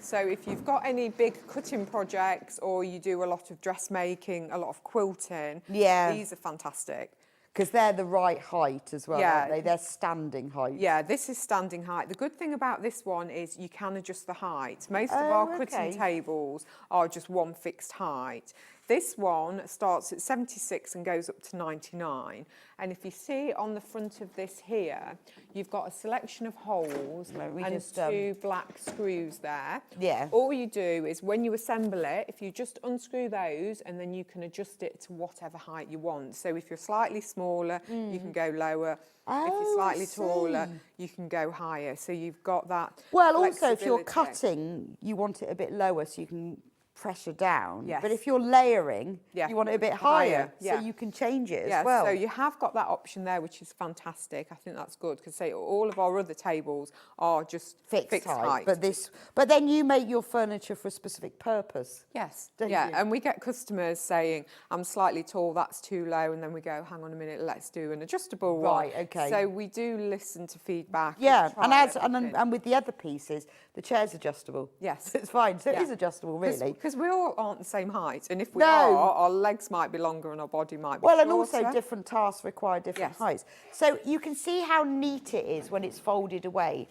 Speaker 2: So if you've got any big cutting projects or you do a lot of dressmaking, a lot of quilting, these are fantastic.
Speaker 4: Because they're the right height as well,
Speaker 2: Yeah.
Speaker 4: aren't they? They're standing height.
Speaker 2: Yeah, this is standing height. The good thing about this one is you can adjust the height. Most of our cutting tables are just one fixed height. This one starts at 76 and goes up to 99. And if you see on the front of this here, you've got a selection of holes and two black screws there.
Speaker 4: Yeah.
Speaker 2: All you do is when you assemble it, if you just unscrew those and then you can adjust it to whatever height you want. So if you're slightly smaller, you can go lower. If you're slightly taller, you can go higher. So you've got that
Speaker 4: Well, also, if you're
Speaker 2: flexibility.
Speaker 4: cutting, you want it a bit lower so you can pressure down.
Speaker 2: Yes.
Speaker 4: But if you're layering, you want it a bit higher,
Speaker 2: yeah.
Speaker 4: so you can change it
Speaker 2: Yeah,
Speaker 4: as well.
Speaker 2: so you have got that option there, which is fantastic. I think that's good because say all of our other tables are just fixed height.
Speaker 4: But then you make your furniture for a specific purpose.
Speaker 2: Yes,
Speaker 4: don't
Speaker 2: yeah,
Speaker 4: you?
Speaker 2: and we get customers saying, I'm slightly tall, that's too low, and then we go, hang on a minute, let's do an adjustable one.
Speaker 4: Right, okay.
Speaker 2: So we do listen to feedback.
Speaker 4: Yeah,
Speaker 2: try
Speaker 4: and with the other pieces, the chair's adjustable.
Speaker 2: Yes.
Speaker 4: It's fine, so
Speaker 2: Yeah.
Speaker 4: it is adjustable, really.
Speaker 2: Because we all aren't the same height, and if we
Speaker 4: No.
Speaker 2: are, our legs might be longer and our body might be
Speaker 4: Well,
Speaker 2: shorter.
Speaker 4: and also different tasks require different heights. So you can see how neat it is when it's folded away.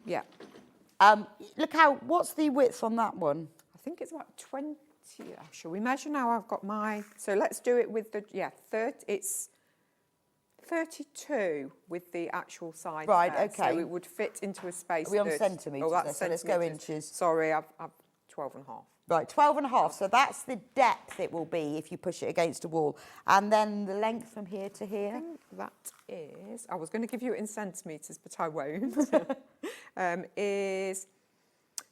Speaker 2: Yeah.
Speaker 4: Look what's the width on that one?
Speaker 2: I think it's about 20. Shall we measure now? I've got my. So let's do it with the 30. It's 32 with the actual side.
Speaker 4: Right,
Speaker 2: there.
Speaker 4: okay.
Speaker 2: So it would fit into a space.
Speaker 4: Are we on
Speaker 2: 30
Speaker 4: centimetres?
Speaker 2: Oh, that's
Speaker 4: so let's go inches.
Speaker 2: Sorry, I've 12 and a half.
Speaker 4: Right, 12 and a half. So that's the depth it will be if you push it against a wall. And then the length from here to here?
Speaker 2: I think that is, I was going to give you it in centimetres, but I won't. Is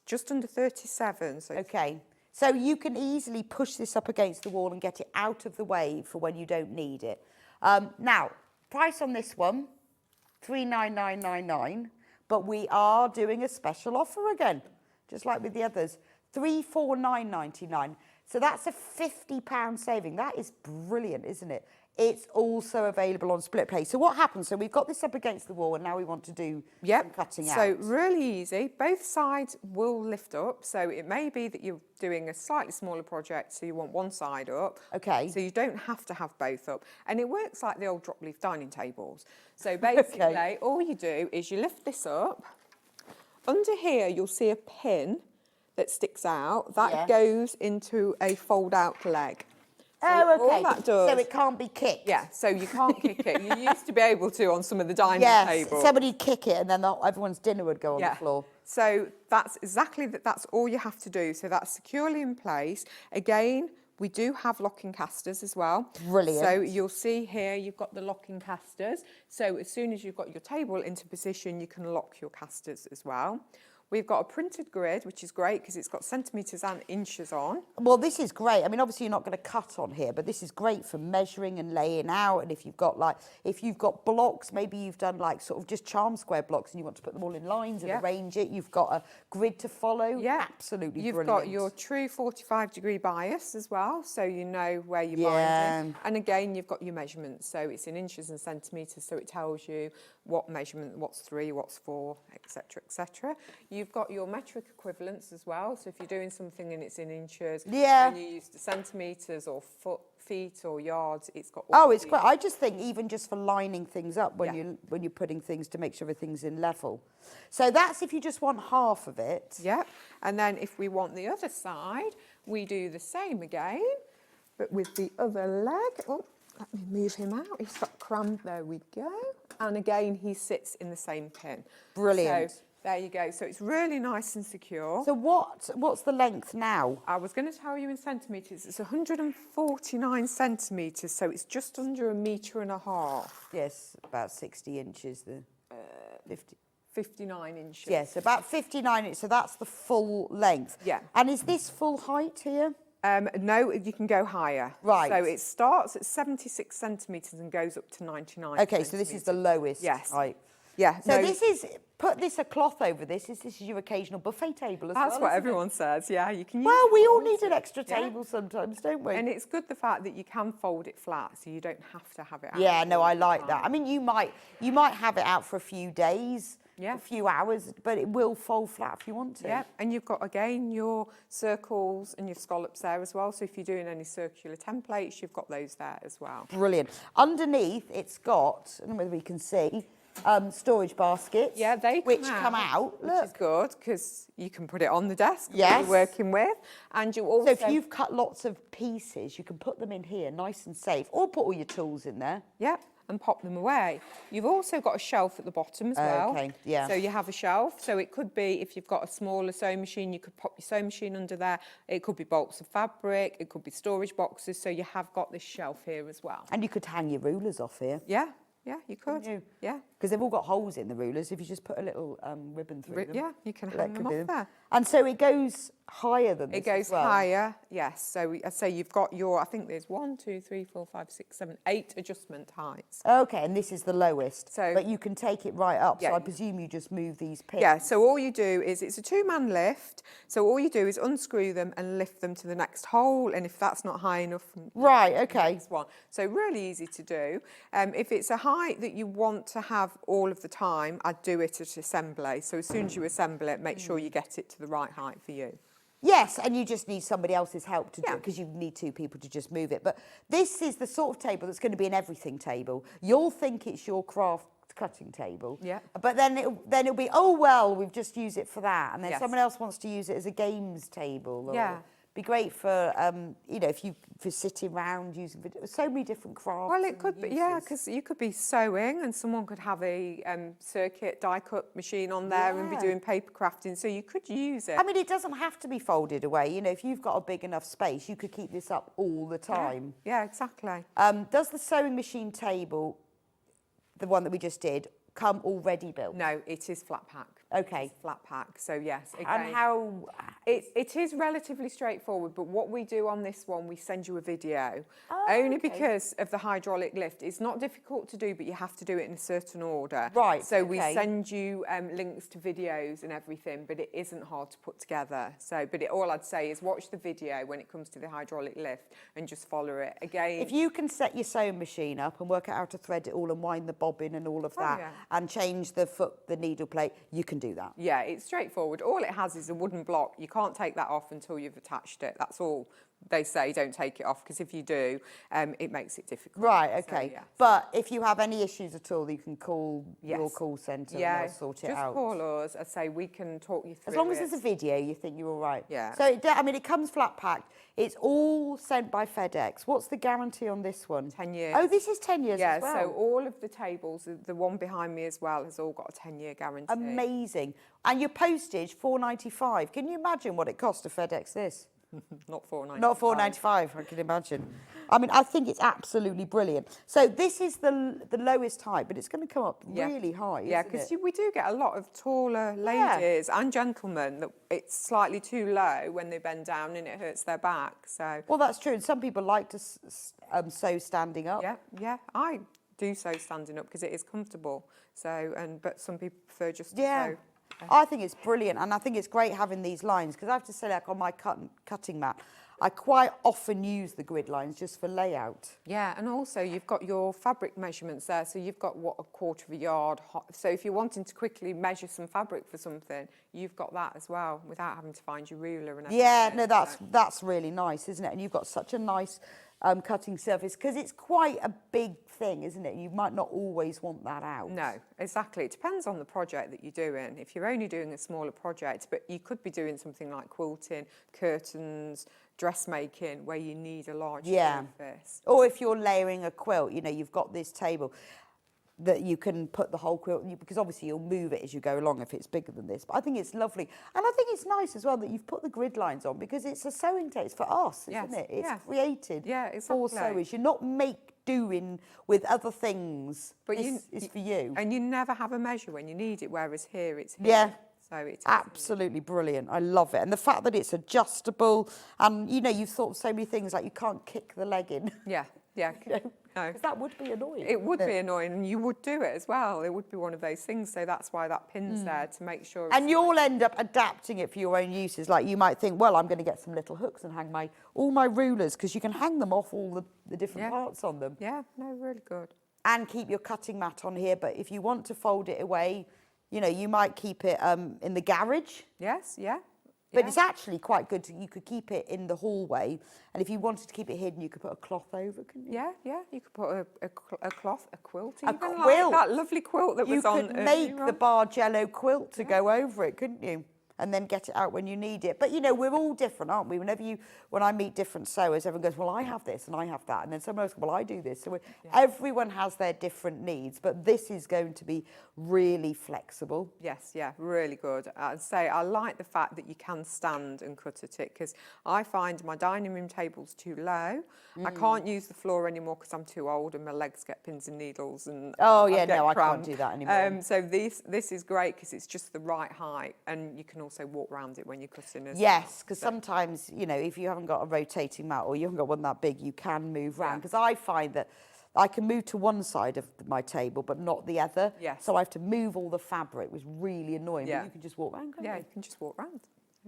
Speaker 2: just under 37. So
Speaker 4: okay. So you can easily push this up against the wall and get it out of the way for when you don't need it. Now, price on this one, $39999, but we are doing a special offer again, just like with the others, $349.99. So that's a £50 saving. That is brilliant, isn't it? It's also available on split pay. So what happens? So we've got this up against the wall and now we want to do some cutting out.
Speaker 2: So really easy. Both sides will lift up. So it may be that you're doing a slightly smaller project, so you want one side up.
Speaker 4: Okay.
Speaker 2: So you don't have to have both up. And it works like the old drop leaf dining tables. So basically, all you do is you lift this up. Under here, you'll see a pin that sticks out. That goes into a fold-out leg. So
Speaker 4: okay.
Speaker 2: all that does,
Speaker 4: so it can't be kicked.
Speaker 2: Yeah, so you can't kick it. You used to be able to on some of the dining tables.
Speaker 4: Somebody'd kick it and then everyone's dinner would go on the floor.
Speaker 2: So that's exactly that's all you have to do. So that's securely in place. Again, we do have locking casters as well.
Speaker 4: Brilliant.
Speaker 2: So you'll see here, you've got the locking casters. So as soon as you've got your table into position, you can lock your casters as well. We've got a printed grid, which is great because it's got centimetres and inches on.
Speaker 4: Well, this is great. I mean, obviously you're not going to cut on here, but this is great for measuring and laying out. And if you've got blocks, maybe you've done like sort of just charm square blocks and you want to put them all in lines and arrange it. You've got a grid to follow.
Speaker 2: Yeah.
Speaker 4: Absolutely
Speaker 2: You've
Speaker 4: brilliant.
Speaker 2: got your true 45-degree bias as well, so you know where you're binding. And again, you've got your measurements, so it's in inches and centimetres, so it tells you what measurement, what's 3, what's 4, etc., etc. You've got your metric equivalents as well, so if you're doing something and it's in inches, and you use the centimetres or feet or yards, it's got all
Speaker 4: it's great. I just think even just for lining things up when you're putting things to make sure everything's in level. So that's if you just want half of it.
Speaker 2: Yeah, and then if we want the other side, we do the same again, but with the other leg. Oh, let me move him out. He's got crammed. There we go. And again, he sits in the same pin.
Speaker 4: Brilliant.
Speaker 2: So there you go. So it's really nice and secure.
Speaker 4: So what's the length now?
Speaker 2: I was going to tell you in centimetres. It's 149 centimetres, so it's just under 1.5 meters.
Speaker 4: Yes, about 60 inches.
Speaker 2: 59 inches.
Speaker 4: Yes, about 59 inches. So that's the full length.
Speaker 2: Yeah.
Speaker 4: And is this full height here?
Speaker 2: No, you can go higher.
Speaker 4: Right.
Speaker 2: So it starts at 76 centimetres and goes up to 99
Speaker 4: Okay, so this is the lowest height.
Speaker 2: Yeah.
Speaker 4: So this is, put a cloth over this. This is your occasional buffet table as well.
Speaker 2: That's what everyone says, yeah. You can use
Speaker 4: well, we all need an extra table sometimes, don't we?
Speaker 2: And it's good the fact that you can fold it flat, so you don't have to have it out.
Speaker 4: Yeah, no, I like that. I mean, you might have it out for a few days, a few hours, but it will fold flat if you want to.
Speaker 2: Yeah, and you've got, again, your circles and your scallops there as well. So if you're doing any circular templates, you've got those there as well.
Speaker 4: Brilliant. Underneath, it's got, I don't know whether we can see, storage baskets.
Speaker 2: Yeah, they
Speaker 4: come out.
Speaker 2: Which is good because you can put it on the desk
Speaker 4: yes.
Speaker 2: you're working with. And you also...
Speaker 4: So if you've cut lots of pieces, you can put them in here nice and safe, or put all your tools in there.
Speaker 2: Yeah, and pop them away. You've also got a shelf at the bottom as well.
Speaker 4: Okay, yeah.
Speaker 2: So you have a shelf. So it could be, if you've got a smaller sewing machine, you could pop your sewing machine under there. It could be bolts of fabric. It could be storage boxes. So you have got this shelf here as well.
Speaker 4: And you could hang your rulers off here.
Speaker 2: Yeah. Yeah, you could. Yeah.
Speaker 4: Because they've all got holes in the rulers. If you just put a little ribbon through them.
Speaker 2: Yeah, you can
Speaker 4: that
Speaker 2: hang
Speaker 4: could
Speaker 2: them
Speaker 4: be
Speaker 2: off there.
Speaker 4: And so it goes higher than this
Speaker 2: It goes
Speaker 4: as well.
Speaker 2: higher, yes. So I say you've got your, I think there's 1, 2, 3, 4, 5, 6, 7, 8 adjustment heights.
Speaker 4: Okay, and this is the lowest.
Speaker 2: So,
Speaker 4: but you can take it right up.
Speaker 2: Yeah.
Speaker 4: So I presume you just move these pins.
Speaker 2: Yeah, so all you do is, it's a 2-man lift, so all you do is unscrew them and lift them to the next hole, and if that's not high enough,
Speaker 4: right, okay.
Speaker 2: Next one. So really easy to do. If it's a height that you want to have all of the time, I'd do it at assembly. So as soon as you assemble it, make sure you get it to the right height for you.
Speaker 4: Yes, and you just need somebody else's help to do it because you need 2 people to just move it. But this is the sort of table that's going to be an everything table. You'll think it's your craft cutting table.
Speaker 2: Yeah.
Speaker 4: But then it'll be, oh, well, we've just used it for that. And then
Speaker 2: Yes.
Speaker 4: someone else wants to use it as a games table. Or
Speaker 2: Yeah.
Speaker 4: Be great for, you know, for sitting around using video. So many different crafts.
Speaker 2: Well, it could be, yeah, because you could be sewing and someone could have a circuit die cut machine on there and be doing paper crafting, so you could use it.
Speaker 4: I mean, it doesn't have to be folded away. You know, if you've got a big enough space, you could keep this up all the time.
Speaker 2: Yeah, exactly.
Speaker 4: Does the sewing machine table, the one that we just did, come already built?
Speaker 2: No, it is flat pack.
Speaker 4: Okay.
Speaker 2: It's flat pack, so yes. Again,
Speaker 4: And how...
Speaker 2: It is relatively straightforward, but what we do on this one, we send you a video.
Speaker 4: Oh,
Speaker 2: only
Speaker 4: okay.
Speaker 2: because of the hydraulic lift. It's not difficult to do, but you have to do it in a certain order.
Speaker 4: Right,
Speaker 2: So we
Speaker 4: okay.
Speaker 2: send you links to videos and everything, but it isn't hard to put together. So, but all I'd say is watch the video when it comes to the hydraulic lift and just follow it. Again,
Speaker 4: If you can set your sewing machine up and work out how to thread it all and wind the bobbin and all of that
Speaker 2: yeah.
Speaker 4: and change the needle plate, you can do that.
Speaker 2: Yeah, it's straightforward. All it has is a wooden block. You can't take that off until you've attached it. That's all they say. Don't take it off, because if you do, it makes it difficult.
Speaker 4: Right,
Speaker 2: So,
Speaker 4: okay.
Speaker 2: yeah.
Speaker 4: But if you have any issues at all, you can call your
Speaker 2: Yes.
Speaker 4: call centre
Speaker 2: Yeah,
Speaker 4: and they'll sort it
Speaker 2: just
Speaker 4: out.
Speaker 2: call us. I say we can talk you through
Speaker 4: As long as
Speaker 2: it.
Speaker 4: there's a video, you think you're all right.
Speaker 2: Yeah.
Speaker 4: So, I mean, it comes flat packed. It's all sent by FedEx. What's the guarantee on this one?
Speaker 2: 10 years.
Speaker 4: Oh, this is 10 years as well.
Speaker 2: Yeah, so all of the tables, the one behind me as well, has all got a 10-year guarantee.
Speaker 4: Amazing. And your postage, $4.95. Can you imagine what it costs to FedEx this?
Speaker 2: Not $4.95.
Speaker 4: Not $4.95, I can imagine. I mean, I think it's absolutely brilliant. So this is the lowest height, but it's going to come up really high,
Speaker 2: Yeah,
Speaker 4: isn't
Speaker 2: because
Speaker 4: it?
Speaker 2: we do get a lot of taller ladies and gentlemen that it's slightly too low when they bend down and it hurts their back. So
Speaker 4: Well, that's true. And some people like to sew standing up.
Speaker 2: yeah, I do sew standing up because it is comfortable. So, but some people prefer just to
Speaker 4: Yeah.
Speaker 2: sew.
Speaker 4: I think it's brilliant, and I think it's great having these lines, because I have to say, like on my cutting mat, I quite often use the grid lines just for layout.
Speaker 2: Yeah, and also you've got your fabric measurements there, so you've got what, 1/4 of a yard. So if you're wanting to quickly measure some fabric for something, you've got that as well without having to find your ruler and everything.
Speaker 4: Yeah, no, that's really nice, isn't it? And you've got such a nice cutting surface, because it's quite a big thing, isn't it? You might not always want that out.
Speaker 2: No, exactly. It depends on the project that you're doing. If you're only doing a smaller project, but you could be doing something like quilting, curtains, dressmaking, where you need a large surface.
Speaker 4: Or if you're layering a quilt, you know, you've got this table that you can put the whole quilt, because obviously you'll move it as you go along if it's bigger than this. But I think it's lovely. And I think it's nice as well that you've put the grid lines on, because it's a sewing tape. It's for us, isn't it? It's created for sewers. You're not doing with other things. But it's for you.
Speaker 2: And you never have a measure when you need it, whereas here it's here.
Speaker 4: Yeah.
Speaker 2: So it's
Speaker 4: absolutely brilliant. I love it. And the fact that it's adjustable, and you know, you've thought of so many things, like you can't kick the leg in.
Speaker 2: Yeah. No.
Speaker 4: Because that would be annoying.
Speaker 2: It would be annoying, and you would do it as well. It would be one of those things. So that's why that pin's there, to make sure.
Speaker 4: And you'll end up adapting it for your own uses. Like you might think, well, I'm going to get some little hooks and hang all my rulers, because you can hang them off all the different parts on them.
Speaker 2: Yeah, no, really good.
Speaker 4: And keep your cutting mat on here. But if you want to fold it away, you know, you might keep it in the garage.
Speaker 2: Yes, yeah.
Speaker 4: But it's actually quite good. You could keep it in the hallway, and if you wanted to keep it hidden, you could put a cloth over, couldn't you?
Speaker 2: Yeah, yeah. You could put a cloth, a quilt.
Speaker 4: A
Speaker 2: Even
Speaker 4: quilt.
Speaker 2: Like that lovely quilt that was on.
Speaker 4: You could make the barge yellow quilt to go over it, couldn't you? and then get it out when you need it. But, you know, we're all different, aren't we? When I meet different sewers, everyone goes, well, I have this and I have that. And then someone else goes, well, I do this. So everyone has their different needs, but this is going to be really flexible.
Speaker 2: Yes, yeah, really good. I'd say I like the fact that you can stand and cut at it, because I find my dining room table's too low. I can't use the floor anymore because I'm too old and my legs get pins and needles. And
Speaker 4: I can't do that anymore.
Speaker 2: So this is great because it's just the right height, and you can also walk around it when you're cutting as
Speaker 4: Yes, because sometimes, you know, if you haven't got a rotating mat or you haven't got one that big, you can move around. Because I find that I can move to one side of my table, but not the other.
Speaker 2: Yes.
Speaker 4: So I have to move all the fabric. It was really annoying.
Speaker 2: Yeah.
Speaker 4: But you can just walk around, can't you?
Speaker 2: you can just walk around.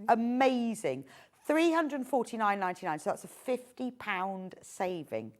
Speaker 4: Amazing. £349.99, so that's a £50 saving.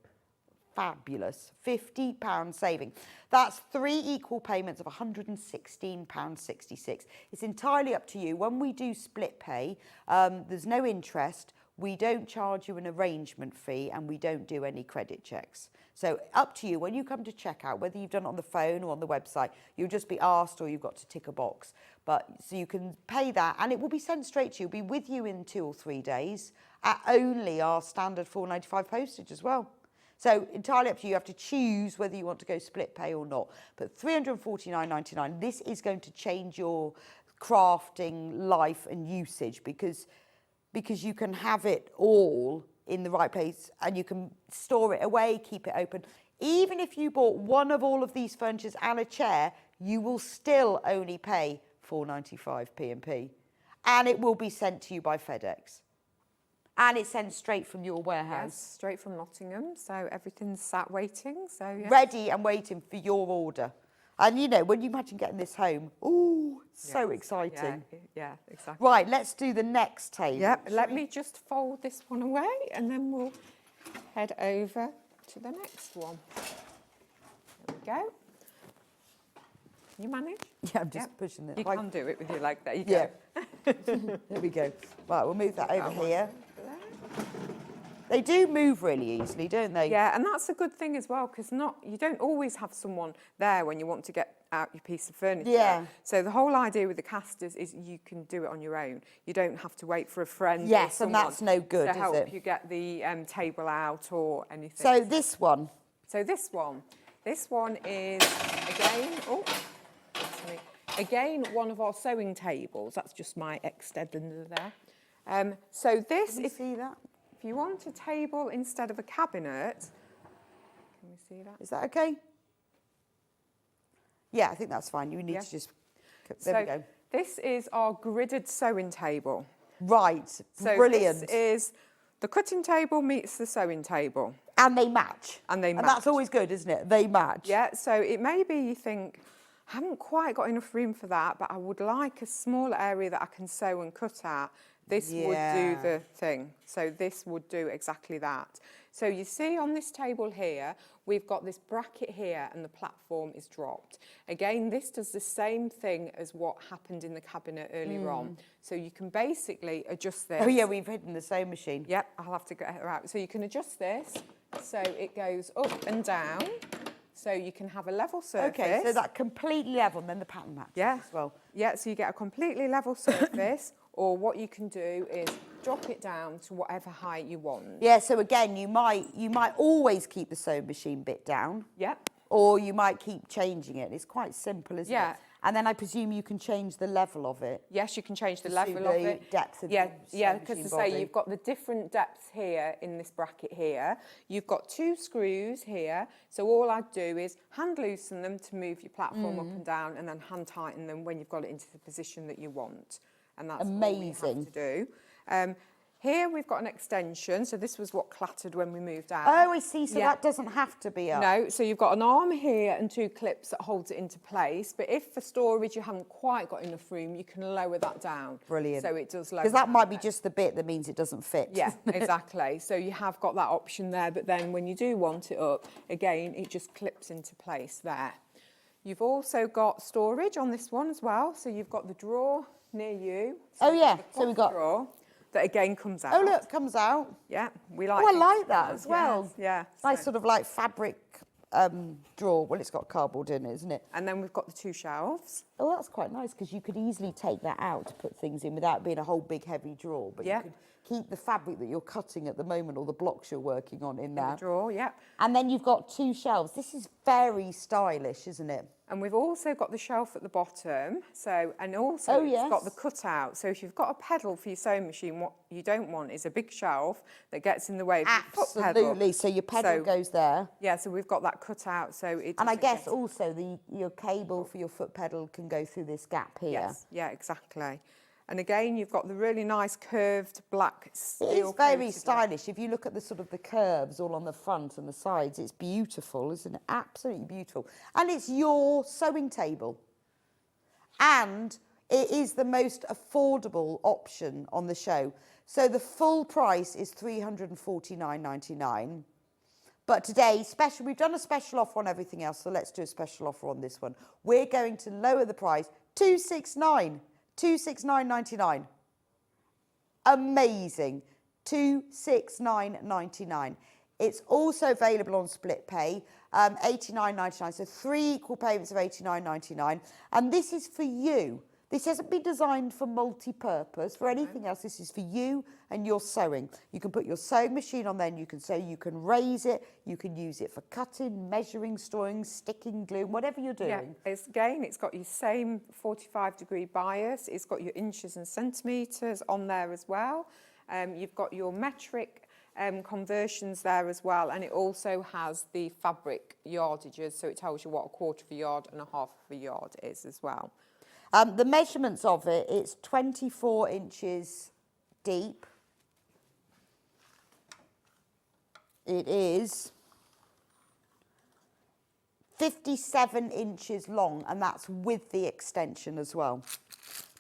Speaker 4: Fabulous. £50 saving. That's 3 equal payments of £116.66. It's entirely up to you. When we do split pay, there's no interest. We don't charge you an arrangement fee, and we don't do any credit checks. So up to you. When you come to checkout, whether you've done it on the phone or on the website, you'll just be asked, or you've got to tick a box. But so you can pay that, and it will be sent straight to you. It'll be with you in 2 or 3 days at only our standard £4.95 postage as well. So entirely up to you. You have to choose whether you want to go split pay or not. But £349.99, this is going to change your crafting life and usage, because you can have it all in the right place, and you can store it away, keep it open. Even if you bought one of all of these furnitures and a chair, you will still only pay £4.95 P&P, and it will be sent to you by FedEx. And it's sent straight from your warehouse.
Speaker 2: Yes, straight from Nottingham, so everything's sat waiting. So yes.
Speaker 4: Ready and waiting for your order. And, you know, when you imagine getting this home, ooh, so exciting.
Speaker 2: Yeah, exactly.
Speaker 4: Right, let's do the next table.
Speaker 2: Yep, let me just fold this one away, and then we'll head over to the next one. There we go. Can you manage?
Speaker 4: Yeah, I'm just pushing it.
Speaker 2: You can do it with your leg. There you
Speaker 4: go.
Speaker 2: Yeah.
Speaker 4: There we go. Right, we'll move that over here. They do move really easily, don't they?
Speaker 2: Yeah, and that's a good thing as well, because you don't always have someone there when you want to get out your piece of furniture.
Speaker 4: Yeah.
Speaker 2: So the whole idea with the casters is you can do it on your own. You don't have to wait for a friend.
Speaker 4: Yes,
Speaker 2: or
Speaker 4: and that's no good,
Speaker 2: to
Speaker 4: is
Speaker 2: help
Speaker 4: it?
Speaker 2: you get the table out or anything.
Speaker 4: So this one.
Speaker 2: So this one is again one of our sewing tables. That's just my extender there. So this,
Speaker 4: Can you see that?
Speaker 2: If you want a table instead of a cabinet, can you see that?
Speaker 4: Is that okay? Yeah, I think that's fine. You need to just, there we go.
Speaker 2: This is our gridded sewing table.
Speaker 4: Right,
Speaker 2: so
Speaker 4: brilliant.
Speaker 2: This is the cutting table meets the sewing table.
Speaker 4: And they match.
Speaker 2: And they match.
Speaker 4: And that's always good, isn't it? They match.
Speaker 2: Yeah, so it may be you think, I haven't quite got enough room for that, but I would like a smaller area that I can sew and cut at. This would do the thing. So this would do exactly that. So you see on this table here, we've got this bracket here and the platform is dropped. Again, this does the same thing as what happened in the cabinet earlier on. So you can basically adjust this.
Speaker 4: Oh yeah, we've hidden the sewing machine.
Speaker 2: Yep, I'll have to get her out. So you can adjust this so it goes up and down. So you can have a level surface.
Speaker 4: Okay, so that completely level, and then the pattern matches as well.
Speaker 2: Yeah, so you get a completely level surface, or what you can do is drop it down to whatever height you want.
Speaker 4: Yeah, so again, you might always keep the sewing machine bit down.
Speaker 2: Yep.
Speaker 4: Or you might keep changing it. It's quite simple, isn't
Speaker 2: Yeah.
Speaker 4: it? And then I presume you can change the level of it.
Speaker 2: Yes, you can change the
Speaker 4: to
Speaker 2: level
Speaker 4: suit
Speaker 2: of
Speaker 4: the
Speaker 2: it.
Speaker 4: depth of
Speaker 2: yeah,
Speaker 4: the
Speaker 2: yeah,
Speaker 4: sewing
Speaker 2: because to
Speaker 4: machine
Speaker 2: say
Speaker 4: body.
Speaker 2: you've got the different depths here in this bracket here. You've got 2 screws here. So all I'd do is hand loosen them to move your platform up and down, and then hand tighten them when you've got it into the position that you want. And that's
Speaker 4: amazing
Speaker 2: all we have to do. Here we've got an extension, so this was what clattered when we moved out.
Speaker 4: Oh, I see, so that doesn't have to be up.
Speaker 2: No, so you've got an arm here and 2 clips that holds it into place, but if for storage you haven't quite got enough room, you can lower that down.
Speaker 4: Brilliant.
Speaker 2: So it does lower.
Speaker 4: Because that might be just the bit that means it doesn't fit.
Speaker 2: Yeah, exactly. So you have got that option there, but then when you do want it up, again, it just clips into place there. You've also got storage on this one as well, so you've got the drawer near you.
Speaker 4: Oh yeah, so we've got
Speaker 2: drawer that again comes out.
Speaker 4: Oh look, comes out.
Speaker 2: Yeah, we like.
Speaker 4: Oh, I like that as well.
Speaker 2: Yeah,
Speaker 4: nice sort of like fabric drawer. Well, it's got cardboard in it, isn't it?
Speaker 2: And then we've got the 2 shelves.
Speaker 4: Oh, that's quite nice because you could easily take that out to put things in without being a whole big heavy drawer. But you could keep the fabric that you're cutting at the moment or the blocks you're working on in there.
Speaker 2: The drawer, yeah.
Speaker 4: And then you've got 2 shelves. This is very stylish, isn't it?
Speaker 2: And we've also got the shelf at the bottom. So, and also it's got the cutout. So if you've got a pedal for your sewing machine, what you don't want is a big shelf that gets in the way of your foot pedal.
Speaker 4: Absolutely. So your pedal goes there.
Speaker 2: Yeah, so we've got that cutout. So it
Speaker 4: and I guess also your cable for your foot pedal can go through this gap here.
Speaker 2: Yes, yeah, exactly. And again, you've got the really nice curved black steel.
Speaker 4: It's very stylish. If you look at the sort of the curves all on the front and the sides, it's beautiful, isn't it? Absolutely beautiful. And it's your sewing table. And it is the most affordable option on the show. So the full price is $349.99. But today, we've done a special offer on everything else, so let's do a special offer on this one. We're going to lower the price, $269.99. Amazing. $269.99. It's also available on split pay, $89.99. So 3 equal payments of $89.99. And this is for you. This hasn't been designed for multi-purpose, for anything else. This is for you and your sewing. You can put your sewing machine on there and you can sew, you can raise it, you can use it for cutting, measuring, storing, sticking, glue, whatever you're doing.
Speaker 2: Yeah, it's got your same 45-degree bias. It's got your inches and centimetres on there as well. You've got your metric conversions there as well, and it also has the fabric yardages, so it tells you what a 1/4 of a yard and a 1/2 of a yard is as well.
Speaker 4: The measurements of it, it's 24 inches deep. It is 57 inches long, and that's with the extension as well.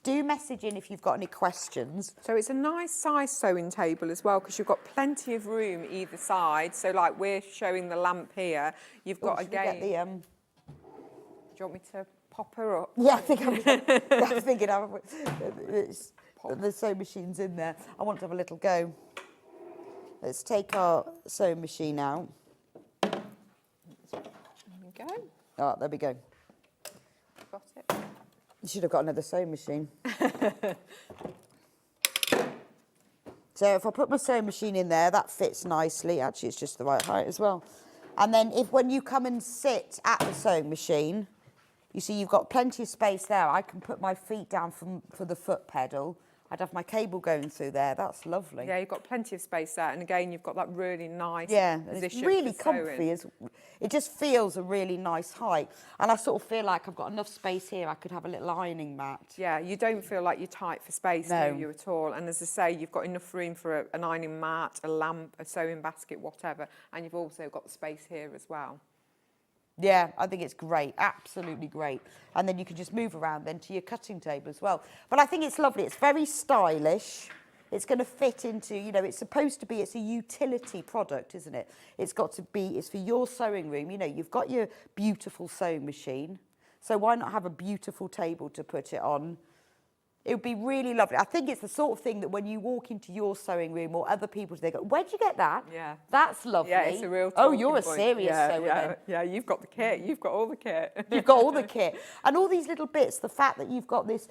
Speaker 4: Do message in if you've got any questions.
Speaker 2: So it's a nice size sewing table as well, because you've got plenty of room either side. So like we're showing the lamp here, you've got again.
Speaker 4: Do you
Speaker 2: want me to pop her up?
Speaker 4: Yeah, I think I'm thinking the sewing machine's in there. I want to have a little go. Let's take our sewing machine out.
Speaker 2: There we go.
Speaker 4: Oh, there we go.
Speaker 2: Got it.
Speaker 4: You should have got another sewing machine. So if I put my sewing machine in there, that fits nicely. Actually, it's just the right height as well. And then when you come and sit at the sewing machine, you see you've got plenty of space there. I can put my feet down for the foot pedal. I'd have my cable going through there. That's lovely.
Speaker 2: Yeah, you've got plenty of space there. And again, you've got that really nice position.
Speaker 4: It's really comfy. It just feels a really nice height. And I sort of feel like I've got enough space here. I could have a little ironing mat.
Speaker 2: Yeah, you don't feel like you're tight for space, do you, at all? And as I say, you've got enough room for an ironing mat, a lamp, a sewing basket, whatever. And you've also got the space here as well.
Speaker 4: Yeah, I think it's great, absolutely great. And then you can just move around then to your cutting table as well. But I think it's lovely. It's very stylish. It's going to fit into, it's supposed to be, it's a utility product, isn't it? It's got to be, it's for your sewing room. You've got your beautiful sewing machine. So why not have a beautiful table to put it on? It would be really lovely. I think it's the sort of thing that when you walk into your sewing room or other people's, they go, where'd you get that?
Speaker 2: Yeah.
Speaker 4: That's lovely.
Speaker 2: Yeah, it's a real
Speaker 4: Oh, you're a
Speaker 2: point.
Speaker 4: serious sewer then.
Speaker 2: Yeah, you've got the kit. You've got all the kit.
Speaker 4: You've got all the kit. And all these little bits, the fact that you've got this,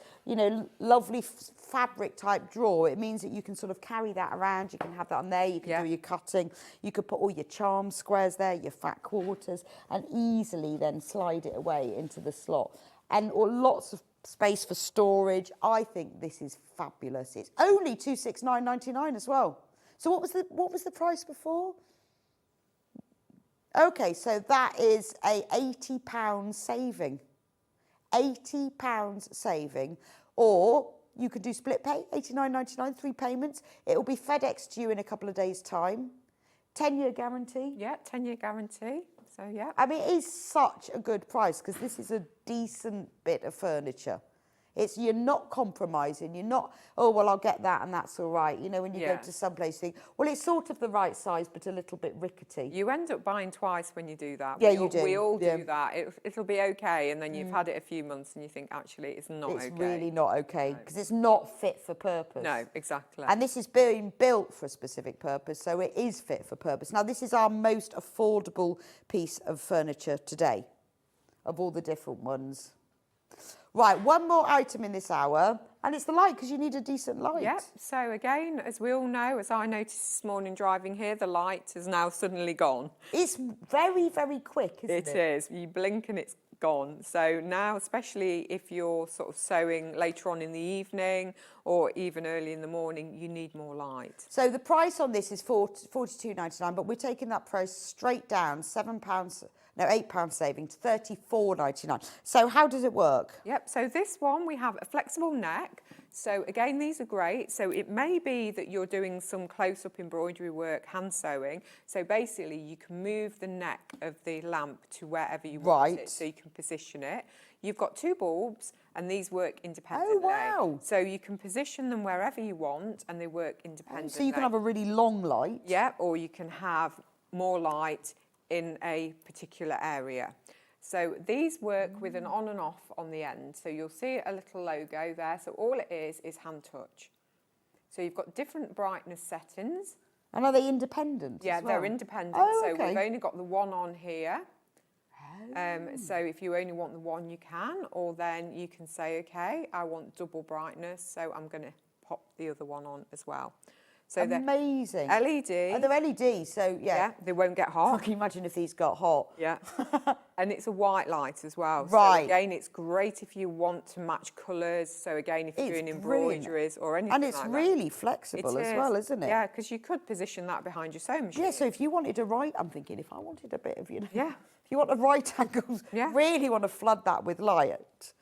Speaker 4: lovely fabric type drawer, it means that you can sort of carry that around. You can have that on there. You can do your cutting. You could put all your charm squares there, your fat quarters, and easily then slide it away into the slot. And lots of space for storage. I think this is fabulous. It's only $269.99 as well. So what was the price before? Okay, so that is a £80 saving. £80 saving. Or you could do split pay, $89.99, 3 payments. It will be FedEx to you in a couple of days' time. 10-year guarantee.
Speaker 2: Yeah, 10-year guarantee. So, yeah.
Speaker 4: I mean, it is such a good price because this is a decent bit of furniture. You're not compromising. You're not, oh, well, I'll get that and that's all right. You know, when you go to some place, you think, well, it's sort of the right size, but a little bit rickety.
Speaker 2: You end up buying twice when you do that.
Speaker 4: Yeah, you do.
Speaker 2: We all do that. It'll be okay, and then you've had it a few months and you think, actually, it's not okay.
Speaker 4: It's really not okay, because it's not fit for purpose.
Speaker 2: No, exactly.
Speaker 4: And this is being built for a specific purpose, so it is fit for purpose. Now, this is our most affordable piece of furniture today, of all the different ones. Right, one more item in this hour, and it's the light, because you need a decent light.
Speaker 2: Yep, so again, as we all know, as I noticed this morning driving here, the light has now suddenly gone.
Speaker 4: It's very, very quick, isn't it?
Speaker 2: It is. You blink and it's gone. So now, especially if you're sort of sewing later on in the evening or even early in the morning, you need more light.
Speaker 4: So the price on this is £42.99, but we're taking that price straight down, £8 saving to $34.99. So how does it work?
Speaker 2: Yep, so this one, we have a flexible neck. So again, these are great. So it may be that you're doing some close-up embroidery work, hand sewing. So basically, you can move the neck of the lamp to wherever you want it, so you can position it. You've got two bulbs, and these work independently.
Speaker 4: Oh, wow.
Speaker 2: So you can position them wherever you want, and they work independently.
Speaker 4: So you can have a really long light.
Speaker 2: Yeah, or you can have more light in a particular area. So these work with an on and off on the end. So you'll see a little logo there. So all it is hand touch. So you've got different brightness settings.
Speaker 4: And are they independent?
Speaker 2: Yeah,
Speaker 4: as well?
Speaker 2: they're independent.
Speaker 4: Oh,
Speaker 2: so
Speaker 4: okay.
Speaker 2: we've only got the one on here. So if you only want the one, you can, or then you can say, okay, I want double brightness, so I'm going to pop the other one on as well. So
Speaker 4: amazing.
Speaker 2: LED.
Speaker 4: Oh, they're LED, so yeah.
Speaker 2: They won't get hot.
Speaker 4: I can imagine if these got hot.
Speaker 2: Yeah. And it's a white light as well.
Speaker 4: Right.
Speaker 2: So again, it's great if you want to match colours. So again, if you're doing embroideries or anything like that.
Speaker 4: And it's really flexible as well, isn't it?
Speaker 2: Yeah, because you could position that behind your sewing machine.
Speaker 4: Yeah, so if you wanted a right, I'm thinking if I wanted a bit of, you know.
Speaker 2: Yeah.
Speaker 4: If you want a right angle, really want to flood that with light.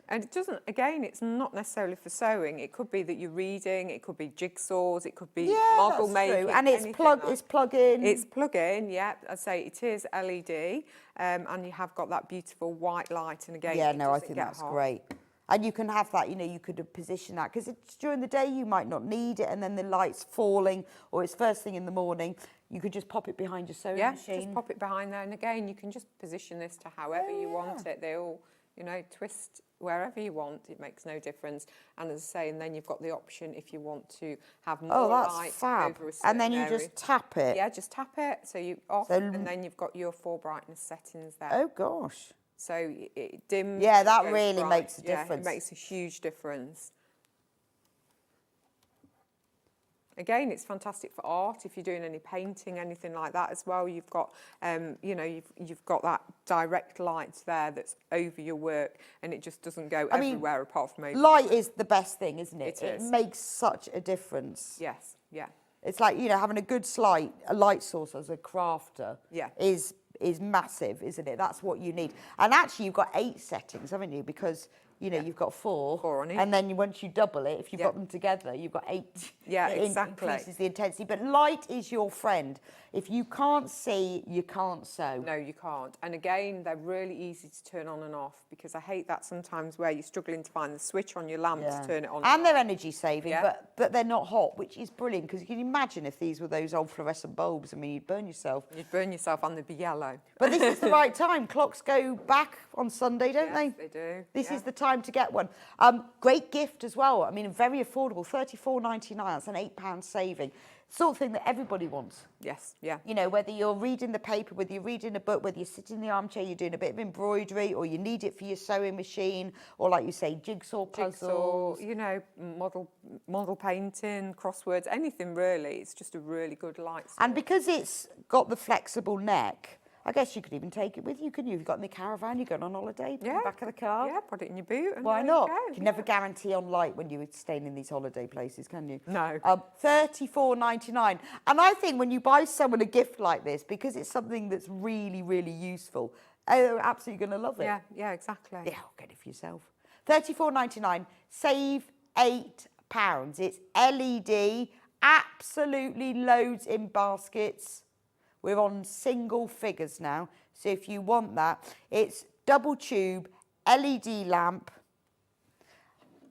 Speaker 2: And it doesn't, again, it's not necessarily for sewing. It could be that you're reading, it could be jigsaws, it could be model making.
Speaker 4: True. And it's plug-in.
Speaker 2: It's plug-in, yeah. I say it is LED, and you have got that beautiful white light. And again,
Speaker 4: I think that's great. And you can have that, you know, you could position that, because during the day you might not need it, and then the light's falling, or it's first thing in the morning. You could just pop it behind your sewing machine.
Speaker 2: Yeah, just pop it behind there. And again, you can just position this to however you want it. They all, you know, twist wherever you want. It makes no difference. And as I say, and then you've got the option if you want to have more light over a certain
Speaker 4: And then you
Speaker 2: area.
Speaker 4: just tap it.
Speaker 2: Yeah, just tap it. So you off, and then you've got your 4 brightness settings there.
Speaker 4: Oh, gosh.
Speaker 2: So it dims.
Speaker 4: Yeah, that
Speaker 2: goes
Speaker 4: really
Speaker 2: bright.
Speaker 4: makes a
Speaker 2: Yeah,
Speaker 4: difference.
Speaker 2: it makes a huge difference. Again, it's fantastic for art if you're doing any painting, anything like that as well. You've got, you know, you've got that direct light there that's over your work, and it just doesn't go everywhere apart from over.
Speaker 4: Light is the best thing, isn't it?
Speaker 2: It is.
Speaker 4: It makes such a difference.
Speaker 2: Yes, yeah.
Speaker 4: It's like, you know, having a good a light source as a crafter is massive, isn't it? That's what you need. And actually, you've got 8 settings, haven't you? Because, you know, you've got 4
Speaker 2: on each.
Speaker 4: And then once you double it, if you've got them together, you've got 8.
Speaker 2: Yeah,
Speaker 4: It
Speaker 2: exactly.
Speaker 4: increases the intensity. But light is your friend. If you can't see, you can't sew.
Speaker 2: No, you can't. And again, they're really easy to turn on and off, because I hate that sometimes where you're struggling to find the switch on your lamp to turn it on.
Speaker 4: And they're energy saving, but they're not hot, which is brilliant, because you can imagine if these were those old fluorescent bulbs, I mean, you'd burn yourself.
Speaker 2: You'd burn yourself and they'd be yellow.
Speaker 4: But this is the right time. Clocks go back on Sunday, don't they?
Speaker 2: They do.
Speaker 4: This is the time to get one. Great gift as well. I mean, very affordable, $34.99. That's an £8 saving. Sort of thing that everybody wants.
Speaker 2: Yes, yeah.
Speaker 4: You know, whether you're reading the paper, whether you're reading a book, whether you're sitting in the armchair, you're doing a bit of embroidery, or you need it for your sewing machine, or like you say, jigsaw puzzles.
Speaker 2: You know, model painting, crosswords, anything really. It's just a really good light source.
Speaker 4: And because it's got the flexible neck, I guess you could even take it with you, couldn't you? You've got in the caravan, you're going on holiday, put it in the back of the car.
Speaker 2: Yeah, put it in your boot. And
Speaker 4: Why
Speaker 2: there
Speaker 4: not?
Speaker 2: You go.
Speaker 4: You can never guarantee on light when you're staying in these holiday places, can you?
Speaker 2: No.
Speaker 4: $34.99. And I think when you buy someone a gift like this, because it's something that's really, really useful, they're absolutely going to love it.
Speaker 2: Yeah, exactly.
Speaker 4: Yeah, get it for yourself. $34.99, save £8. It's LED, absolutely loads in baskets. We're on single figures now, so if you want that, it's double tube LED lamp.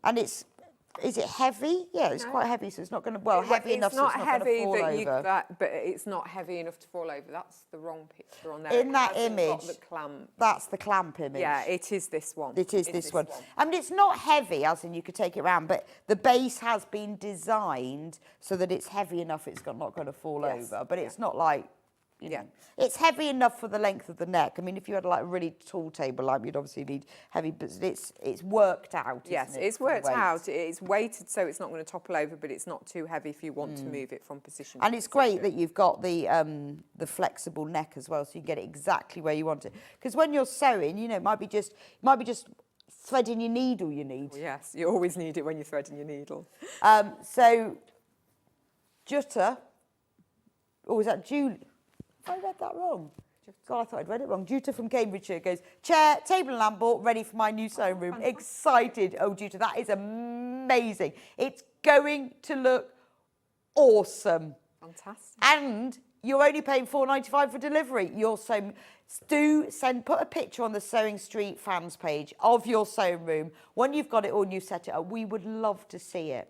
Speaker 4: And is it heavy? Yeah, it's quite heavy, so it's not going to, heavy enough so it's not going to fall over.
Speaker 2: But it's not heavy enough to fall over. That's the wrong picture on there.
Speaker 4: In that image,
Speaker 2: got the clamp.
Speaker 4: That's the clamp image.
Speaker 2: Yeah, it is this one.
Speaker 4: It is this one. I mean, it's not heavy, as in you could take it around, but the base has been designed so that it's heavy enough it's not going to fall over. But it's not like, you know, it's heavy enough for the length of the neck. I mean, if you had like a really tall table lamp, you'd obviously need heavy, but it's worked out.
Speaker 2: Yes,
Speaker 4: isn't it,
Speaker 2: it's
Speaker 4: for the
Speaker 2: worked
Speaker 4: weight?
Speaker 2: out. It's weighted so it's not going to topple over, but it's not too heavy if you want to move it from position.
Speaker 4: And it's great that you've got the flexible neck as well, so you can get it exactly where you want it. Because when you're sewing, you know, it might be just threading your needle you need.
Speaker 2: Well, yes, you always need it when you're threading your needle.
Speaker 4: So, Jutta, or was that Julie? Have I read that wrong? God, I thought I'd read it wrong. Jutta from Cambridgeshire goes, chair, table and lamp bought, ready for my new sewing room. Excited. Oh, Jutta, that is amazing. It's going to look awesome.
Speaker 2: Fantastic.
Speaker 4: And you're only paying $4.95 for delivery. You're so... put a picture on the Sewing Street fans page of your sewing room. When you've got it all and you set it up, we would love to see it.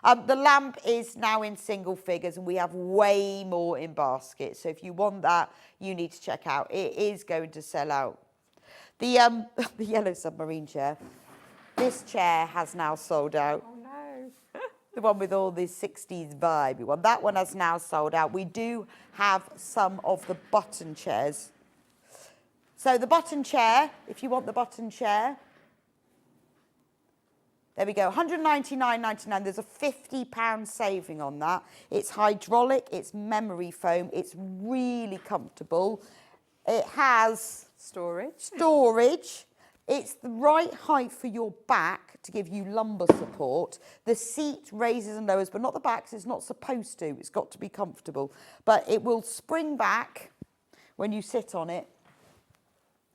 Speaker 4: The lamp is now in single figures and we have way more in baskets. So if you want that, you need to check out. It is going to sell out. The yellow submarine chair. This chair has now sold out.
Speaker 2: Oh, no.
Speaker 4: The one with all this 60s vibe one. That one has now sold out. We do have some of the button chairs. So the button chair, if you want the button chair, there we go, £199.99. There's a £50 saving on that. It's hydraulic, it's memory foam, it's really comfortable. It has storage. It's the right height for your back to give you lumbar support. The seat raises and lowers, but not the back, 'cause it's not supposed to. It's got to be comfortable. But it will spring back when you sit on it,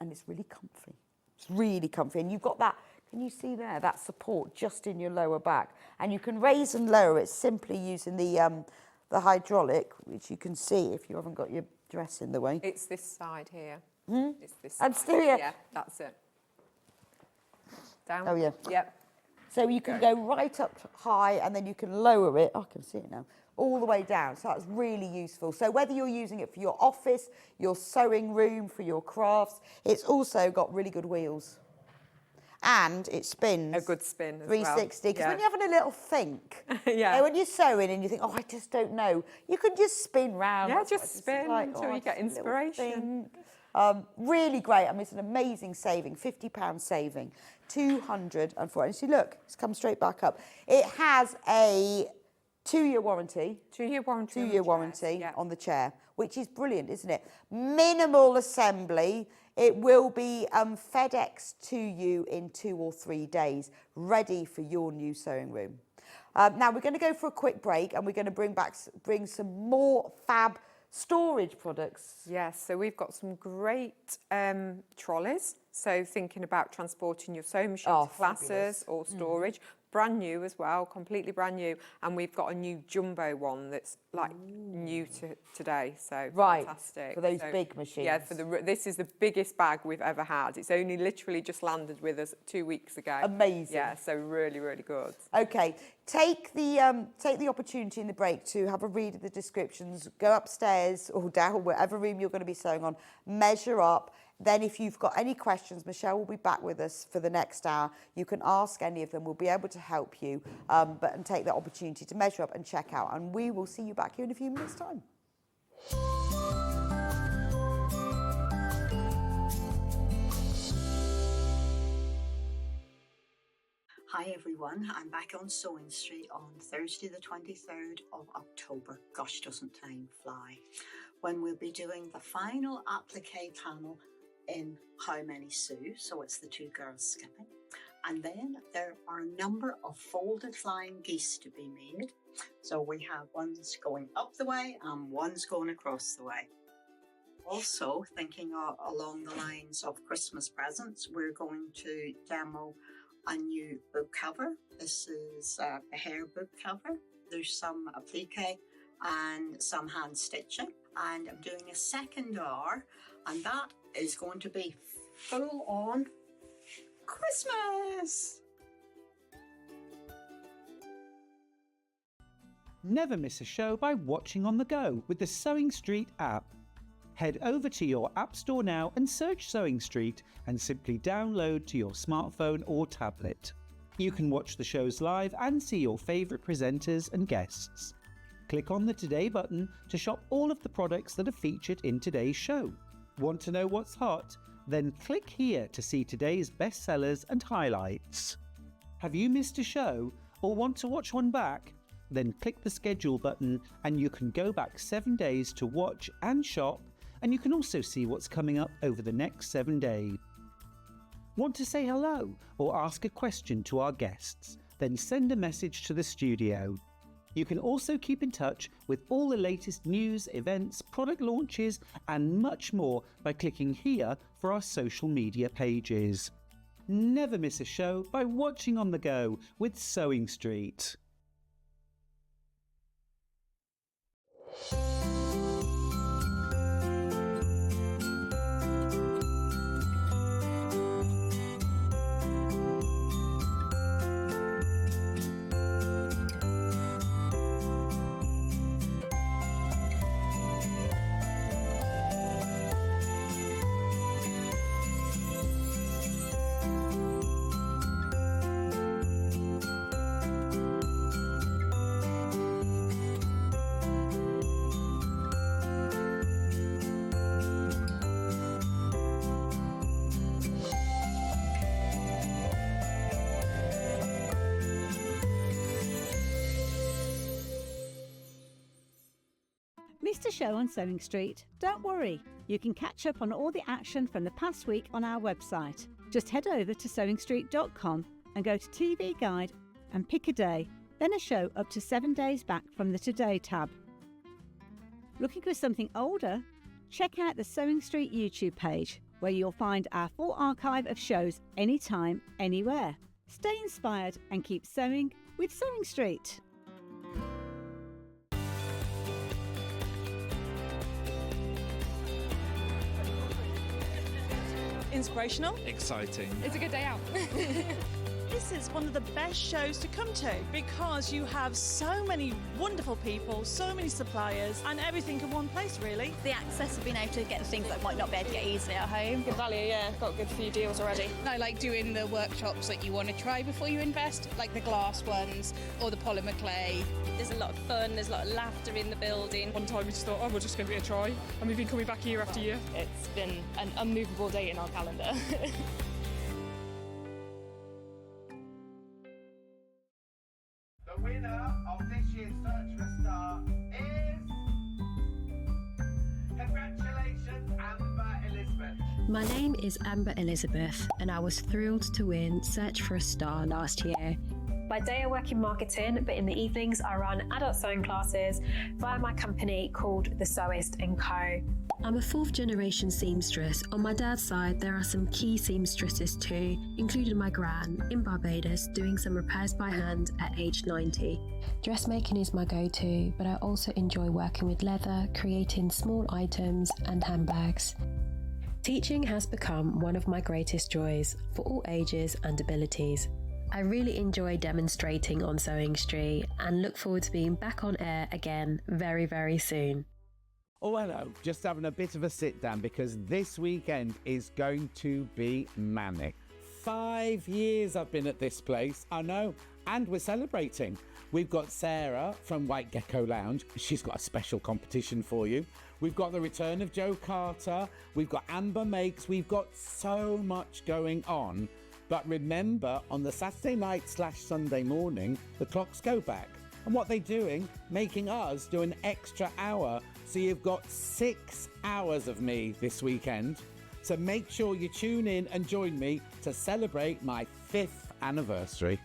Speaker 4: and it's really comfy. It's really comfy. And you've got that, can you see there, that support just in your lower back. And you can raise and lower it simply using the hydraulic, which you can see if you haven't got your dress in the way.
Speaker 2: It's this side here. It's this
Speaker 4: And
Speaker 2: side.
Speaker 4: still, yeah.
Speaker 2: Yeah, that's it. Down.
Speaker 4: Oh, yeah.
Speaker 2: Yep.
Speaker 4: So you can go right up high and then you can lower it. Oh, I can see it now. All the way down. So that's really useful. So whether you're using it for your office, your sewing room, for your crafts, it's also got really good wheels. And it spins.
Speaker 2: A good spin as
Speaker 4: 360. Because when you're having a little think,
Speaker 2: yeah.
Speaker 4: when you're sewing and you think, oh, I just don't know, you can just spin round.
Speaker 2: Yeah, just spin until you get
Speaker 4: just a little
Speaker 2: inspiration.
Speaker 4: Really great. I mean, it's an amazing saving, £50 saving, 204. And see, look, it's come straight back up. It has a 2-year warranty.
Speaker 2: 2-year warranty.
Speaker 4: 2-year warranty on the chair, which is brilliant, isn't it? Minimal assembly. It will be FedEx to you in 2 or 3 days, ready for your new sewing room. Now we're going to go for a quick break, and we're going to bring some more fab storage products.
Speaker 2: Yes, so we've got some great trolleys. So thinking about transporting your sewing machines, classes or storage. Brand new as well, completely brand new. And we've got a new jumbo one that's like new to today. So fantastic.
Speaker 4: For those big machines.
Speaker 2: Yeah, this is the biggest bag we've ever had. It's only literally just landed with us 2 weeks ago.
Speaker 4: Amazing.
Speaker 2: Yeah, so really, really good.
Speaker 4: Okay, take the opportunity in the break to have a read of the descriptions. Go upstairs or down, whatever room you're going to be sewing on. Measure up. Then if you've got any questions, Michelle will be back with us for the next hour. You can ask any of them. We'll be able to help you and take that opportunity to measure up and check out. And we will see you back here in a few minutes' time.
Speaker 7: Hi everyone, I'm back on Sewing Street on Thursday the 23rd of October. Gosh, doesn't time fly. When we'll be doing the final applique panel in How Many Sew, so it's the 2 girls skipping. And then there are a number of folded flying geese to be made. So we have ones going up the way and ones going across the way. Also, thinking along the lines of Christmas presents, we're going to demo a new book cover. This is a hair book cover. There's some applique and some hand stitching. And I'm doing a second hour, and that is going to be full on Christmas.
Speaker 6: Never miss a show by watching on the go with the SewingStreet app. Head over to your App Store now and search SewingStreet and simply download to your smartphone or tablet. You can watch the shows live and see your favourite presenters and guests. Click on the Today button to shop all of the products that are featured in today's show. Want to know what's hot? Then click here to see today's bestsellers and highlights. Have you missed a show or want to watch one back? Then click the schedule button and you can go back 7 days to watch and shop, and you can also see what's coming up over the next 7 days. Want to say hello or ask a question to our guests? Then send a message to the studio. You can also keep in touch with all the latest news, events, product launches and much more by clicking here for our social media pages. Never miss a show by watching on the go with SewingStreet.
Speaker 18: Missed a show on SewingStreet? Don't worry, you can catch up on all the action from the past week on our website. Just head over to SewingStreet.com and go to TV Guide and pick a day, then a show up to 7 days back from the Today tab. Looking for something older? Check out the SewingStreet YouTube page, where you'll find our full archive of shows anytime, anywhere. Stay inspired and keep sewing with SewingStreet.
Speaker 17: Inspirational.
Speaker 9: Exciting. It's a good day out.
Speaker 17: This is one of the best shows to come to because you have so many wonderful people, so many suppliers, and everything in one place, really.
Speaker 11: The access of being able to get the things that might not be able to get easily at home.
Speaker 9: Good value, yeah. Got a good few deals already.
Speaker 12: I like doing the workshops that you want to try before you invest, like the glass ones or the polymer clay.
Speaker 13: There's a lot of fun, there's a lot of laughter in the building.
Speaker 9: One time we just thought, we'll just give it a try. And we've been coming back year after year. It's been an unmovable date in our calendar.
Speaker 1: The winner of this year's Search for a Star is... Congratulations, Amber Elizabeth.
Speaker 22: My name is Amber Elizabeth, and I was thrilled to win Search for a Star last year. By day I work in marketing, but in the evenings I run adult sewing classes via my company called The Sewist & Co. I'm a fourth generation seamstress. On my dad's side, there are some key seamstresses too, including my gran in Barbados doing some repairs by hand at age 90. Dressmaking is my go-to, but I also enjoy working with leather, creating small items and handbags. Teaching has become one of my greatest joys for all ages and abilities. I really enjoy demonstrating on SewingStreet and look forward to being back on air again very, very soon.
Speaker 20: Oh, hello. Just having a bit of a sit down because this weekend is going to be manic. 5 years I've been at this place, I know, and we're celebrating. We've got Sarah from White Gecko Lounge. She's got a special competition for you. We've got the return of Joe Carter. We've got Amber Makes. We've got so much going on. But remember, on the Saturday night/Sunday morning, the clocks go back. And what they're doing, making us do an extra hour. So you've got 6 hours of me this weekend. So make sure you tune in and join me to celebrate my 5th anniversary.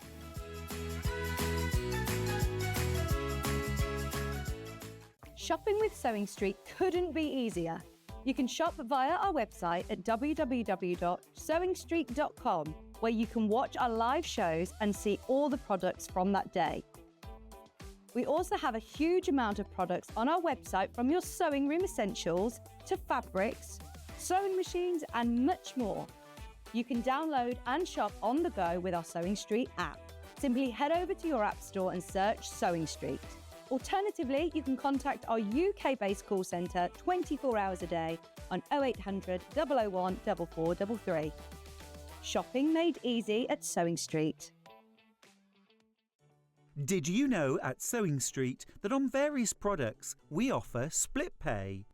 Speaker 8: Shopping with SewingStreet couldn't be easier. You can shop via our website at www.sewingstreet.com, where you can watch our live shows and see all the products from that day. We also have a huge amount of products on our website, from your sewing room essentials to fabrics, sewing machines and much more. You can download and shop on the go with our SewingStreet app. Simply head over to your app store and search SewingStreet. Alternatively, you can contact our UK-based call centre 24 hours a day on 0800 001 4433. Shopping made easy at Sewing Street.
Speaker 15: Did you know at Sewing Street that on various products we offer split pay?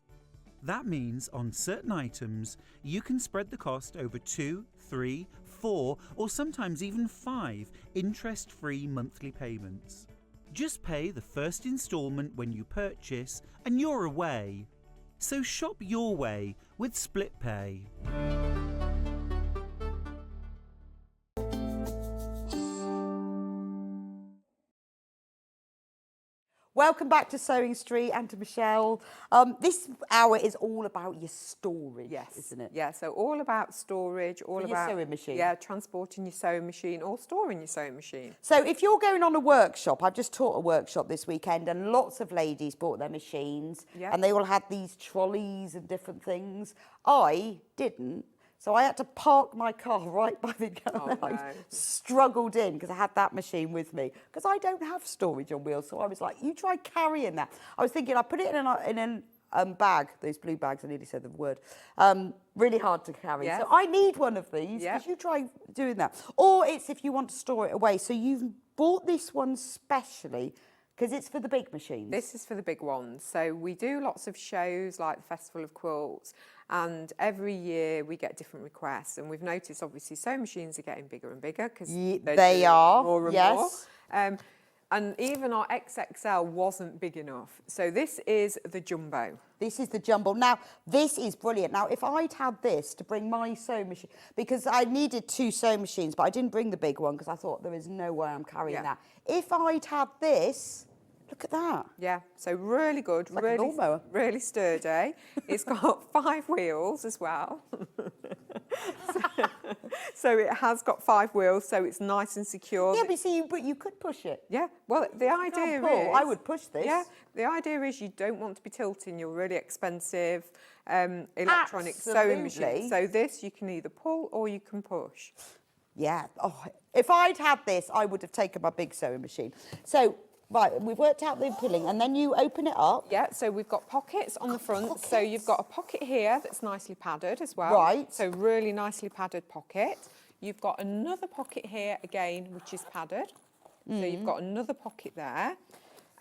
Speaker 15: That means on certain items you can spread the cost over 2, 3, 4 or sometimes even 5 interest-free monthly payments. Just pay the first instalment when you purchase and you're away. So shop your way with split pay.
Speaker 4: Welcome back to Sewing Street and to Michelle. This hour is all about your storage, isn't it?
Speaker 2: Yeah, so all about storage, all
Speaker 4: For your
Speaker 2: about
Speaker 4: sewing machine.
Speaker 2: Yeah, transporting your sewing machine or storing your sewing machine.
Speaker 4: So if you're going on a workshop, I've just taught a workshop this weekend and lots of ladies bought their machines and they all had these trolleys and different things. I didn't. So I had to park my car right by the garage.
Speaker 2: no.
Speaker 4: Struggled in because I had that machine with me because I don't have storage on wheels. So I was like, you try carrying that. I was thinking I put it in a bag, those blue bags, I nearly said the word, really hard to carry.
Speaker 2: Yes.
Speaker 4: So I need one of these because you try doing that. Or it's if you want to store it away. So you've bought this one specially because it's for the big machines.
Speaker 2: This is for the big ones. So we do lots of shows like the Festival of Quilts, and every year we get different requests. And we've noticed, obviously, sewing machines are getting bigger and bigger because
Speaker 4: they are,
Speaker 2: more and
Speaker 4: yes.
Speaker 2: more. And even our XXL wasn't big enough. So this is the jumbo.
Speaker 4: This is the jumbo. Now, this is brilliant. Now, if I'd had this to bring my sewing machine, because I needed 2 sewing machines, but I didn't bring the big one because I thought there is no way I'm carrying that. If I'd had this, look at that.
Speaker 2: Yeah, so really good,
Speaker 4: like a lawnmower.
Speaker 2: really sturdy. It's got 5 wheels as well. So it has got 5 wheels, so it's nice and secure.
Speaker 4: Yeah, but see, you could push it.
Speaker 2: Yeah, well, the idea is...
Speaker 4: I would push this.
Speaker 2: Yeah, the idea is you don't want to be tilting your really expensive electronic sewing machine. So this, you can either pull or you can push.
Speaker 4: Yeah. Oh, if I'd had this, I would have taken my big sewing machine. So... Right, we've worked out the filling, and then you open it up.
Speaker 2: Yeah, so we've got pockets on the front.
Speaker 4: Pockets.
Speaker 2: So you've got a pocket here that's nicely padded as well.
Speaker 4: Right.
Speaker 2: So really nicely padded pocket. You've got another pocket here again, which is padded. So you've got another pocket there.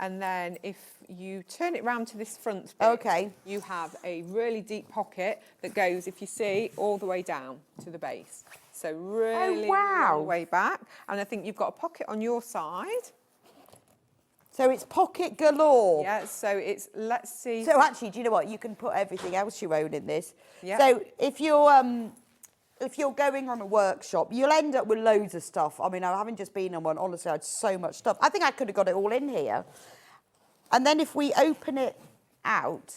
Speaker 2: And then if you turn it round to this front bit, you have a really deep pocket that goes, if you see, all the way down to the base. So really all the way back. And I think you've got a pocket on your side.
Speaker 4: So it's pocket galore.
Speaker 2: Yeah, so it's, let's see.
Speaker 4: So actually, do you know what? You can put everything else you own in this.
Speaker 2: Yeah.
Speaker 4: So if you're going on a workshop, you'll end up with loads of stuff. I mean, I haven't just been on one. Honestly, I had so much stuff. I think I could have got it all in here. And then if we open it out,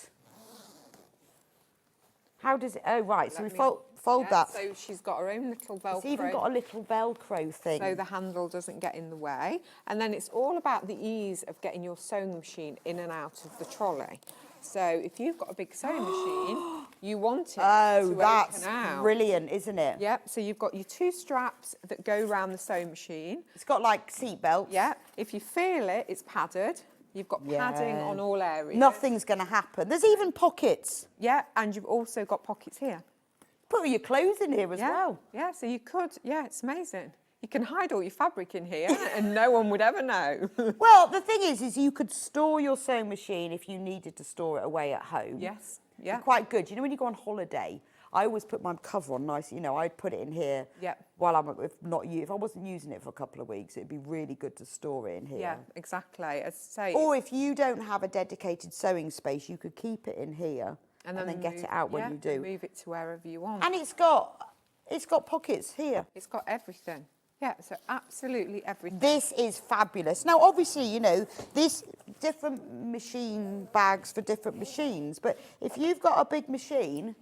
Speaker 4: how does it? Oh, right. So we fold that.
Speaker 2: So she's got her own little Velcro.
Speaker 4: It's even got a little Velcro thing.
Speaker 2: So the handle doesn't get in the way. And then it's all about the ease of getting your sewing machine in and out of the trolley. So if you've got a big sewing machine, you want it to open out.
Speaker 4: That's brilliant, isn't it?
Speaker 2: Yep, so you've got your 2 straps that go around the sewing machine.
Speaker 4: It's got like seat belts.
Speaker 2: Yeah, if you feel it, it's padded. You've got padding on all areas.
Speaker 4: Nothing's going to happen. There's even pockets.
Speaker 2: Yeah, and you've also got pockets here.
Speaker 4: Put all your clothes in here as well.
Speaker 2: Yeah, so you could, it's amazing. You can hide all your fabric in here and no one would ever know.
Speaker 4: Well, the thing is you could store your sewing machine if you needed to store it away at home.
Speaker 2: Yes, yeah.
Speaker 4: It's quite good. You know, when you go on holiday, I always put my cover on nice. You know, I'd put it in here while if I wasn't using it for a couple of weeks, it'd be really good to store it in here.
Speaker 2: Yeah, exactly. As I say,
Speaker 4: or if you don't have a dedicated sewing space, you could keep it in here and then get it out when you do.
Speaker 2: Move it to wherever you want.
Speaker 4: And it's got pockets here.
Speaker 2: It's got everything. Yeah, so absolutely everything.
Speaker 4: This is fabulous. Now, obviously, you know, this different machine bags for different machines. But if you've got a big machine,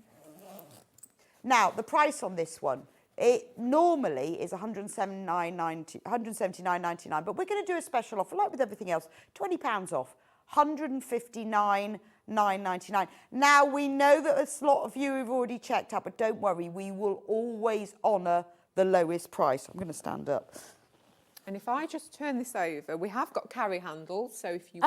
Speaker 4: now the price on this one, it normally is $179.99. But we're going to do a special offer, like with everything else, £20 off, $159.99. Now, we know that a lot of you have already checked out, but don't worry, we will always honour the lowest price. I'm going to stand up.
Speaker 2: And if I just turn this over, we have got carry handles, so if you...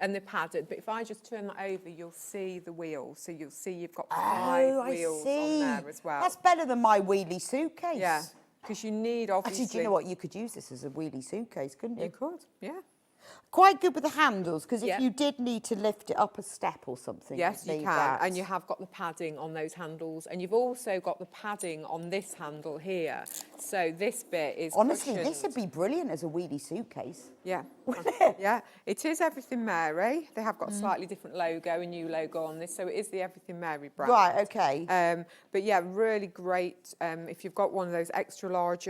Speaker 2: And they're padded, but if I just turn that over, you'll see the wheels. So you'll see you've got 5 wheels on there as well.
Speaker 4: That's better than my wheelie suitcase.
Speaker 2: Yeah, because you need, obviously...
Speaker 4: Actually, do you know what? You could use this as a wheelie suitcase, couldn't you?
Speaker 2: You could, yeah.
Speaker 4: Quite good with the handles, because if you did need to lift it up a step or something...
Speaker 2: Yes, you can, and you have got the padding on those handles, and you've also got the padding on this handle here. So this bit is
Speaker 4: Honestly,
Speaker 2: cushioned.
Speaker 4: this would be brilliant as a wheelie suitcase.
Speaker 2: Yeah. Yeah, it is Everything Mary. They have got a slightly different logo, a new logo on this, so it is the Everything Mary brand.
Speaker 4: Right, okay.
Speaker 2: But yeah, really great. If you've got one of those extra large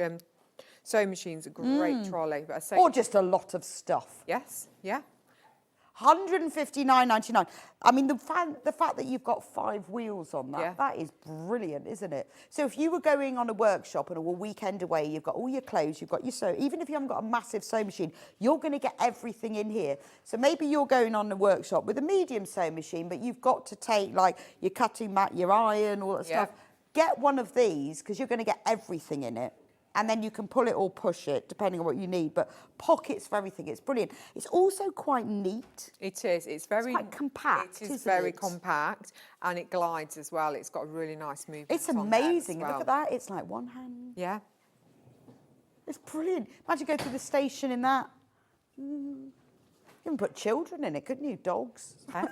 Speaker 2: sewing machines, a great trolley. But
Speaker 4: Or just a lot of stuff.
Speaker 2: Yes, yeah.
Speaker 4: £159.99. I mean, the fact that you've got 5 wheels on that, that is brilliant, isn't it? So if you were going on a workshop and a weekend away, you've got all your clothes, you've got your sew. Even if you haven't got a massive sewing machine, you're going to get everything in here. So maybe you're going on a workshop with a medium sewing machine, but you've got to take like your cutting mat, your iron, all that stuff. Get one of these because you're going to get everything in it. And then you can pull it or push it, depending on what you need. But pockets for everything, it's brilliant. It's also quite neat.
Speaker 2: It is. It's very...
Speaker 4: It's quite compact,
Speaker 2: It is very compact, and it glides as well. It's got a really nice movement.
Speaker 4: It's amazing. Look at that. It's like one hand.
Speaker 2: Yeah.
Speaker 4: It's brilliant. Imagine going through the station in that. You can put children in it, couldn't you? Dogs, pets.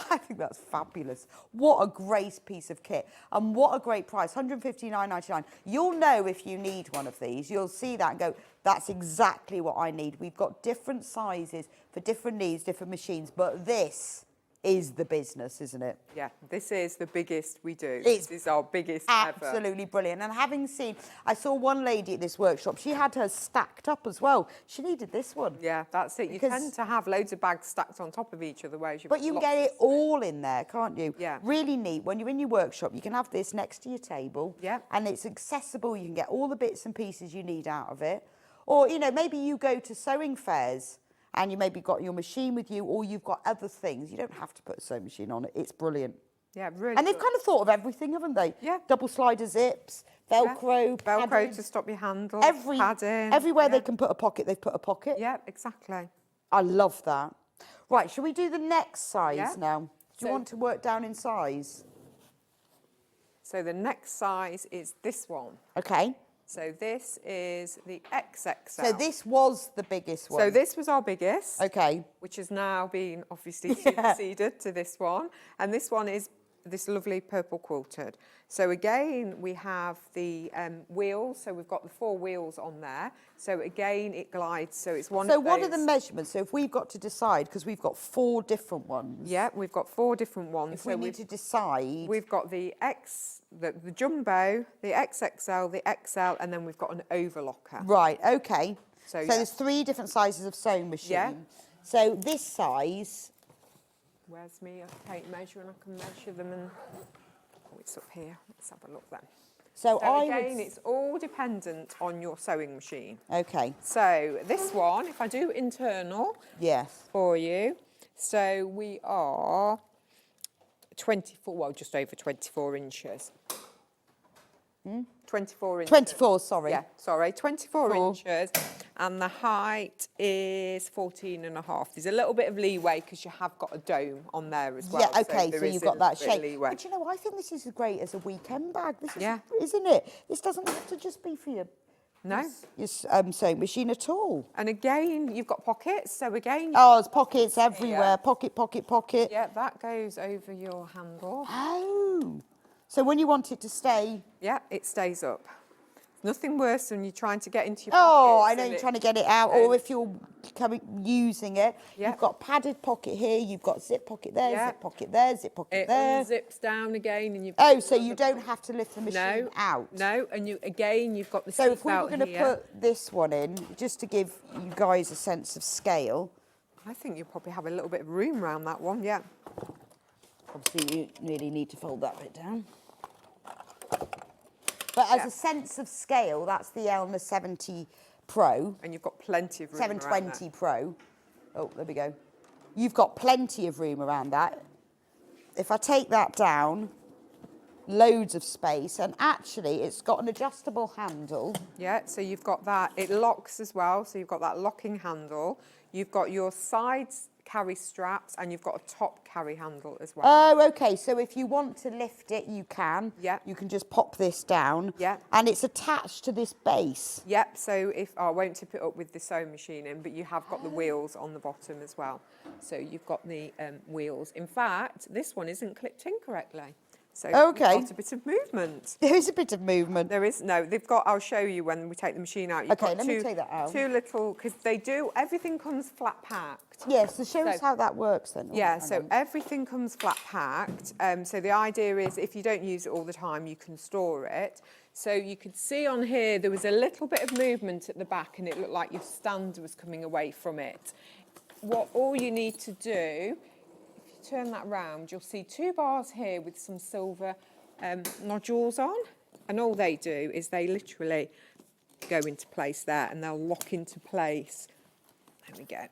Speaker 4: I think that's fabulous. What a great piece of kit. And what a great price, £159.99. You'll know if you need one of these. You'll see that and go, that's exactly what I need. We've got different sizes for different needs, different machines, but this is the business, isn't it?
Speaker 2: Yeah, this is the biggest we do.
Speaker 4: It's
Speaker 2: this is our biggest
Speaker 4: absolutely
Speaker 2: ever.
Speaker 4: Brilliant. And having seen, I saw one lady at this workshop, she had hers stacked up as well. She needed this one.
Speaker 2: Yeah, that's it. You tend to have loads of bags stacked on top of each other, whereas
Speaker 4: But you can get it all in there, can't you?
Speaker 2: Yeah.
Speaker 4: Really neat. When you're in your workshop, you can have this next to your table.
Speaker 2: Yeah.
Speaker 4: And it's accessible. You can get all the bits and pieces you need out of it. Or, you know, maybe you go to sewing fairs and you maybe got your machine with you, or you've got other things. You don't have to put a sewing machine on it. It's brilliant.
Speaker 2: Yeah, really.
Speaker 4: And they've kind of thought of everything, haven't they?
Speaker 2: Yeah.
Speaker 4: Double slider zips, Velcro,
Speaker 2: Velcro
Speaker 4: padding.
Speaker 2: to stop your handle,
Speaker 4: Padding. Everywhere they can put a pocket, they've put a pocket.
Speaker 2: Yeah, exactly.
Speaker 4: I love that. Right, shall we do the next size now? Do you
Speaker 2: So-
Speaker 4: want to work down in size?
Speaker 2: So the next size is this one.
Speaker 4: Okay.
Speaker 2: So this is the XXL.
Speaker 4: So this was the biggest one.
Speaker 2: So this was our biggest.
Speaker 4: Okay.
Speaker 2: Which has now been obviously superseded to this one. And this one is this lovely purple quilted. So again, we have the wheels. So we've got the 4 wheels on there. So again, it glides. So it's one of those.
Speaker 4: So what are the measurements? So if we've got to decide, because we've got 4 different ones.
Speaker 2: Yeah, we've got 4 different ones.
Speaker 4: If we need to decide.
Speaker 2: We've got the jumbo, the XXL, the XL, and then we've got an overlocker.
Speaker 4: Right, okay.
Speaker 2: So
Speaker 4: there's 3 different sizes of sewing machine.
Speaker 2: Yeah.
Speaker 4: So this size.
Speaker 2: Where's me? I tape measure and I can measure them and... Oh, it's up here. Let's have a look then.
Speaker 4: So
Speaker 2: again, it's all dependent on your sewing machine.
Speaker 4: Okay.
Speaker 2: So this one, if I do internal for you, so we are 24, well, just over 24 inches. 24 inches.
Speaker 4: 24, sorry.
Speaker 2: Yeah, sorry, 24 inches. And the height is 14.5. There's a little bit of leeway because you have got a dome on there as well.
Speaker 4: Yeah, okay, so you've got that shape.
Speaker 2: Leeway.
Speaker 4: But you know, I think this is great as a weekend bag. This is, isn't it? This doesn't have to just be for your sewing machine at all.
Speaker 2: And again, you've got pockets. So again,
Speaker 4: there's pockets everywhere. Pocket, pocket, pocket.
Speaker 2: Yeah, that goes over your handle.
Speaker 4: Oh, so when you want it to stay,
Speaker 2: yeah, it stays up. Nothing worse than you're trying to get into your
Speaker 4: oh,
Speaker 2: pockets.
Speaker 4: I know you're trying to get it out, or if you're using it, you've got padded pocket here, you've got zip pocket there, zip pocket there, zip pocket there.
Speaker 2: It zips down again, and you've.
Speaker 4: Oh, so you don't have to lift the machine out.
Speaker 2: No, and you've got the.
Speaker 4: So if we were going to put this one in, just to give you guys a sense of scale,
Speaker 2: I think you probably have a little bit of room around that one. Yeah.
Speaker 4: Obviously, you really need to fold that bit down. But as a sense of scale, that's the Elna 70 Pro.
Speaker 2: And you've got plenty of room
Speaker 4: 720 Pro. Oh, there we go. You've got plenty of room around that. If I take that down, loads of space, and actually it's got an adjustable handle.
Speaker 2: Yeah, so you've got that. It locks as well, so you've got that locking handle. You've got your sides carry straps, and you've got a top carry handle as well.
Speaker 4: Oh, okay. So if you want to lift it, you can.
Speaker 2: Yeah.
Speaker 4: You can just pop this down.
Speaker 2: Yeah.
Speaker 4: And it's attached to this base.
Speaker 2: Yep, so I won't tip it up with the sewing machine in, but you have got the wheels on the bottom as well. So you've got the wheels. In fact, this one isn't clipped in correctly. So
Speaker 4: okay.
Speaker 2: We've got a bit of movement.
Speaker 4: There is a bit of movement.
Speaker 2: There is, no, they've got, I'll show you when we take the machine out. You've
Speaker 4: Okay,
Speaker 2: got
Speaker 4: let me take that out.
Speaker 2: Two little, because everything comes flat packed.
Speaker 4: Yes, so show us how that works then.
Speaker 2: Yeah, so everything comes flat packed. So the idea is if you don't use it all the time, you can store it. So you could see on here, there was a little bit of movement at the back and it looked like your stand was coming away from it. All you need to do, if you turn that round, you'll see 2 bars here with some silver nodules on. And all they do is they literally go into place there and they'll lock into place. There we go.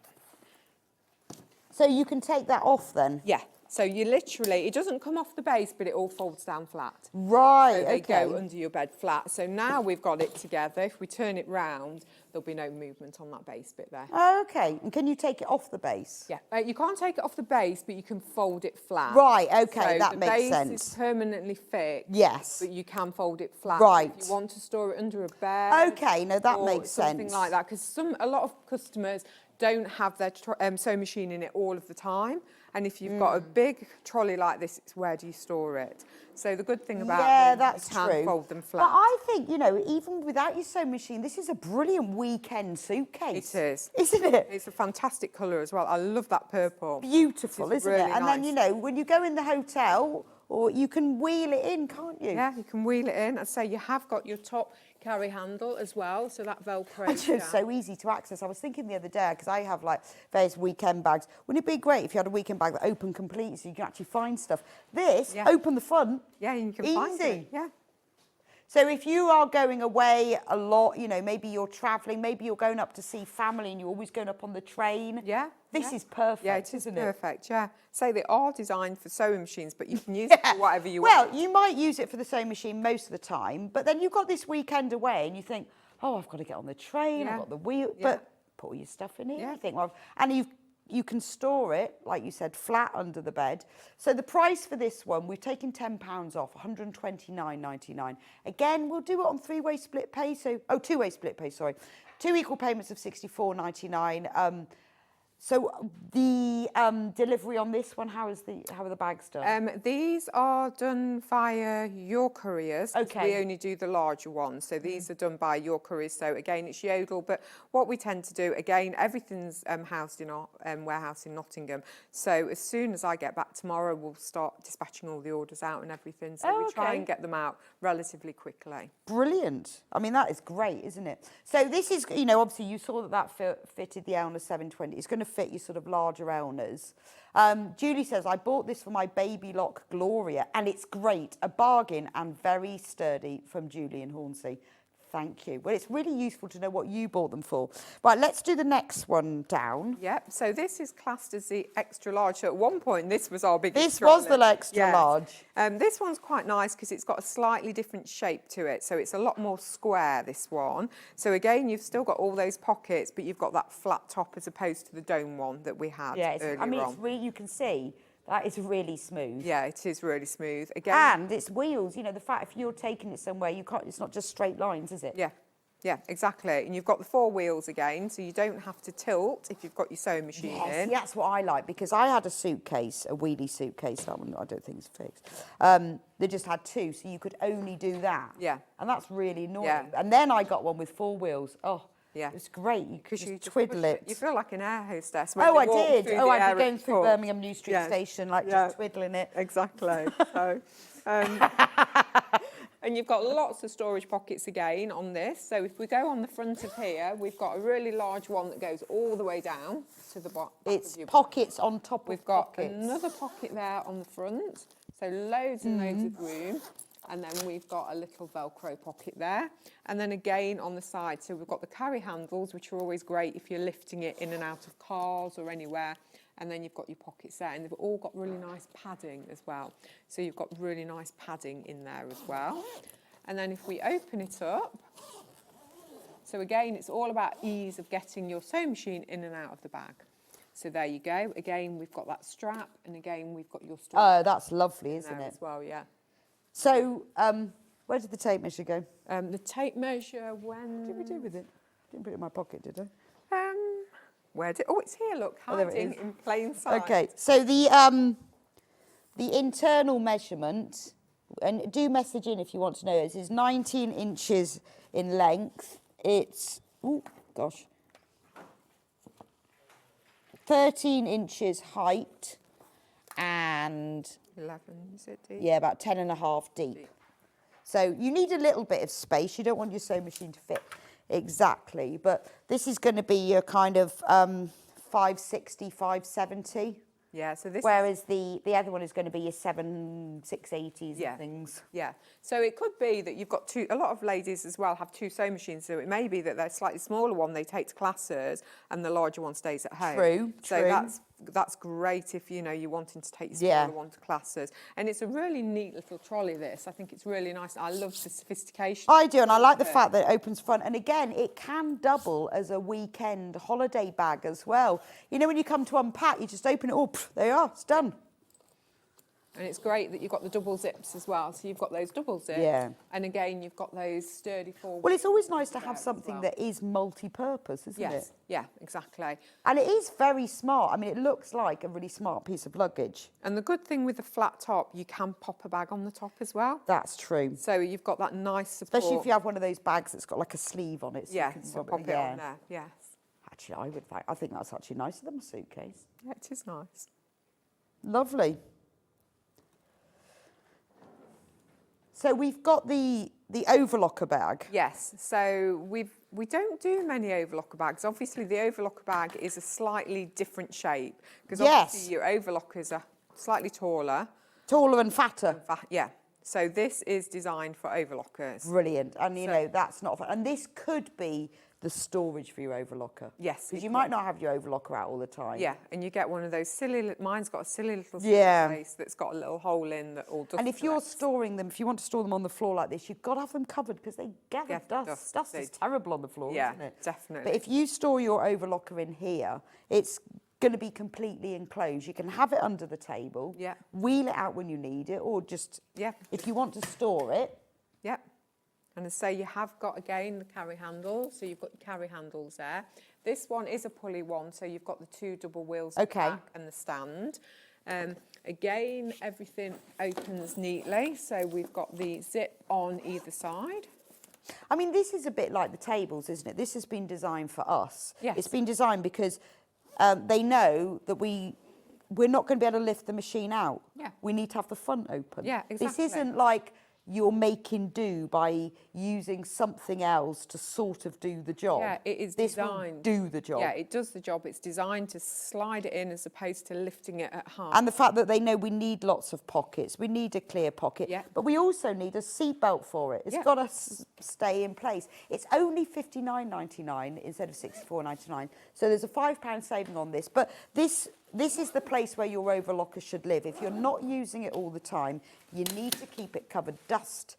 Speaker 4: So you can take that off then?
Speaker 2: Yeah. So you literally, it doesn't come off the base, but it all folds down flat.
Speaker 4: Right,
Speaker 2: so they
Speaker 4: okay.
Speaker 2: go under your bed flat. So now we've got it together. If we turn it round, there'll be no movement on that base bit there.
Speaker 4: Oh, okay. And can you take it off the base?
Speaker 2: Yeah. You can't take it off the base, but you can fold it flat.
Speaker 4: Right, okay,
Speaker 2: so
Speaker 4: that makes sense.
Speaker 2: the base is permanently fixed.
Speaker 4: Yes.
Speaker 2: But you can fold it flat.
Speaker 4: Right.
Speaker 2: If you want to store it under a bed.
Speaker 4: Okay, no, that
Speaker 2: or
Speaker 4: makes
Speaker 2: something
Speaker 4: sense.
Speaker 2: like that. Because a lot of customers don't have their sewing machine in it all of the time. And if you've got a big trolley like this, it's where do you store it? So the good thing about them is you can fold them flat.
Speaker 4: But I think, you know, even without your sewing machine, this is a brilliant weekend suitcase.
Speaker 2: It is.
Speaker 4: Isn't it?
Speaker 2: It's a fantastic colour as well. I love that purple.
Speaker 4: Beautiful, isn't
Speaker 2: really
Speaker 4: it? And then, you know, when you go in the hotel, or you can wheel it in, can't you?
Speaker 2: Yeah, you can wheel it in. I'd say you have got your top carry handle as well, so that Velcro.
Speaker 4: It's just so easy to access. I was thinking the other day, because I have like various weekend bags. Wouldn't it be great if you had a weekend bag that opened completely so you can actually find stuff? This, open the front.
Speaker 2: Yeah, you can find it. Yeah.
Speaker 4: So if you are going away a lot, you know, maybe you're travelling, maybe you're going up to see family and you're always going up on the train.
Speaker 2: Yeah.
Speaker 4: This is perfect,
Speaker 2: Yeah, it is
Speaker 4: isn't
Speaker 2: perfect, yeah. Say they are designed for sewing machines, but you can use it for whatever you want.
Speaker 4: Well, you might use it for the sewing machine most of the time, but then you've got this weekend away and you think, oh, I've got to get on the train, I've got the wheel, but put all your stuff in here. You think, well, and you can store it, like you said, flat under the bed. So the price for this one, we've taken £10 off, £129.99. Again, we'll do it on two-way split pay, sorry. 2 equal payments of £64.99. So the delivery on this one, how are the bags done?
Speaker 2: These are done via your couriers.
Speaker 4: Okay.
Speaker 2: We only do the larger ones, so these are done by your couriers. So again, it's Yodel, but what we tend to do, again, everything's housed in our warehouse in Nottingham. So as soon as I get back tomorrow, we'll start dispatching all the orders out and everything. So we try and get them out relatively quickly.
Speaker 4: Brilliant. I mean, that is great, isn't it? So this is, you know, obviously you saw that fitted the Elna 720. It's going to fit your sort of larger Elnas. Julie says, I bought this for my baby lock Gloria, and it's great. A bargain and very sturdy, from Julie in Hornsey. Thank you. Well, it's really useful to know what you bought them for. Right, let's do the next one down.
Speaker 2: Yep, so this is classed as the extra large. So at one point, this was our biggest
Speaker 4: This was the extra large.
Speaker 2: This one's quite nice because it's got a slightly different shape to it. So it's a lot more square, this one. So again, you've still got all those pockets, but you've got that flat top as opposed to the dome one that we had earlier on.
Speaker 4: It's really, you can see, that is really smooth.
Speaker 2: Yeah, it is really smooth. Again,
Speaker 4: and it's wheels. You know, the fact if you're taking it somewhere, you can't. It's not just straight lines, is it?
Speaker 2: Yeah, yeah, exactly. And you've got the 4 wheels again, so you don't have to tilt if you've got your sewing machine in.
Speaker 4: See, that's what I like, because I had a suitcase, a wheelie suitcase. That one I don't think is fixed. They just had 2, so you could only do that.
Speaker 2: Yeah,
Speaker 4: and that's really annoying.
Speaker 2: Yeah.
Speaker 4: And then I got one with 4 wheels. Oh.
Speaker 2: Yeah,
Speaker 4: it's great. You could just
Speaker 2: twiddle
Speaker 4: twiddle it.
Speaker 2: You feel like an air hostess.
Speaker 4: Oh, I did. Oh, I'd be going through Birmingham New Street Station, like just twiddling it.
Speaker 2: Exactly. So, and you've got lots of storage pockets again on this. So if we go on the front of here, we've got a really large one that goes all the way down to the bottom.
Speaker 4: It's pockets on top
Speaker 2: of
Speaker 4: pockets.
Speaker 2: We've got another pocket there on the front. So loads and loads of room. And then we've got a little Velcro pocket there. And then again on the side, so we've got the carry handles, which are always great if you're lifting it in and out of cars or anywhere. and then you've got your pockets there, and they've all got really nice padding as well. So you've got really nice padding in there as well. And then if we open it up, so again, it's all about ease of getting your sewing machine in and out of the bag. So there you go. Again, we've got that strap, and again, we've got your storage.
Speaker 4: Oh, that's lovely, isn't it?
Speaker 2: As well, yeah.
Speaker 4: So, where did the tape measure go?
Speaker 2: The tape measure, when...
Speaker 4: What did we do with it? Didn't put it in my pocket, did I?
Speaker 2: Where did... Oh, it's here, look,
Speaker 4: Oh, there it
Speaker 2: hiding
Speaker 4: is.
Speaker 2: in plain sight.
Speaker 4: Okay, so the internal measurement, and do message in if you want to know, is 19 inches in length. It's, oh gosh, 13 inches height, and
Speaker 2: 11, is it deep?
Speaker 4: yeah, about 10 and a half deep. So you need a little bit of space. You don't want your sewing machine to fit exactly, but this is going to be your kind of 560, 570.
Speaker 2: Yeah, so this.
Speaker 4: Whereas the other one is going to be your 680s and things.
Speaker 2: Yeah, so it could be that you've got two. A lot of ladies as well have two sewing machines, so it may be that their slightly smaller one they take to classes, and the larger one stays at home.
Speaker 4: True.
Speaker 2: So that's great if you're wanting to take your smaller one to classes. And it's a really neat little trolley. This, I think it's really nice. I love the sophistication.
Speaker 4: I do, and I like the fact that it opens front. And again, it can double as a weekend holiday bag as well. You know, when you come to unpack, you just open it up. There you are, it's done.
Speaker 2: And it's great that you've got the double zips as well. So you've got those double zips.
Speaker 4: Yeah.
Speaker 2: And again, you've got those sturdy forward.
Speaker 4: Well, it's always nice to have something that is multi-purpose, isn't it?
Speaker 2: Yes, yeah, exactly.
Speaker 4: And it is very smart. I mean, it looks like a really smart piece of luggage.
Speaker 2: And the good thing with the flat top, you can pop a bag on the top as well.
Speaker 4: That's true.
Speaker 2: So you've got that nice support.
Speaker 4: Especially if you have one of those bags that's got like a sleeve on it. So
Speaker 2: Yeah,
Speaker 4: you can
Speaker 2: so pop it on there, yes.
Speaker 4: Actually, I think that's actually nicer than my suitcase.
Speaker 2: Yeah, it is nice.
Speaker 4: Lovely. So we've got the overlocker bag.
Speaker 2: Yes, so we don't do many overlocker bags. Obviously, the overlocker bag is a slightly different shape because obviously your overlockers are slightly taller.
Speaker 4: Taller and fatter.
Speaker 2: Yeah. So this is designed for overlockers.
Speaker 4: Brilliant. And you know, that's not fun. And this could be the storage for your overlocker.
Speaker 2: Yes.
Speaker 4: Because you might not have your overlocker out all the time.
Speaker 2: Yeah, and you get one of those silly, mine's got a silly little suitcase that's got a little hole in that all dust.
Speaker 4: And if you're storing them, if you want to store them on the floor like this, you've got to have them covered because they gather dust. Dust is terrible on the floor, isn't it?
Speaker 2: Yeah, definitely.
Speaker 4: But if you store your overlocker in here, it's going to be completely enclosed. You can have it under the table, wheel it out when you need it, or just, if you want to store it.
Speaker 2: Yeah. And so you have got, again, the carry handles. So you've got your carry handles there. This one is a pulley one, so you've got the two double wheels at the back and the stand. Again, everything opens neatly. So we've got the zip on either side.
Speaker 4: I mean, this is a bit like the tables, isn't it? This has been designed for us.
Speaker 2: Yes.
Speaker 4: It's been designed because they know that we're not going to be able to lift the machine out.
Speaker 2: Yeah.
Speaker 4: We need to have the front open.
Speaker 2: Yeah, exactly.
Speaker 4: This isn't like you're making do by using something else to sort of do the job.
Speaker 2: Yeah, it is designed.
Speaker 4: This will do the job.
Speaker 2: Yeah, it does the job. It's designed to slide it in as opposed to lifting it at half.
Speaker 4: And the fact that they know we need lots of pockets, we need a clear pocket, but we also need a seatbelt for it. It's got to stay in place. It's only $59.99 instead of $64.99. So there's a £5 saving on this. But this is the place where your overlocker should live. If you're not using it all the time, you need to keep it covered. Dust,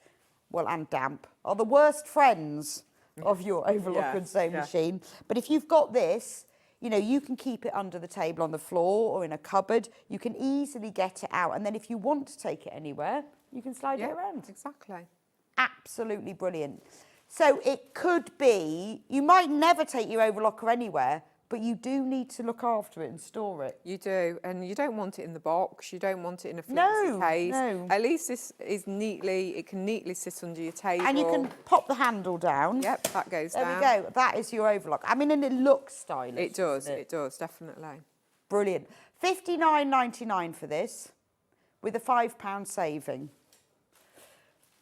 Speaker 4: well, and damp are the worst friends of your overlocker and sewing machine. But if you've got this, you know, you can keep it under the table on the floor or in a cupboard. You can easily get it out. And then if you want to take it anywhere, you can slide it around.
Speaker 2: Exactly.
Speaker 4: Absolutely brilliant. So it could be, you might never take your overlocker anywhere, but you do need to look after it and store it.
Speaker 2: You do, and you don't want it in the box. You don't want it in a flimsy case.
Speaker 4: No.
Speaker 2: At least this is it can neatly sit under your table.
Speaker 4: And you can pop the handle down.
Speaker 2: Yep, that goes down.
Speaker 4: There we go. That is your overlock. I mean, and it looks stylish.
Speaker 2: It does. It does, definitely.
Speaker 4: Brilliant. $59.99 for this, with a £5 saving.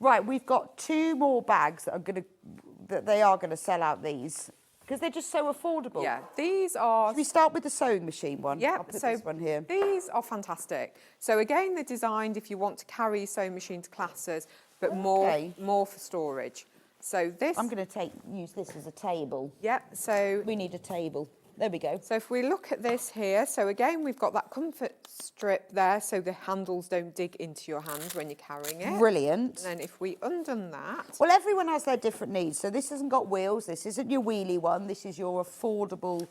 Speaker 4: Right, we've got two more bags that they are going to sell out these. Because they're just so affordable.
Speaker 2: Yeah, these are...
Speaker 4: Should we start with the sewing machine one?
Speaker 2: Yeah,
Speaker 4: I'll put this one here.
Speaker 2: These are fantastic. So again, they're designed if you want to carry your sewing machine to classes, but more for storage. So this...
Speaker 4: I'm going to use this as a table.
Speaker 2: Yeah, so...
Speaker 4: We need a table. There we go.
Speaker 2: So if we look at this here, so again, we've got that comfort strip there so the handles don't dig into your hand when you're carrying it.
Speaker 4: Brilliant.
Speaker 2: And then if we undone that.
Speaker 4: Well, everyone has their different needs. So this hasn't got wheels. This isn't your wheelie one. This is your affordable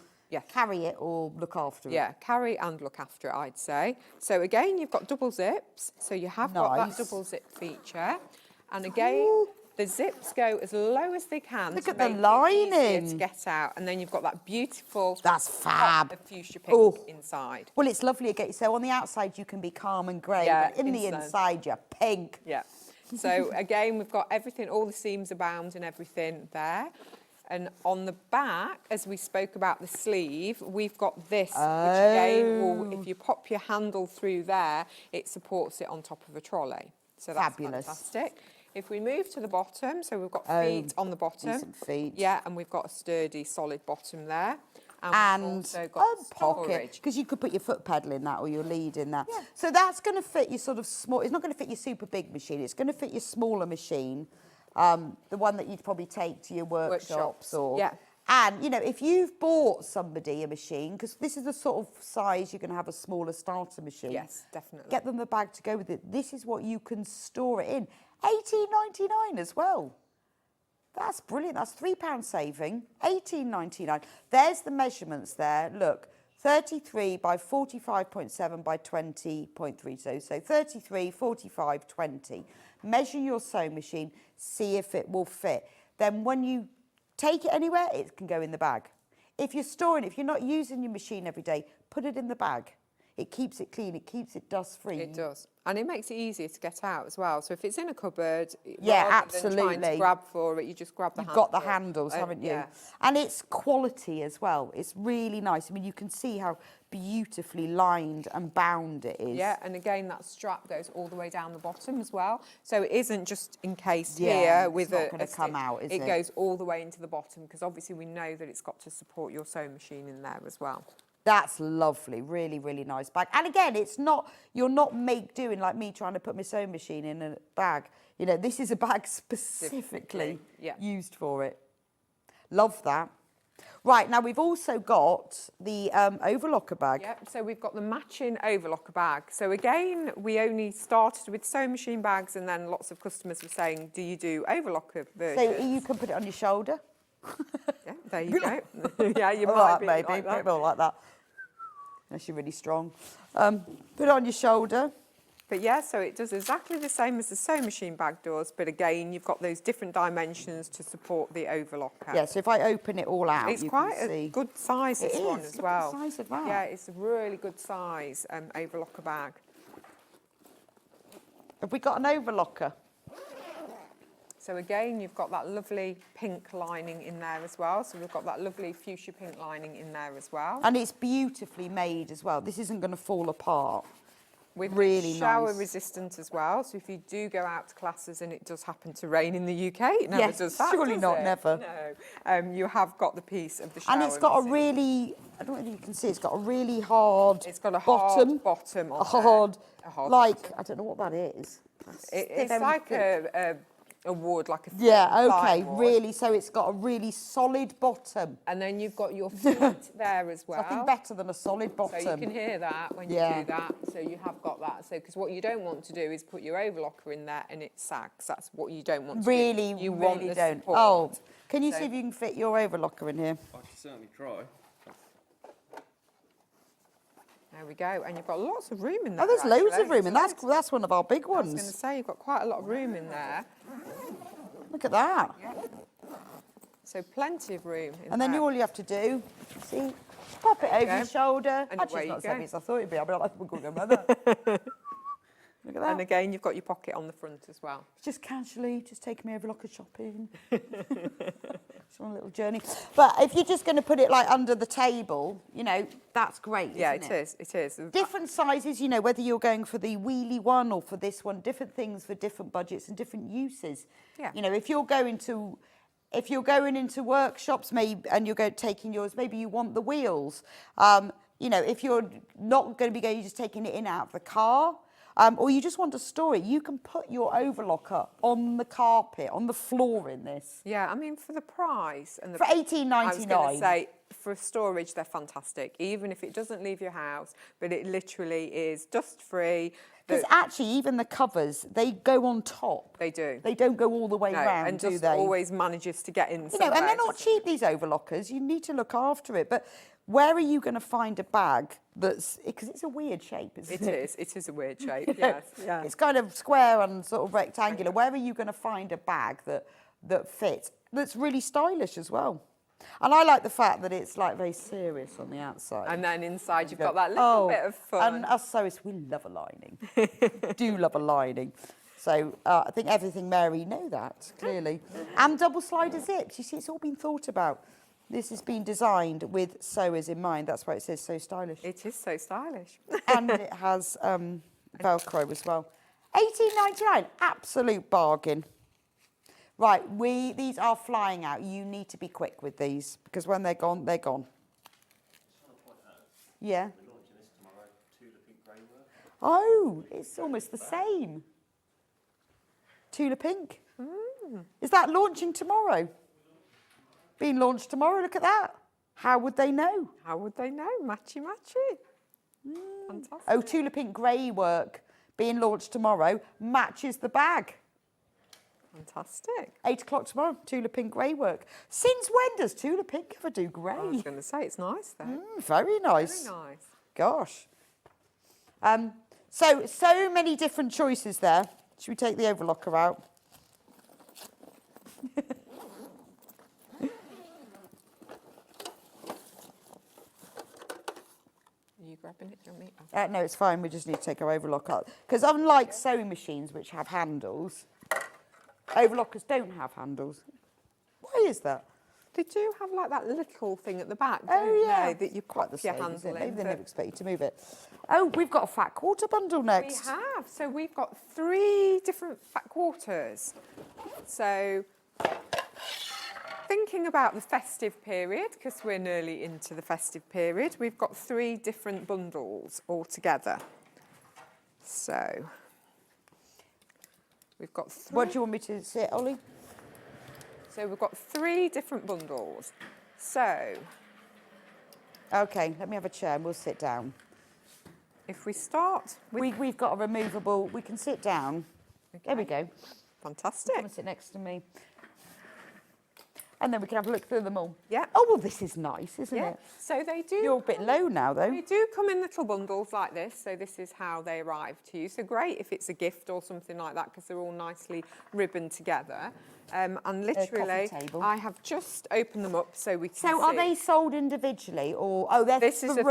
Speaker 4: carry it or look after it.
Speaker 2: Yeah, carry and look after it, I'd say. So again, you've got double zips. So you have got that double zip feature. And again, the zips go as low as they can.
Speaker 4: Look
Speaker 2: to
Speaker 4: at the
Speaker 2: make it
Speaker 4: lining.
Speaker 2: easier to get out. And then you've got that beautiful
Speaker 4: fab
Speaker 2: of fuchsia pink inside.
Speaker 4: Well, it's lovely again. So on the outside, you can be calm and grey. But in the inside, you're pink.
Speaker 2: Yeah. So again, we've got everything, all the seams are bound and everything there. And on the back, as we spoke about the sleeve, we've got this, which again, will, if you pop your handle through there, it supports it on top of a trolley. So that's fantastic. If we move to the bottom, so we've got feet on the bottom.
Speaker 4: Decent feet.
Speaker 2: Yeah, and we've got a sturdy, solid bottom there.
Speaker 4: And
Speaker 2: we've also got
Speaker 4: pocket, because you could put your foot pedal in that or your lead in that. Yeah. So that's going to fit your sort of small, it's not going to fit your super big machine, it's going to fit your smaller machine, the one that you'd probably take to your workshops or...
Speaker 2: Yeah.
Speaker 4: And, you know, if you've bought somebody a machine, because this is the sort of size you're going to have a smaller starter machine.
Speaker 2: Yes, definitely.
Speaker 4: Get them the bag to go with it. This is what you can store it in. $18.99 as well. That's brilliant. That's £3 saving. $18.99. There's the measurements there. Look, 33 by 45.7 by 20.3. So 33, 45, 20. Measure your sewing machine. See if it will fit. Then when you take it anywhere, it can go in the bag. If you're storing it, if you're not using your machine every day, put it in the bag. It keeps it clean, it keeps it dust-free.
Speaker 2: It does. And it makes it easier to get out as well. So if it's in a cupboard,
Speaker 4: yeah,
Speaker 2: rather
Speaker 4: absolutely.
Speaker 2: than trying to grab for it, you just grab the
Speaker 4: You've
Speaker 2: handle.
Speaker 4: got the handles, haven't you?
Speaker 2: Yeah.
Speaker 4: And it's quality as well. It's really nice. I mean, you can see how beautifully lined and bound it is.
Speaker 2: Yeah, and again, that strap goes all the way down the bottom as well. So it isn't just encased here with
Speaker 4: it's not going to come out, is it?
Speaker 2: It goes all the way into the bottom because obviously we know that it's got to support your sewing machine in there as well.
Speaker 4: That's lovely, really, really nice bag. And again, it's not, you're not doing like me trying to put my sewing machine in a bag. You know, this is a bag specifically used for it. Love that. Right, now we've also got the overlocker bag.
Speaker 2: Yep, so we've got the matching overlocker bag. So again, we only started with sewing machine bags and then lots of customers were saying, do you do overlocker versions?
Speaker 4: So you can put it on your shoulder.
Speaker 2: Yeah, there you go. Yeah, you
Speaker 4: might
Speaker 2: might
Speaker 4: be
Speaker 2: maybe.
Speaker 4: like that. Like that. Unless you're really strong. Put it on your shoulder.
Speaker 2: But yeah, so it does exactly the same as the sewing machine bag does, but again, you've got those different dimensions to support the overlocker.
Speaker 4: Yeah, so if I open it all out,
Speaker 2: it's
Speaker 4: you
Speaker 2: quite
Speaker 4: can see.
Speaker 2: a good size, this one as
Speaker 4: Look
Speaker 2: well.
Speaker 4: at the size of that.
Speaker 2: Yeah, it's a really good size overlocker bag.
Speaker 4: Have we got an overlocker?
Speaker 2: So again, you've got that lovely pink lining in there as well. So we've got that lovely fuchsia pink lining in there as well.
Speaker 4: And it's beautifully made as well. This isn't going to fall apart.
Speaker 2: With
Speaker 4: really
Speaker 2: shower
Speaker 4: nice.
Speaker 2: resistant as well. So if you do go out to classes and it does happen to rain in the UK, it never
Speaker 4: Yes,
Speaker 2: does that,
Speaker 4: surely
Speaker 2: does
Speaker 4: not,
Speaker 2: it?
Speaker 4: never.
Speaker 2: No. You have got the piece of the shower.
Speaker 4: And it's got a
Speaker 2: resistant.
Speaker 4: really, I don't know if you can see, it's got a really hard
Speaker 2: It's got a
Speaker 4: bottom.
Speaker 2: hard bottom on
Speaker 4: A hard,
Speaker 2: like,
Speaker 4: I don't know what that is.
Speaker 2: It's like a wood, like a
Speaker 4: yeah, okay,
Speaker 2: plywood.
Speaker 4: really. So it's got a really solid bottom.
Speaker 2: And then you've got your feet there as well.
Speaker 4: Nothing better than a solid bottom.
Speaker 2: So you can hear that when you do that. So you have got that. So because what you don't want to do is put your overlocker in there and it sags. That's what you don't want to do. You want
Speaker 4: really
Speaker 2: the
Speaker 4: don't.
Speaker 2: support.
Speaker 4: Oh, can you see if you can fit your overlocker in here?
Speaker 3: I can certainly try.
Speaker 2: There we go. And you've got lots of room in there.
Speaker 4: Oh, there's loads
Speaker 2: actually.
Speaker 4: of room, and that's one of our big ones.
Speaker 2: I was going to say, you've got quite a lot of room in there.
Speaker 4: Look at that.
Speaker 2: Yeah. So plenty of room in
Speaker 4: And then
Speaker 2: there.
Speaker 4: all you have to do, see, pop it over
Speaker 2: go.
Speaker 4: your shoulder.
Speaker 2: And
Speaker 4: Actually,
Speaker 2: away
Speaker 4: it's not
Speaker 2: you
Speaker 4: as
Speaker 2: go.
Speaker 4: heavy as I thought it'd be. I'll be like, we're going to go there. Look at that.
Speaker 2: And again, you've got your pocket on the front as well.
Speaker 4: Just casually, just taking me overlocker shopping. Just on a little journey. But if you're just going to put it like under the table, you know, that's great,
Speaker 2: Yeah,
Speaker 4: isn't
Speaker 2: it is.
Speaker 4: Different sizes, you know, whether you're going for the wheelie one or for this one, different things for different budgets and different uses.
Speaker 2: Yeah.
Speaker 4: You know, if you're going into workshops, maybe, and you're taking yours, maybe you want the wheels. You know, if you're not going to be going, you're just taking it in out of the car. Or you just want to store it, you can put your overlocker on the carpet, on the floor in this.
Speaker 2: Yeah, I mean, for the price and the
Speaker 4: for $18.99.
Speaker 2: I was going to say for storage, they're fantastic. Even if it doesn't leave your house, but it literally is dust-free.
Speaker 4: Because actually, even the covers, they go on top.
Speaker 2: They do.
Speaker 4: They don't go all the way round,
Speaker 2: and
Speaker 4: do
Speaker 2: dust
Speaker 4: they?
Speaker 2: always manages to get in
Speaker 4: You know,
Speaker 2: somewhere.
Speaker 4: and they're not cheap, these overlockers. You need to look after it. But where are you going to find a bag that's... Because it's a weird shape, isn't it?
Speaker 2: It is a weird shape, yes. Yeah.
Speaker 4: It's kind of square and sort of rectangular. Where are you going to find a bag that fits, that's really stylish as well? And I like the fact that it's like very serious on the outside.
Speaker 2: And then inside you've got that little bit of fun.
Speaker 4: And us sewists, we love a lining. Do love a lining. So I think everything Mary know that, clearly. And double slider zips. You see, it's all been thought about. This has been designed with sewers in mind. That's why it says so stylish.
Speaker 2: It is so stylish.
Speaker 4: And it has Velcro as well. $18.99, absolute bargain. Right, these are flying out. You need to be quick with these because when they're gone, they're gone. Yeah. Oh, it's almost the same. Tula pink. Is that launching tomorrow? Being launched tomorrow, look at that. How would they know?
Speaker 2: How would they know? Matchy matchy. Fantastic.
Speaker 4: Oh, Tula pink grey work being launched tomorrow matches the bag.
Speaker 2: Fantastic.
Speaker 4: 8 o'clock tomorrow, Tula pink grey work. Since when does Tula pink ever do grey?
Speaker 2: I was going to say, it's nice though.
Speaker 4: Very nice.
Speaker 2: Very nice.
Speaker 4: Gosh. So many different choices there. Should we take the overlocker out?
Speaker 2: Are you grabbing it? Do you want me?
Speaker 4: No, it's fine. We just need to take our overlock out. Because unlike sewing machines, which have handles, overlockers don't have handles. Why is that?
Speaker 2: They do have like that little thing at the back, don't
Speaker 4: Oh, yeah.
Speaker 2: they? That you
Speaker 4: Quite
Speaker 2: pop
Speaker 4: the
Speaker 2: your
Speaker 4: same,
Speaker 2: handle
Speaker 4: isn't it?
Speaker 2: in.
Speaker 4: Maybe they
Speaker 2: but-
Speaker 4: never expect you to move it. Oh, we've got a fat quarter bundle next.
Speaker 2: We have. So we've got 3 different fat quarters. So thinking about the festive period, because we're nearly into the festive period, we've got 3 different bundles altogether. So we've got 3.
Speaker 4: What do you want me to say, Ollie?
Speaker 2: So we've got 3 different bundles. So
Speaker 4: Okay, let me have a chair and we'll sit down.
Speaker 2: if we start with...
Speaker 4: We've got a removable, we can sit down. There we go.
Speaker 2: Fantastic.
Speaker 4: Come and sit next to me. And then we can have a look through them all.
Speaker 2: Yeah.
Speaker 4: Oh, well, this is nice, isn't
Speaker 2: Yeah,
Speaker 4: it?
Speaker 2: so they do...
Speaker 4: You're a bit low now, though.
Speaker 2: They do come in little bundles like this, so this is how they arrive to you. So great if it's a gift or something like that, because they're all nicely ribboned together. And literally,
Speaker 4: coffee table.
Speaker 2: I have just opened them up so we can
Speaker 4: So
Speaker 2: see.
Speaker 4: are they sold individually or... Oh, they're
Speaker 2: This is a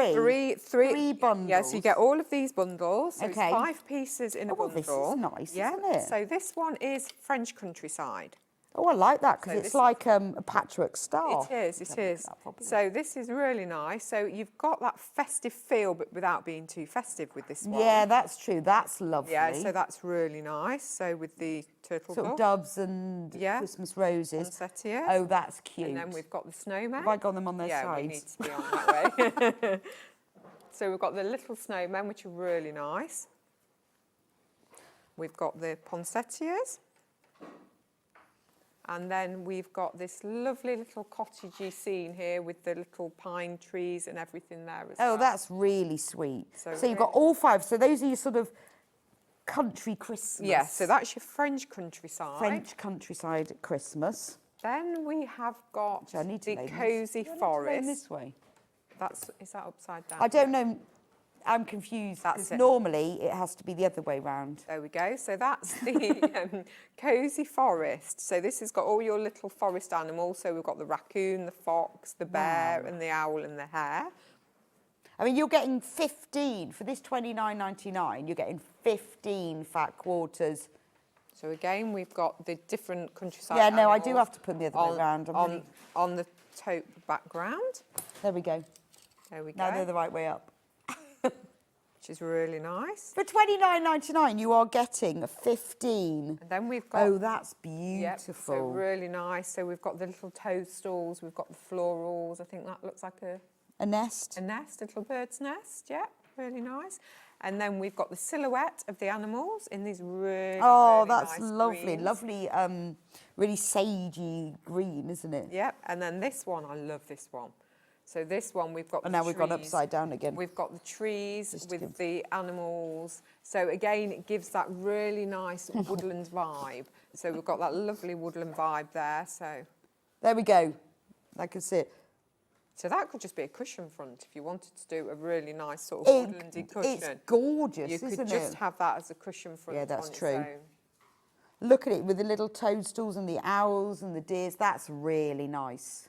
Speaker 2: three
Speaker 4: bundles.
Speaker 2: Yeah, so you get all of these bundles. So
Speaker 4: Okay.
Speaker 2: it's 5 pieces in a
Speaker 4: well,
Speaker 2: bundle.
Speaker 4: this is nice,
Speaker 2: yeah.
Speaker 4: isn't it?
Speaker 2: So this one is French countryside.
Speaker 4: Oh, I like that, because
Speaker 2: So
Speaker 4: it's
Speaker 2: this-
Speaker 4: like a patchwork star.
Speaker 2: It is, it is. So this is really nice. So you've got that festive feel, but without being too festive with this one.
Speaker 4: Yeah, that's true. That's lovely.
Speaker 2: Yeah, so that's really nice. So with the turtle
Speaker 4: Sort of
Speaker 2: dove.
Speaker 4: doves and
Speaker 2: Yeah.
Speaker 4: Christmas roses.
Speaker 2: Poinsettias.
Speaker 4: Oh, that's cute.
Speaker 2: And then we've got the snowmen.
Speaker 4: Have I got them on their
Speaker 2: yeah,
Speaker 4: sides?
Speaker 2: we need to be on that way. So we've got the little snowmen, which are really nice. We've got the poinsettias. And then we've got this lovely little cottagey scene here with the little pine trees and everything there as well.
Speaker 4: Oh, that's really sweet.
Speaker 2: So
Speaker 4: So you've got all 5. So those are your sort of country Christmas.
Speaker 2: Yeah, so that's your French countryside.
Speaker 4: French countryside Christmas.
Speaker 2: Then we have got
Speaker 4: I need to
Speaker 2: the
Speaker 4: lay this.
Speaker 2: cosy
Speaker 4: Do I need to lay them
Speaker 2: forest.
Speaker 4: this way?
Speaker 2: Is that upside down?
Speaker 4: I don't know. I'm confused.
Speaker 2: That's
Speaker 4: Because
Speaker 2: it.
Speaker 4: normally it has to be the other way round.
Speaker 2: There we go. So that's the cosy forest. So this has got all your little forest animals. So we've got the raccoon, the fox, the bear, and the owl and the hare.
Speaker 4: I mean, you're getting 15 for this $29.99. You're getting 15 fat quarters.
Speaker 2: So again, we've got the different countryside.
Speaker 4: Yeah, no, I do
Speaker 2: animals
Speaker 4: have to put them the other way round.
Speaker 2: on the taupe background.
Speaker 4: There we go.
Speaker 2: There we go.
Speaker 4: Now they're the right way up.
Speaker 2: Which is really nice.
Speaker 4: For $29.99, you are getting 15.
Speaker 2: And then we've got...
Speaker 4: Oh, that's
Speaker 2: Yep, so
Speaker 4: beautiful.
Speaker 2: really nice. So we've got the little toadstools, we've got the florals. I think that looks like
Speaker 4: A nest.
Speaker 2: a nest, a little bird's nest. Yeah, really nice. And then we've got the silhouette of the animals in these really,
Speaker 4: Oh,
Speaker 2: really
Speaker 4: that's
Speaker 2: nice
Speaker 4: lovely.
Speaker 2: greens.
Speaker 4: Lovely, really sagey green, isn't it?
Speaker 2: Yep, and then this one, I love this one. So this one we've got.
Speaker 4: And
Speaker 2: the
Speaker 4: now we've gone
Speaker 2: trees.
Speaker 4: upside down again.
Speaker 2: We've got the trees with the animals. So again, it gives that really nice woodland vibe. So we've got that lovely woodland vibe there. So
Speaker 4: there we go. I can see it.
Speaker 2: So that could just be a cushion front if you wanted to do a really nice sort of woodlandy cushion.
Speaker 4: It's gorgeous,
Speaker 2: You
Speaker 4: isn't
Speaker 2: could just have that as a cushion front.
Speaker 4: Yeah, that's
Speaker 2: on
Speaker 4: true.
Speaker 2: Its own.
Speaker 4: Look at it with the little toadstools and the owls and the deers. That's really nice.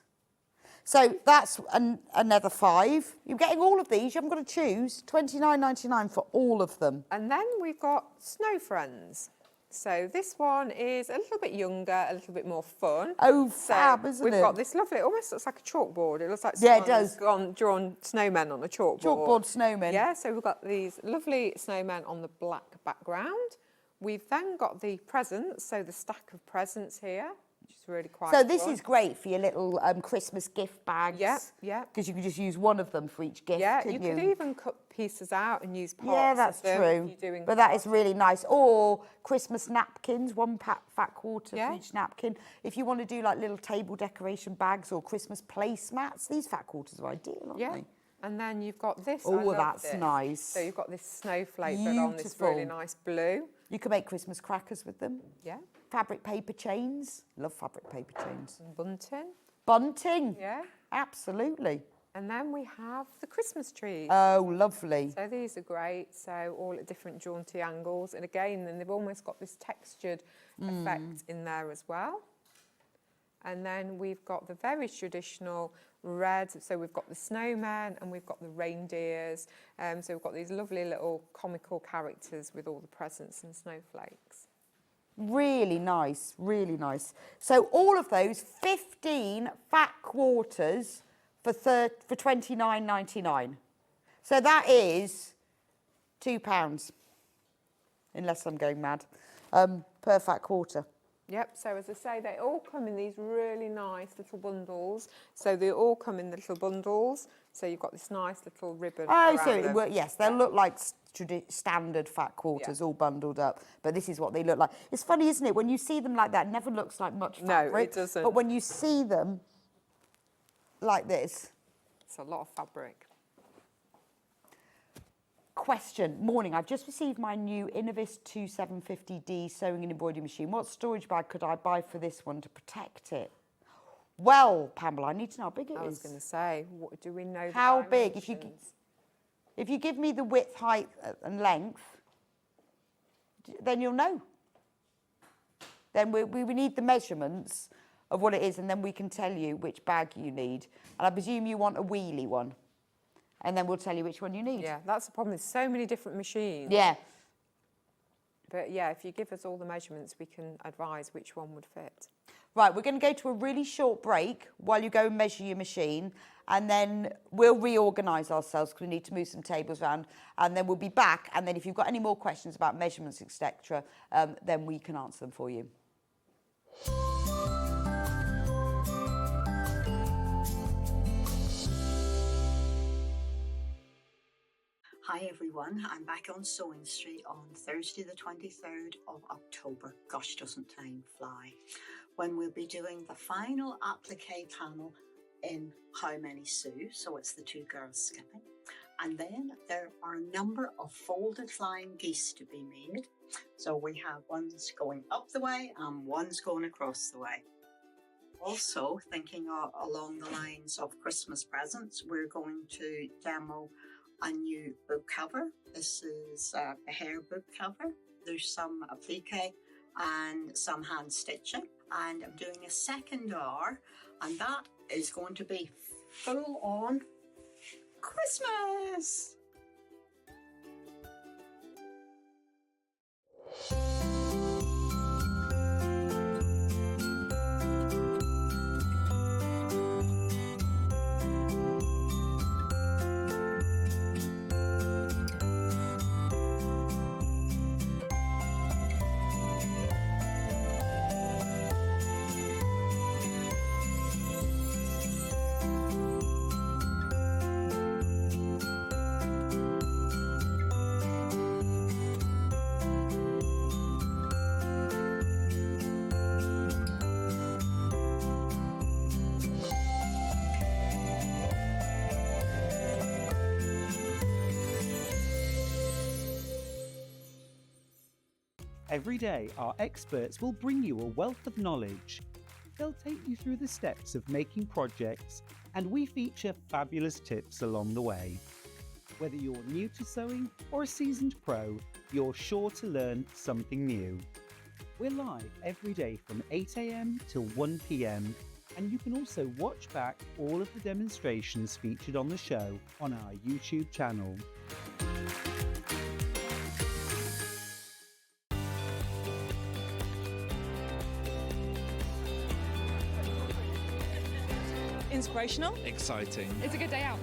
Speaker 4: So that's another £5. You're getting all of these. You haven't got to choose. $29.99 for all of them.
Speaker 2: And then we've got Snow Friends. So this one is a little bit younger, a little bit more fun.
Speaker 4: Oh, fab, isn't it?
Speaker 2: We've got this lovely, it almost looks like a chalkboard. It looks like
Speaker 4: it does.
Speaker 2: Drawn snowmen on a chalkboard.
Speaker 4: Chalkboard snowmen.
Speaker 2: Yeah, so we've got these lovely snowmen on the black background. We've then got the presents, so the stack of presents here, which is really quite
Speaker 4: So this
Speaker 2: fun.
Speaker 4: is great for your little Christmas gift bags.
Speaker 2: Yeah, yeah.
Speaker 4: Because you can just use one of them for each gift,
Speaker 2: Yeah,
Speaker 4: couldn't
Speaker 2: you could even cut pieces out and use parts
Speaker 4: Yeah, that's
Speaker 2: of them
Speaker 4: true.
Speaker 2: if you're doing
Speaker 4: But that is really nice. Or Christmas napkins, one fat quarter for each napkin. If you want to do like little table decoration bags or Christmas placemats, these fat quarters are ideal, aren't they?
Speaker 2: And then you've got this.
Speaker 4: Oh,
Speaker 2: I love
Speaker 4: that's
Speaker 2: this.
Speaker 4: nice.
Speaker 2: So you've got this snowflake, but on this
Speaker 4: Beautiful.
Speaker 2: really nice blue.
Speaker 4: You can make Christmas crackers with them.
Speaker 2: Yeah.
Speaker 4: Fabric paper chains. Love fabric paper chains.
Speaker 2: Bunting.
Speaker 4: Bunting.
Speaker 2: Yeah.
Speaker 4: Absolutely.
Speaker 2: And then we have the Christmas trees.
Speaker 4: Oh, lovely.
Speaker 2: So these are great. So all at different jaunty angles. And again, then they've almost got this textured effect in there as well. And then we've got the very traditional red. So we've got the snowmen and we've got the reindeers. So we've got these lovely little comical characters with all the presents and snowflakes.
Speaker 4: Really nice, really nice. So all of those 15 fat quarters for $29.99. So that is £2, unless I'm going mad, per fat quarter.
Speaker 2: Yep, so as I say, they all come in these really nice little bundles. So they all come in the little bundles. So you've got this nice little ribbon.
Speaker 4: Oh,
Speaker 2: around
Speaker 4: so
Speaker 2: them.
Speaker 4: yes, they'll look like standard fat quarters, all bundled up. But this is what they look like. It's funny, isn't it? When you see them like that, it never looks like much fabric.
Speaker 2: No, it doesn't.
Speaker 4: But when you see them like this.
Speaker 2: It's a lot of fabric.
Speaker 4: Question. Morning. I've just received my new Innovis 2750D sewing and embroidery machine. What storage bag could I buy for this one to protect it? Well, Pamela, I need to know how big it is.
Speaker 2: I was going to say, what, do we know the
Speaker 4: how big?
Speaker 2: dimensions?
Speaker 4: If you give me the width, height and length, then you'll know. Then we need the measurements of what it is, and then we can tell you which bag you need. And I presume you want a wheelie one. And then we'll tell you which one you need.
Speaker 2: Yeah, that's the problem. There's so many different machines.
Speaker 4: Yeah.
Speaker 2: But yeah, if you give us all the measurements, we can advise which one would fit.
Speaker 4: Right, we're going to go to a really short break while you go and measure your machine, and then we'll reorganise ourselves because we need to move some tables around, and then we'll be back, and then if you've got any more questions about measurements, etc., then we can answer them for you.
Speaker 7: Hi everyone, I'm back on SewingStreet on Thursday the 23rd of October. Gosh, doesn't time fly. When we'll be doing the final applique panel in How Many Sew, so it's the two girls skipping. And then there are a number of folded flying geese to be made. So we have ones going up the way and ones going across the way. Also, thinking along the lines of Christmas presents, we're going to demo a new book cover. This is a hair book cover. There's some applique and some hand stitching. And I'm doing a second hour, and that is going to be full on Christmas.
Speaker 6: Every day, our experts will bring you a wealth of knowledge. They'll take you through the steps of making projects, and we feature fabulous tips along the way. Whether you're new to sewing or a seasoned pro, you're sure to learn something new. We're live every day from 8 a.m. till 1 p.m, and you can also watch back all of the demonstrations featured on the show on our YouTube channel.
Speaker 17: Inspirational.
Speaker 9: Exciting. It's a good day out.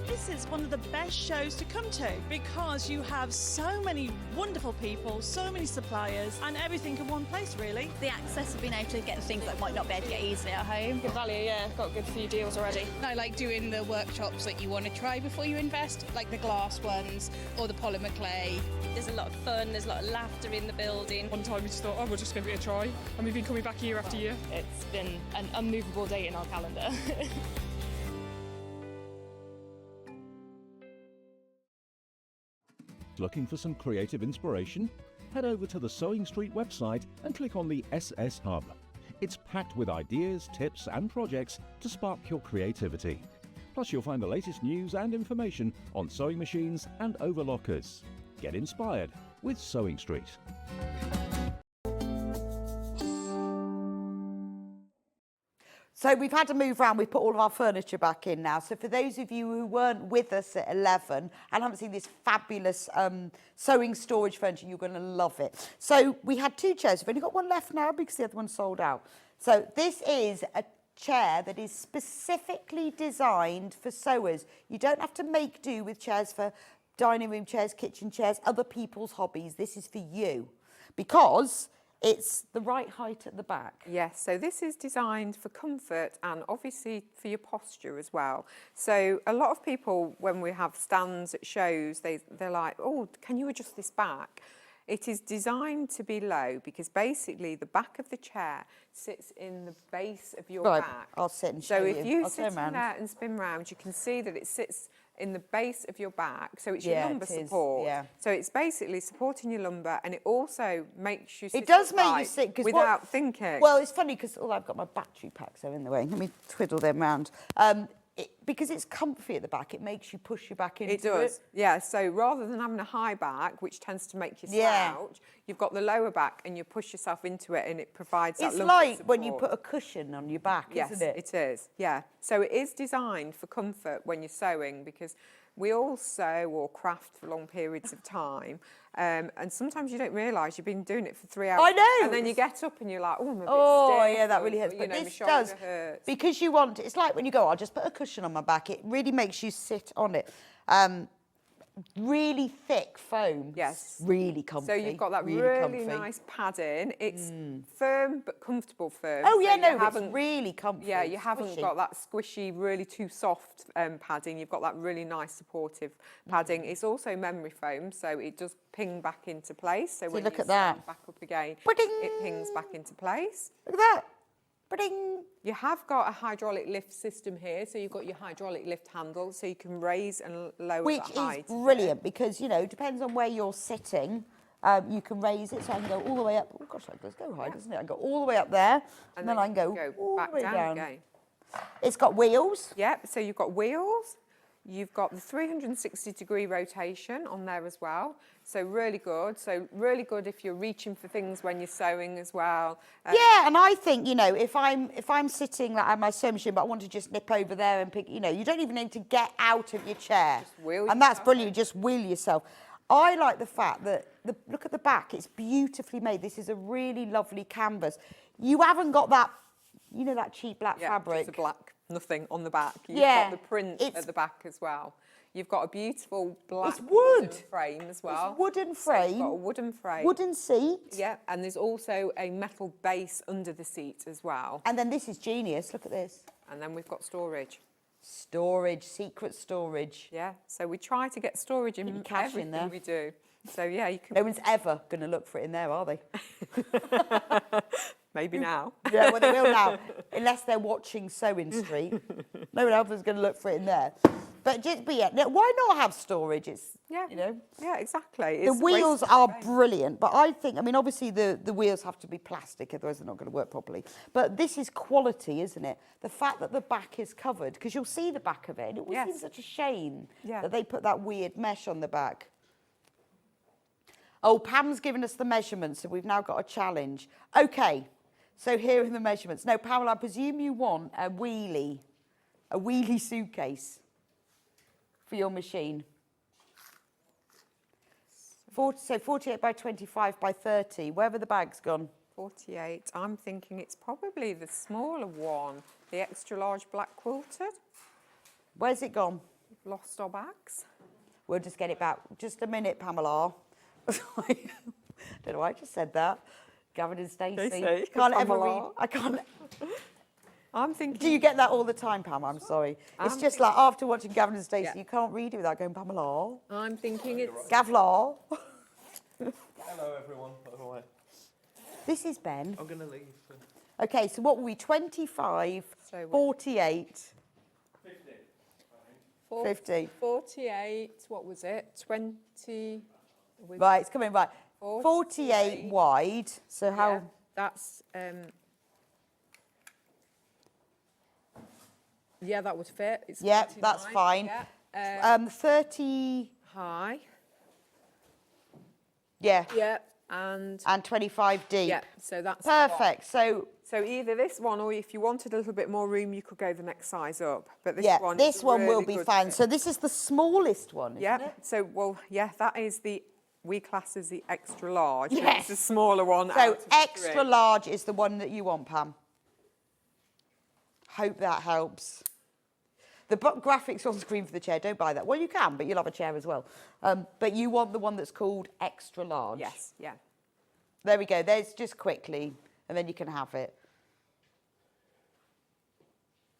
Speaker 17: This is one of the best shows to come to because you have so many wonderful people, so many suppliers, and everything in one place, really.
Speaker 11: The access of being able to get things that might not be able to get easily at home.
Speaker 9: Good value, yeah. Got a good few deals already.
Speaker 12: I like doing the workshops that you want to try before you invest, like the glass ones or the polymer clay.
Speaker 13: There's a lot of fun, there's a lot of laughter in the building.
Speaker 9: One time we just thought, oh, we'll just give it a try. And we've been coming back year after year. It's been an unmovable date in our calendar.
Speaker 14: Looking for some creative inspiration? Head over to the Sewing Street website and click on the SS Hub. It's packed with ideas, tips and projects to spark your creativity. Plus you'll find the latest news and information on sewing machines and overlockers. Get inspired with Sewing Street.
Speaker 4: So we've had to move around. We've put all of our furniture back in now. So for those of you who weren't with us at 11 and haven't seen this fabulous sewing storage furniture, you're going to love it. So we had 2 chairs. We've only got one left now because the other one's sold out. So this is a chair that is specifically designed for sewers. You don't have to make do with chairs for dining room chairs, kitchen chairs, other people's hobbies. This is for you because it's the right height at the back.
Speaker 2: Yes, so this is designed for comfort and obviously for your posture as well. So a lot of people, when we have stands at shows, they're like, oh, can you adjust this back? It is designed to be low because basically the back of the chair sits in the base of your back.
Speaker 4: I'll sit and show you.
Speaker 2: So if you sit in there and spin round, you can see that it sits in the base of your back, so it's your lumbar support. So it's basically supporting your lumbar, and it also makes you sit.
Speaker 4: It does make you sit
Speaker 2: without thinking.
Speaker 4: Well, it's funny because I've got my battery packs are in the way. Let me twiddle them round. Because it's comfy at the back, it makes you push your back into it.
Speaker 2: It does, yeah. So rather than having a high back, which tends to make you slouch, you've got the lower back and you push yourself into it and it provides that lumbar
Speaker 4: It's like
Speaker 2: support.
Speaker 4: when you put a cushion on your back, isn't it?
Speaker 2: Yes, it is, yeah. So it is designed for comfort when you're sewing because we all sew or craft for long periods of time. And sometimes you don't realise you've been doing it for 3 hours.
Speaker 4: I know.
Speaker 2: And then you get up and you're like, oh, I'm a bit stiff.
Speaker 4: Yeah, that really hurts.
Speaker 2: Or,
Speaker 4: But
Speaker 2: my
Speaker 4: this
Speaker 2: shoulder
Speaker 4: does,
Speaker 2: hurts.
Speaker 4: because you want, it's like when you go, I'll just put a cushion on my back. It really makes you sit on it. Really thick foam.
Speaker 2: Yes.
Speaker 4: Really comfy.
Speaker 2: So you've got that really nice padding. It's firm but comfortable firm.
Speaker 4: Oh, yeah,
Speaker 2: so
Speaker 4: it's really comfy.
Speaker 2: Yeah, you haven't got that squishy, really too soft padding. You've got that really nice supportive padding. It's also memory foam, so it does ping back into place. So when
Speaker 4: look
Speaker 2: you
Speaker 4: at that.
Speaker 2: stand back up again, it pings back into place.
Speaker 4: Look at that. Ba-ding.
Speaker 2: You have got a hydraulic lift system here, so you've got your hydraulic lift handle, so you can raise and lower
Speaker 4: Which
Speaker 2: the height.
Speaker 4: is brilliant because, you know, depends on where you're sitting. You can raise it, so I can go all the way up. Oh, gosh, that does go high, doesn't it? I can go all the way up there, and then I can go all
Speaker 2: back
Speaker 4: the way down.
Speaker 2: again.
Speaker 4: It's got wheels.
Speaker 2: Yep, so you've got wheels. You've got the 360-degree rotation on there as well. So really good. So really good if you're reaching for things when you're sewing as well.
Speaker 4: Yeah, and I think, you know, if I'm sitting like at my sewing machine, but I want to just nip over there and pick, you know, you don't even need to get out of your chair.
Speaker 2: Just wheel
Speaker 4: and that's brilliant. Just wheel yourself. I like the fact that, look at the back. It's beautifully made. This is a really lovely canvas. You haven't got that, you know, that cheap black fabric.
Speaker 2: Just a black nothing on the back. You've
Speaker 4: Yeah,
Speaker 2: got the print at the back as well. You've got a beautiful black
Speaker 4: It's wood.
Speaker 2: wooden frame as well.
Speaker 4: It's wooden
Speaker 2: So
Speaker 4: frame.
Speaker 2: you've got a wooden frame.
Speaker 4: Wooden seat.
Speaker 2: Yeah, and there's also a metal base under the seat as well.
Speaker 4: And then this is genius. Look at this.
Speaker 2: And then we've got storage.
Speaker 4: Storage, secret storage.
Speaker 2: Yeah, so we try to get storage in
Speaker 4: cash
Speaker 2: everything
Speaker 4: in there.
Speaker 2: we do. So yeah, you can.
Speaker 4: No one's ever going to look for it in there, are they?
Speaker 2: Maybe now.
Speaker 4: Yeah, well, they will now, unless they're watching SewingStreet. No one else is going to look for it in there. But yeah, why not have storage? It's, you know.
Speaker 2: Yeah, exactly.
Speaker 4: The
Speaker 2: It's
Speaker 4: wheels
Speaker 2: wasted
Speaker 4: are
Speaker 2: space.
Speaker 4: brilliant, but I think, I mean, obviously the wheels have to be plastic, otherwise they're not going to work properly. But this is quality, isn't it? The fact that the back is covered, because you'll see the back of it, and it always seems such a shame that they put that weird mesh on the back. Oh, Pam's given us the measurements, so we've now got a challenge. Okay, so here are the measurements. Now, Pamela, I presume you want a wheelie suitcase for your machine. So 48 by 25 by 30, wherever the bag's gone.
Speaker 2: 48. I'm thinking it's probably the smaller one, the extra large black quilted.
Speaker 4: Where's it gone?
Speaker 2: We've lost our bags.
Speaker 4: We'll just get it back. Just a minute, Pamela. I don't know why I just said that. Gavin and Stacey. Can't ever read. I can't.
Speaker 2: I'm thinking.
Speaker 4: Do you get that all the time, Pam? I'm sorry. It's just like after watching Gavin and Stacey, you can't read it without going, Pamela.
Speaker 2: I'm thinking it's.
Speaker 4: Gavla.
Speaker 3: Hello, everyone. By the way.
Speaker 4: This is Ben.
Speaker 3: I'm going to leave.
Speaker 4: Okay, so what were we? 25, 48. 50.
Speaker 2: 48, what was it? 20.
Speaker 4: Right, it's coming right. 48 wide. So how?
Speaker 2: Yeah, that's. Yeah, that would fit. It's
Speaker 4: yeah,
Speaker 2: 49,
Speaker 4: that's fine.
Speaker 2: Yeah.
Speaker 4: 30
Speaker 2: high.
Speaker 4: Yeah.
Speaker 2: Yeah, and
Speaker 4: 25 deep.
Speaker 2: Yeah, so that's
Speaker 4: perfect. So
Speaker 2: either this one, or if you wanted a little bit more room, you could go the next size up. But this one,
Speaker 4: this one
Speaker 2: really
Speaker 4: will be
Speaker 2: good
Speaker 4: fine.
Speaker 2: fit.
Speaker 4: So this is the smallest one, isn't it?
Speaker 2: So that is we class as the extra large.
Speaker 4: Yes.
Speaker 2: It's the smaller one.
Speaker 4: So extra large is the one that you want, Pam. Hope that helps. The graphics on screen for the chair, don't buy that. Well, you can, but you'll have a chair as well. But you want the one that's called extra large.
Speaker 2: Yes, yeah.
Speaker 4: There we go. There's just quickly, and then you can have it.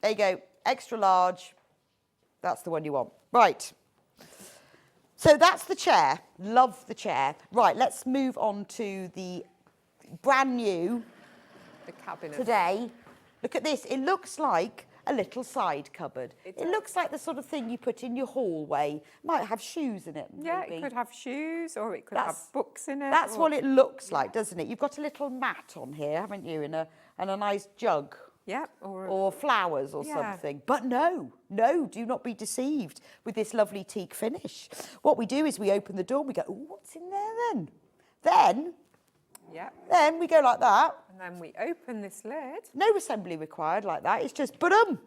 Speaker 4: There you go. Extra large. That's the one you want. Right. So that's the chair. Love the chair. Right, let's move on to the brand new.
Speaker 2: The cabinet.
Speaker 4: Today. Look at this. It looks like a little side cupboard. It looks like the sort of thing you put in your hallway. Might have shoes in it.
Speaker 2: Yeah,
Speaker 4: maybe.
Speaker 2: it could have shoes, or it could have books in it.
Speaker 4: That's what it looks like, doesn't it? You've got a little mat on here, haven't you, and a nice jug.
Speaker 2: Yeah,
Speaker 4: or flowers or something. But no, do not be deceived with this lovely teak finish. What we do is we open the door and we go, ooh, what's in there then? Then we go like that.
Speaker 2: And then we open this lid.
Speaker 4: No assembly required like that. It's just boom.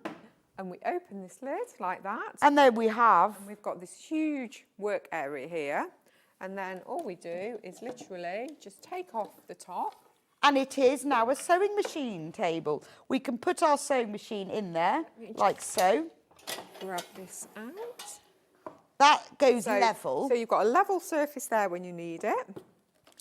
Speaker 2: And we open this lid like that.
Speaker 4: And then we have.
Speaker 2: And we've got this huge work area here. And then all we do is literally just take off the top.
Speaker 4: And it is now a sewing machine table. We can put our sewing machine in there, like so.
Speaker 2: Grab this out.
Speaker 4: That goes level.
Speaker 2: So you've got a level surface there when you need it.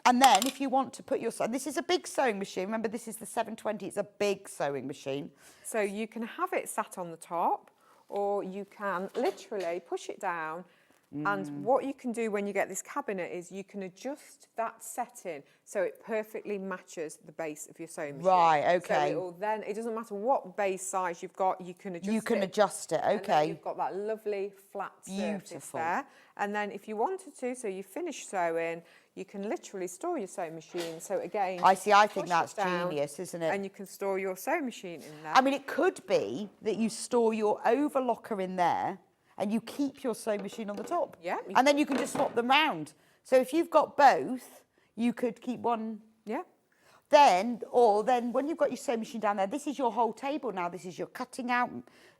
Speaker 4: And then if you want to put your... This is a big sewing machine. Remember, this is the 720. It's a big sewing machine.
Speaker 2: So you can have it sat on the top, or you can literally push it down. And what you can do when you get this cabinet is you can adjust that setting so it perfectly matches the base of your sewing machine.
Speaker 4: Right, okay.
Speaker 2: So it doesn't matter what base size you've got, you can adjust it.
Speaker 4: You can adjust it, okay.
Speaker 2: And then you've got that lovely flat surface there. And then if you wanted to, so you finish sewing, you can literally store your sewing machine. So again,
Speaker 4: I think that's genius, isn't it?
Speaker 2: And you can store your sewing machine in there.
Speaker 4: I mean, it could be that you store your overlocker in there and you keep your sewing machine on the top.
Speaker 2: Yeah.
Speaker 4: And then you can just swap them round. So if you've got both, you could keep one.
Speaker 2: Yeah.
Speaker 4: Then when you've got your sewing machine down there, this is your whole table now. This is your cutting out,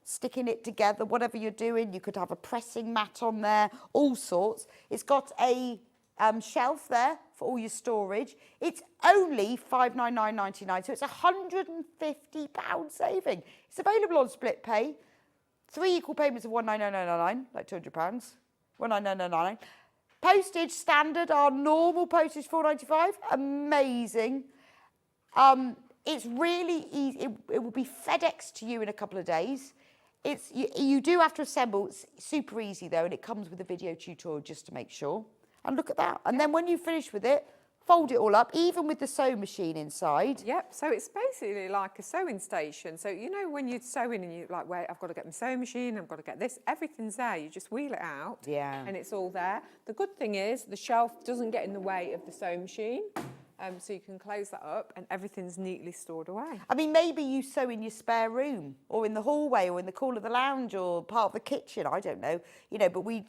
Speaker 4: sticking it together, whatever you're doing. You could have a pressing mat on there, all sorts. It's got a shelf there for all your storage. It's only $599.99, so it's £150 saving. It's available on split pay. 3 equal payments of £199.99, like £200. £199.99. Postage standard, our normal postage £4.95. Amazing. It's really easy. It will be FedExed to you in a couple of days. You do have to assemble. It's super easy though, and it comes with a video tutorial just to make sure. And look at that. And then when you finish with it, fold it all up, even with the sewing machine inside.
Speaker 2: Yep, so it's basically like a sewing station. So, you know, when you're sewing and you're like, wait, I've got to get my sewing machine, I've got to get this, everything's there. You just wheel it out and it's all there. The good thing is the shelf doesn't get in the way of the sewing machine. So you can close that up and everything's neatly stored away.
Speaker 4: I mean, maybe you sew in your spare room or in the hallway or in the corner of the lounge or part of the kitchen, I don't know. You know, but we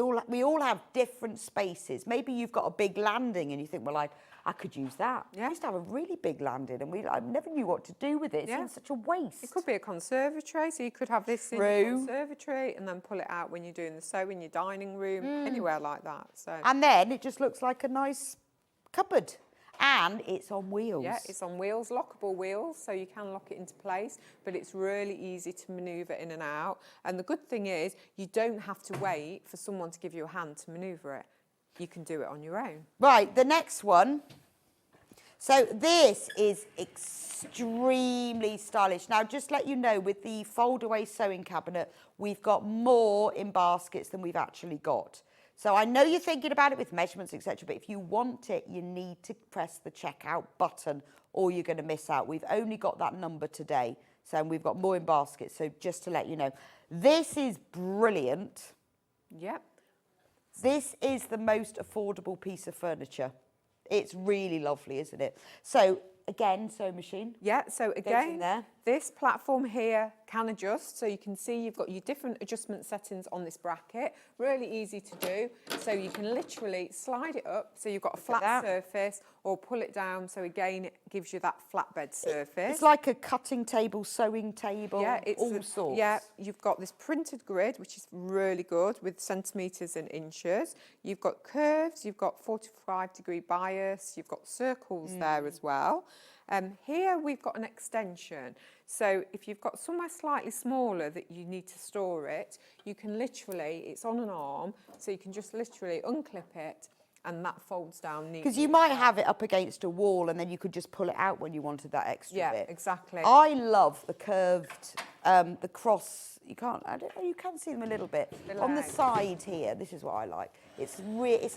Speaker 4: all have different spaces. Maybe you've got a big landing and you think, well, I could use that. Yeah. I used to have a really big landing and I never knew what to do with it. It seems such a waste.
Speaker 2: It could be a conservatory, so you could have this in the conservatory and then pull it out when you're doing the sewing, your dining room, anywhere like that. So.
Speaker 4: And then it just looks like a nice cupboard. And it's on wheels.
Speaker 2: Yeah, it's on wheels, lockable wheels, so you can lock it into place, but it's really easy to manoeuvre in and out. And the good thing is you don't have to wait for someone to give you a hand to manoeuvre it. You can do it on your own.
Speaker 4: Right, the next one. So this is extremely stylish. Now, just let you know, with the fold-away sewing cabinet, we've got more in baskets than we've actually got. So I know you're thinking about it with measurements, etc., but if you want it, you need to press the checkout button or you're going to miss out. We've only got that number today, so we've got more in baskets. So just to let you know, this is brilliant.
Speaker 2: Yep.
Speaker 4: This is the most affordable piece of furniture. It's really lovely, isn't it? So again, sewing machine.
Speaker 2: Yeah, so again, this platform here can adjust. So you can see you've got your different adjustment settings on this bracket. Really easy to do. So you can literally slide it up so you've got a flat surface or pull it down. So again, it gives you that flatbed surface.
Speaker 4: It's like a cutting table, sewing table,
Speaker 2: it's
Speaker 4: all sorts.
Speaker 2: Yeah, you've got this printed grid, which is really good with centimetres and inches. You've got curves, you've got 45-degree bias, you've got circles there as well. Here we've got an extension. So if you've got somewhere slightly smaller that you need to store it, you can literally, it's on an arm, so you can just literally unclip it and that folds down neatly.
Speaker 4: Because you might have it up against a wall and then you could just pull it out when you wanted that extra bit.
Speaker 2: Yeah, exactly.
Speaker 4: I love the curved, the cross, you can't, I don't know, you can see them a little bit. On the side here, this is what I like. It's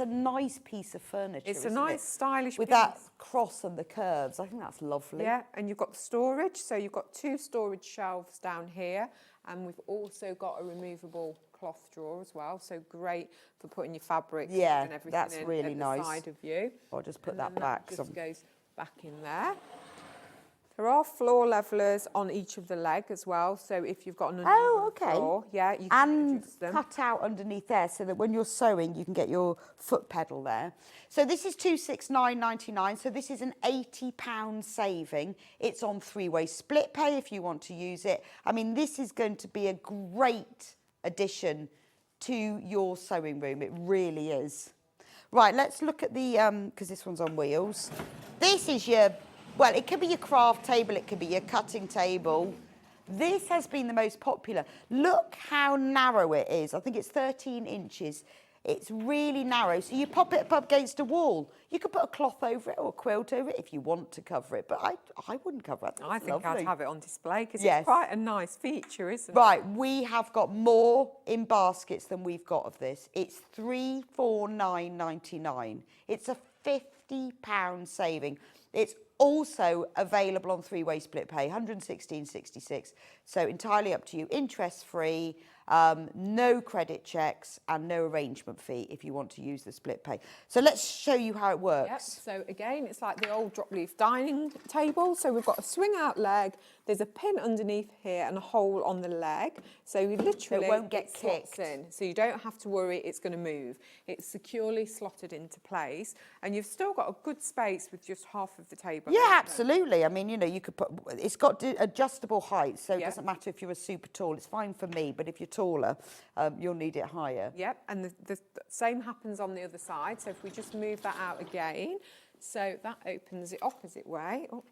Speaker 4: a nice piece of furniture,
Speaker 2: It's a nice, stylish
Speaker 4: with
Speaker 2: piece.
Speaker 4: that cross and the curves. I think that's lovely.
Speaker 2: Yeah, and you've got the storage. So you've got 2 storage shelves down here. And we've also got a removable cloth drawer as well. So great for putting your fabrics and everything
Speaker 4: that's
Speaker 2: in
Speaker 4: really
Speaker 2: at
Speaker 4: nice.
Speaker 2: the side of you.
Speaker 4: I'll just put
Speaker 2: And
Speaker 4: that
Speaker 2: then
Speaker 4: back.
Speaker 2: That just goes back in there. There are floor levelers on each of the leg as well. So if you've got an uneven floor, you can adjust them.
Speaker 4: Cut out underneath there so that when you're sewing, you can get your foot pedal there. So this is £269.99. So this is an £80 saving. It's on 3-way split pay if you want to use it. I mean, this is going to be a great addition to your sewing room. It really is. Right, let's look at the, because this one's on wheels. This is your, well, it could be your craft table, it could be your cutting table. This has been the most popular. Look how narrow it is. I think it's 13 inches. It's really narrow. So you pop it up against a wall. You could put a cloth over it or a quilt over it if you want to cover it. But I wouldn't cover it.
Speaker 2: I think
Speaker 4: lovely.
Speaker 2: I'd have it on display because it's quite a nice feature, isn't it?
Speaker 4: Right, we have got more in baskets than we've got of this. It's £349.99. It's a £50 saving. It's also available on 3-way split pay, £116.66. So entirely up to you, interest-free, no credit checks and no arrangement fee if you want to use the split pay. So let's show you how it works.
Speaker 2: Yep. So again, it's like the old drop leaf dining table. So we've got a swing out leg. There's a pin underneath here and a hole on the leg. So you literally
Speaker 4: it won't get
Speaker 2: slots
Speaker 4: kicked
Speaker 2: in. So you don't have to worry it's going to move. It's securely slotted into place, and you've still got a good space with just half of the table.
Speaker 4: Yeah, absolutely. I mean, you know, you could put, it's got adjustable height, so it doesn't matter if you're a super tall. It's fine for me, but if you're taller, you'll need it higher.
Speaker 2: Yep, and the same happens on the other side. So if we just move that out again, so that opens it opposite way. Oh.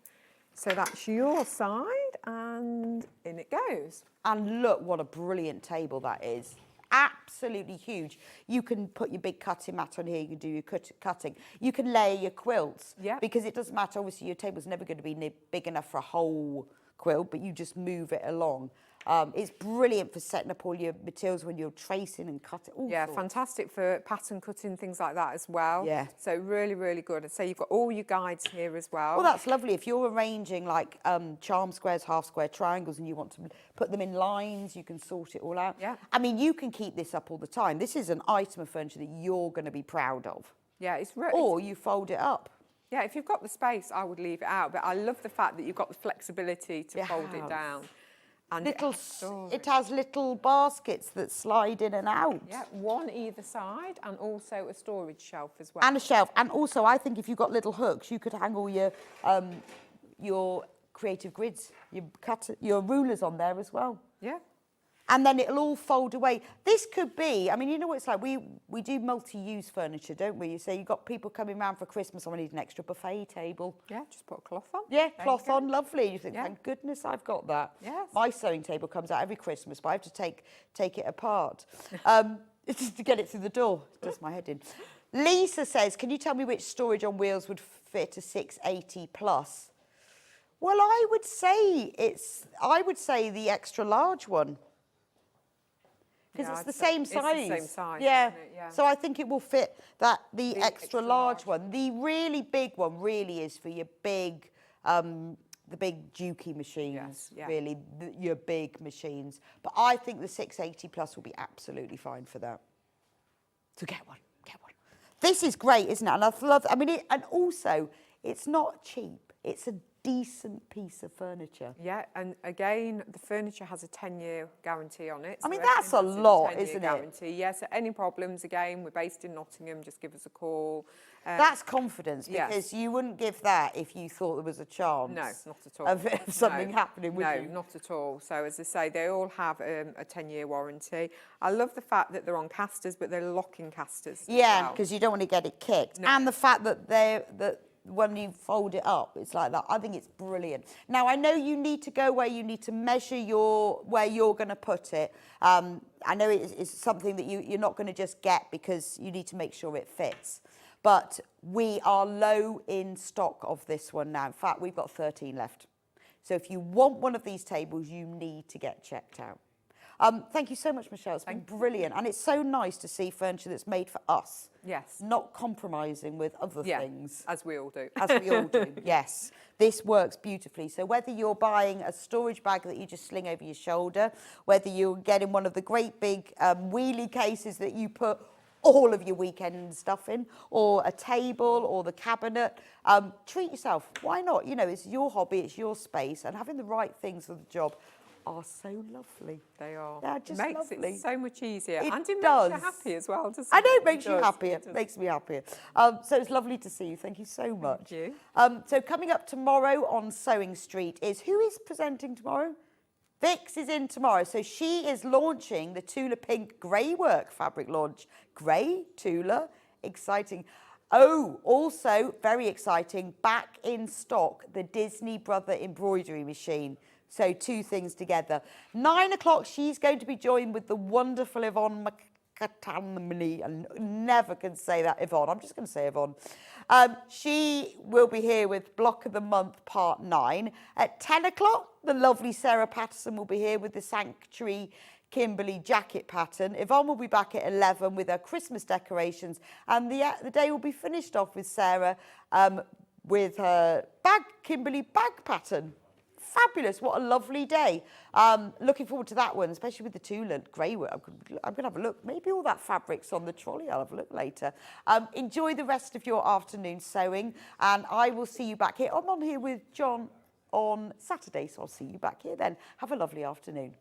Speaker 2: So that's your side, and in it goes.
Speaker 4: And look what a brilliant table that is. Absolutely huge. You can put your big cutting mat on here, you can do your cutting. You can layer your quilts, because it doesn't matter, obviously your table's never going to be big enough for a whole quilt, but you just move it along. It's brilliant for setting up all your materials when you're tracing and cutting.
Speaker 2: Yeah, fantastic for pattern cutting, things like that as well.
Speaker 4: Yeah.
Speaker 2: So really, really good. I'd say you've got all your guides here as well.
Speaker 4: Well, that's lovely. If you're arranging like charm squares, half square triangles, and you want to put them in lines, you can sort it all out.
Speaker 2: Yeah.
Speaker 4: I mean, you can keep this up all the time. This is an item of furniture that you're going to be proud of.
Speaker 2: Yeah, it's
Speaker 4: Or you fold it up.
Speaker 2: Yeah, if you've got the space, I would leave it out. But I love the fact that you've got the flexibility to fold it down. And
Speaker 4: it has little baskets that slide in and out.
Speaker 2: Yeah, one either side, and also a storage shelf as well.
Speaker 4: And a shelf. And also, I think if you've got little hooks, you could hang all your creative grids, your rulers on there as well.
Speaker 2: Yeah.
Speaker 4: And then it'll all fold away. This could be, I mean, you know what it's like? We do multi-use furniture, don't we? You say you've got people coming round for Christmas, I need an extra buffet table.
Speaker 2: Yeah, just put a cloth on.
Speaker 4: Yeah, cloth on, lovely. You think, thank goodness I've got that.
Speaker 2: Yes.
Speaker 4: My sewing table comes out every Christmas, but I have to take it apart. It's just to get it through the door. It does my head in. Lisa says, can you tell me which storage on wheels would fit a 680 plus? Well, I would say the extra large one. Because it's the same size.
Speaker 2: It's the same size,
Speaker 4: yeah.
Speaker 2: isn't it? Yeah.
Speaker 4: So I think it will fit the extra large one. The really big one really is for your big, the big dukey machines, really, your big machines. But I think the 680 plus will be absolutely fine for that. So get one. This is great, isn't it? And I love, and also, it's not cheap. It's a decent piece of furniture.
Speaker 2: Yeah, and again, the furniture has a 10-year guarantee on it.
Speaker 4: I mean, that's a lot, isn't it?
Speaker 2: Guarantee. Yes, any problems, again, we're based in Nottingham, just give us a call.
Speaker 4: That's confidence, because you wouldn't give that if you thought there was a chance.
Speaker 2: No, not at all.
Speaker 4: Of something happening, would you?
Speaker 2: No, not at all. So, as I say, they all have a 10-year warranty. I love the fact that they're on casters, but they're locking casters.
Speaker 4: Yeah, because you don't want to get it kicked.
Speaker 2: No.
Speaker 4: And the fact that when you fold it up, it's like that. I think it's brilliant. Now, I know you need to go where you need to measure where you're going to put it. I know it's something that you're not going to just get because you need to make sure it fits. But we are low in stock of this one now. In fact, we've got 13 left. So if you want one of these tables, you need to get checked out. Thank you so much, Michelle. It's been brilliant. And it's so nice to see furniture that's made for us.
Speaker 2: Yes.
Speaker 4: Not compromising with other things.
Speaker 2: As we all do.
Speaker 4: As we all do, yes. This works beautifully. So whether you're buying a storage bag that you just sling over your shoulder, whether you're getting one of the great big wheelie cases that you put all of your weekend stuff in, or a table or the cabinet, treat yourself. Why not? You know, it's your hobby, it's your space, and having the right things for the job are so lovely.
Speaker 2: They are.
Speaker 4: They're just
Speaker 2: it makes
Speaker 4: lovely.
Speaker 2: it so much easier.
Speaker 4: It
Speaker 2: and it
Speaker 4: does.
Speaker 2: makes you happy as well, doesn't it?
Speaker 4: I know it makes you
Speaker 2: does.
Speaker 4: happier.
Speaker 2: It does.
Speaker 4: Makes me happier. So it's lovely to see you. Thank you so much.
Speaker 2: Thank you.
Speaker 4: So coming up tomorrow on Sewing Street is, who is presenting tomorrow? Vix is in tomorrow. So she is launching the Tula Pink Grey Work fabric launch. Grey, Tula, exciting. Oh, also very exciting, back in stock, the Disney Brother embroidery machine. So two things together. 9 o'clock, she's going to be joined with the wonderful Yvonne McCatamney. I never can say that, Yvonne. I'm just going to say Yvonne. She will be here with Block of the Month, Part 9. At 10 o'clock, the lovely Sarah Patterson will be here with the Sanctuary Kimberley jacket pattern. Yvonne will be back at 11 with her Christmas decorations. And the day will be finished off with Sarah with her Kimberley bag pattern. Fabulous. What a lovely day. Looking forward to that one, especially with the Tula grey work. I'm going to have a look. Maybe all that fabric's on the trolley. I'll have a look later. Enjoy the rest of your afternoon sewing, and I will see you back here. I'm on here with John on Saturday, so I'll see you back here then. Have a lovely afternoon.